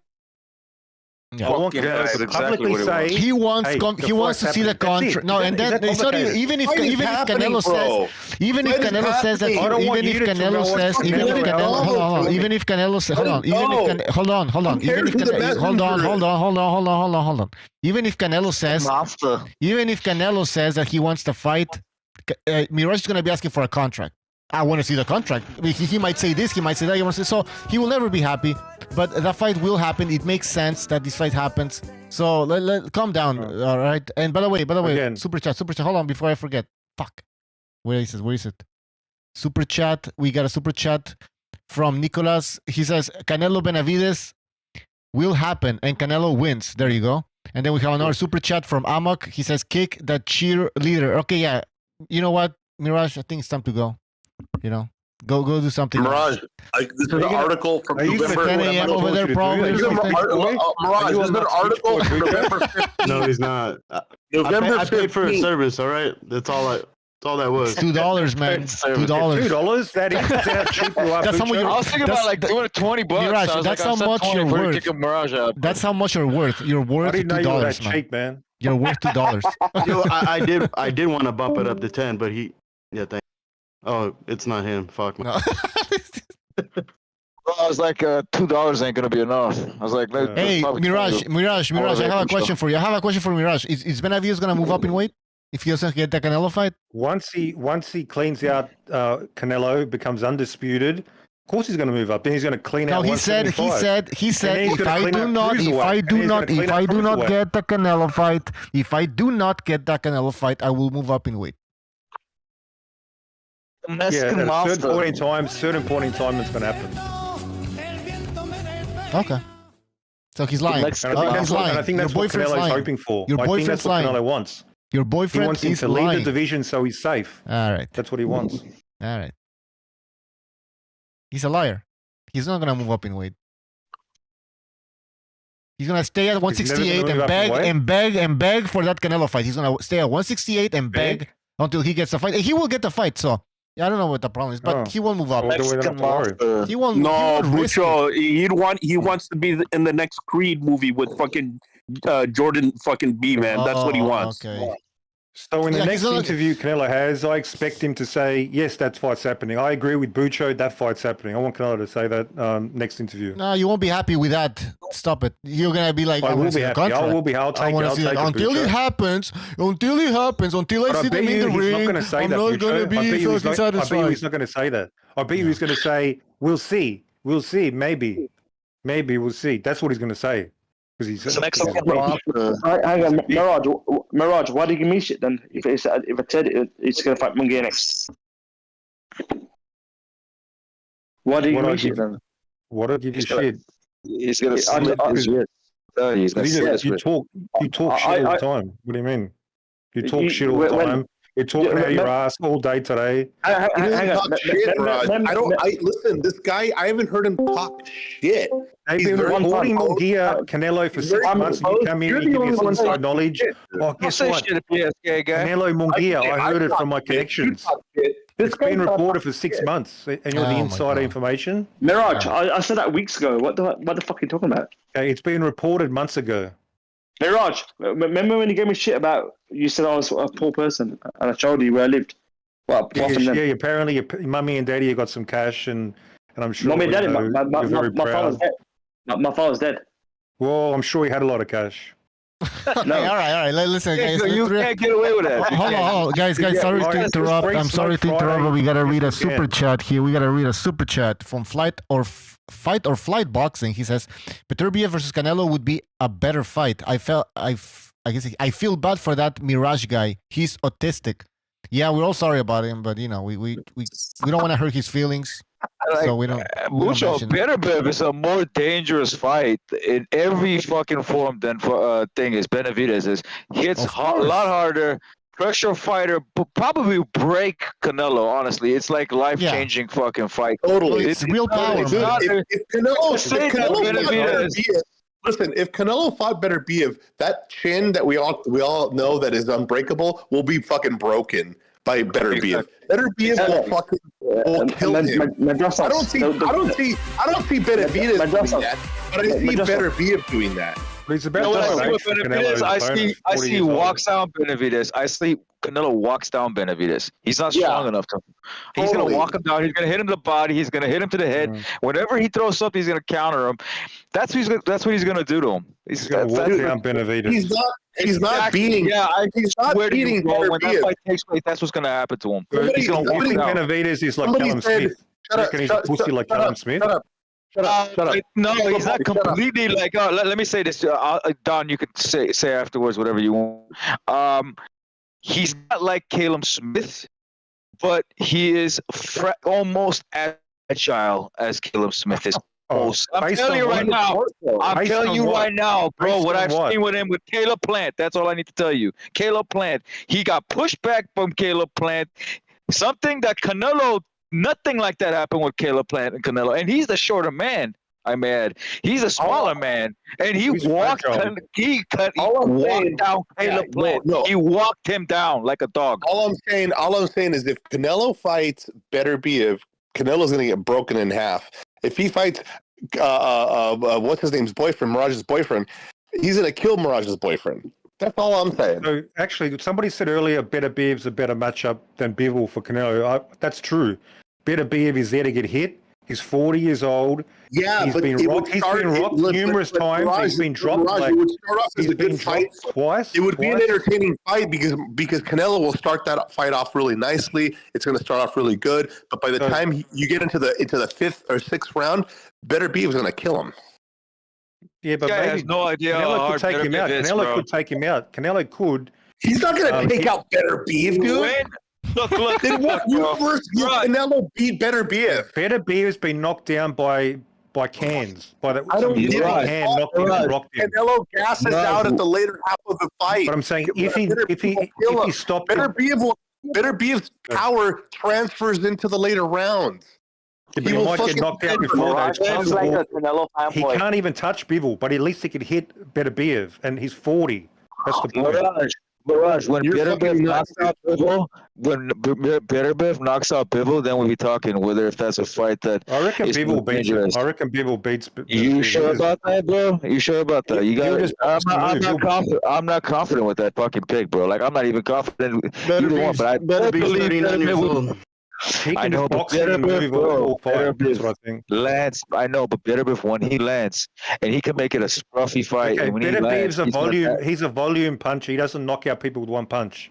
Yeah. I want Canelo to publicly say he wants he wants to see the contract. No, and then it's not even if Canelo says even if Canelo says that even if Canelo says even if Canelo says hold on even if even if Canelo says that he wants to fight, Mirage is going to be asking for a contract. I want to see the contract. He might say this, he might say that. He wants to, so he will never be happy. But that fight will happen. It makes sense that this fight happens. So calm down, all right? And by the way, again, super chat. Hold on, before I forget. Fuck. Where is it? Super chat. We got a super chat from Nicolas. He says Canelo Benavides will happen and Canelo wins. There you go. And then we have another super chat from Amok. He says kick that cheerleader. Okay, yeah. You know what, Mirage? I think it's time to go. You know, go do something. Mirage, this is an article from November. 10 a.m. over there, probably. Mirage, this is an article from November 15th. No, he's not. November I paid for a service. All right, that's all that was. $2, man. $2. $2. That is cheap. That's how much. I was thinking about like doing $20. Mirage, that's how much you're worth. That's how much you're worth. You're worth $2, man. You're worth $2. Yo, I did want to bump it up to 10, but oh, it's not him. Fuck. No. Well, I was like, $2 ain't gonna be enough. I was like, hey, Mirage, I have a question for you. Mirage. Is Benavides gonna move up in weight if he doesn't get the Canelo fight? Once he cleans out Canelo, becomes undisputed. Of course, he's going to move up. Then he's going to clean out. No, he said. If I do not get the Canelo fight, I will move up in weight. Yeah, at a certain point in time, it's going to happen. Okay. So he's lying. And I think that's what Canelo's hoping for. Your boyfriend's I think that's what Canelo wants. Your boyfriend he wants him to lead the division so he's safe. All right. That's what he wants. All right. He's a liar. He's not gonna move up in weight. He's gonna stay at 168 and beg for that Canelo fight. He's gonna stay at 168 and beg until he gets the fight. He will get the fight. So I don't know what the problem is, but he won't move up. He won't. No, Bucho. He wants to be in the next Creed movie with fucking Jordan fucking B, man. That's what he wants. Okay. So in the next interview Canelo has, I expect him to say, yes, that fight's happening. I agree with Bucho, that fight's happening. I want Canelo to say that next interview. No, you won't be happy with that. Stop it. You're going to be like, I will be happy. I will be. I'll take it. Until it happens, until I see them in the ring, I'm not going to be fucking satisfied. I bet you he's not going to say that. I bet you he's going to say, we'll see. We'll see. Maybe we'll see. That's what he's going to say. Because he's hang on, Mirage, why do you give me shit then? If I said it's gonna fight Munguia next, why do you give me shit then? What do you give you shit? He's gonna you talk shit all the time. What do you mean? You talk shit all the time. You're talking out your ass all day today. Hang on. Listen, this guy, I haven't heard him talk shit. They've been reporting Munguia Canelo for 6 months. You come in, you give us inside knowledge. Oh, guess what? Canelo Munguia, I heard it from my connections. It's been reported for 6 months, and you're the insider information. Mirage, I said that weeks ago. What the fuck are you talking about? Okay, it's been reported months ago. Mirage, remember when you gave me shit about, you said I was a poor person, and I showed you where I lived? Well, apparently your mummy and daddy got some cash, and I'm sure Mummy and daddy, my father's dead. My father's dead. Well, I'm sure he had a lot of cash. No. All right. Listen, guys. You can't get away with that. Hold on. Guys. Sorry to interrupt. I'm sorry to interrupt, but we got to read a super chat here. We got to read a super chat from Fight or Flight Boxing. He says, Beterbiev versus Canelo would be a better fight. I feel bad for that Mirage guy. He's autistic. Yeah, we're all sorry about him, but, you know, we don't want to hurt his feelings. So we don't. Mucho Beterbiev is a more dangerous fight in every fucking form than Benavides is. Hits a lot harder, pressure fighter, but probably break Canelo. Honestly, it's like life-changing fucking fight. Totally, it's real power. If Canelo fought Beterbiev, that chin that we all know that is unbreakable will be fucking broken by Beterbiev. Beterbiev will kill him. I don't see Benavidez doing that, but I see Beterbiev doing that. But it's about You know what I see domination with for Benavidez? Canelo's I 40 see years old. walks down Benavidez. I see Canelo walks down Benavidez. He's not strong enough to. He's gonna walk him down. He's gonna hit him to the body. He's gonna hit him to the head. Whenever he throws something, he's gonna counter him. That's what he's gonna do to him. He's gonna walk down Benavidez. He's not beating. Yeah, he's not beating when that Benavidez. fight takes place, that's what's gonna happen to him. So He's gonna walk you think down. Benavidez is like Callum Smith? You reckon he's a pussy like Callum Smith? Shut up. No, he's not completely like. Let me say this, Don. You can say afterwards whatever you want. He's not like Caleb Smith, but he is almost as agile as Caleb Smith is. I'm telling you right now. I'm telling you right now, bro. What I've seen with him with Caleb Plant. That's all I need to tell you. Caleb Plant. He got pushed back from Caleb Plant. Something that Canelo. Nothing like that happened with Caleb Plant and Canelo, and he's the shorter man. I'm mad. He's a smaller man, and he walked down Caleb Plant. No. He walked him down like a dog. All I'm saying is, if Canelo fights Beterbiev, Canelo's gonna get broken in half. If he fights, what's his name's boyfriend, Mirage's boyfriend, he's gonna kill Mirage's boyfriend. That's all I'm saying. So actually, somebody said earlier, Beterbiev's a better matchup than Bivol for Canelo. That's true. Beterbiev is there to get hit. He's 40 years old. Yeah, he's been rocked numerous times. He's been dropped. It would start off as a good fight twice. It would be an entertaining fight because Canelo will start that fight off really nicely. It's going to start off really good, but by the time you get into the fifth or sixth round, Beterbiev is going to kill him. Yeah, but maybe has no idea Canelo could take him out. Canelo could take him out. Canelo could. He's not going to take out Beterbiev, dude. Look. Then what? You first Canelo beat Beterbiev. Beterbiev's been knocked down by cans. By the I don't hand knocked him and rocked him. Canelo gasses out at the later half of the fight. But I'm saying if he stopped Beterbiev's power transfers into the later rounds. He might get knocked out before that. Sounds like a Canelo He fanboy. can't even touch Bivol, but at least he could hit Beterbiev, and he's 40. That's the point. Mirage, when Beterbiev knocks out Bivol, then we'll be talking whether if that's a fight that I reckon is Bivol beats. dangerous. I reckon Bivol beats. You sure about that, bro? You sure about that? You got. I'm not confident with that fucking pick, bro. Like I'm not even confident either one. But I believe 39 years old. I know, but Lance, I know, but Beterbiev when he lands, and he can make it a scruffy fight. Okay, and when he Beterbiev's lands, a volume. He's a volume puncher. He doesn't knock out people with one punch.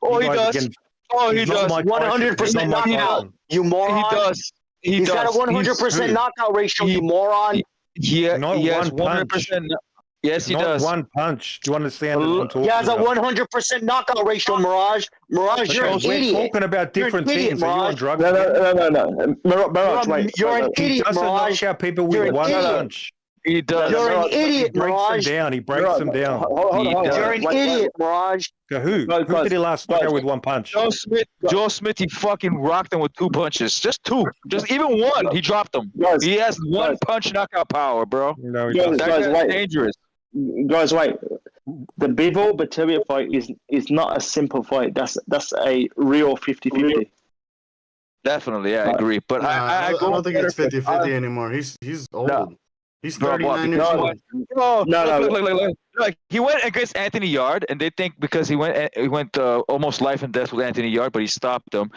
Oh, he does. Oh, he does. 100% knockout. You moron. He does. He's got a 100% knockout ratio. You moron. Yeah, Not yes, one punch. 100%. Yes, he Not does. one punch. Do you understand what I'm talking He has a about? 100% knockout ratio, Mirage. Mirage, you're an We're idiot. talking about different things. Are you on drugs? No. Mirage, wait. You're an He idiot, doesn't Mirage. knock out people with You're an one idiot. punch. He does. You're an He idiot, breaks them Mirage. down. He breaks them down. Hold on. You're an idiot, Mirage. So who? Who did he last knock out with one punch? Joe Smith, he fucking rocked him with 2 punches. Just 2. Just even one, he dropped him. He has one punch knockout power, bro. No, he doesn't. That's dangerous. Guys, wait. The Bivol Beterbiev fight is not a simple fight. That's a real 50-50. Definitely, yeah, I agree. But I don't think it's 50-50 anymore. He's old. No. He's 39 years old. Look. Like he went against Anthony Yard, and they think because he went almost life and death with Anthony Yard, but he stopped him.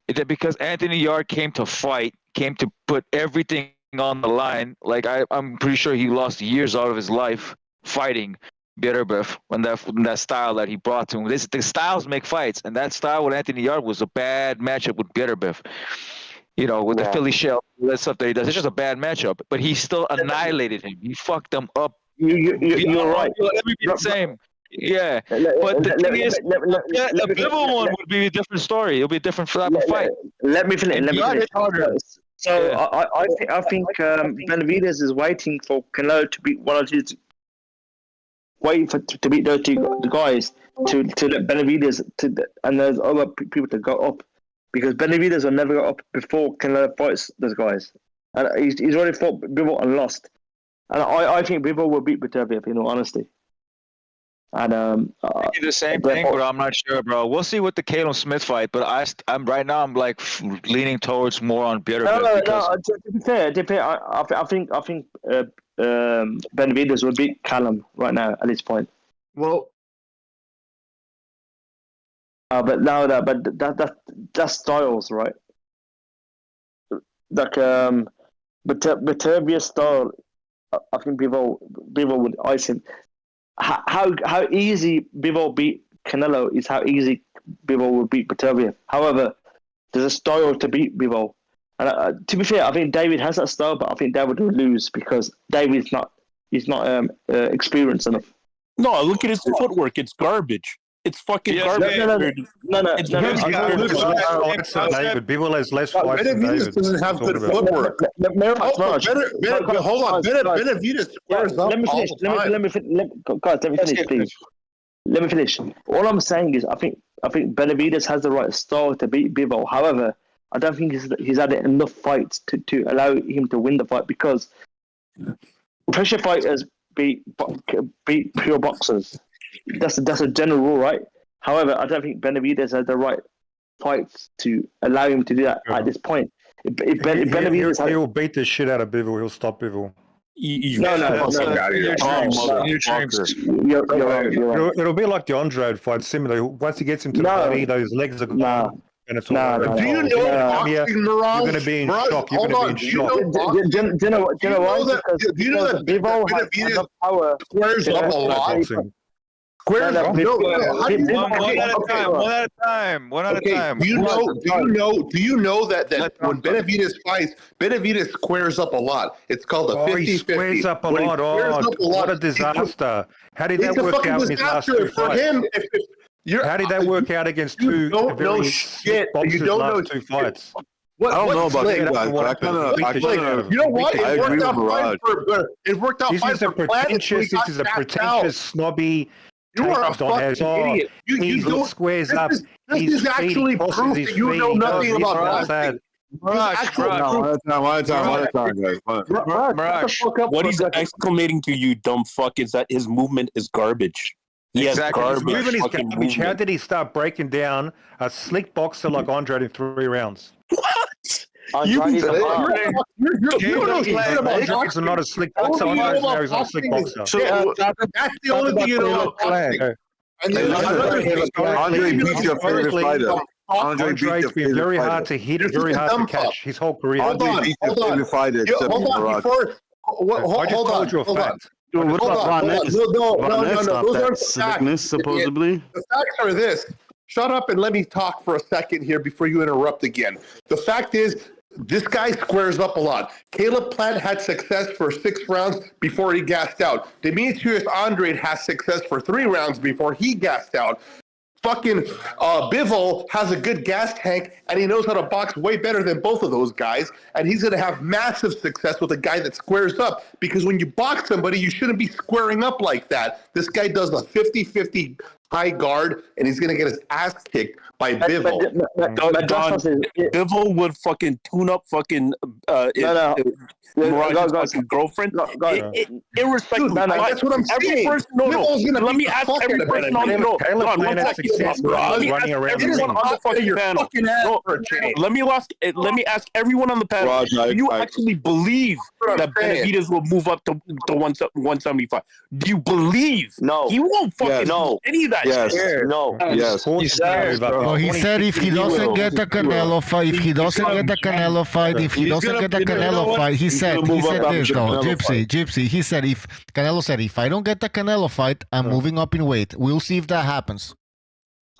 That because Anthony Yard came to fight, came to put everything on the line. Like I'm pretty sure he lost years out of his life fighting Beterbiev when that style that he brought to him. The styles make fights, and that style with Anthony Yard was a bad matchup with Beterbiev. You know, with the Philly shell, that stuff that he does. It's just a bad matchup, but he still annihilated him. He fucked them up. You're right. Let me be the same. Yeah, but the thing is, the Bivol one would be a different story. It'll be a different type of fight. Let me finish. So Yeah. I think Benavidez is waiting for Canelo to beat one of his, to beat those two guys to let Benavidez and there's other people to go up, because Benavidez will never go up before Canelo fights those guys, and he's already fought Bivol and lost, and I think Bivol will beat Beterbiev in all honesty. And the same thing, but I'm not sure, bro. We'll see with the Caleb Smith fight, but I'm right now. I'm like leaning towards more on Beterbiev. No. To be fair, I think Benavidez would beat Callum right now at this point. Well, but now that's styles, right? Like Beterbia's style, I think Bivol would ice him. How easy Bivol beat Canelo is how easy Bivol would beat Beterbia. However, there's a style to beat Bivol. And to be fair, I think David has that style, but I think David would lose because David's not experienced enough. No, look at his footwork. It's garbage. It's fucking garbage. No. David. Bivol has less fights than David. Doesn't have good footwork. Hold on. Benavidez squares up. Let me finish, please. Let me finish. All I'm saying is, I think Benavidez has the right style to beat Bivol. However, I don't think he's had enough fights to allow him to win the fight because pressure fighters beat pure boxers. That's a general rule, right? However, I don't think Benavidez has the right fights to allow him to do that at this point. He'll beat the shit out of Bivol. He'll stop Bivol. It'll be like the Andrade fight, similar. Once he gets him to the body, those legs are gone. And it's all Do you know boxing, Mirage? You're going to be in shock. You're going to be in shock. Do you know why? Do you know that Benavidez squares up a lot? One at a time. Do you know that when Benavidez fights, Benavidez squares up a lot. It's called a 50-50. He squares up a lot. What a disaster. How did that work out in his last two fights? How did that work out against two very shit boxers last two fights? I don't know about you guys, but I kind of. You know what? It worked out fine for pretentious. This is a pretentious, snobby. You are a fucking idiot. He squares up. This is actually proof that you know nothing about boxing. What he's exclamating to you, dumb fuck, is that his movement is garbage. His movement is garbage. How did he start breaking down a slick boxer like Andrade in 3 rounds? What? Andrade's not a slick boxer. Andrade's not a slick boxer. That's the only thing you know about boxing. Andre beat your favorite fighter. Andre's been very hard to hit, very hard to catch his whole career. Hold on. Supposedly. The facts are this. Shut up and let me talk for a second here before you interrupt again. The fact is, this guy squares up a lot. Caleb Plant had success for 6 rounds before he gassed out. Demetrius Andrade has success for 3 rounds before he gassed out. Fucking Bivol has a good gas tank, and he knows how to box way better than both of those guys. And he's going to have massive success with a guy that squares up. Because when you box somebody, you shouldn't be squaring up like that. This guy does a 50-50 high guard, and he's going to get his ass kicked by Bivol. Bivol would fucking tune up fucking Mirage's girlfriend. Irrespective. That's what I'm saying. Let me ask every person on the panel. Let me ask everyone on the panel. Do you actually believe that Benavidez will move up to 175? Do you believe? No. He won't fucking do any of that shit. No. Yes. No, he said if he doesn't get the Canelo fight, he said this though, Gypsy. He said Canelo said if I don't get the Canelo fight, I'm moving up in weight. We'll see if that happens.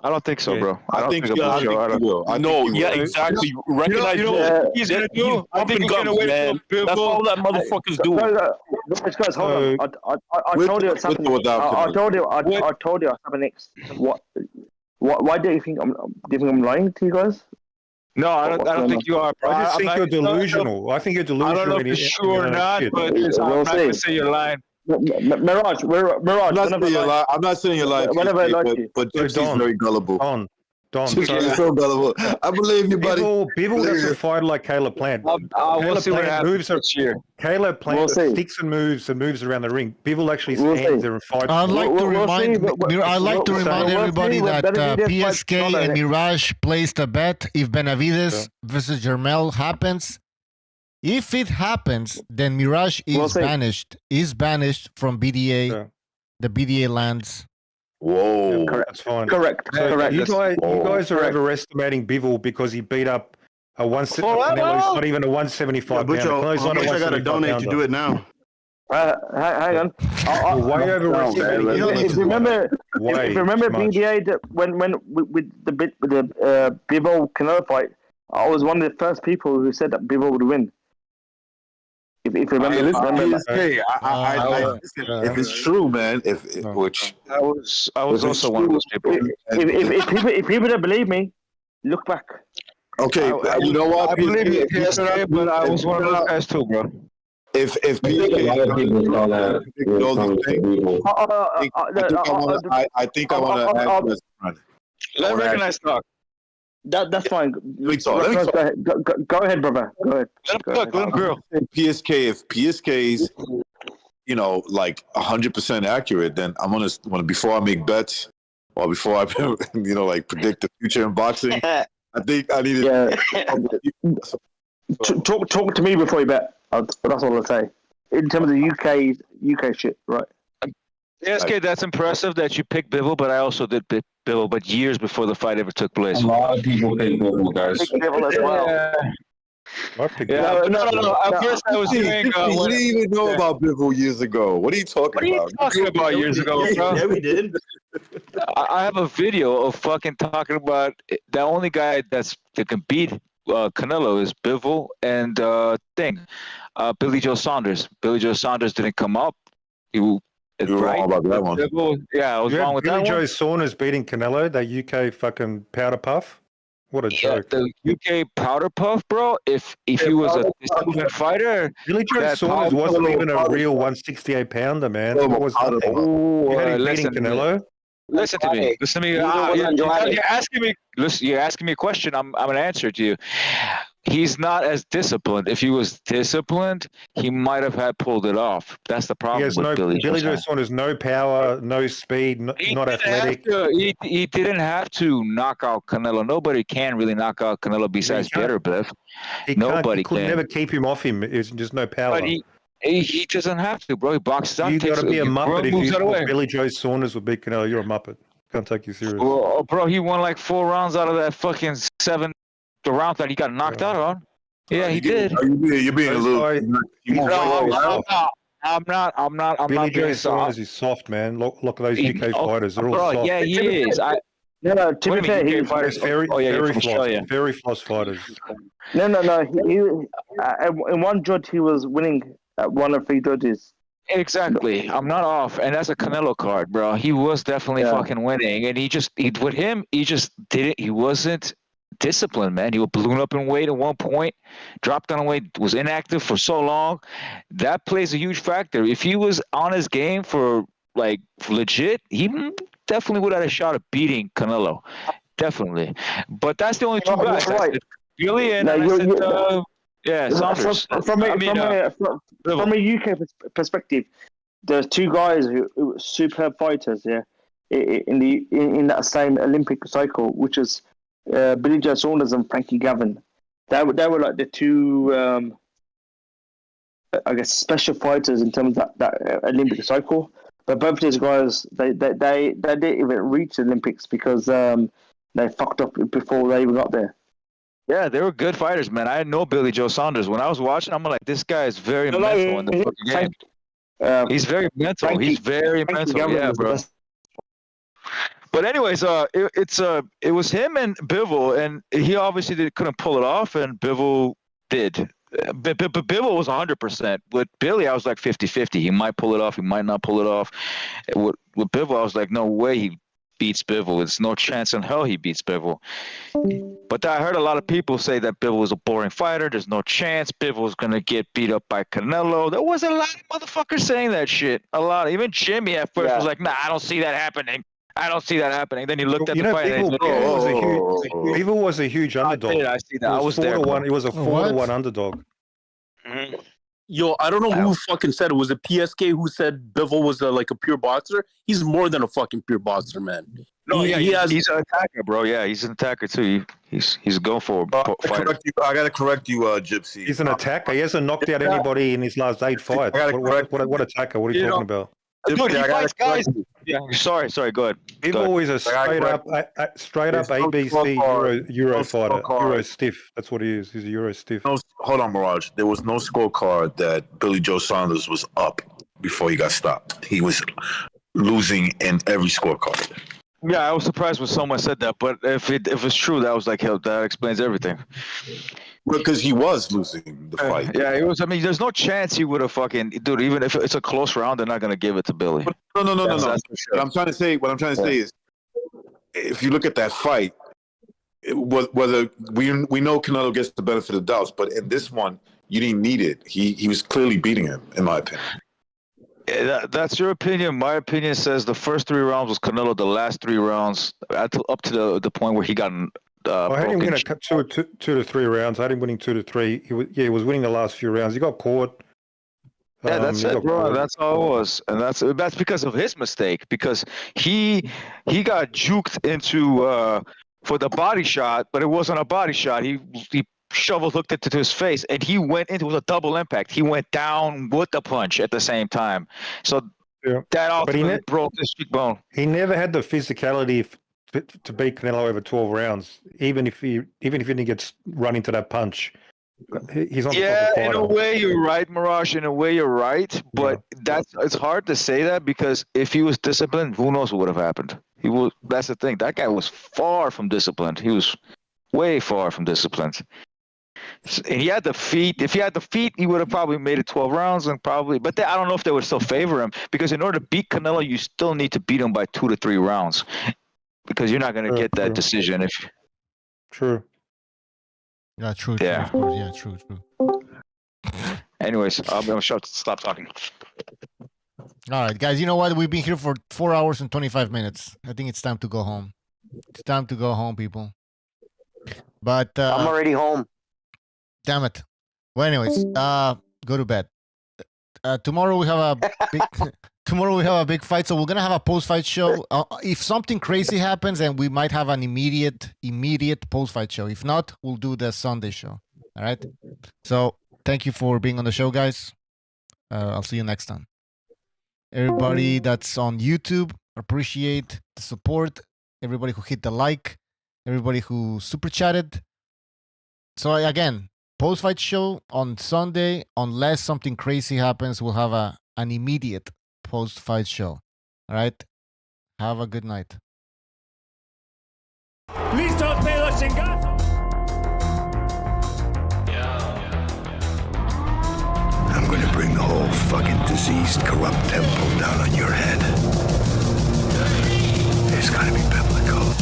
I don't think so, bro. I think he will. Exactly. Recognize what he's gonna do. I think he's gonna wait man. That's all that motherfuckers do. Guys, hold on. I told you something. I told you something next. Why do you think I'm lying to you guys? No, I don't think you are, bro. I just think you're delusional. I think you're delusional. I don't know if you're sure or not, but I'm not gonna say you're lying. Mirage. I'm not saying you're lying. But Gypsy's very gullible. Gypsy's so gullible. I believe you, buddy. People doesn't fight like Caleb Plant. We'll see what happens this year. Caleb Plant sticks and moves around the ring. People actually stand there and fight. I'd like to remind everybody that PSK and Mirage placed a bet if Benavidez versus Jermel happens. If it happens, then Mirage is banished. Is banished from BDA. The BDA lands. Whoa, yeah, that's fine. Correct. So correct. you guys are overestimating Bivol because he beat up a Canelo's not even a 175 pounder. How much I gotta donate to do it now? Hang on. Way overestimating. If you remember BDA when with the Bivol Canelo fight, I was one of the first people who said that Bivol would win. If you remember this, if it's true, man, I was also one of those people. If people don't believe me, look back. Okay, you know what? I believe you, PSK, but I was one of those guys too, bro. If PSK, I think I want to add this. Let recognize talk. That's fine. Go ahead, brother. Go ahead. Let him grow. PSK, if PSK's, like 100% accurate, then I'm gonna before I make bets or before I, like predict the future in boxing. I think I need to talk to me before you bet. That's all I'll say. In terms of UK shit, right? PSK, that's impressive that you picked Bivol, but I also did pick Bivol, but years before the fight ever took place. A lot of people pick Bivol, guys. Bivol as well. No. At first, I was saying. We didn't even know about Bivol years ago. What are you talking about? What are you talking about years ago, bro? Yeah, we did. I have a video of fucking talking about the only guy that can beat Canelo is Bivol and Billy Joe Saunders. Billy Joe Saunders didn't come up. You were wrong about that one. I was wrong with that one. Billy Joe Saunders beating Canelo, that UK fucking powder puff. What a joke. The UK powder puff, bro. If he was a disciplined fighter, Billy Joe Saunders wasn't even a real 168 pounder, man. It was nothing. You had him beating Canelo. Listen to me. You're asking me. Listen, you're asking me a question. I'm going to answer it to you. He's not as disciplined. If he was disciplined, he might have had pulled it off. That's the problem with Billy Joe Saunders. No power, no speed, not athletic. He didn't have to knock out Canelo. Nobody can really knock out Canelo besides Butterbiff. Nobody can. Never keep him off him. It's just no power. But he doesn't have to, bro. He boxes out. You got to be a muppet if you thought Billy Joe Saunders would beat Canelo. You're a muppet. Can't take you serious. Well, bro, he won like 4 rounds out of that fucking 7. The round that he got knocked out on. Yeah, he did. You're being a little. I'm not. Billy Joe Saunders is soft, man. Look at those UK fighters. They're all soft. Yeah, he is. To be fair, UK fighters very floss fighters. No. He in one judge he was winning at one of 3 judges. Exactly. I'm not off, and that's a Canelo card, bro. He was definitely fucking winning, and he wasn't disciplined, man. He was balloon up in weight at one point, dropped down in weight, was inactive for so long. That plays a huge factor. If he was on his game for like legit, he definitely would have had a shot at beating Canelo. Definitely. But that's the only 2 guys. Right. Billy and Saunders. From a UK perspective, there's 2 guys who were superb fighters, in that same Olympic cycle, which is Billy Joe Saunders and Frankie Gavin. They were like the 2, I guess, special fighters in terms of that Olympic cycle. But both these guys, they didn't even reach the Olympics because they fucked up before they even got there. Yeah, they were good fighters, man. I know Billy Joe Saunders. When I was watching, I'm like, this guy is very mental in the fucking game. He's very mental. He's very mental. Yeah, bro. But anyways, it was him and Bivol, and he obviously couldn't pull it off, and Bivol did. But Bivol was 100%. With Billy, I was like 50-50. He might pull it off. He might not pull it off. With Bivol, I was like, no way he beats Bivol. There's no chance in hell he beats Bivol. But I heard a lot of people say that Bivol was a boring fighter. There's no chance Bivol was going to get beat up by Canelo. There was a lot of motherfuckers saying that shit. A lot. Even Jimmy at first was like, nah, I don't see that happening. Then he looked at the fight. Bivol was a huge underdog. I see that. I was there. It was a 4-1 underdog. Mm-hmm. Yo, I don't know who fucking said it. Was it PSK who said Bivol was like a pure boxer? He's more than a fucking pure boxer, man. No, he's an attacker, bro. Yeah, he's an attacker too. He's going for a fighter. I gotta correct you, Gypsy. He's an attacker. He hasn't knocked out anybody in his last 8 fights. What attacker? What are you talking about? Dude, he fights guys. Yeah, sorry. Go ahead. He's always a straight up ABC Euro fighter. Euro stiff. That's what he is. He's a Euro stiff. No, hold on, Mirage. There was no scorecard that Billy Joe Saunders was up before he got stopped. He was losing in every scorecard. Yeah, I was surprised when someone said that, but if it's true, that was like, hell, that explains everything. Because he was losing the fight. Yeah, it was. I mean, there's no chance he would have fucking, dude. Even if it's a close round, they're not gonna give it to Billy. No. That's for sure. What I'm trying to say is, if you look at that fight, whether we know Canelo gets the benefit of the doubts, but in this one, you didn't need it. He was clearly beating him, in my opinion. That's your opinion. My opinion says the first 3 rounds was Canelo. The last 3 rounds, up to the point where he got. I had him win two to 3 rounds. I had him winning 2 to 3. He was winning the last few rounds. He got caught. Yeah, that's it, bro. That's how it was, and that's because of his mistake. Because he got juked into for the body shot, but it wasn't a body shot. He shovel hooked it to his face, and he went into it was a double impact. He went down with the punch at the same time. So that ultimately broke his cheekbone. He never had the physicality to beat Canelo over 12 rounds, even if he didn't get run into that punch. He's on the top of the fighter. In a way you're right, Mirage. In a way you're right, but it's hard to say that because if he was disciplined, who knows what would have happened. That's the thing. That guy was far from disciplined. He was way far from disciplined. And he had the feet. If he had the feet, he would have probably made it 12 rounds and probably. But I don't know if they would still favor him because in order to beat Canelo, you still need to beat him by 2 to 3 rounds because you're not going to get that decision if. True. Yeah, true. Yeah. True, yeah, true. Anyways, I'm going to stop talking. All right, guys. You know what? We've been here for 4 hours and 25 minutes. I think it's time to go home. It's time to go home, people. But I'm already home. Damn it. Well, anyways, go to bed. Tomorrow we have a big fight, so we're gonna have a post-fight show. If something crazy happens, then we might have an immediate post-fight show. If not, we'll do the Sunday show. All right. So thank you for being on the show, guys. I'll see you next time. Everybody that's on YouTube, appreciate the support. Everybody who hit the like. Everybody who super chatted. So again, post-fight show on Sunday. Unless something crazy happens, we'll have an immediate post-fight show. All right? Have a good night. Listo, pedo chingazo. I'm gonna bring the whole fucking diseased, corrupt temple down on your head. It's gotta be biblical.